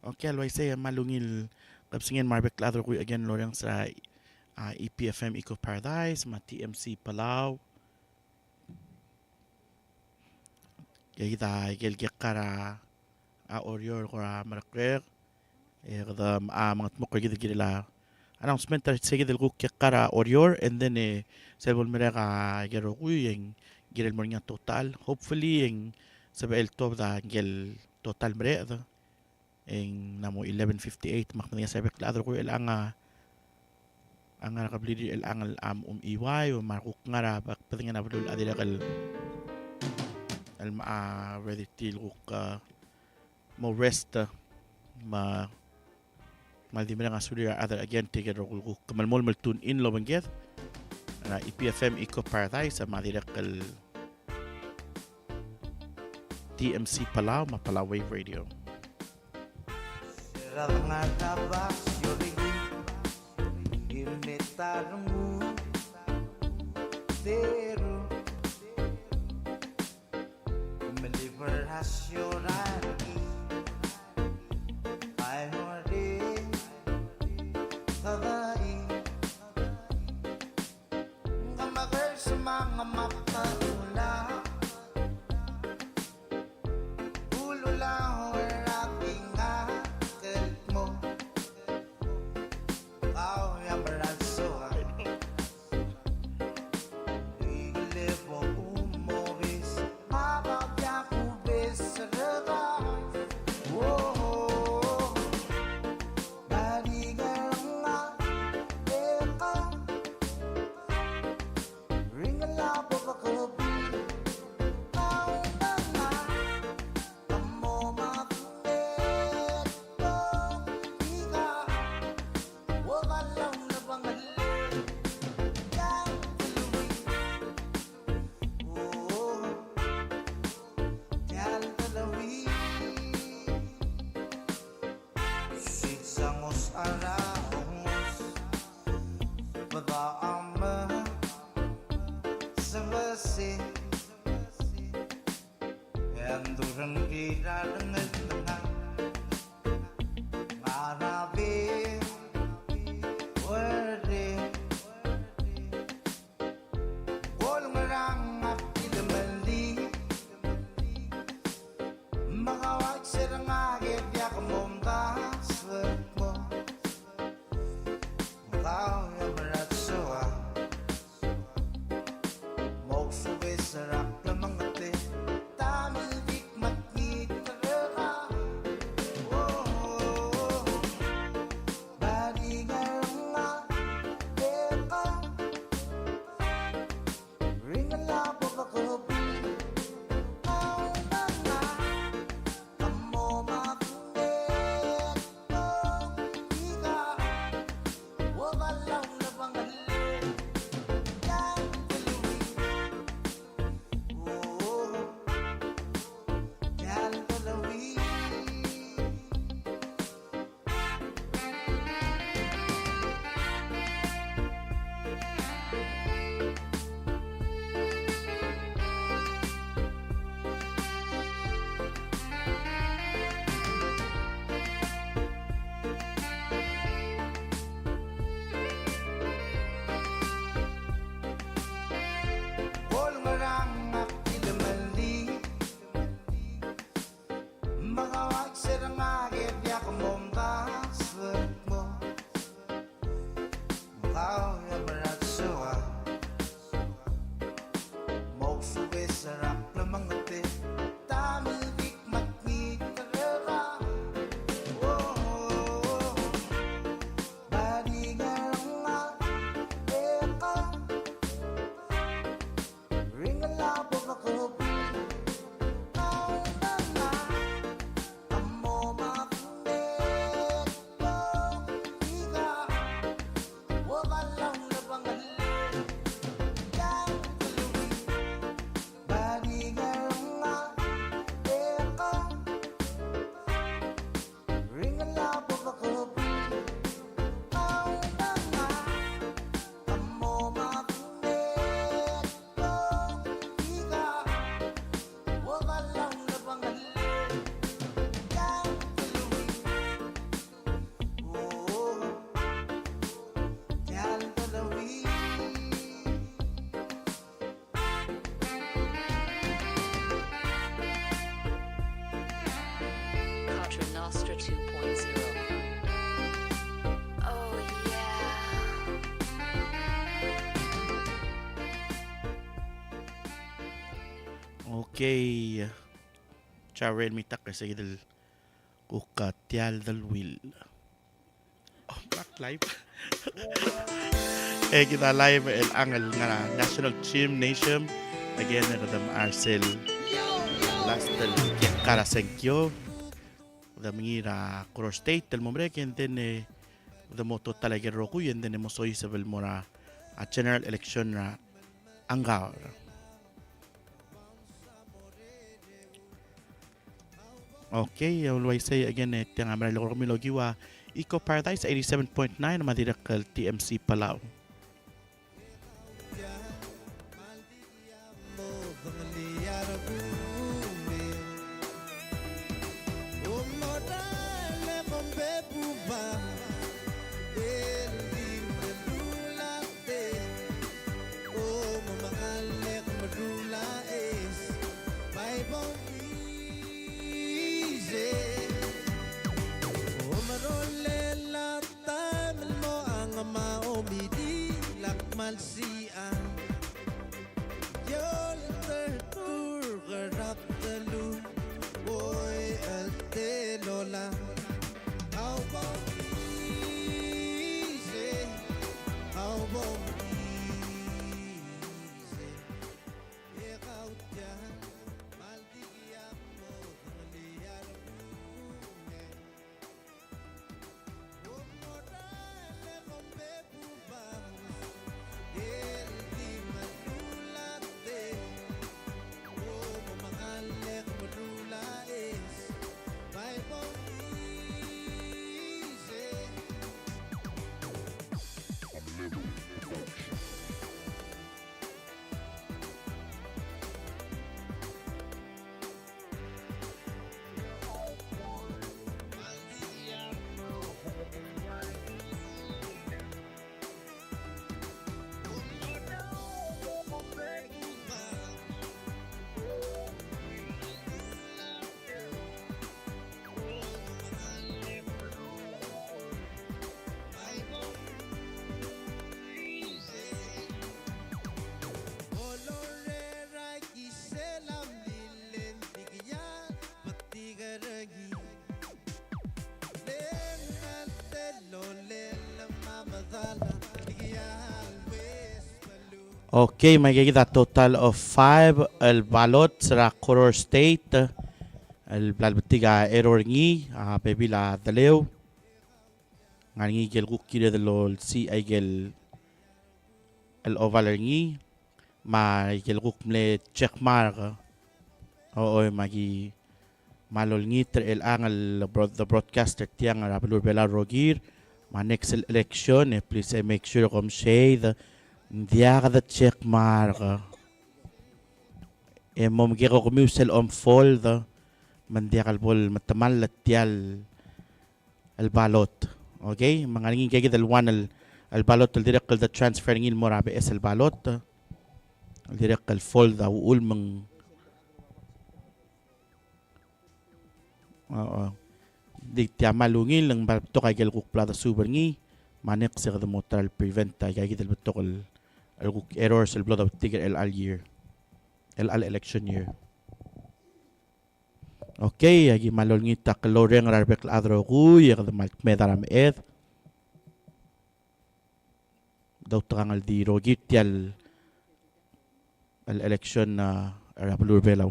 Okay, always say malungil kapsingin Marbek Ladro ko again lorang sa EPFM Eco Paradise, ma TMC Palau. Kita gelgekara orior ko marakrer. Kada mga tmok gid gidila. Announcement tar sige del ko kekara orior and then selbol mereka gero ko yung girel mo nga total. Hopefully yung sabi el top da gel total mereka. Yung namo 11:58 makna nga sabi klaro ko el ang nakabli el ang iway o markuk nga ra bak patingan na budul adila kal al ready til ko mo rest ma maldi mo nga suli other again take it ko kamalmol mal tune in lo banget na EPFM Eco Paradise sa madira kal TMC Palau ma Palau Wave Radio. Nga tabas yuri Imitarmu Teru Meliberhasyonani Ay hori Tadai Ngamagal sa mga mapatula Ulo lang werating akal mo Kau yang berasuhan Iglepo umobis Habang yakubis sa daga Oh, Naligal nga Eka Ringalabo bakabi Okay. Charen mitak kasi idil ukatial del will. Oh, back live. Kita live el angel nga National Gymnasium. Again, the Marcel last del Karasenkyo. The Mingira Kuro State del Mombre, and then the Moto Talageroku, and then Moso Isabel Mora a general election Angar. Okay, I always say again, tiang amra lo kami logiwa Eco Paradise 87.9 Madirakal TMC Palau. Okay, magiging total of 5 el balot sa Koror State el blalbatiga error ngi baby la daleo ngi gel gukire de lol si ay gel el oval ngi ma gel gukmle check mark o magi malol ngi el angal the broadcaster tiang rabulur bela rogir ma next election please make sure kom shade Diaga the check mark. Mom gero kumusel fold. Mandiakal bol matamal latial al balot. Okay? Mga nanging kaya dal one al balot al direct the transfer ngil mo rabe es al balot. Al direct al fold au ulmang. Di tiya malungil ng to kay gel kukplada super ngi. Manek sa the motor prevent kaya dal betokol errors el blood of tiger el al year el al election year. Okay, agi malol ngi tak loreng rarbek adro gu yer the mal medaram ed daw trangal di rogit yal el election na rablur belaw.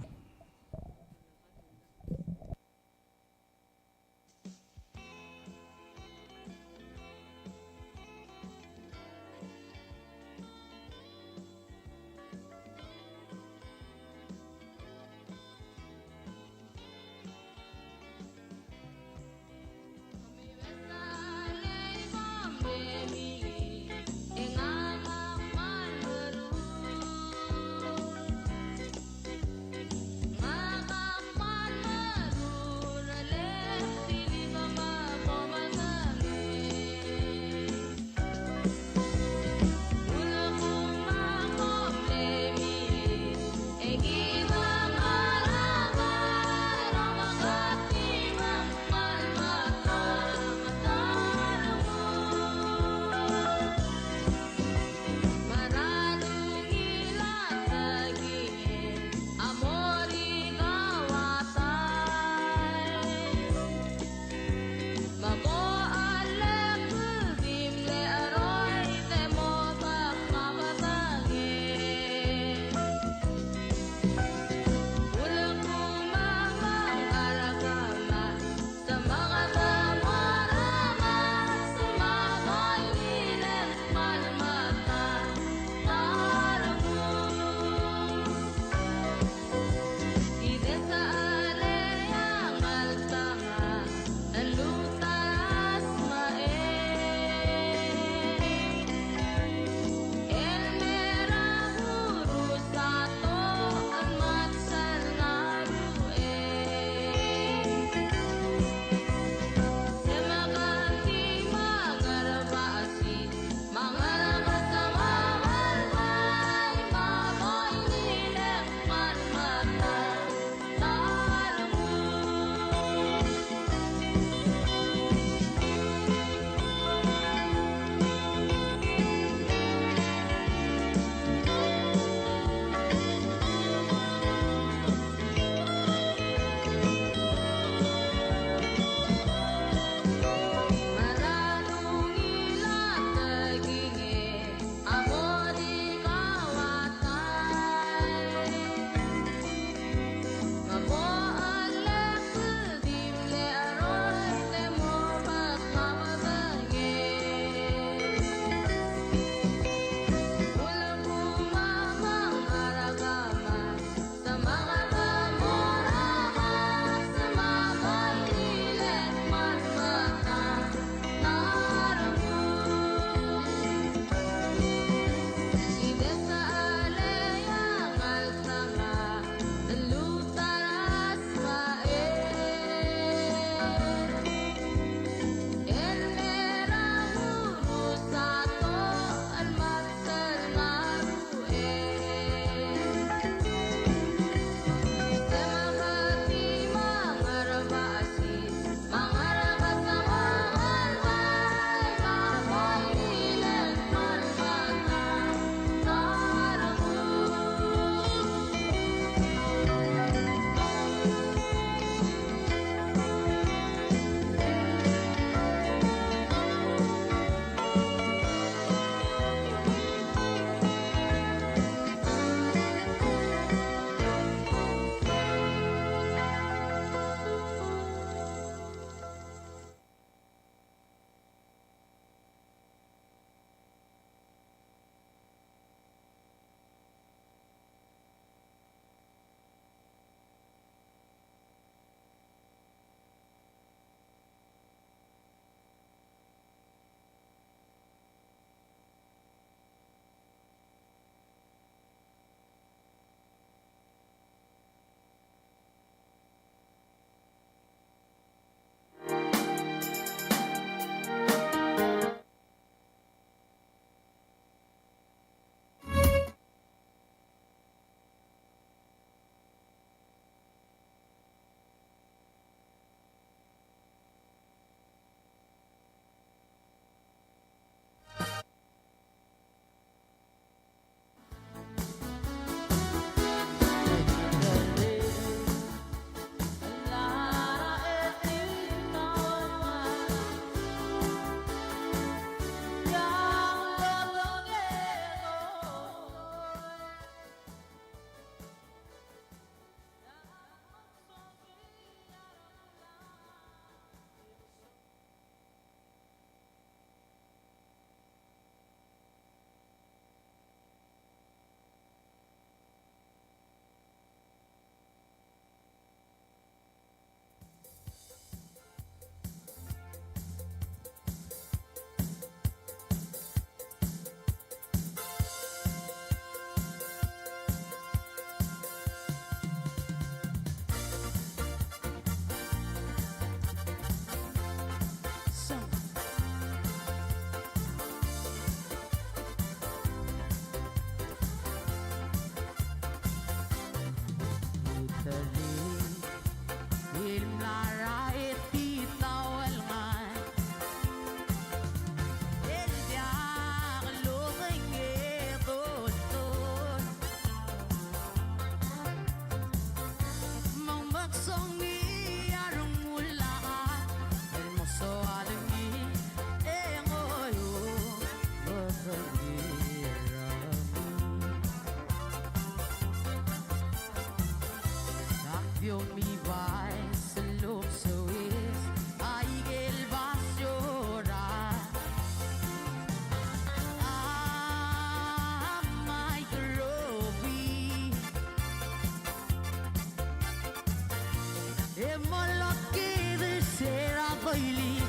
E malaki de sera baili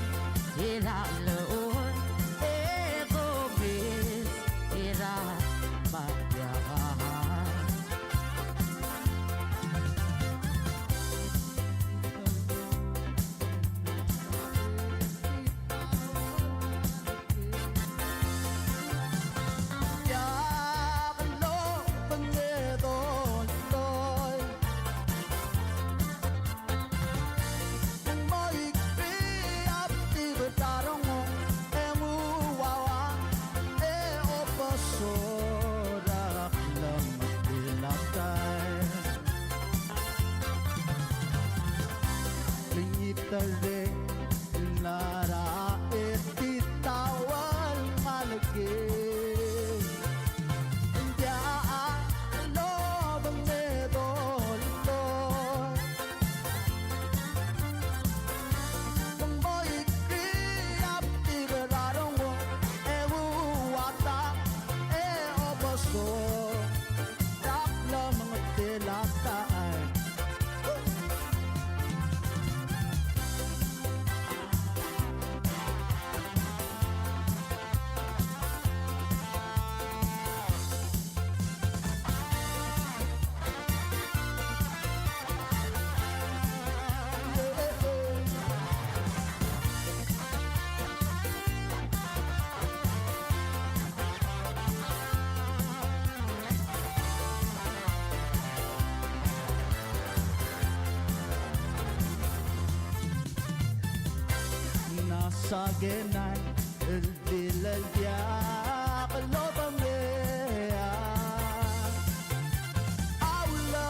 era leon e gobes era magyahan. Diablo pangedon toy Moi kriap ti betarong emu wawa e opasora lam dilakay Lingitare nara etitawal malagi Nasa genan el dilal dia kalobangea Aula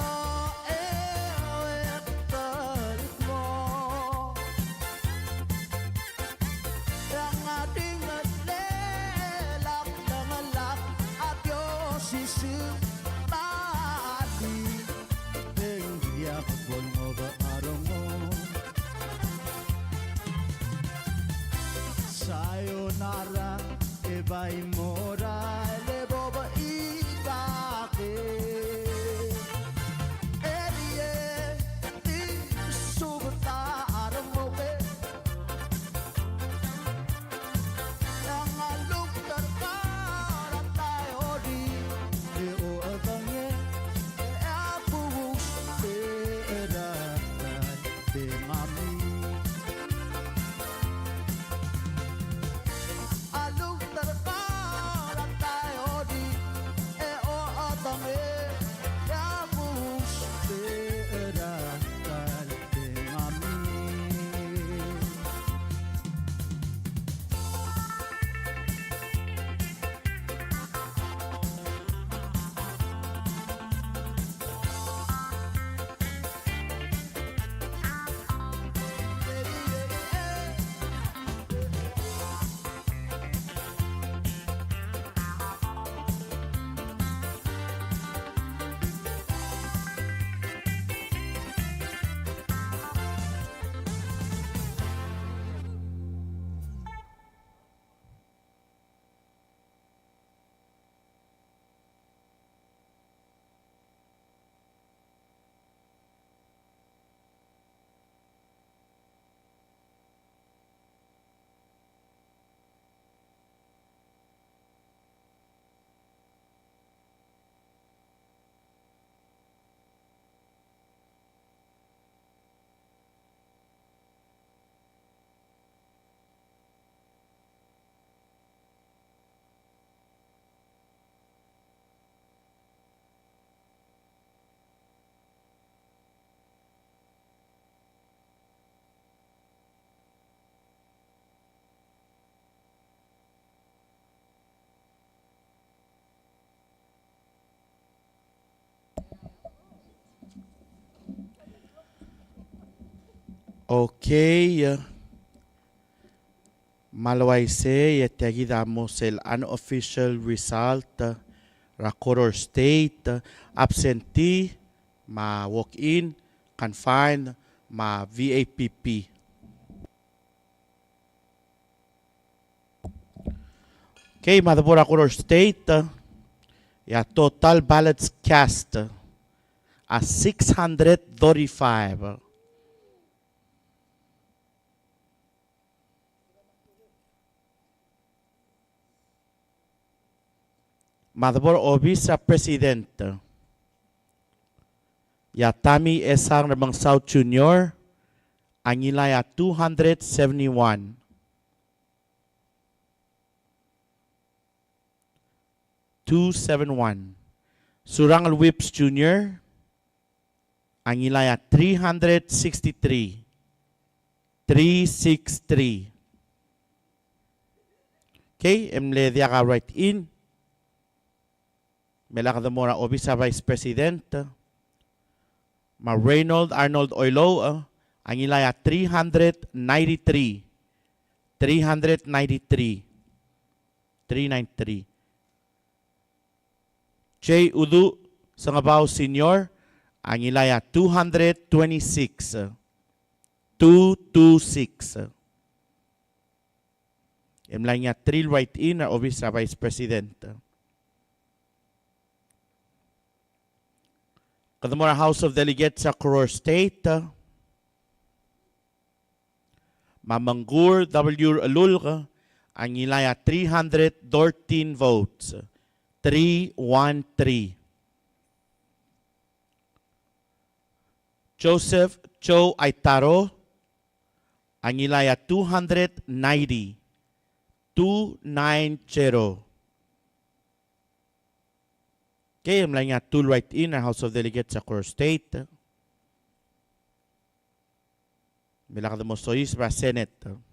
ektal mo Yang ating lelak nangalak at yosisu tadi Penghiyak bol mo ba arong mo Sayonara, ebay mora, lebo ba ikake? Erie, di subata arang mo ke? Yang aluk terkarat tayo di, e o abangye, e apugus, e eratan, e mami. Alung terkarat tayo di e o atame ya bus terakan mami Okay. Malawayse, yatagi damos el unofficial result. Rakoror State, absentee, ma walk-in, confined, ma VAPP. Okay, Madapur Rakoror State, ya total ballots cast, 635. Madabor Obi sa President. Yatami Esang Ramang South Junior. Angilaya 271. Surangal Whips Jr. Angilaya 363. 363. Okay, emle dia ka right in. Melaka the mora Obisa Vice President. Ma Reynold Arnold Oilo. Angilaya 393. 393. 393. J. Udu Sangabaw Senior, Angilaya 226. 226. Emlay niya 3 write-in na Office sa Vice President. Kadamora House of Delegates sa Coror State. Mamanggur W. Alul, Angilaya 313 votes. 313. Joseph Cho Aitaro, Angilaya 290. 290. Okay, emlay nga tool right in ang House of Delegates sa Coror State. Bilakad mo sois para Senate.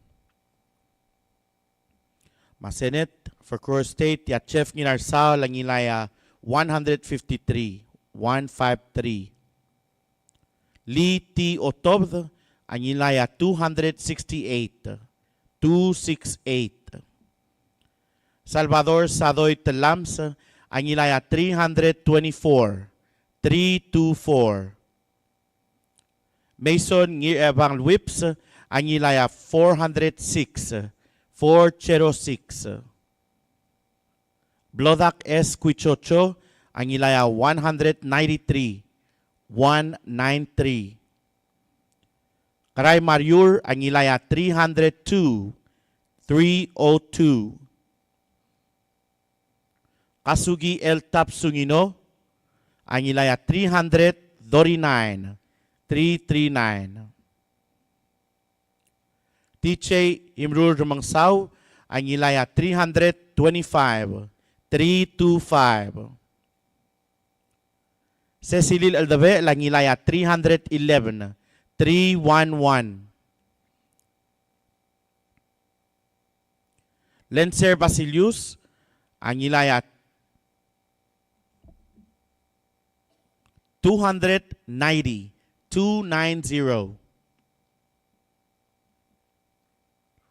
Senate for Coror State, ya Chef Nginarsao Langilaya 153. 153. Lee T. Otobd, Angilaya 268. 268. Salvador Sadoy Telams, Angilaya 324. 324. Mason Ngir Evang Whips, Angilaya 406. 406. Blodak S. Quichocho, Angilaya 193. 193. Karay Mariur, Angilaya 302. 302. Kasugi El Tapsungino, Angilaya 339. 339. DJ Imrul Rumangsaw, Angilaya 325. 325. Cecilil Aldabe, Angilaya 311. 311. Lencer Basilius, Angilaya 290. 290.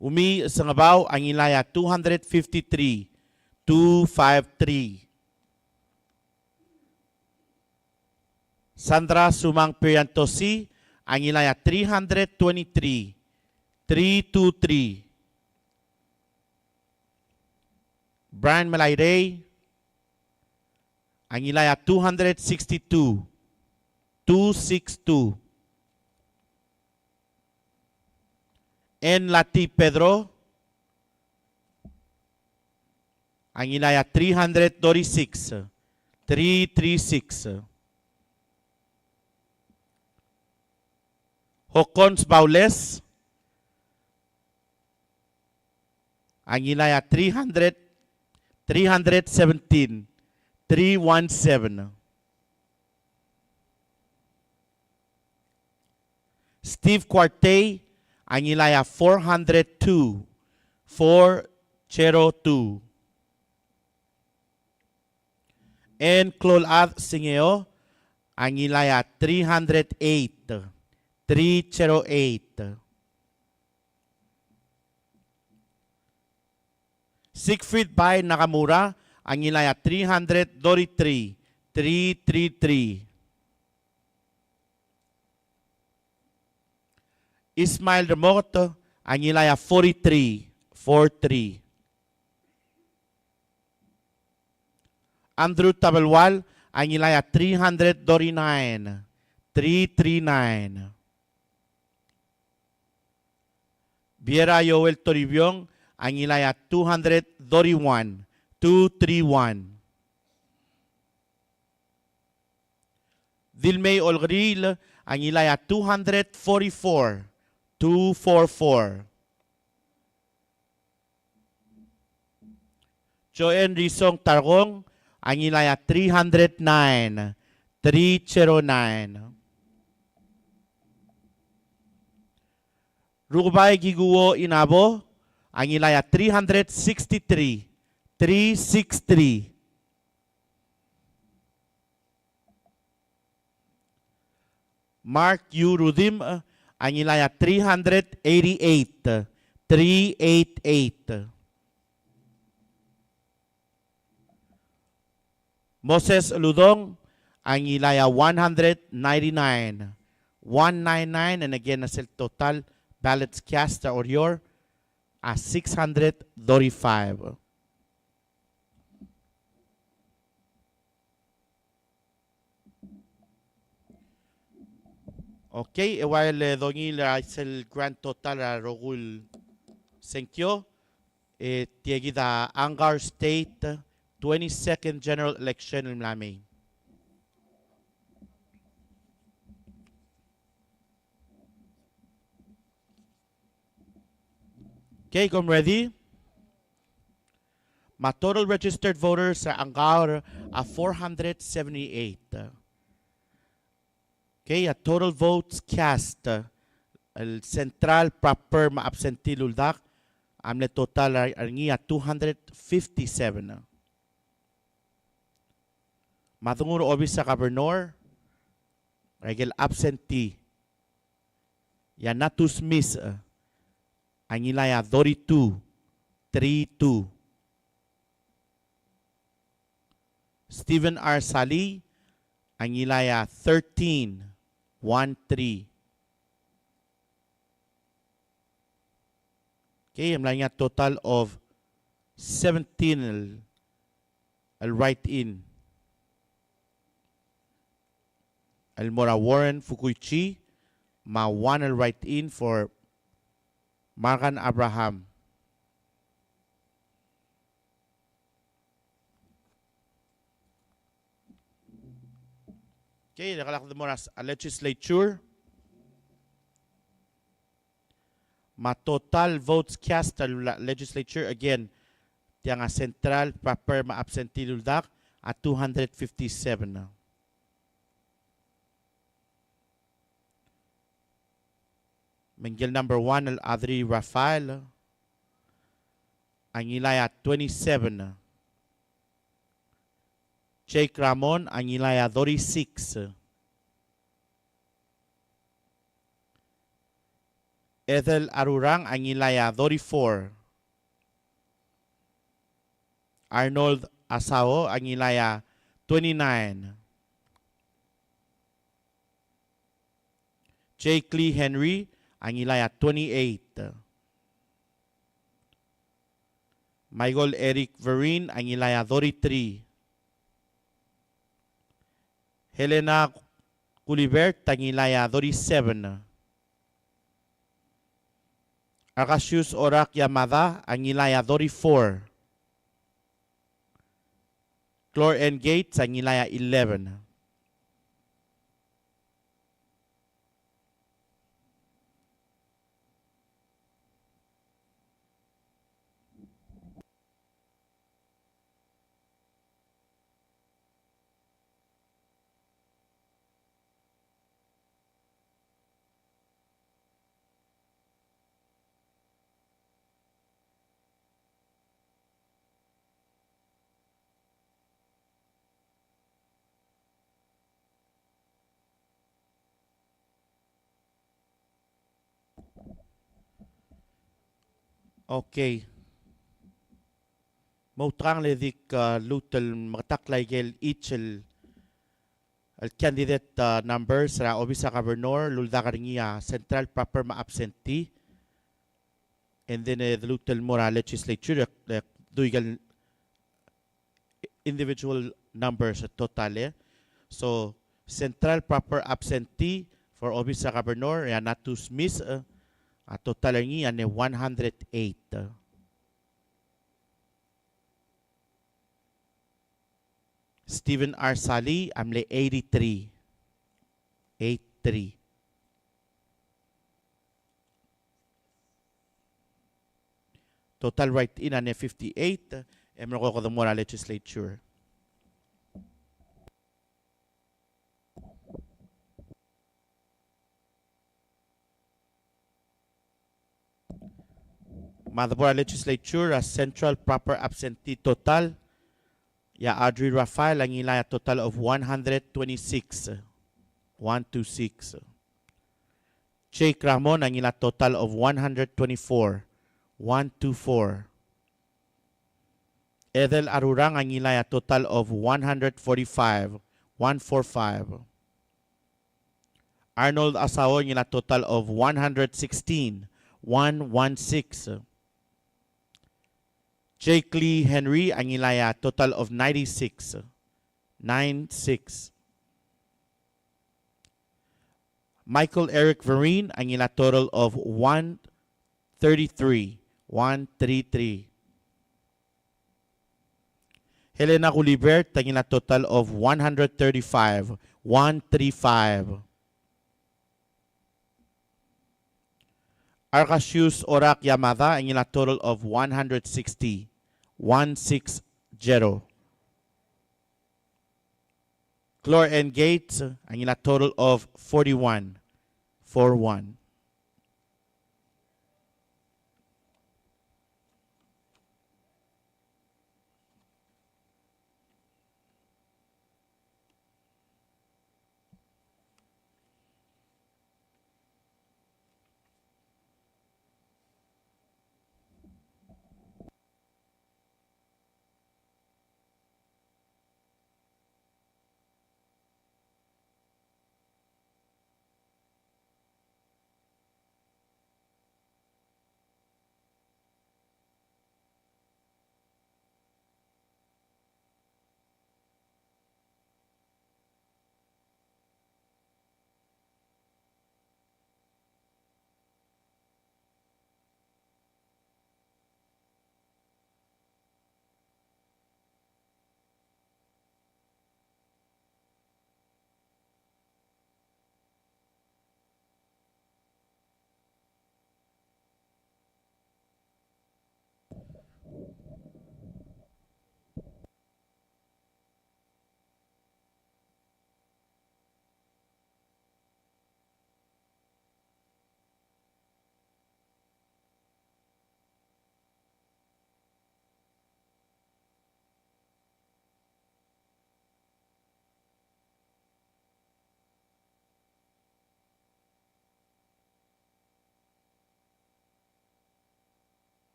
Umi Sangabaw, Angilaya 253. 253. Sandra Sumang Periantosi, Angilaya 323. 323. Brian Malayray, Angilaya 262. 262. N. Lati Pedro, Angilaya 336. 336. Hocons Baules, Angilaya 300. 317. 317. Steve Quartey, Angilaya 402. 402. And Clolad Singeo, Angilaya 308. 308. Siegfried Bay Nakamura, Angilaya 333. 333. Ismail Remoto, Angilaya 43. 43. Andrew Tabelwal, Angilaya 339. 339. Viera Joel Toribiong, Angilaya 231. 231. Dilmay Olgril, ang ilaya 244. 244. Joen Risong Targong, ang ilaya 309. 309. Rugubay Giguo Inabo, ang ilaya 363. 363. Mark U. Rudim, ang ilaya 388. 388. Moses Ludong, ang ilaya 199. 199, and again, as el total ballots cast or your 635. Okay, while dongil es el grand total a rogul senkyo, tiegi da Angar State 22nd general election in Mlamay. Okay, come ready. My total registered voters sa Angar are 478. Okay, a total votes cast. El central proper ma absentee luldak. Amle total arngia 257. Matungur obis sa gobernador. Regel absentee. Yanatus miss. Ang ilaya 32. 32. Stephen R. Sali. Ang ilaya 13. 1-3. Okay, ang nga total of 17 al write-in. Al Mora Warren Fukuichi, ma 1 al write-in for Markan Abraham. Okay, nakalak mo na a legislature. Ma total votes cast sa legislature again. Tiyan nga central proper ma absentee luldak at 257 na. Menggil number 1 al Adri Rafael. Ang ilaya 27 na. Jake Ramon, ang ilaya 36. Ethel Arurang, ang ilaya 34. Arnold Asao, ang ilaya 29. Jake Lee Henry, ang ilaya 28. Michael Eric Vereen, ang ilaya 33. Helena Culibert, ang ilaya 37. Akasius Orak Yamada, ang ilaya 34. Clore N. Gates, ang ilaya 11. Okay. Mautrang ledik lutel magtaklay gel each el candidate number sa obisa gobernador lulda karingiya central proper ma absentee and then the lutel mora legislature duigal individual numbers totale. So central proper absentee for obisa gobernador ya natus miss total niya ne 108. Stephen R. Sali, amle 83. 83. Total write-in ane 58. Emro ko the Mora Legislature. Madhapura Legislature as central proper absentee total. Ya Audrey Rafael ang ilaya total of 126. 126. Jake Ramon ang ila total of 124. 124. Edel Arurang ang ilaya total of 145. 145. Arnold Asao ang ila total of 116. 116. Jake Lee Henry ang ilaya total of 96. 96. Michael Eric Vereen ang ila total of 133. 133. Helena Gulibert ang ila total of 135. 135. Arcasius Orak Yamada ang ila total of 160. 160. Clore N. Gates ang ila total of 41. 41.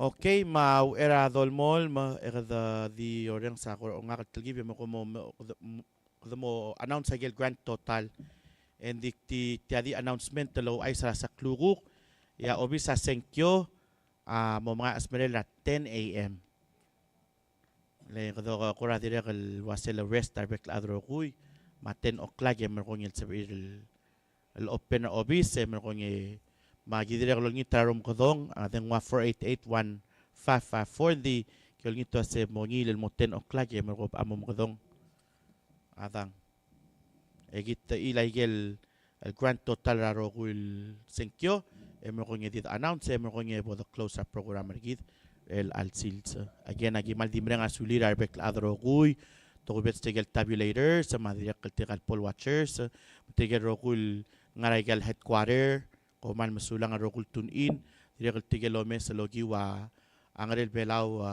Okay, mau era dolmol ma era the orang sakor o nga katilgi mo mo announce agel grant total and ti adi announcement telo ay sa kluruk ya obi sa senkyo mo mga asmerel at 10 a.m. Le kado ko ra dire kal wasel rest arbek adro kuy ma 10 o'clock ya mer kong el open obi se mer kong magidire ko lang tarom ko dong ateng 4881554 di ko lang ito se mo ngilel mo 10 o'clock ya mer ko amom ko dong atang egit ilay gel el grand total raro ko el senkyo mer ko ngedit announce mer ko ngebo the close up program gid el alsils again agi maldimre nga sulir arbek adro kuy to ko bet tegel tabulator sa madira kaltikal poll watchers tegel rokul ngaray gal headquarter ko man masulang ang rokul tune-in direk tigelome sa logi wa ang rel belaw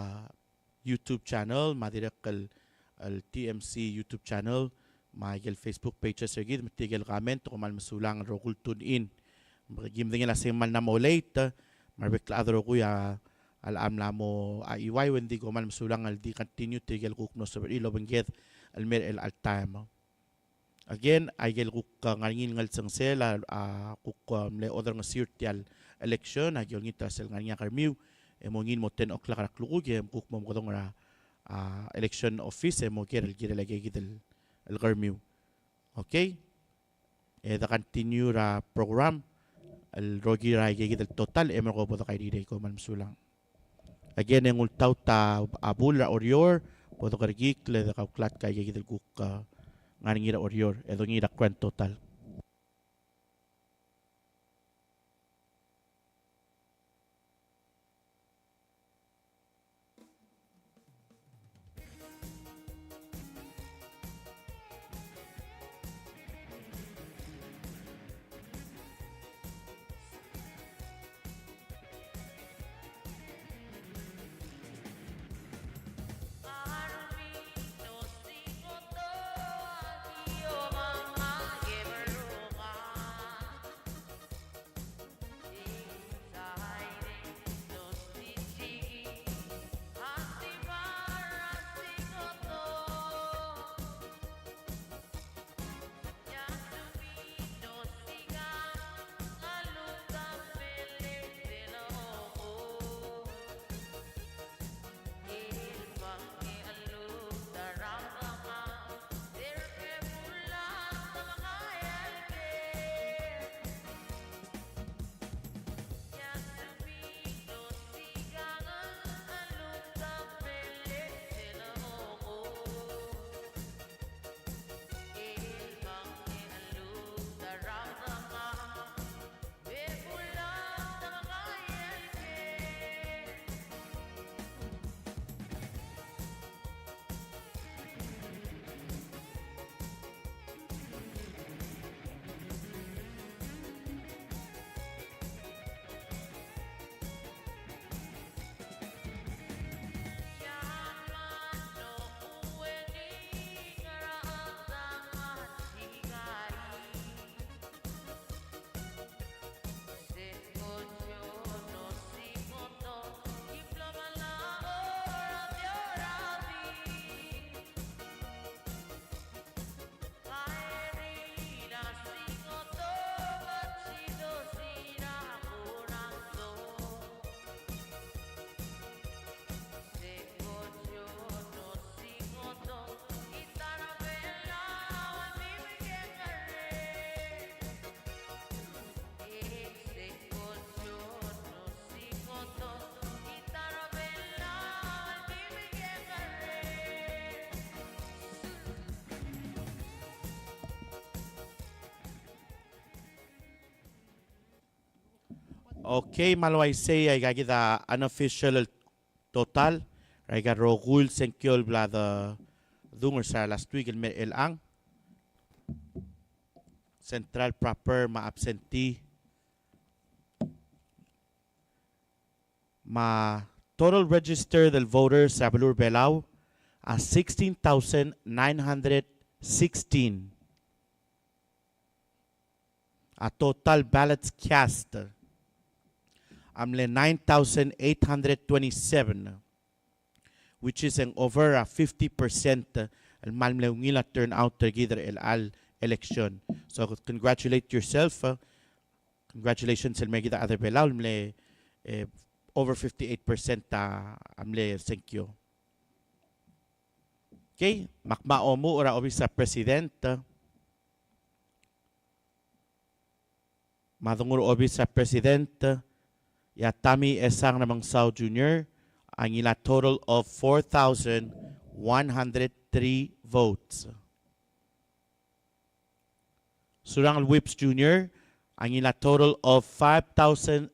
YouTube channel madirek al TMC YouTube channel magel Facebook pages gid matigel comment ko man masulang ang rokul tune-in magim dinga la semal na mo late marbek adro ko ya alam la mo iway when di ko man masulang al di continue tigel kukno sa ilo benget al mer el al time. Again, ay gel kuk ngangin ngal sang sel kuk le other nga sirtial election ay gel ngita sel nganya karmiu mo ngin mo 10 o'clock ra klugem kuk mo kodong ra election office mo gerel lagi gidel el garmiu. Okay? Da continue ra program el rogi ra gidel total mo ko bodo kay diday ko mansulang. Again ang ultaw ta abul ra orior bodo kargik le da klat kay gidel kuk ngani ngira orior edo ngira kwent total. Okay, malway say ay gagida unofficial total. Ay ga rogul senkyol blada dunger sa last week el ang central proper ma absentee ma total register del voters sa Balur Belao a 16,916. A total ballots cast amle 9,827, which is an over 50% al malmle ngila turnout together el al election. So congratulate yourself. Congratulations el megida other belal mle over 58% amle thank you. Okay, makmao mo ora obi sa president. Madungur obi sa president. Yatami Esang namang Sao Jr. ang ila total of 4,103 votes. Surang Whips Jr. ang ila total of 5,626.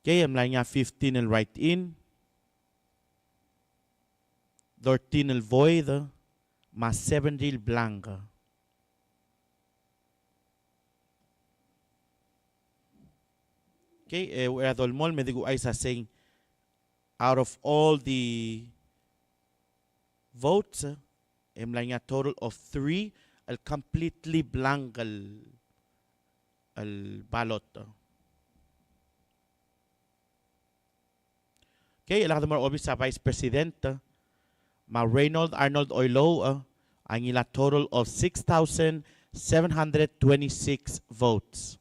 Okay, am lang nga 15 el write-in. 13 el void. Mas 7 blanca. Okay, where dolmol me digo ay sa saying out of all the votes, lang a total of 3 al completely blank al balot. Okay, ilang mo obis sa Vice President. Ma Reynold Arnold Oilo ang ila total of 6,786. 726 votes.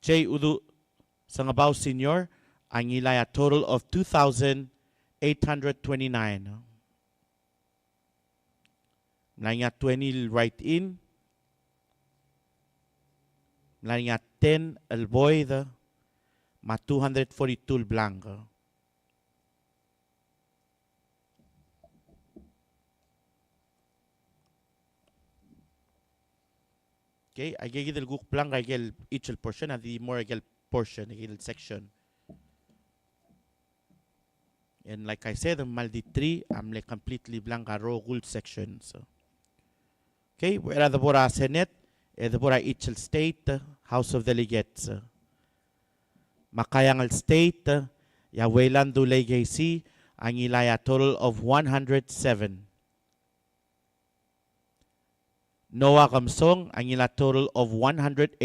J. Udu Sangabaw Senior, ang ilay a total of 2,829. Mlay nga 20 write-in. Mlay nga 10 alboy, ma 242 blanco. Okay, I gave the guk blank, I gave each portion, and the more I gave portion, I gave section. And like I said, mal di 3, I'm like completely blank a row gold section. So, okay, where are the Bora Senate, the Bora each state, House of Delegates. Makayangal State, Yawelan Dulay Gaysi, ang ilaya total of 107. Noah Kamsong, ang ila total of 184.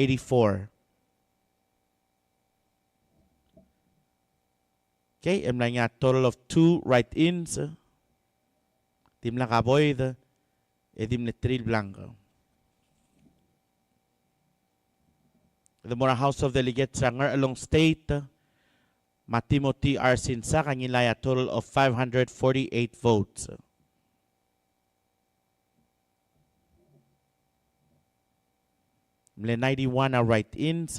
Okay, emla nga total of 2 write-ins. Tim lang kaboy, edim na 3 blanco. The Mora House of Delegates Ranger along state, Timothy R. Sinsa, ang ilaya total of 548 votes. Mle 91 are write-ins.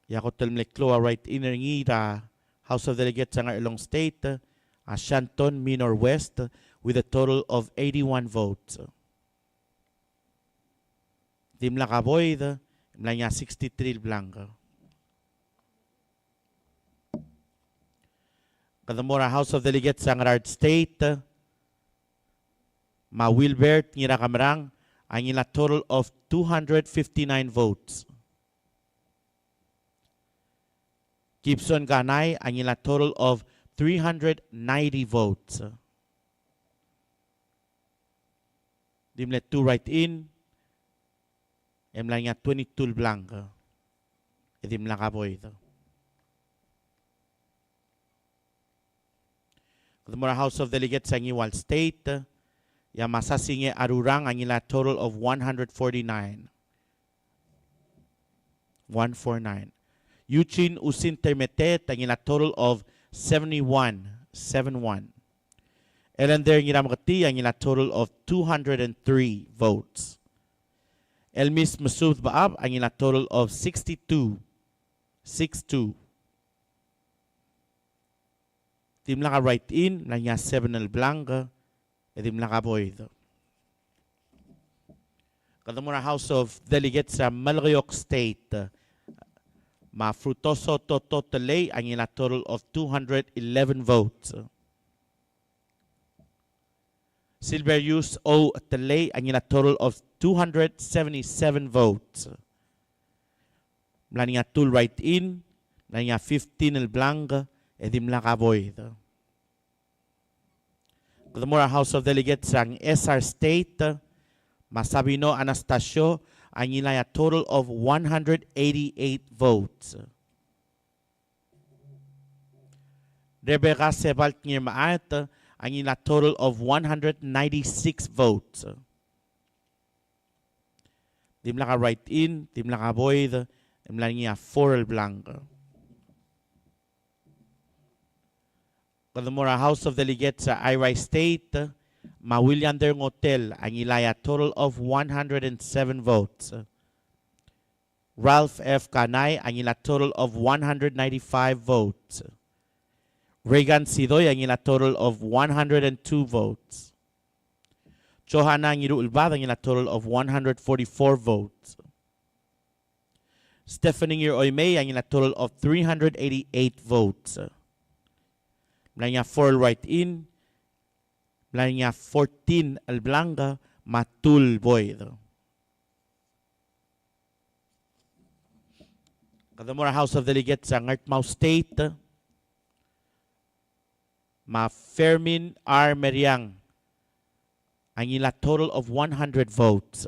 Yakotel mle klo are write-in ngira House of Delegates ang along state. Shanton Minor West with a total of 81 votes. Dimla Kaboy, mla niya 63 blanco. Kadamora House of Delegates ang Rard State. Ma Wilbert ngira Kamarang ang ila total of 259 votes. Gibson Ganay ang ila total of 390 votes. Dimle 2 write-in. Emla nga 22 blanco. Dimla kaboy ito. Kadamora House of Delegates ang Iwal State. Yamasasinge Arurang ang ila total of 149. 149. Eugene Usin Termetet ang ila total of 71. 71. Elender Ngiramagati ang ila total of 203 votes. Elmis Masud Baab ang ila total of 62. 62. Tim lang ka write-in, lang niya 7 al blanca. Edim Lakaboy. Kadamora House of Delegates sa Malgayok State. Ma Frutoso Toto Talay ang ila total of 211 votes. Silverius O. Talay ang ila total of 277 votes. Mla nga 2 write-in, mla nga 15 al blanca, edim Lakaboy. The Mora House of Delegates ang SR State, Masabino Anastasio, ang ilaya total of 188 votes. Rebecca Sebalt Nirmaat, ang ila total of 196 votes. Dimla ka write-in, dimla ka void, dimla niya 4 blanco. Kadamora House of Delegates sa Irai State, Mawilyander Hotel, ang ilaya total of 107 votes. Ralph F. Kanay, ang ila total of 195 votes. Regan Sidoy, ang ila total of 102 votes. Johanna Ngiruulbad, ang ila total of 144 votes. Stephanie Oymay, ang ila total of 388 votes. Mula niya 4 write-in, mula niya 14 al blanca, matul boy. Kadamora House of Delegates sa Ngartmouth State, ma Fermin R. Meriang, ang ila total of 100 votes.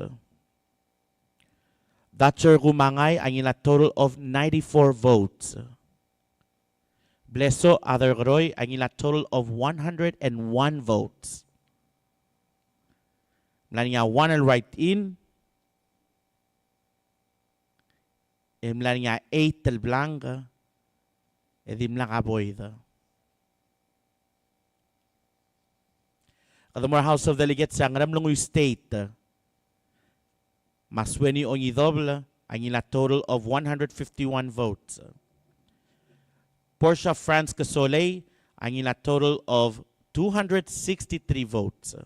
Thatcher Gumangay, ang ila total of 94 votes. Bleso Adargroy, ang ila total of 101 votes. Mlanya 1 al write-in. Mlanya 8 al blanca. Edim lang aboida. Kadamor House of Delegates sa Ramlungoy State. Masweni Onyidoble ang ila total of 151 votes. Portia France Casoley ang ila total of 263 votes.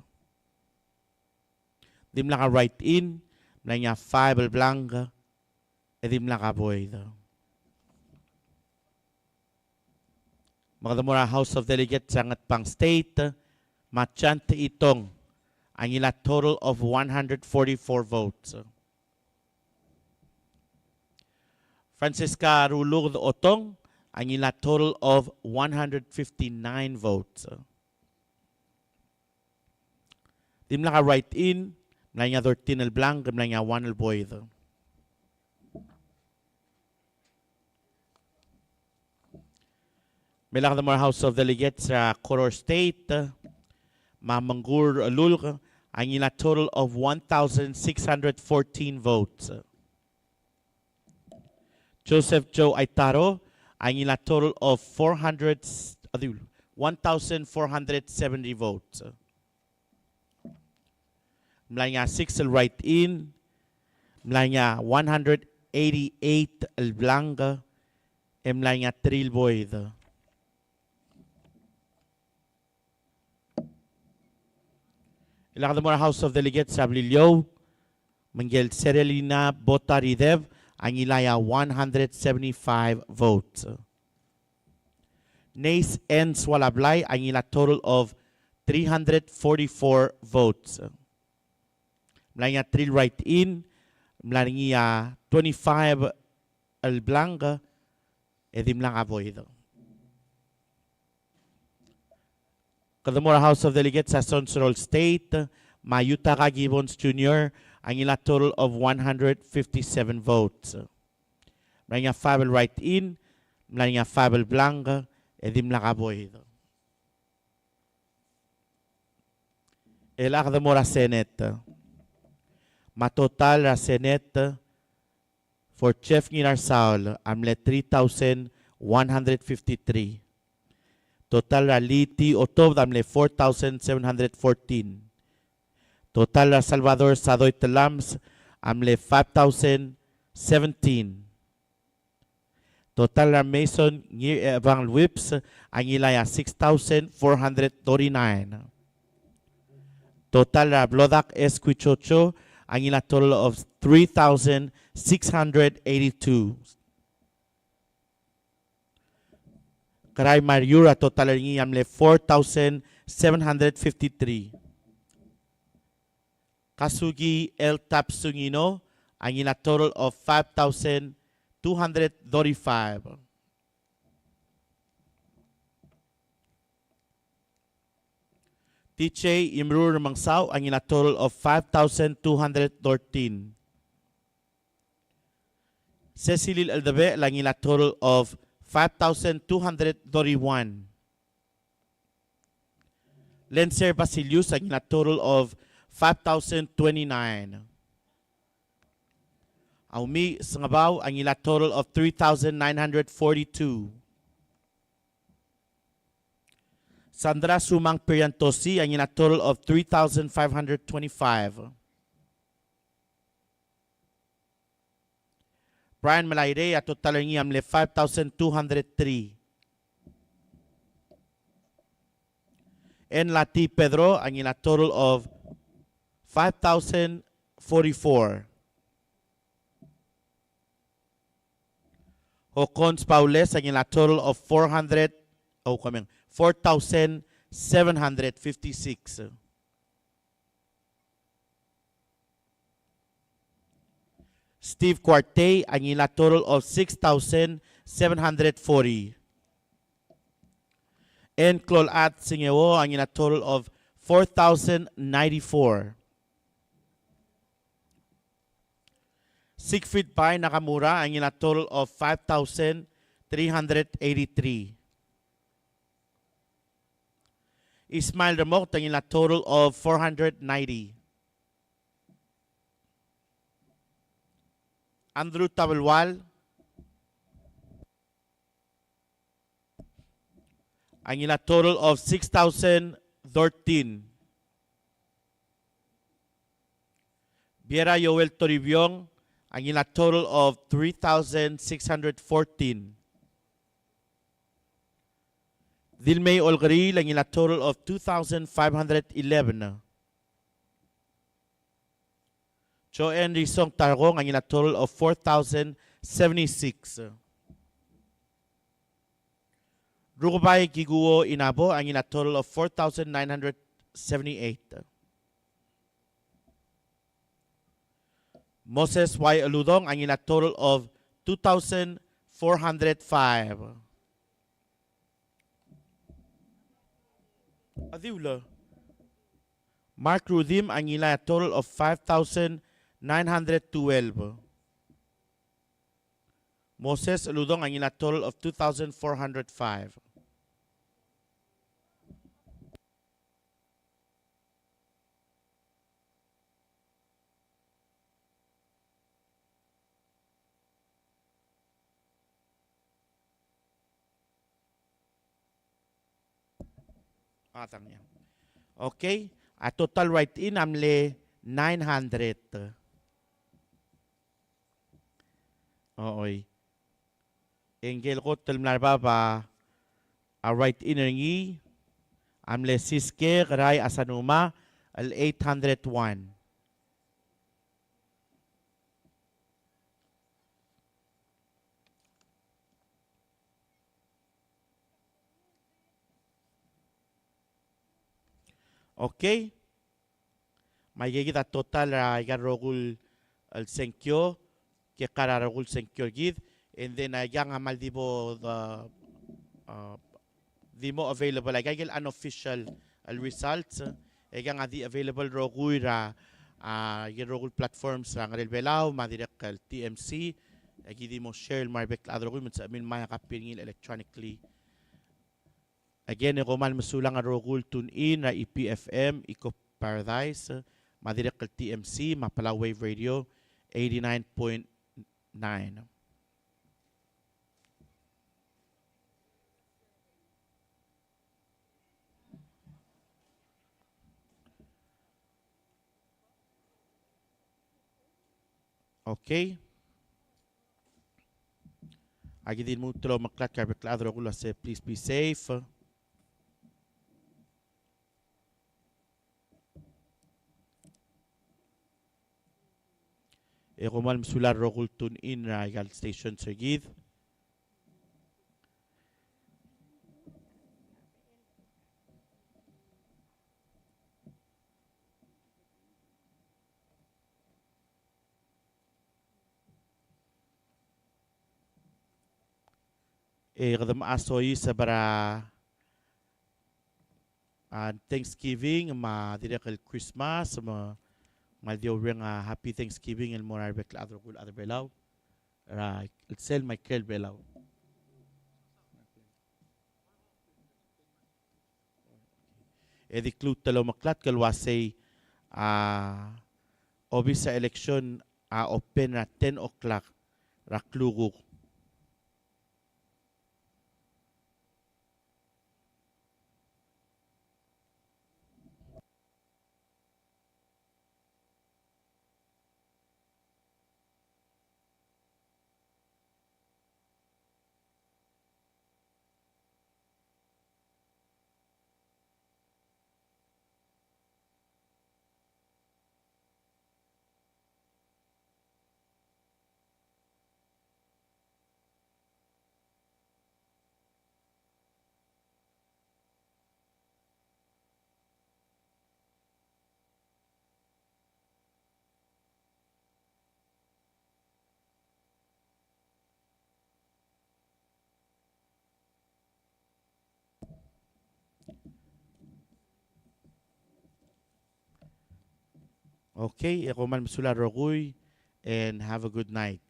Dim lang ka write-in, mlanya 5 al blanca, edim lang ka boida. Mga House of Delegates sa pang state, machante itong ang ila total of 144 votes. Francisca Rulug Otong ang ila total of 159 votes. Dim lang ka write-in, mlanya 13 al blanc, mlanya 1 al boida. Bilang the more House of Delegates sa Koror State, Mamanggur Alul, ang ila total of 1,614 votes. Joseph Joe Aitaro, ang ila total of 1,470 votes. Mlanya 6 al write-in, mlanya 188 al blanca, mlanya 3 al boida. Ilang the more House of Delegates sa Ablilio, Manggel Serelina Botaridev, ang ilaya 175 votes. Nace N. Swalablay, ang ila total of 344 votes. Mlanya 3 write-in, mlanya 25 al blanca, edim lang avoid. Kadamora House of Delegates sa Sonsorol State, Mayutaka Gibbons Jr., ang ila total of 157 votes. Mlanya 5 al write-in, mlanya 5 al blanca, edim lang avoid. El Kadamora Senate. Matotal ra Senate for Chef Nginarsaul, amle 3,153. Total ra Liti Otov, amle 4,714. Total ra Salvador Sadoy Telams, amle 5,017. Total ra Mason Evang Whips, ang ilaya 6,439. Total ra Blodak Esquichocho, ang ila total of 3,682. Karay Mariura total ng amle 4,753. Kasugi El Tapsungino, ang ila total of 5,235. Tiche Imrur Mangsaw, ang ila total of 5,213. Cecilil Aldabe, ang ila total of 5,231. Lenser Basilius, ang ila total of 5,029. Aumi Sangabaw, ang ila total of 3,942. Sandra Sumang Periantosi, ang ila total of 3,525. Brian Malayre, at total ng amle 5,203. En Lati Pedro, ang ila total of 5,044. Hocons Paules, ang ila total of 4,756. Steve Quarte, ang ila total of 6,740. And Clolat Singewo, ang ila total of 4,094. Siegfried Pai Nakamura, ang ila total of 5,383. Ismail Ramok, ang ila total of 490. Andrew Tabalwal. Ang ila total of 6,013. Biera Yoel Toribiong, ang ila total of 3,614. Dilmay Olgaril, ang ila total of 2,511. Joanne Rizong Targong, ang ila total of 4,076. Rugubay Giguo Inabo, ang ila total of 4,978. Moses Y. Aludong, ang ila total of 2,405. Adiula. Mark Rudim, ang ila total of 5,912. Moses Aludong, ang ila total of 2,405. Atang niya. Okay. A total write-in amle 900. Ooy. Engel ko telmlar baba a write-in ngi amle siske ray asanuma al 801. Okay. May kita total igarogul al senkyo ke kararogul senkyo gid and then yang amaldibo the mo available like unofficial al results yang the available rogul ra igarogul platforms ra ngarel belaw madirek al TMC gidi mo share marbek adrogul mit sa amin maya kapingil electronically. Again, Roman Masulang Arogul Tune-in na EPFM, Eco Paradise, Madirek TMC, Mapala Wave Radio, 89.9. Okay. Agi din mo tulo maklat karbek Arogul say please be safe. Romal Msular Rogul Tune-in na igal station Sergid. Kadam asoy sa bara Thanksgiving, direct Christmas, Maldiyo ring happy Thanksgiving and more arbek adrogul other belaw. Sel Michael belaw. Edi clue talo maklat kalwasay obis sa election open na 10 o'clock raklugo. Okay, Roman Msular Roguy, and have a good night.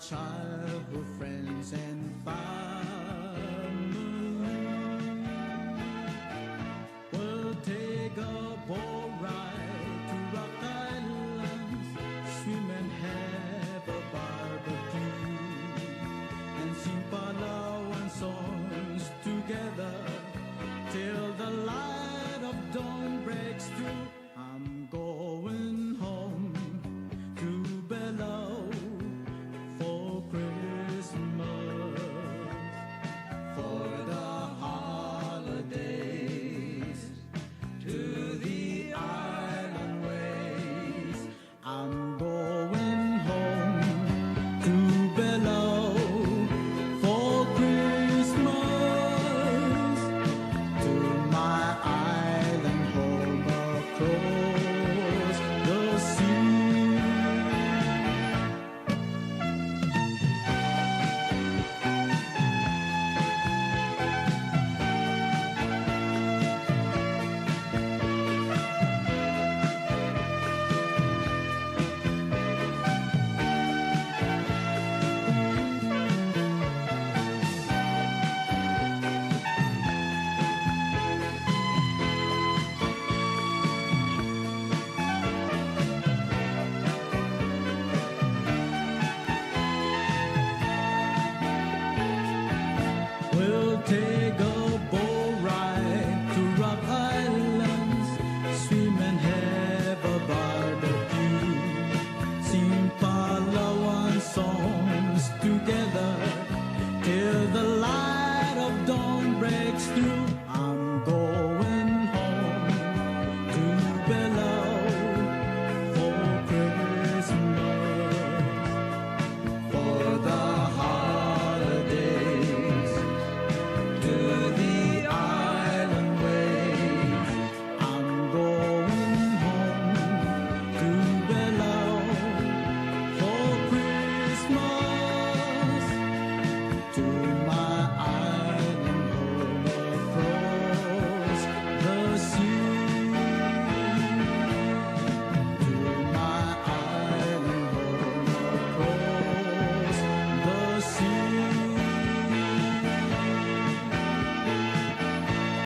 child